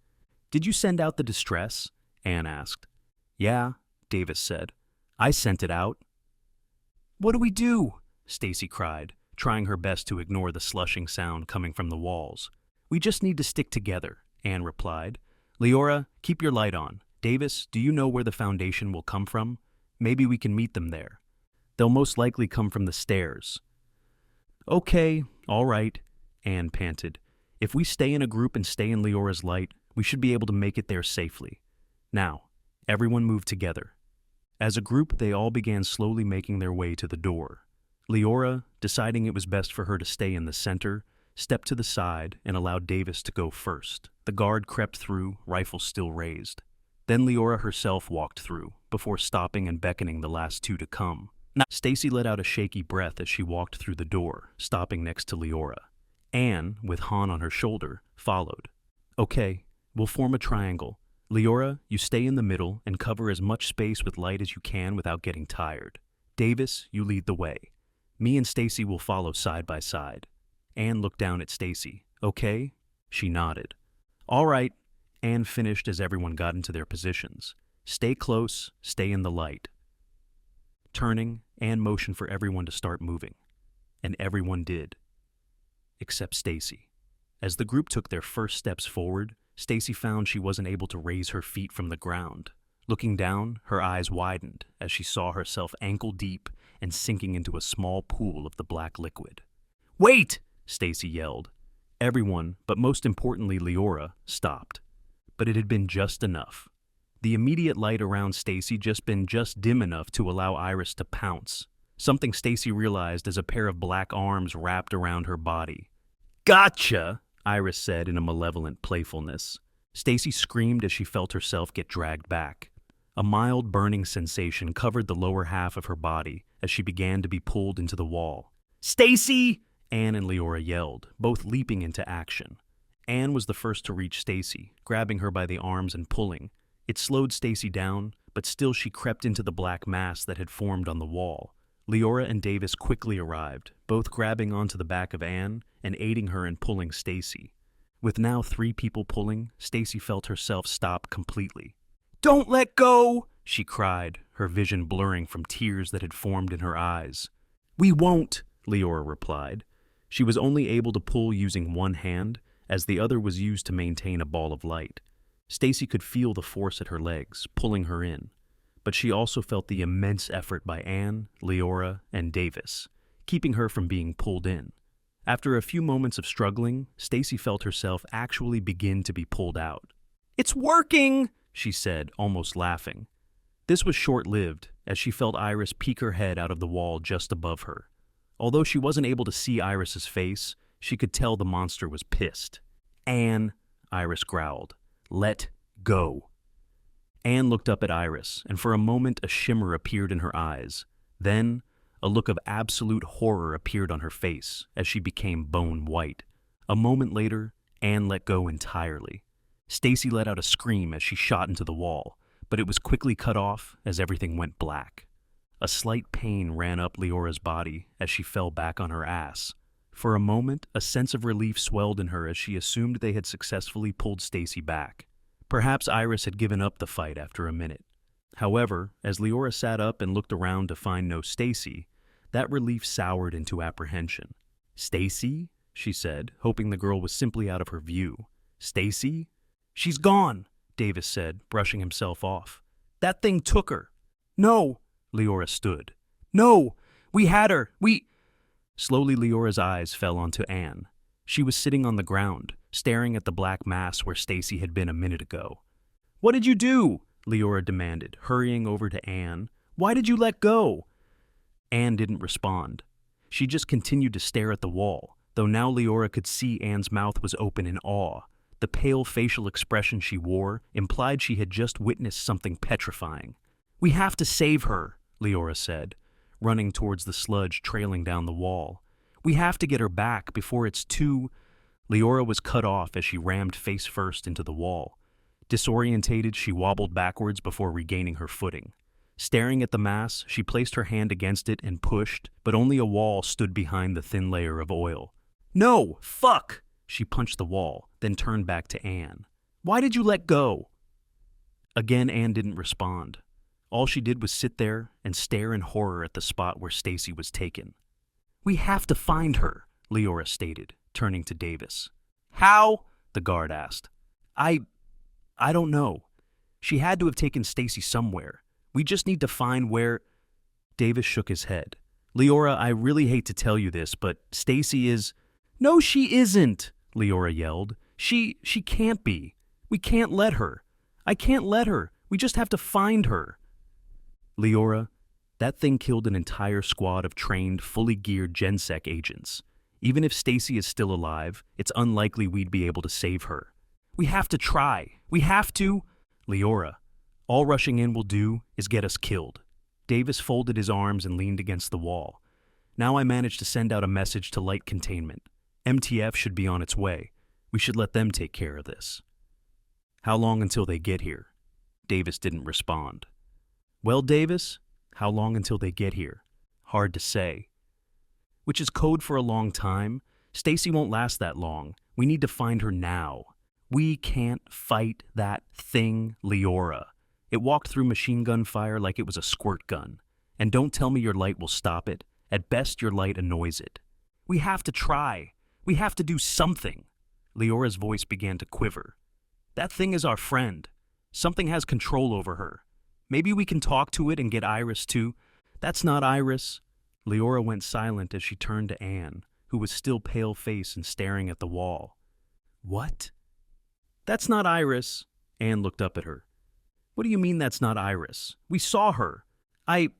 "Did you send out the distress?" Anne asked. "Yeah," Davis said. "I sent it out." "What do we do?" Stacy cried, trying her best to ignore the slushing sound coming from the walls. "We just need to stick together," Anne replied. "Leora, keep your light on. Davis, do you know where the Foundation will come from? Maybe we can meet them there. They'll most likely come from the stairs." "Okay, all right," Anne panted. "If we stay in a group and stay in Leora's light, we should be able to make it there safely. Now, everyone move together." As a group, they all began slowly making their way to the door. Leora, deciding it was best for her to stay in the center, stepped to the side and allowed Davis to go first. The guard crept through, rifle still raised. Then Leora herself walked through, before stopping and beckoning the last two to come. Stacy let out a shaky breath as she walked through the door, stopping next to Leora. Anne, with Han on her shoulder, followed. "Okay, we'll form a triangle. Leora, you stay in the middle and cover as much space with light as you can without getting tired. Davis, you lead the way. Me and Stacy will follow side by side." Anne looked down at Stacy. "Okay?" She nodded. "All right," Anne finished as everyone got into their positions. "Stay close, stay in the light." Turning, Anne motioned for everyone to start moving. And everyone did. Except Stacy. As the group took their first steps forward, Stacy found she wasn't able to raise her feet from the ground. Looking down, her eyes widened as she saw herself ankle deep and sinking into a small pool of the black liquid. "Wait!" Stacy yelled. Everyone, but most importantly Leora, stopped. But it had been just enough. The immediate light around Stacy been just dim enough to allow Iris to pounce, something Stacy realized as a pair of black arms wrapped around her body. "Gotcha!" Iris said in a malevolent playfulness. Stacy screamed as she felt herself get dragged back. A mild burning sensation covered the lower half of her body as she began to be pulled into the wall. "Stacy!" Anne and Leora yelled, both leaping into action. Anne was the first to reach Stacy, grabbing her by the arms and pulling. It slowed Stacy down, but still she crept into the black mass that had formed on the wall. Leora and Davis quickly arrived, both grabbing onto the back of Anne and aiding her in pulling Stacy. With now 3 people pulling, Stacy felt herself stop completely. "Don't let go!" she cried, her vision blurring from tears that had formed in her eyes. "We won't," Leora replied. She was only able to pull using one hand, as the other was used to maintain a ball of light. Stacy could feel the force at her legs, pulling her in. But she also felt the immense effort by Anne, Leora, and Davis, keeping her from being pulled in. After a few moments of struggling, Stacy felt herself actually begin to be pulled out. It's working, she said, almost laughing. This was short-lived, as she felt Iris peek her head out of the wall just above her. Although she wasn't able to see Iris's face, she could tell the monster was pissed. "Anne," Iris growled, "let go." Anne looked up at Iris, and for a moment a shimmer appeared in her eyes. Then, a look of absolute horror appeared on her face as she became bone white. A moment later, Anne let go entirely. Stacy let out a scream as she shot into the wall, but it was quickly cut off as everything went black. A slight pain ran up Leora's body as she fell back on her ass. For a moment, a sense of relief swelled in her as she assumed they had successfully pulled Stacy back. Perhaps Iris had given up the fight after a minute. However, as Leora sat up and looked around to find no Stacy, that relief soured into apprehension. "Stacy?" she said, hoping the girl was simply out of her view. "Stacy?" "She's gone," Davis said, brushing himself off. "That thing took her." "No!" Leora stood. "No! We had her! Slowly Leora's eyes fell onto Anne. She was sitting on the ground, staring at the black mass where Stacy had been a minute ago. "What did you do?" Leora demanded, hurrying over to Anne. "Why did you let go?" Anne didn't respond. She just continued to stare at the wall, though now Leora could see Anne's mouth was open in awe. The pale facial expression she wore implied she had just witnessed something petrifying. "We have to save her," Leora said, running towards the sludge trailing down the wall. "We have to get her back before it's too—" Leora was cut off as she rammed face first into the wall. Disorientated, she wobbled backwards before regaining her footing. Staring at the mass, she placed her hand against it and pushed, but only a wall stood behind the thin layer of oil. "No! Fuck!" She punched the wall, then turned back to Anne. "Why did you let go?" Again, Anne didn't respond. All she did was sit there and stare in horror at the spot where Stacy was taken. "We have to find her," Leora stated, turning to Davis. "How?" the guard asked. I don't know. She had to have taken Stacy somewhere. We just need to find where—" Davis shook his head. "Leora, I really hate to tell you this, but Stacy is—" "No, she isn't!" Leora yelled. She can't be. We can't let her. I can't let her. We just have to find her." "Leora, that thing killed an entire squad of trained, fully geared GenSec agents. Even if Stacy is still alive, it's unlikely we'd be able to save her. We have to try. We have to—" "Leora, all rushing in will do is get us killed." Davis folded his arms and leaned against the wall. "Now I managed to send out a message to Light Containment. MTF should be on its way. We should let them take care of this." "How long until they get here?" Davis didn't respond. "Well, Davis, how long until they get here? Hard to say." "Which is code for a long time. Stacy won't last that long. We need to find her now. We can't fight that thing, Leora. It walked through machine gun fire like it was a squirt gun. And don't tell me your light will stop it. At best, your light annoys it. We have to try. We have to do something." Leora's voice began to quiver. "That thing is our friend. Something has control over her. Maybe we can talk to it and get Iris to—" "That's not Iris." Leora went silent as she turned to Anne, who was still pale-faced and staring at the wall. "What?" "That's not Iris." Anne looked up at her. "What do you mean that's not Iris? We saw her. I—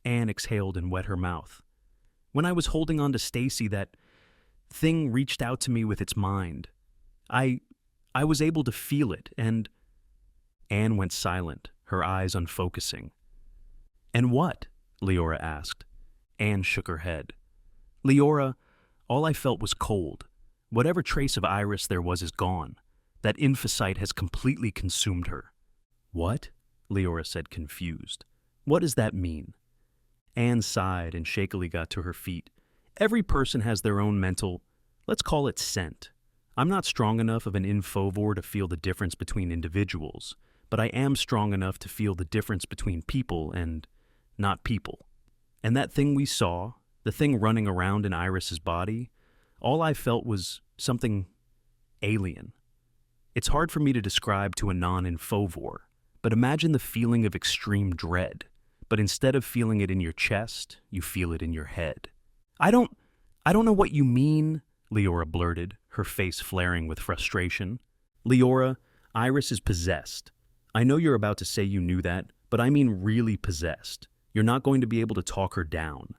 Anne exhaled and wet her mouth. "When I was holding on to Stacy, that thing reached out to me with its mind. I was able to feel it, and—" Anne went silent, her eyes unfocusing. "And what?" Leora asked. Anne shook her head. "Leora, all I felt was cold. Whatever trace of Iris there was is gone. That infocyte has completely consumed her." "What?" Leora said, confused. "What does that mean?" Anne sighed and shakily got to her feet. "Every person has their own mental, let's call it scent. I'm not strong enough of an infovore to feel the difference between individuals, but I am strong enough to feel the difference between people and not people. And that thing we saw, the thing running around in Iris's body, all I felt was something alien. It's hard for me to describe to a non-infovore, but imagine the feeling of extreme dread. But instead of feeling it in your chest, you feel it in your head." I don't know what you mean," Leora blurted, her face flaring with frustration. "Leora, Iris is possessed. I know you're about to say you knew that, but I mean really possessed. You're not going to be able to talk her down.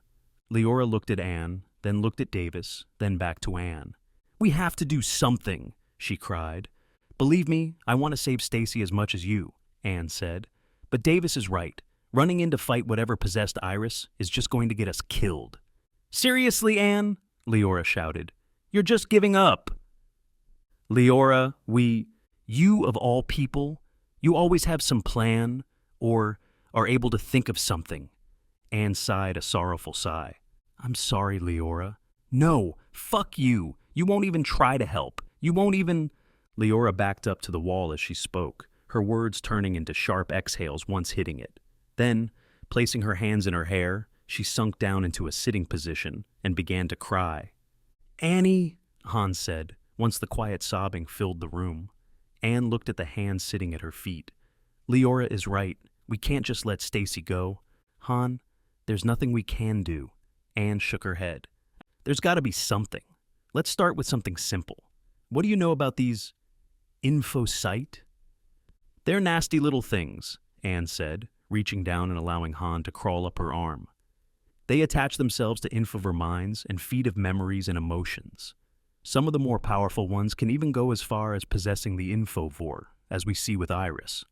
Leora looked at Anne, then looked at Davis, then back to Anne. We have to do something, she cried. Believe me, I want to save Stacy as much as you, Anne said. But Davis is right. Running in to fight whatever possessed Iris is just going to get us killed. Seriously, Anne? Leora shouted. You're just giving up. Leora, you of all people, you always have some plan or are able to think of something. Anne sighed a sorrowful sigh. I'm sorry, Leora. No, fuck you. You won't even try to help. You won't even... Leora backed up to the wall as she spoke, her words turning into sharp exhales once hitting it. Then, placing her hands in her hair, she sunk down into a sitting position and began to cry. Annie, Hans said, once the quiet sobbing filled the room. Anne looked at the hand sitting at her feet. Leora is right. We can't just let Stacy go. Han, there's nothing we can do. Anne shook her head. There's got to be something. Let's start with something simple. What do you know about these InfoSight? They're nasty little things, Anne said, reaching down and allowing Han to crawl up her arm. They attach themselves to Infover minds and feed of memories and emotions. Some of the more powerful ones can even go as far as possessing the Infovore, as we see with Iris.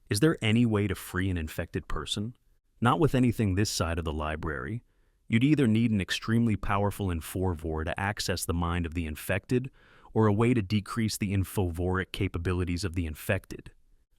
Is there any way to free an infected person? Not with anything this side of the library. You'd either need an extremely powerful Infovore to access the mind of the infected, or a way to decrease the infovoric capabilities of the infected.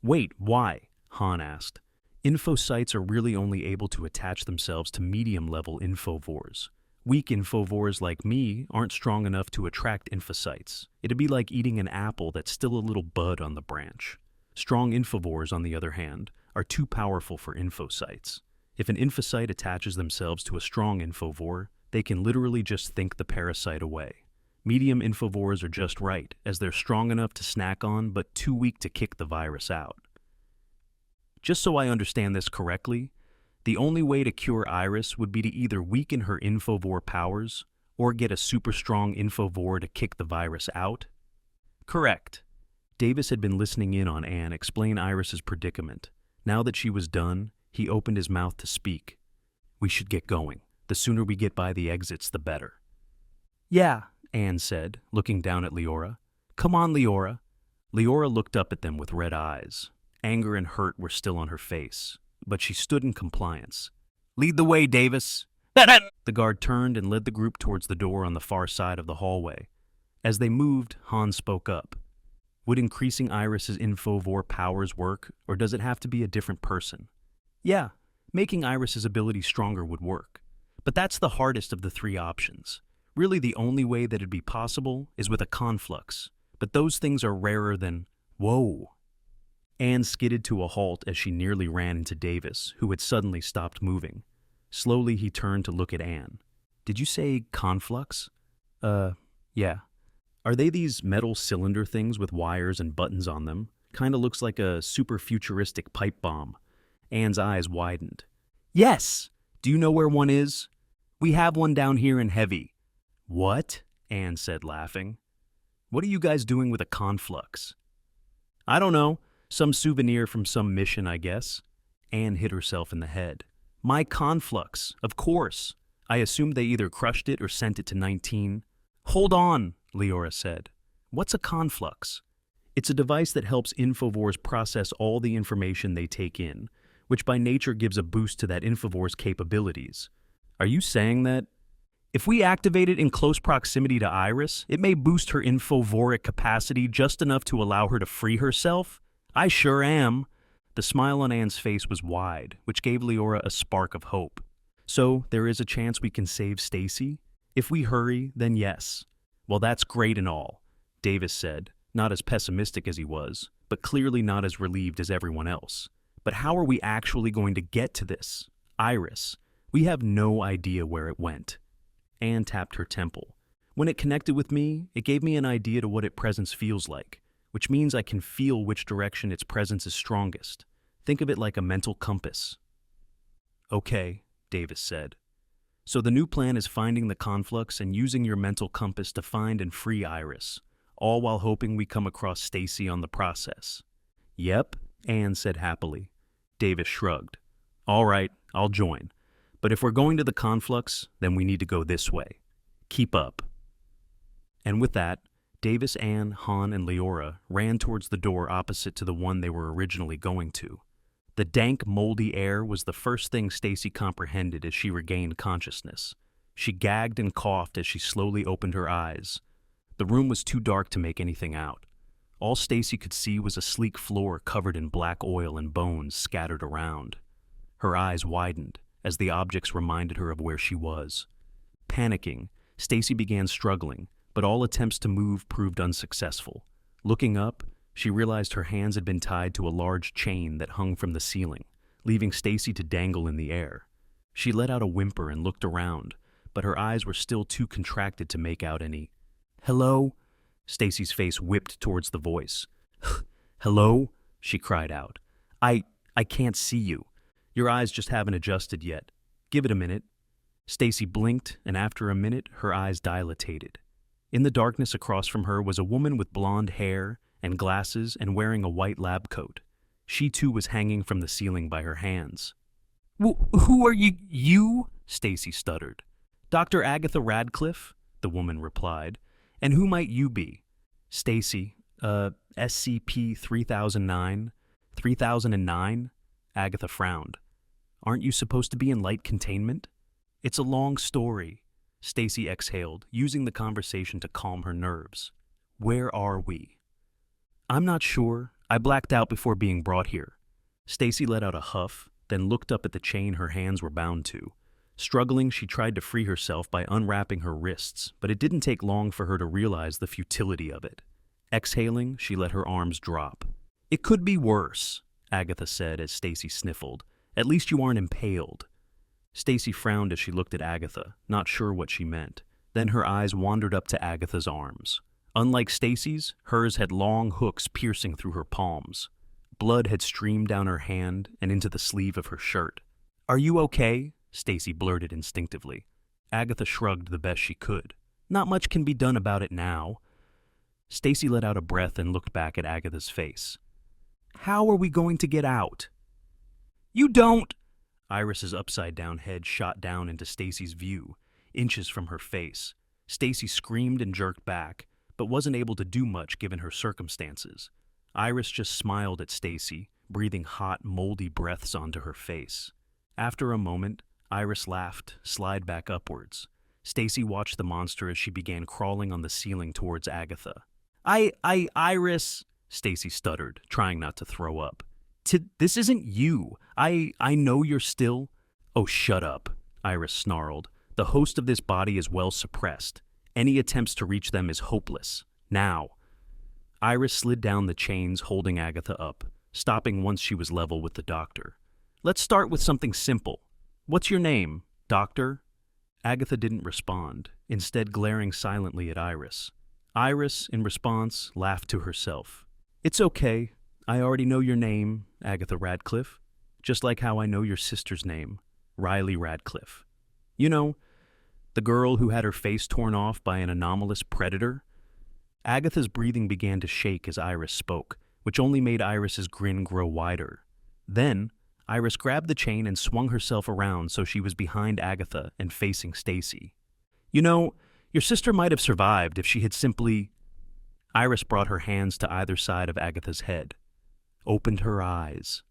Wait, why? Han asked. InfoSights are really only able to attach themselves to medium-level Infovores. Weak Infovores like me aren't strong enough to attract InfoSights. It'd be like eating an apple that's still a little bud on the branch. Strong Infovores, on the other hand, are too powerful for InfoSights. If an InfoSight attaches themselves to a strong Infovore, they can literally just think the parasite away. Medium Infovores are just right, as they're strong enough to snack on but too weak to kick the virus out. Just so I understand this correctly, the only way to cure Iris would be to either weaken her Infovore powers or get a super strong Infovore to kick the virus out? Correct. Davis had been listening in on Anne explain Iris's predicament. Now that she was done, he opened his mouth to speak. We should get going. The sooner we get by the exits, the better. Yeah, Anne said, looking down at Leora. Come on, Leora. Leora looked up at them with red eyes. Anger and hurt were still on her face, but she stood in compliance. Lead the way, Davis. The guard turned and led the group towards the door on the far side of the hallway. As they moved, Han spoke up. Would increasing Iris's Infovore powers work, or does it have to be a different person? Yeah, making Iris's ability stronger would work. But that's the hardest of the three options. Really, the only way that it'd be possible is with a conflux. But those things are rarer than... Whoa! Anne skidded to a halt as she nearly ran into Davis, who had suddenly stopped moving. Slowly, he turned to look at Anne. Did you say conflux? Yeah. Are they these metal cylinder things with wires and buttons on them? Kinda looks like a super futuristic pipe bomb. Anne's eyes widened. Yes! Do you know where one is? We have one down here in Heavy. What? Anne said, laughing. What are you guys doing with a conflux? I don't know. Some souvenir from some mission, I guess. Anne hit herself in the head. My conflux, of course. I assumed they either crushed it or sent it to 19. Hold on, Leora said. What's a conflux? It's a device that helps Infovores process all the information they take in, which by nature gives a boost to that Infovore's capabilities. Are you saying that? If we activate it in close proximity to Iris, it may boost her Infovoric capacity just enough to allow her to free herself? I sure am. The smile on Anne's face was wide, which gave Leora a spark of hope. So, there is a chance we can save Stacy? If we hurry, then yes. Well, that's great and all, Davis said, not as pessimistic as he was, but clearly not as relieved as everyone else. But how are we actually going to get to this? Iris. We have no idea where it went. Anne tapped her temple. When it connected with me, it gave me an idea to what its presence feels like, which means I can feel which direction its presence is strongest. Think of it like a mental compass. Okay, Davis said. So the new plan is finding the conflux and using your mental compass to find and free Iris. all while hoping we come across Stacy on the process. Yep, Anne said happily. Davis shrugged. All right, I'll join. But if we're going to the conflux, then we need to go this way. Keep up. And with that, Davis, Anne, Han, and Leora ran towards the door opposite to the one they were originally going to. The dank, moldy air was the first thing Stacy comprehended as she regained consciousness. She gagged and coughed as she slowly opened her eyes. The room was too dark to make anything out. All Stacy could see was a sleek floor covered in black oil and bones scattered around. Her eyes widened as the objects reminded her of where she was. Panicking, Stacy began struggling, but all attempts to move proved unsuccessful. Looking up, she realized her hands had been tied to a large chain that hung from the ceiling, leaving Stacy to dangle in the air. She let out a whimper and looked around, but her eyes were still too contracted to make out any. Hello? Stacy's face whipped towards the voice. Hello? She cried out. I can't see you. Your eyes just haven't adjusted yet. Give it a minute. Stacy blinked, and after a minute, her eyes dilatated. In the darkness across from her was a woman with blonde hair and glasses and wearing a white lab coat. She too was hanging from the ceiling by her hands. Who are you? You? Stacy stuttered. Dr. Agatha Radcliffe, the woman replied. And who might you be? Stacy, SCP-3009? 3009? Agatha frowned. Aren't you supposed to be in light containment? It's a long story, Stacy exhaled, using the conversation to calm her nerves. Where are we? I'm not sure. I blacked out before being brought here. Stacy let out a huff, then looked up at the chain her hands were bound to. Struggling, she tried to free herself by unwrapping her wrists, but it didn't take long for her to realize the futility of it. Exhaling, she let her arms drop. It could be worse, Agatha said as Stacy sniffled. At least you aren't impaled. Stacy frowned as she looked at Agatha, not sure what she meant. Then her eyes wandered up to Agatha's arms. Unlike Stacy's, hers had long hooks piercing through her palms. Blood had streamed down her hand and into the sleeve of her shirt. Are you okay? Stacy blurted instinctively. Agatha shrugged the best she could. Not much can be done about it now. Stacy let out a breath and looked back at Agatha's face. How are we going to get out? You don't! Iris's upside-down head shot down into Stacy's view, inches from her face. Stacy screamed and jerked back, but wasn't able to do much given her circumstances. Iris just smiled at Stacy, breathing hot, moldy breaths onto her face. After a moment, Iris laughed, slid back upwards. Stacy watched the monster as she began crawling on the ceiling towards Agatha. Iris, Stacy stuttered, trying not to throw up. This isn't you. I know you're still... Oh, shut up, Iris snarled. The host of this body is well suppressed. Any attempts to reach them is hopeless. Now. Iris slid down the chains holding Agatha up, stopping once she was level with the doctor. Let's start with something simple. What's your name, Doctor? Agatha didn't respond, instead glaring silently at Iris. Iris, in response, laughed to herself. It's okay. I already know your name, Agatha Radcliffe, just like how I know your sister's name, Riley Radcliffe. You know, the girl who had her face torn off by an anomalous predator? Agatha's breathing began to shake as Iris spoke, which only made Iris's grin grow wider. Then, Iris grabbed the chain and swung herself around so she was behind Agatha and facing Stacy. You know, your sister might have survived if she had simply... Iris brought her hands to either side of Agatha's head, opened her eyes.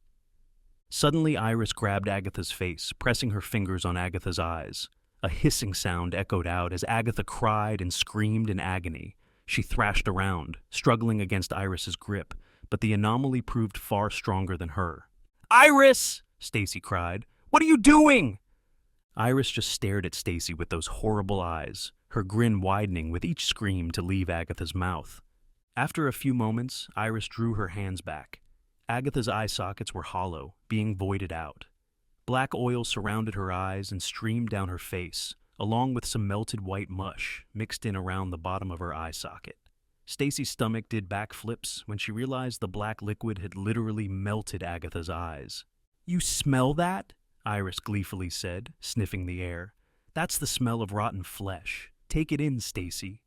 Suddenly, Iris grabbed Agatha's face, pressing her fingers on Agatha's eyes. A hissing sound echoed out as Agatha cried and screamed in agony. She thrashed around, struggling against Iris's grip, but the anomaly proved far stronger than her. Iris! Stacy cried. What are you doing? Iris just stared at Stacy with those horrible eyes, her grin widening with each scream to leave Agatha's mouth. After a few moments, Iris drew her hands back. Agatha's eye sockets were hollow, being voided out. Black oil surrounded her eyes and streamed down her face, along with some melted white mush mixed in around the bottom of her eye socket. Stacy's stomach did backflips when she realized the black liquid had literally melted Agatha's eyes. You smell that? Iris gleefully said, sniffing the air. That's the smell of rotten flesh. Take it in, Stacy.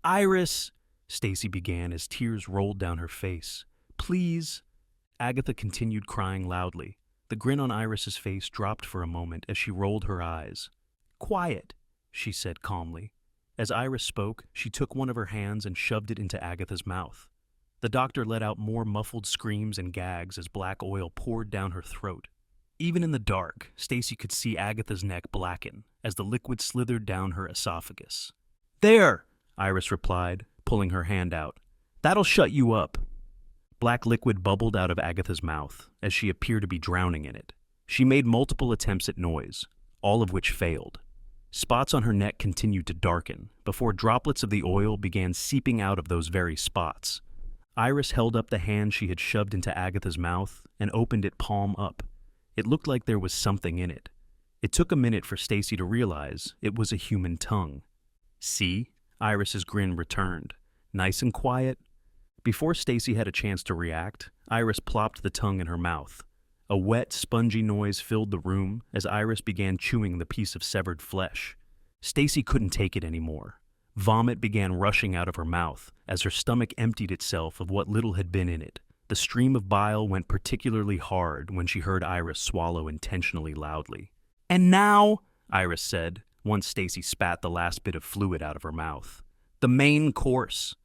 Iris... Stacy began as tears rolled down her face. Please. Agatha continued crying loudly. The grin on Iris's face dropped for a moment as she rolled her eyes. Quiet, she said calmly. As Iris spoke, she took one of her hands and shoved it into Agatha's mouth. The doctor let out more muffled screams and gags as black oil poured down her throat. Even in the dark, Stacy could see Agatha's neck blacken as the liquid slithered down her esophagus. There, Iris replied, pulling her hand out. That'll shut you up. Black liquid bubbled out of Agatha's mouth as she appeared to be drowning in it. She made multiple attempts at noise, all of which failed. Spots on her neck continued to darken before droplets of the oil began seeping out of those very spots. Iris held up the hand she had shoved into Agatha's mouth and opened it palm up. It looked like there was something in it. It took a minute for Stacy to realize it was a human tongue. See? Iris's grin returned. Nice and quiet. Before Stacy had a chance to react, Iris plopped the tongue in her mouth. A wet, spongy noise filled the room as Iris began chewing the piece of severed flesh. Stacy couldn't take it anymore. Vomit began rushing out of her mouth as her stomach emptied itself of what little had been in it. The stream of bile went particularly hard when she heard Iris swallow intentionally loudly. And now, Iris said, once Stacy spat the last bit of fluid out of her mouth. The main course.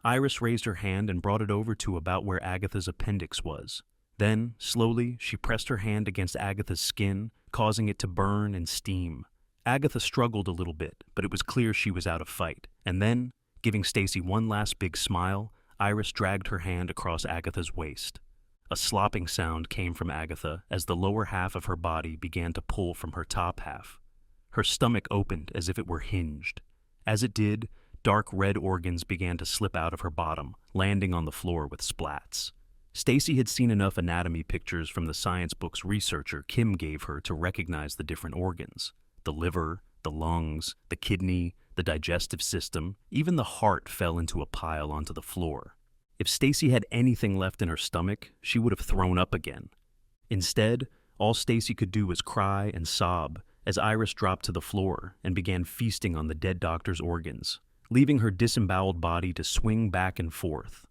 Iris raised her hand and brought it over to about where Agatha's appendix was. Then, slowly, she pressed her hand against Agatha's skin, causing it to burn and steam. Agatha struggled a little bit, but it was clear she was out of fight. And then, giving Stacy one last big smile, Iris dragged her hand across Agatha's waist. A slopping sound came from Agatha as the lower half of her body began to pull from her top half. Her stomach opened as if it were hinged. As it did, dark red organs began to slip out of her bottom, landing on the floor with splats. Stacy had seen enough anatomy pictures from the science book's researcher Kim gave her to recognize the different organs. The liver, the lungs, the kidney, the digestive system, even the heart fell into a pile onto the floor. If Stacy had anything left in her stomach, she would have thrown up again. Instead, all Stacy could do was cry and sob as Iris dropped to the floor and began feasting on the dead doctor's organs, leaving her disemboweled body to swing back and forth.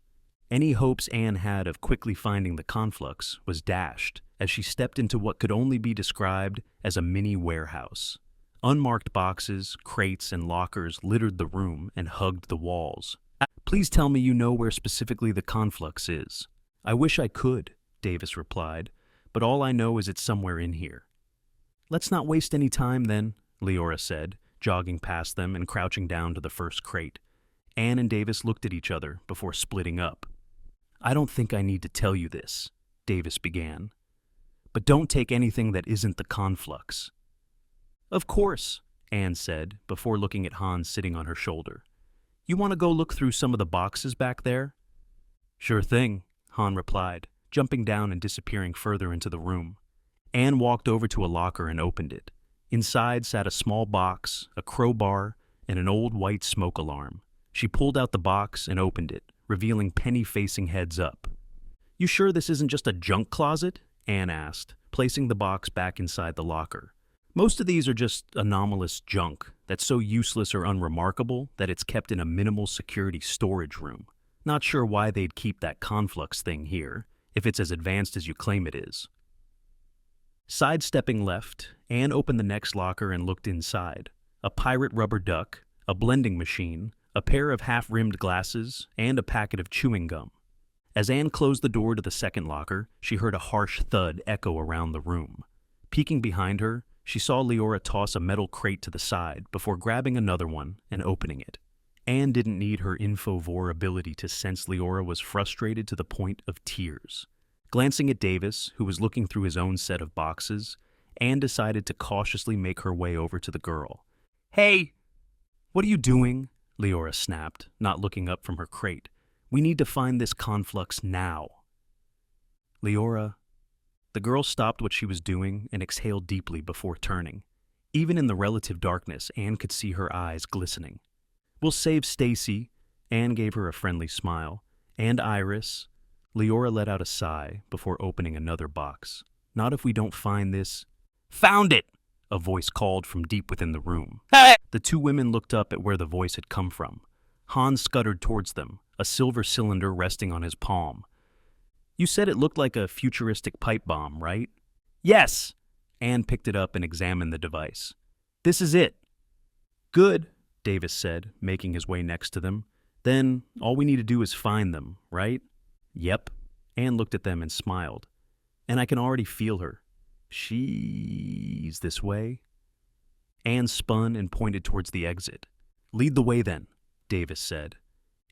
Any hopes Anne had of quickly finding the conflux was dashed as she stepped into what could only be described as a mini warehouse. Unmarked boxes, crates, and lockers littered the room and hugged the walls. Please tell me you know where specifically the conflux is. I wish I could, Davis replied, but all I know is it's somewhere in here. Let's not waste any time then, Leora said, jogging past them and crouching down to the first crate. Anne and Davis looked at each other before splitting up. I don't think I need to tell you this, Davis began. But don't take anything that isn't the conflux. Of course, Anne said, before looking at Hans sitting on her shoulder. You want to go look through some of the boxes back there? Sure thing, Han replied, jumping down and disappearing further into the room. Anne walked over to a locker and opened it. Inside sat a small box, a crowbar, and an old white smoke alarm. She pulled out the box and opened it, revealing Penny facing heads up. You sure this isn't just a junk closet? Anne asked, placing the box back inside the locker. Most of these are just anomalous junk that's so useless or unremarkable that it's kept in a minimal security storage room. Not sure why they'd keep that conflux thing here, if it's as advanced as you claim it is. Sidestepping left, Anne opened the next locker and looked inside. A pirate rubber duck, a blending machine, a pair of half-rimmed glasses, and a packet of chewing gum. As Anne closed the door to the second locker, she heard a harsh thud echo around the room. Peeking behind her, she saw Leora toss a metal crate to the side before grabbing another one and opening it. Anne didn't need her Infovore ability to sense Leora was frustrated to the point of tears. Glancing at Davis, who was looking through his own set of boxes, Anne decided to cautiously make her way over to the girl. Hey! What are you doing? Leora snapped, not looking up from her crate. We need to find this conflux now. Leora. The girl stopped what she was doing and exhaled deeply before turning. Even in the relative darkness, Anne could see her eyes glistening. We'll save Stacy. Anne gave her a friendly smile. And Iris. Leora let out a sigh before opening another box. Not if we don't find this. Found it! A voice called from deep within the room. The two women looked up at where the voice had come from. Hans scuttered towards them, a silver cylinder resting on his palm. "You said it looked like a futuristic pipe bomb, right?" "Yes!" Anne picked it up and examined the device. "This is it." "Good," Davis said, making his way next to them. "Then all we need to do is find them, right?" "Yep." Anne looked at them and smiled. "And I can already feel her. She's this way." Anne spun and pointed towards the exit. "Lead the way then," Davis said.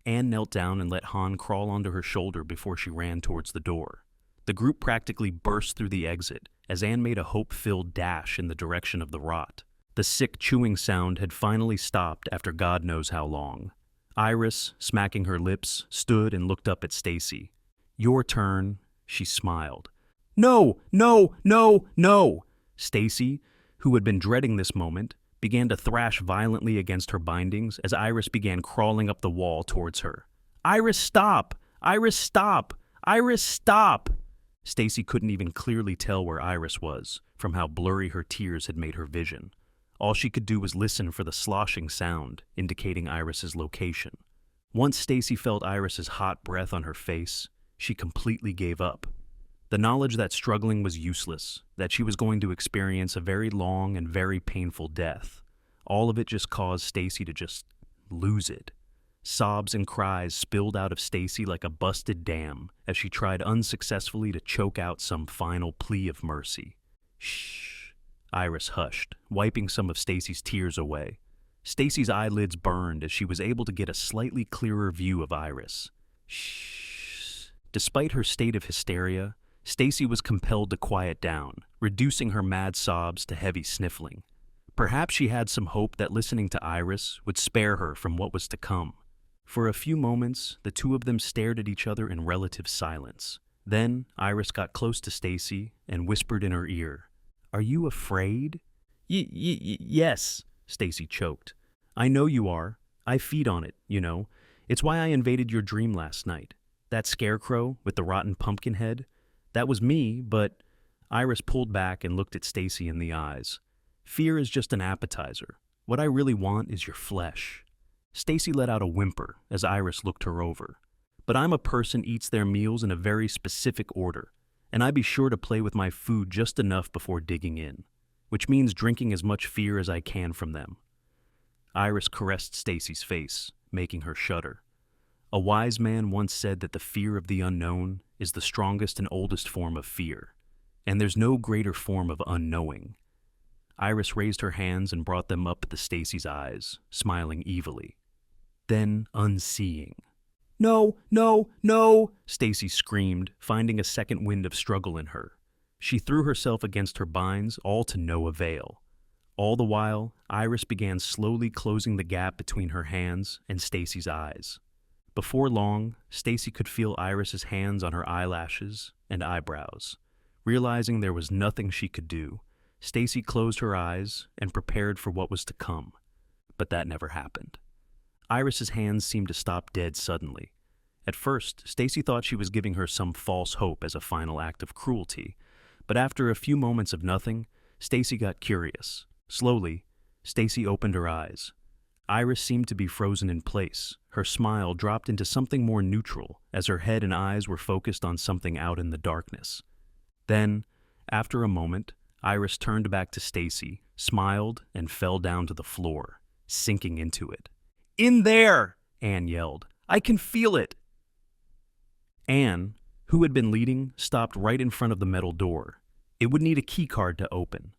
Anne knelt down and let Han crawl onto her shoulder before she ran towards the door. The group practically burst through the exit as Anne made a hope-filled dash in the direction of the rot. The sick chewing sound had finally stopped after God knows how long. Iris, smacking her lips, stood and looked up at Stacy. "Your turn," she smiled. "No, no, no, no!" Stacy, who had been dreading this moment, began to thrash violently against her bindings as Iris began crawling up the wall towards her. "Iris, stop! Iris, stop! Iris, stop!" Stacy couldn't even clearly tell where Iris was, from how blurry her tears had made her vision. All she could do was listen for the sloshing sound, indicating Iris's location. Once Stacy felt Iris's hot breath on her face, she completely gave up. The knowledge that struggling was useless, that she was going to experience a very long and very painful death, all of it just caused Stacy to just lose it. Sobs and cries spilled out of Stacy like a busted dam as she tried unsuccessfully to choke out some final plea of mercy. "Shh," Iris hushed, wiping some of Stacy's tears away. Stacy's eyelids burned as she was able to get a slightly clearer view of Iris. "Shh." Despite her state of hysteria, Stacy was compelled to quiet down, reducing her mad sobs to heavy sniffling. Perhaps she had some hope that listening to Iris would spare her from what was to come. For a few moments, the two of them stared at each other in relative silence. Then Iris got close to Stacy and whispered in her ear, "Are you afraid?" Yes," Stacy choked. "I know you are. I feed on it, you know. It's why I invaded your dream last night. That scarecrow with the rotten pumpkin head, that was me, but..." Iris pulled back and looked at Stacy in the eyes. "Fear is just an appetizer. What I really want is your flesh." Stacy let out a whimper as Iris looked her over. "But I'm a person eats their meals in a very specific order, and I be sure to play with my food just enough before digging in, which means drinking as much fear as I can from them." Iris caressed Stacy's face, making her shudder. "A wise man once said that the fear of the unknown is the strongest and oldest form of fear, and there's no greater form of unknowing." Iris raised her hands and brought them up to Stacy's eyes, smiling evilly. Then unseeing. "No, no, no!" Stacy screamed, finding a second wind of struggle in her. She threw herself against her binds, all to no avail. All the while, Iris began slowly closing the gap between her hands and Stacy's eyes. Before long, Stacy could feel Iris's hands on her eyelashes and eyebrows. Realizing there was nothing she could do, Stacy closed her eyes and prepared for what was to come. But that never happened. Iris's hands seemed to stop dead suddenly. At first, Stacy thought she was giving her some false hope as a final act of cruelty, but after a few moments of nothing, Stacy got curious. Slowly, Stacy opened her eyes. Iris seemed to be frozen in place. Her smile dropped into something more neutral as her head and eyes were focused on something out in the darkness. Then, after a moment, Iris turned back to Stacy, smiled, and fell down to the floor, sinking into it. "In there!" Anne yelled. "I can feel it!" Anne, who had been leading, stopped right in front of the metal door. It would need a key card to open.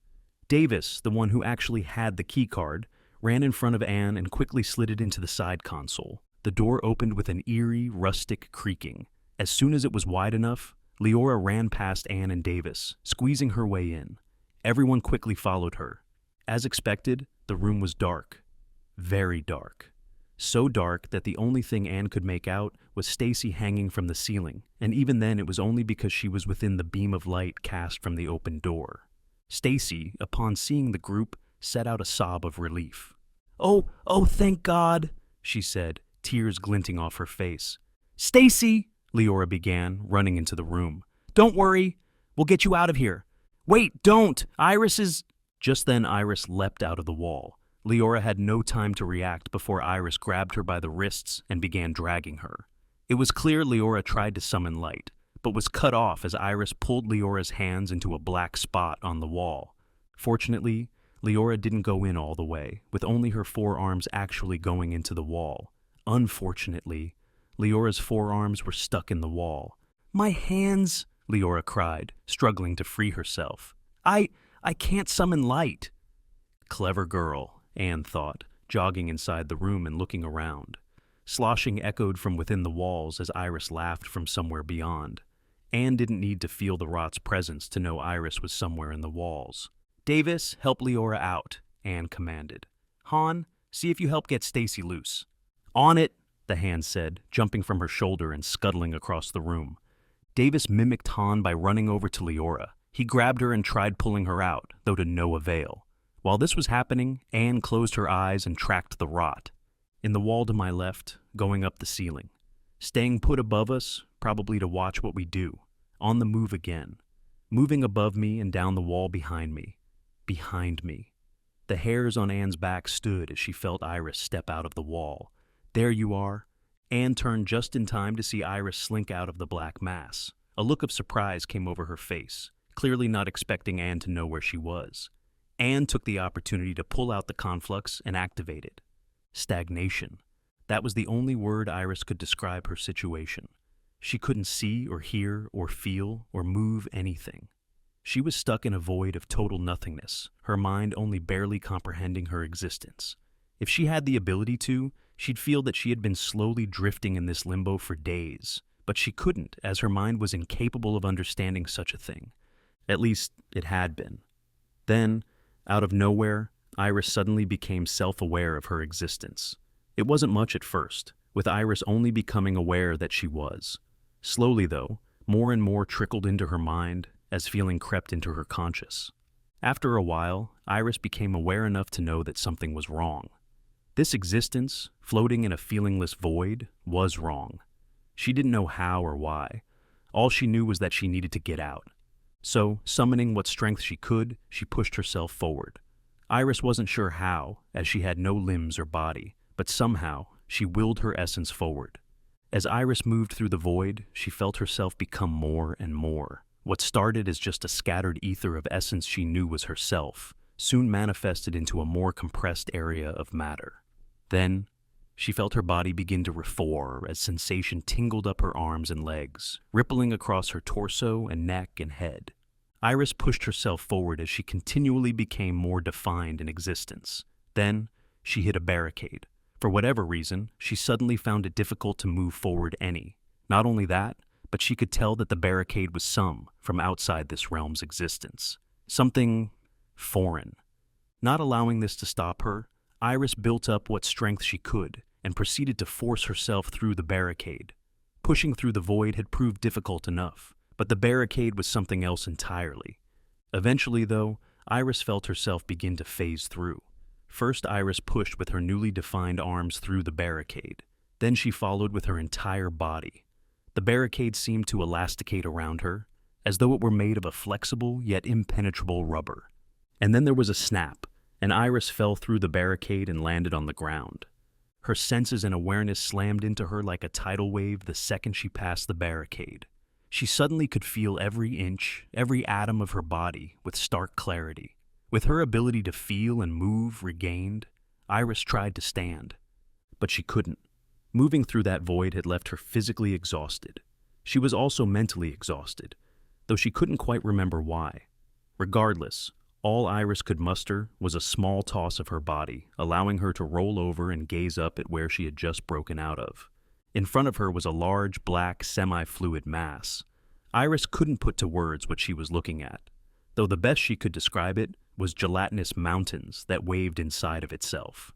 Davis, the one who actually had the key card, ran in front of Anne and quickly slid it into the side console. The door opened with an eerie, rustic creaking. As soon as it was wide enough, Leora ran past Anne and Davis, squeezing her way in. Everyone quickly followed her. As expected, the room was dark. Very dark. So dark that the only thing Anne could make out was Stacy hanging from the ceiling, and even then it was only because she was within the beam of light cast from the open door. Stacy, upon seeing the group, set out a sob of relief. Oh, thank God," she said, tears glinting off her face. "Stacy," Leora began, running into the room. "Don't worry. We'll get you out of here. Wait, don't! Iris is..." Just then Iris leapt out of the wall. Leora had no time to react before Iris grabbed her by the wrists and began dragging her. It was clear Leora tried to summon light, but was cut off as Iris pulled Leora's hands into a black spot on the wall. Fortunately, Leora didn't go in all the way, with only her forearms actually going into the wall. Unfortunately, Leora's forearms were stuck in the wall. "My hands!" Leora cried, struggling to free herself. I can't summon light." Clever girl, Anne thought, jogging inside the room and looking around. Sloshing echoed from within the walls as Iris laughed from somewhere beyond. Anne didn't need to feel the rot's presence to know Iris was somewhere in the walls. "Davis, help Leora out," Anne commanded. "Han, see if you help get Stacy loose." "On it," the hand said, jumping from her shoulder and scuttling across the room. Davis mimicked Han by running over to Leora. He grabbed her and tried pulling her out, though to no avail. While this was happening, Anne closed her eyes and tracked the rot. In the wall to my left, going up the ceiling. Staying put above us, probably to watch what we do. On the move again. Moving above me and down the wall behind me. Behind me. The hairs on Anne's back stood as she felt Iris step out of the wall. "There you are." Anne turned just in time to see Iris slink out of the black mass. A look of surprise came over her face, clearly not expecting Anne to know where she was. Anne took the opportunity to pull out the conflux and activate it. Stagnation. That was the only word Iris could describe her situation. She couldn't see or hear or feel or move anything. She was stuck in a void of total nothingness, her mind only barely comprehending her existence. If she had the ability to, she'd feel that she had been slowly drifting in this limbo for days, but she couldn't, as her mind was incapable of understanding such a thing. At least, it had been. Then, out of nowhere, Iris suddenly became self-aware of her existence. It wasn't much at first, with Iris only becoming aware that she was. Slowly, though, more and more trickled into her mind as feeling crept into her conscious. After a while, Iris became aware enough to know that something was wrong. This existence, floating in a feelingless void, was wrong. She didn't know how or why. All she knew was that she needed to get out. So, summoning what strength she could, she pushed herself forward. Iris wasn't sure how, as she had no limbs or body, but somehow she willed her essence forward. As Iris moved through the void, she felt herself become more and more. What started as just a scattered ether of essence she knew was herself, soon manifested into a more compressed area of matter. Then, she felt her body begin to reform as sensation tingled up her arms and legs, rippling across her torso and neck and head. Iris pushed herself forward as she continually became more defined in existence. Then, she hit a barricade. For whatever reason, she suddenly found it difficult to move forward any. Not only that, but she could tell that the barricade was from outside this realm's existence. Something foreign. Not allowing this to stop her, Iris built up what strength she could and proceeded to force herself through the barricade. Pushing through the void had proved difficult enough, but the barricade was something else entirely. Eventually, though, Iris felt herself begin to phase through. First, Iris pushed with her newly defined arms through the barricade. Then she followed with her entire body. The barricade seemed to elasticate around her, as though it were made of a flexible yet impenetrable rubber. And then there was a snap, and Iris fell through the barricade and landed on the ground. Her senses and awareness slammed into her like a tidal wave the second she passed the barricade. She suddenly could feel every inch, every atom of her body with stark clarity. With her ability to feel and move regained, Iris tried to stand, but she couldn't. Moving through that void had left her physically exhausted. She was also mentally exhausted, though she couldn't quite remember why. Regardless, all Iris could muster was a small toss of her body, allowing her to roll over and gaze up at where she had just broken out of. In front of her was a large, black, semi-fluid mass. Iris couldn't put to words what she was looking at, though the best she could describe it was gelatinous mountains that waved inside of itself.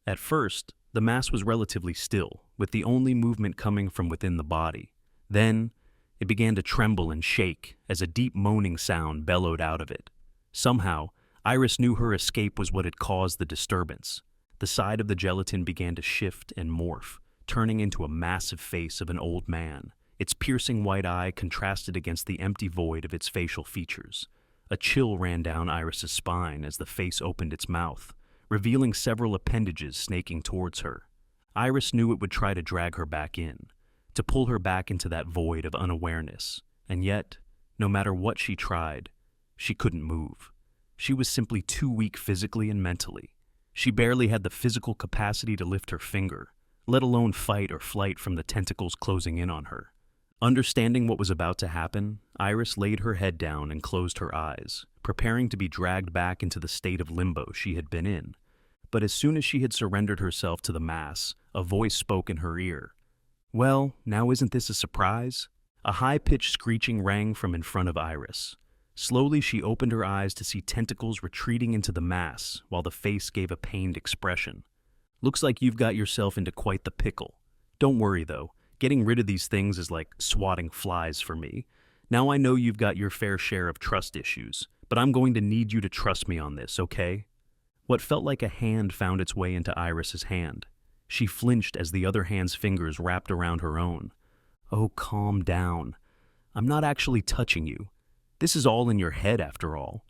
At first, the mass was relatively still, with the only movement coming from within the body. Then, it began to tremble and shake as a deep moaning sound bellowed out of it. Somehow, Iris knew her escape was what had caused the disturbance. The side of the gelatin began to shift and morph, turning into a massive face of an old man. Its piercing white eye contrasted against the empty void of its facial features. A chill ran down Iris's spine as the face opened its mouth, revealing several appendages snaking towards her. Iris knew it would try to drag her back in, to pull her back into that void of unawareness. And yet, no matter what she tried, she couldn't move. She was simply too weak physically and mentally. She barely had the physical capacity to lift her finger, let alone fight or flight from the tentacles closing in on her. Understanding what was about to happen, Iris laid her head down and closed her eyes, preparing to be dragged back into the state of limbo she had been in. But as soon as she had surrendered herself to the mass, a voice spoke in her ear. "Well, now isn't this a surprise?" A high-pitched screeching rang from in front of Iris. Slowly she opened her eyes to see tentacles retreating into the mass, while the face gave a pained expression. "Looks like you've got yourself into quite the pickle. Don't worry, though. Getting rid of these things is like swatting flies for me. Now I know you've got your fair share of trust issues, but I'm going to need you to trust me on this, okay?" What felt like a hand found its way into Iris's hand. She flinched as the other hand's fingers wrapped around her own. "Oh, calm down. I'm not actually touching you. This is all in your head, after all."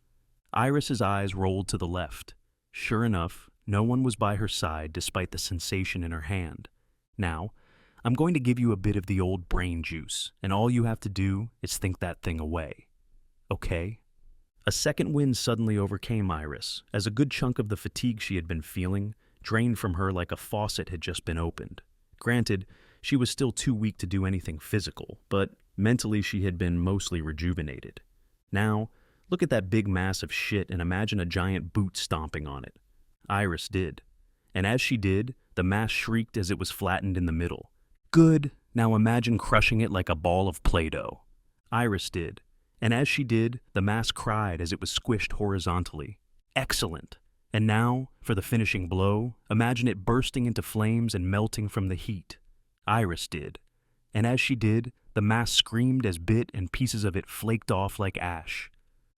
Iris's eyes rolled to the left. Sure enough, no one was by her side despite the sensation in her hand. "Now, I'm going to give you a bit of the old brain juice, and all you have to do is think that thing away. Okay?" A second wind suddenly overcame Iris, as a good chunk of the fatigue she had been feeling drained from her like a faucet had just been opened. Granted, she was still too weak to do anything physical, but mentally she had been mostly rejuvenated. Now, look at that big mass of shit and imagine a giant boot stomping on it. Iris did. And as she did, the mass shrieked as it was flattened in the middle. "Good, now imagine crushing it like a ball of Play-Doh." Iris did. And as she did, the mass cried as it was squished horizontally. "Excellent! And now, for the finishing blow, imagine it bursting into flames and melting from the heat." Iris did. And as she did, the mass screamed as bit and pieces of it flaked off like ash.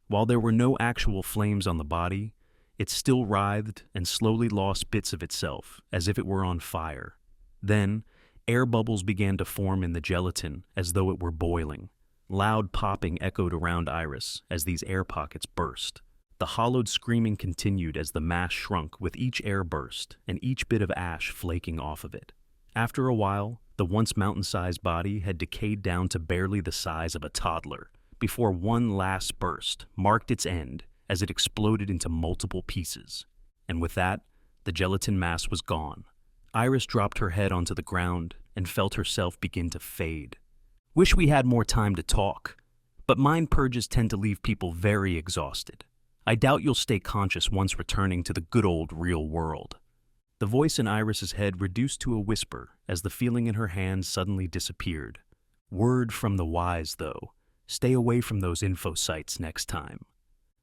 While there were no actual flames on the body, it still writhed and slowly lost bits of itself, as if it were on fire. Then, air bubbles began to form in the gelatin as though it were boiling. Loud popping echoed around Iris as these air pockets burst. The hollowed screaming continued as the mass shrunk with each air burst and each bit of ash flaking off of it. After a while, the once mountain-sized body had decayed down to barely the size of a toddler, before one last burst marked its end as it exploded into multiple pieces. And with that, the gelatin mass was gone. Iris dropped her head onto the ground and felt herself begin to fade. Wish we had more time to talk, but mind purges tend to leave people very exhausted. I doubt you'll stay conscious once returning to the good old real world. The voice in Iris's head reduced to a whisper as the feeling in her hand suddenly disappeared. Word from the wise, though. Stay away from those info sites next time.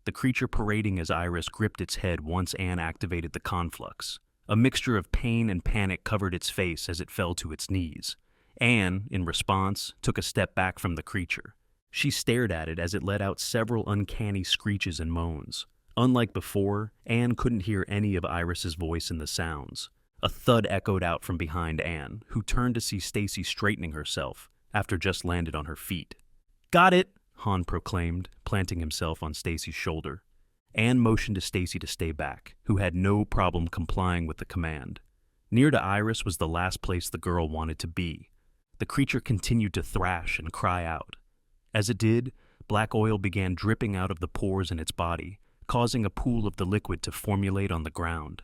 The creature parading as Iris gripped its head once Anne activated the conflux. A mixture of pain and panic covered its face as it fell to its knees. Anne, in response, took a step back from the creature. She stared at it as it let out several uncanny screeches and moans. Unlike before, Anne couldn't hear any of Iris's voice in the sounds. A thud echoed out from behind Anne, who turned to see Stacy straightening herself after just landed on her feet. "Got it," Han proclaimed, planting himself on Stacy's shoulder. Anne motioned to Stacy to stay back, who had no problem complying with the command. Near to Iris was the last place the girl wanted to be. The creature continued to thrash and cry out. As it did, black oil began dripping out of the pores in its body, causing a pool of the liquid to formulate on the ground.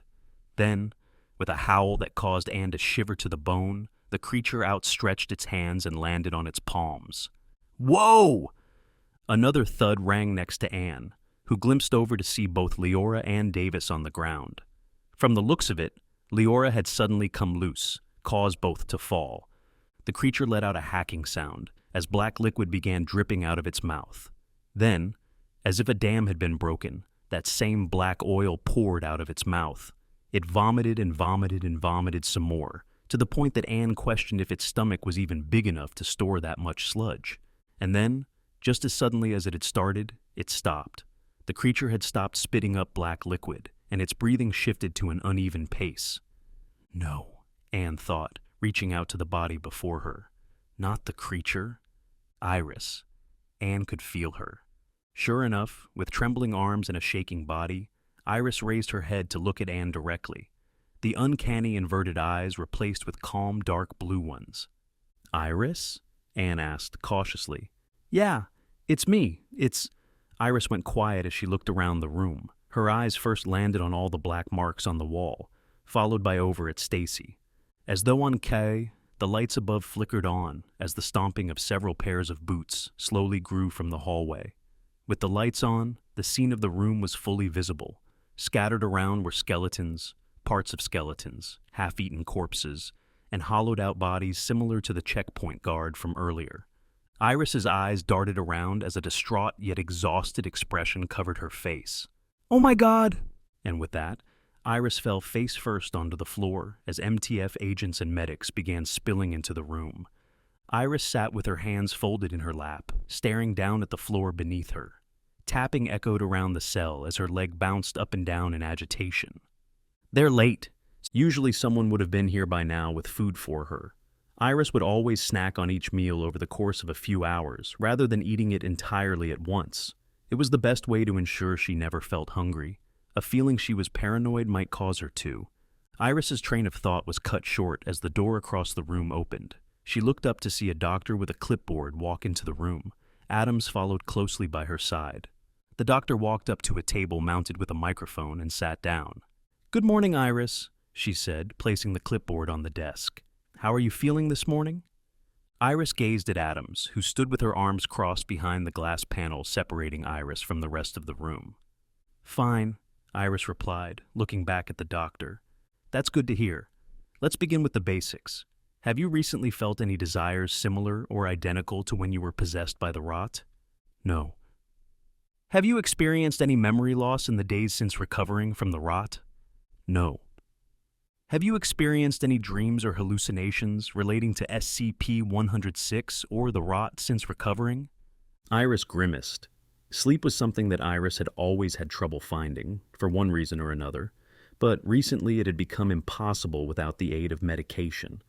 Then, with a howl that caused Anne to shiver to the bone, the creature outstretched its hands and landed on its palms. "Whoa!" Another thud rang next to Anne, who glimpsed over to see both Leora and Davis on the ground. From the looks of it, Leora had suddenly come loose, caused both to fall. The creature let out a hacking sound as black liquid began dripping out of its mouth. Then, as if a dam had been broken, that same black oil poured out of its mouth. It vomited and vomited and vomited some more, to the point that Anne questioned if its stomach was even big enough to store that much sludge. And then, just as suddenly as it had started, it stopped. The creature had stopped spitting up black liquid, and its breathing shifted to an uneven pace. No, Anne thought, reaching out to the body before her. Not the creature. Iris. Anne could feel her. Sure enough, with trembling arms and a shaking body, Iris raised her head to look at Anne directly. The uncanny inverted eyes replaced with calm dark blue ones. Iris? Anne asked cautiously. Yeah, it's me. Iris went quiet as she looked around the room. Her eyes first landed on all the black marks on the wall, followed by over at Stacy. As though on Kay, the lights above flickered on as the stomping of several pairs of boots slowly grew from the hallway. With the lights on, the scene of the room was fully visible. Scattered around were skeletons, parts of skeletons, half-eaten corpses, and hollowed-out bodies similar to the checkpoint guard from earlier. Iris's eyes darted around as a distraught yet exhausted expression covered her face. "Oh my God!" And with that, Iris fell face first onto the floor as MTF agents and medics began spilling into the room. Iris sat with her hands folded in her lap, staring down at the floor beneath her. Tapping echoed around the cell as her leg bounced up and down in agitation. They're late. Usually someone would have been here by now with food for her. Iris would always snack on each meal over the course of a few hours, rather than eating it entirely at once. It was the best way to ensure she never felt hungry. A feeling she was paranoid might cause her to. Iris's train of thought was cut short as the door across the room opened. She looked up to see a doctor with a clipboard walk into the room. Adams followed closely by her side. The doctor walked up to a table mounted with a microphone and sat down. "Good morning, Iris," she said, placing the clipboard on the desk. "How are you feeling this morning?" Iris gazed at Adams, who stood with her arms crossed behind the glass panel separating Iris from the rest of the room. "Fine," Iris replied, looking back at the doctor. "That's good to hear. Let's begin with the basics. Have you recently felt any desires similar or identical to when you were possessed by the rot?" "No." "Have you experienced any memory loss in the days since recovering from the rot?" "No." "Have you experienced any dreams or hallucinations relating to SCP-106 or the rot since recovering?" Iris grimaced. Sleep was something that Iris had always had trouble finding, for one reason or another, but recently it had become impossible without the aid of medication,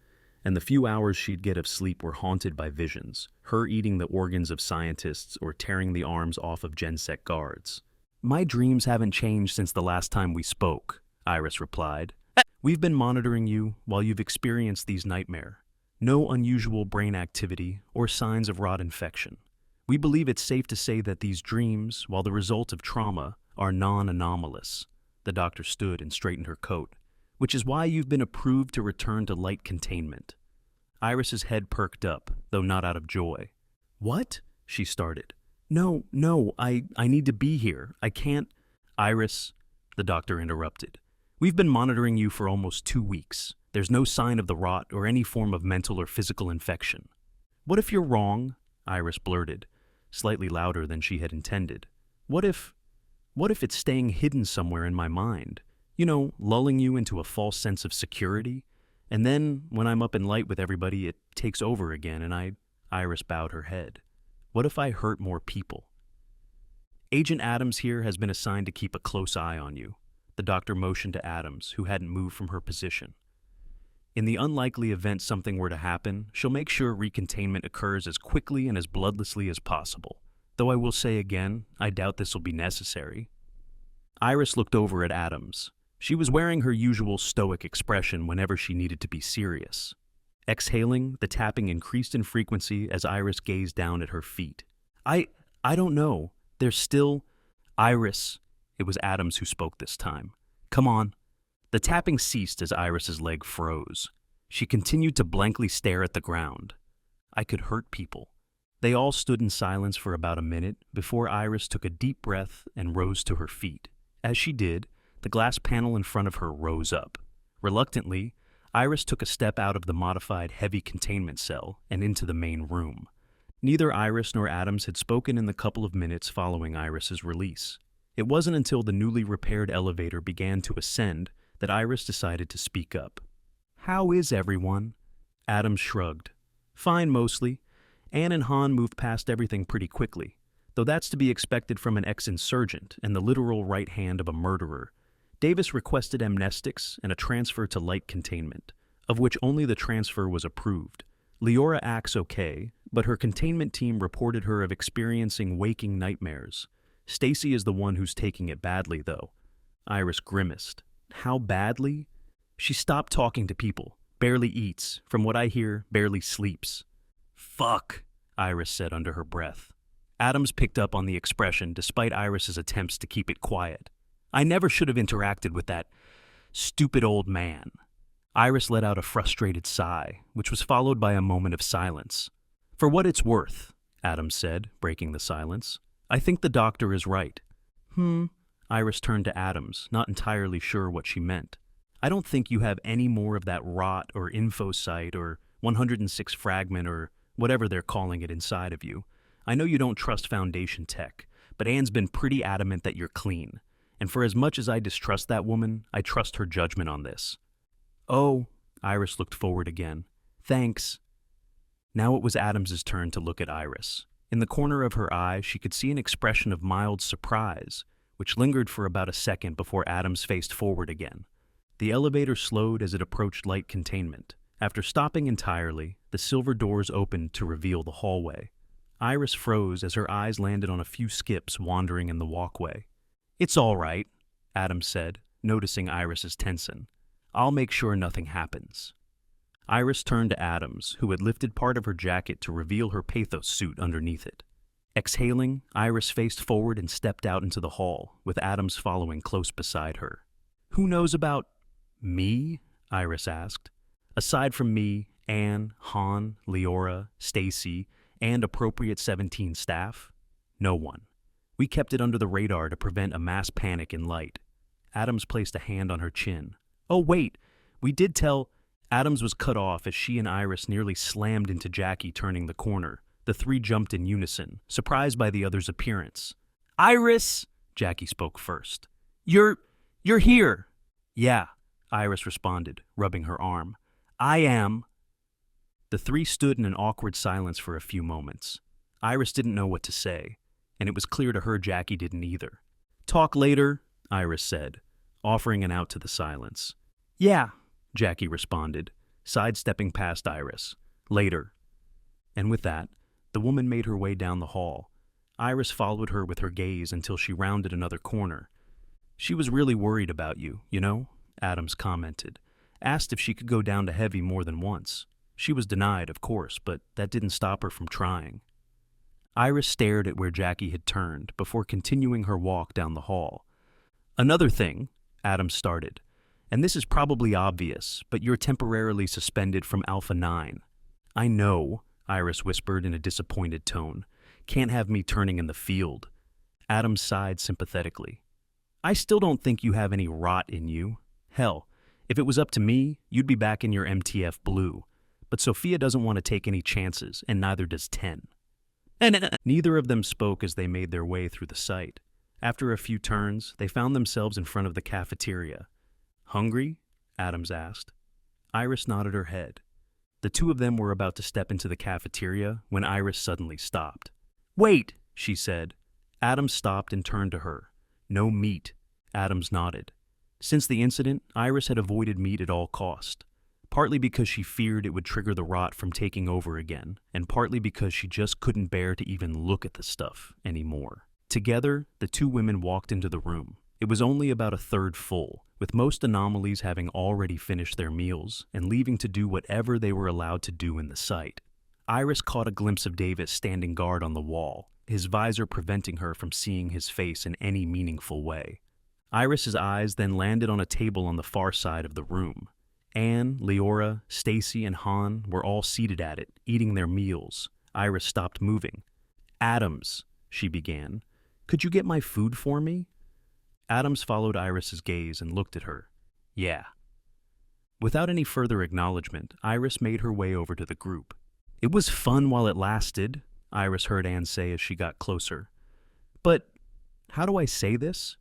and the few hours she'd get of sleep were haunted by visions, her eating the organs of scientists or tearing the arms off of GenSec guards. "My dreams haven't changed since the last time we spoke," Iris replied. "We've been monitoring you while you've experienced these nightmares. No unusual brain activity or signs of rot infection. We believe it's safe to say that these dreams, while the result of trauma, are non-anomalous." The doctor stood and straightened her coat. "Which is why you've been approved to return to light containment." Iris's head perked up, though not out of joy. "What?" she started. No, I need to be here. I can't." "Iris," the doctor interrupted. "We've been monitoring you for almost 2 weeks. There's no sign of the rot or any form of mental or physical infection." "What if you're wrong?" Iris blurted, slightly louder than she had intended. What if it's staying hidden somewhere in my mind? You know, lulling you into a false sense of security? And then, when I'm up in light with everybody, it takes over again and Iris bowed her head. "What if I hurt more people?" "Agent Adams here has been assigned to keep a close eye on you." The doctor motioned to Adams, who hadn't moved from her position. "In the unlikely event something were to happen, she'll make sure recontainment occurs as quickly and as bloodlessly as possible. Though I will say again, I doubt this will be necessary." Iris looked over at Adams. She was wearing her usual stoic expression whenever she needed to be serious. Exhaling, the tapping increased in frequency as Iris gazed down at her feet. I don't know. There's still..." "Iris," it was Adams who spoke this time. "Come on." The tapping ceased as Iris's leg froze. She continued to blankly stare at the ground. "I could hurt people." They all stood in silence for about a minute before Iris took a deep breath and rose to her feet. As she did, the glass panel in front of her rose up. Reluctantly, Iris took a step out of the modified heavy containment cell and into the main room. Neither Iris nor Adams had spoken in the couple of minutes following Iris's release. It wasn't until the newly repaired elevator began to ascend that Iris decided to speak up. "How is everyone?" Adams shrugged. "Fine, mostly. Anne and Han moved past everything pretty quickly, though that's to be expected from an ex-insurgent and the literal right hand of a murderer. Davis requested amnestics and a transfer to light containment, of which only the transfer was approved. Leora acts okay, but her containment team reported her of experiencing waking nightmares. Stacy is the one who's taking it badly, though." Iris grimaced. "How badly?" "She stopped talking to people, barely eats, from what I hear, barely sleeps. Fuck, Iris said under her breath. Adams picked up on the expression despite Iris's attempts to keep it quiet. I never should have interacted with that stupid old man. Iris let out a frustrated sigh, which was followed by a moment of silence. For what it's worth, Adams said, breaking the silence, I think the doctor is right. Iris turned to Adams, not entirely sure what she meant. I don't think you have any more of that rot or infosite or 106 fragment or whatever they're calling it inside of you. I know you don't trust Foundation tech, but Anne's been pretty adamant that you're clean. And for as much as I distrust that woman, I trust her judgment on this. Oh, Iris looked forward again. Thanks. Now it was Adams's turn to look at Iris. In the corner of her eye, she could see an expression of mild surprise, which lingered for about a second before Adams faced forward again. The elevator slowed as it approached light containment. After stopping entirely, the silver doors opened to reveal the hallway. Iris froze as her eyes landed on a few skips wandering in the walkway. It's all right, Adams said, noticing Iris's tension. I'll make sure nothing happens. Iris turned to Adams, who had lifted part of her jacket to reveal her pathos suit underneath it. Exhaling, Iris faced forward and stepped out into the hall, with Adams following close beside her. Who knows about me? Iris asked. Aside from me, Anne, Han, Leora, Stacy, and appropriate 17 staff? No one. We kept it under the radar to prevent a mass panic in Light. Adams placed a hand on her chin. Oh, wait, we did tell... Adams was cut off as she and Iris nearly slammed into Jackie turning the corner. The three jumped in unison, surprised by the other's appearance. Iris! Jackie spoke first. You're here! Yeah, Iris responded, rubbing her arm. I am. The three stood in an awkward silence for a few moments. Iris didn't know what to say, and it was clear to her Jackie didn't either. Talk later, Iris said, offering an out to the silence. Yeah, Jackie responded, sidestepping past Iris. Later. And with that, the woman made her way down the hall. Iris followed her with her gaze until she rounded another corner. She was really worried about you, you know, Adams commented. Asked if she could go down to Heavy more than once. She was denied, of course, but that didn't stop her from trying. Iris stared at where Jackie had turned before continuing her walk down the hall. Another thing, Adams started, and this is probably obvious, but you're temporarily suspended from Alpha 9. I know, Iris whispered in a disappointed tone. Can't have me turning in the field. Adams sighed sympathetically. I still don't think you have any rot in you. Hell, if it was up to me, you'd be back in your MTF Blue. But Sophia doesn't want to take any chances, and neither does 10. Neither of them spoke as they made their way through the site. After a few turns, they found themselves in front of the cafeteria. Hungry? Adams asked. Iris nodded her head. The two of them were about to step into the cafeteria when Iris suddenly stopped. Wait, she said. Adams stopped and turned to her. No meat. Adams nodded. Since the incident, Iris had avoided meat at all cost. Partly because she feared it would trigger the rot from taking over again, and partly because she just couldn't bear to even look at the stuff anymore. Together, the two women walked into the room. It was only about a third full, with most anomalies having already finished their meals and leaving to do whatever they were allowed to do in the site. Iris caught a glimpse of Davis standing guard on the wall, his visor preventing her from seeing his face in any meaningful way. Iris's eyes then landed on a table on the far side of the room. Anne, Leora, Stacy, and Han were all seated at it, eating their meals. Iris stopped moving. Adams, she began, could you get my food for me? Adams followed Iris's gaze and looked at her. Yeah. Without any further acknowledgement, Iris made her way over to the group. It was fun while it lasted, Iris heard Anne say as she got closer. But how do I say this?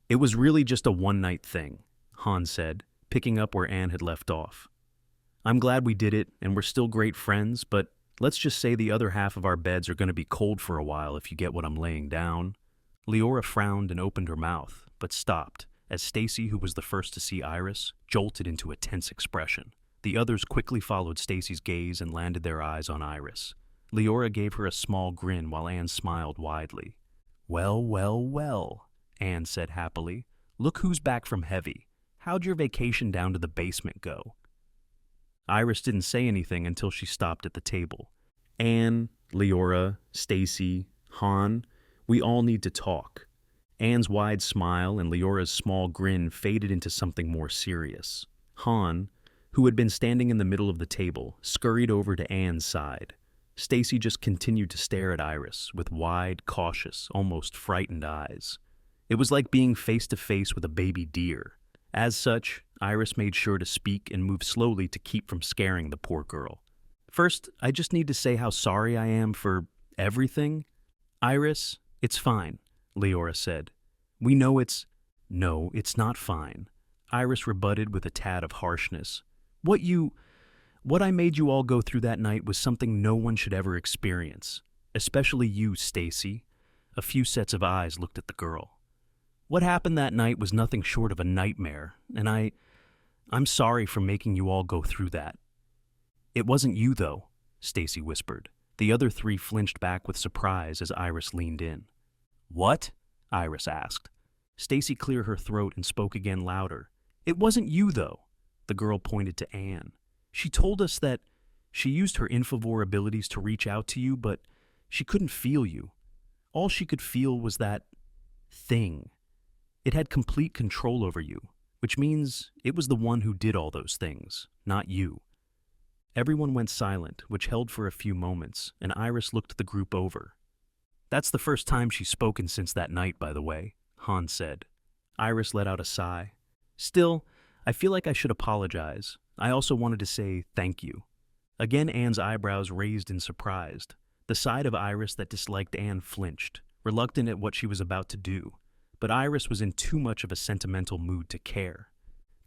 It was really just a one-night thing, Han said, picking up where Anne had left off. I'm glad we did it, and we're still great friends, but let's just say the other half of our beds are going to be cold for a while if you get what I'm laying down. Leora frowned and opened her mouth, but stopped, as Stacy, who was the first to see Iris, jolted into a tense expression. The others quickly followed Stacy's gaze and landed their eyes on Iris. Leora gave her a small grin while Anne smiled widely. Well, well, well, Anne said happily. Look who's back from Heavy. How'd your vacation down to the basement go? Iris didn't say anything until she stopped at the table. Anne, Leora, Stacy, Han, we all need to talk. Anne's wide smile and Leora's small grin faded into something more serious. Han, who had been standing in the middle of the table, scurried over to Anne's side. Stacy just continued to stare at Iris with wide, cautious, almost frightened eyes. It was like being face to face with a baby deer. As such, Iris made sure to speak and move slowly to keep from scaring the poor girl. First, I just need to say how sorry I am for everything. Iris, it's fine, Leora said. We know it's... No, it's not fine. Iris rebutted with a tad of harshness. What I made you all go through that night was something no one should ever experience. Especially you, Stacy. A few sets of eyes looked at the girl. What happened that night was nothing short of a nightmare, and I'm sorry for making you all go through that. It wasn't you, though, Stacy whispered. The other three flinched back with surprise as Iris leaned in. What? Iris asked. Stacy cleared her throat and spoke again louder. It wasn't you, though. The girl pointed to Anne. She told us that she used her Infovore abilities to reach out to you, but she couldn't feel you. All she could feel was that thing. It had complete control over you, which means it was the one who did all those things, not you. Everyone went silent, which held for a few moments, and Iris looked the group over. That's the first time she's spoken since that night, by the way, Han said. Iris let out a sigh. Still, I feel like I should apologize. I also wanted to say thank you. Again, Anne's eyebrows raised in surprise. The side of Iris that disliked Anne flinched, reluctant at what she was about to do. But Iris was in too much of a sentimental mood to care.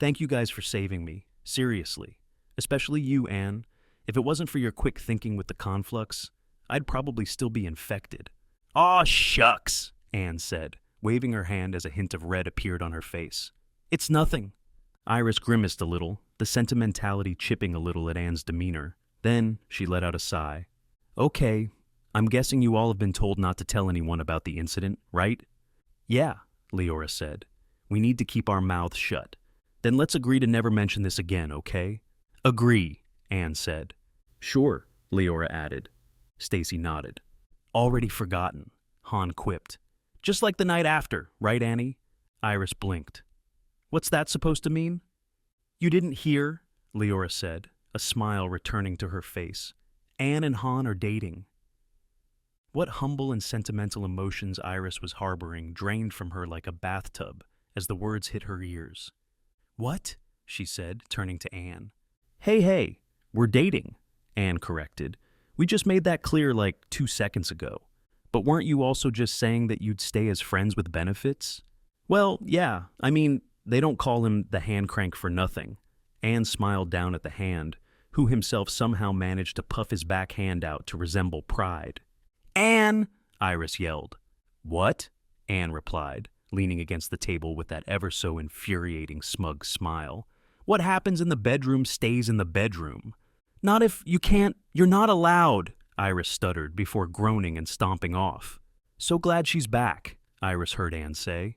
Thank you guys for saving me, seriously. Especially you, Anne. If it wasn't for your quick thinking with the conflux, I'd probably still be infected. Aw, shucks, Anne said, waving her hand as a hint of red appeared on her face. It's nothing. Iris grimaced a little, the sentimentality chipping a little at Anne's demeanor. Then she let out a sigh. Okay, I'm guessing you all have been told not to tell anyone about the incident, right? Yeah, Leora said. We need to keep our mouths shut. Then let's agree to never mention this again, okay? Agree, Anne said. Sure, Leora added. Stacy nodded. Already forgotten, Han quipped. Just like the night after, right, Annie? Iris blinked. What's that supposed to mean? You didn't hear, Leora said, a smile returning to her face. Anne and Han are dating. What humble and sentimental emotions Iris was harboring drained from her like a bathtub as the words hit her ears. What? She said, turning to Anne. Hey, we're dating, Anne corrected. We just made that clear like 2 seconds ago. But weren't you also just saying that you'd stay as friends with benefits? Well, yeah, I mean, they don't call him the hand crank for nothing. Anne smiled down at the hand, who himself somehow managed to puff his back hand out to resemble pride. Anne! Iris yelled. What? Anne replied, leaning against the table with that ever so infuriating smug smile. What happens in the bedroom stays in the bedroom. Not if you can't, you're not allowed, Iris stuttered before groaning and stomping off. So glad she's back, Iris heard Anne say.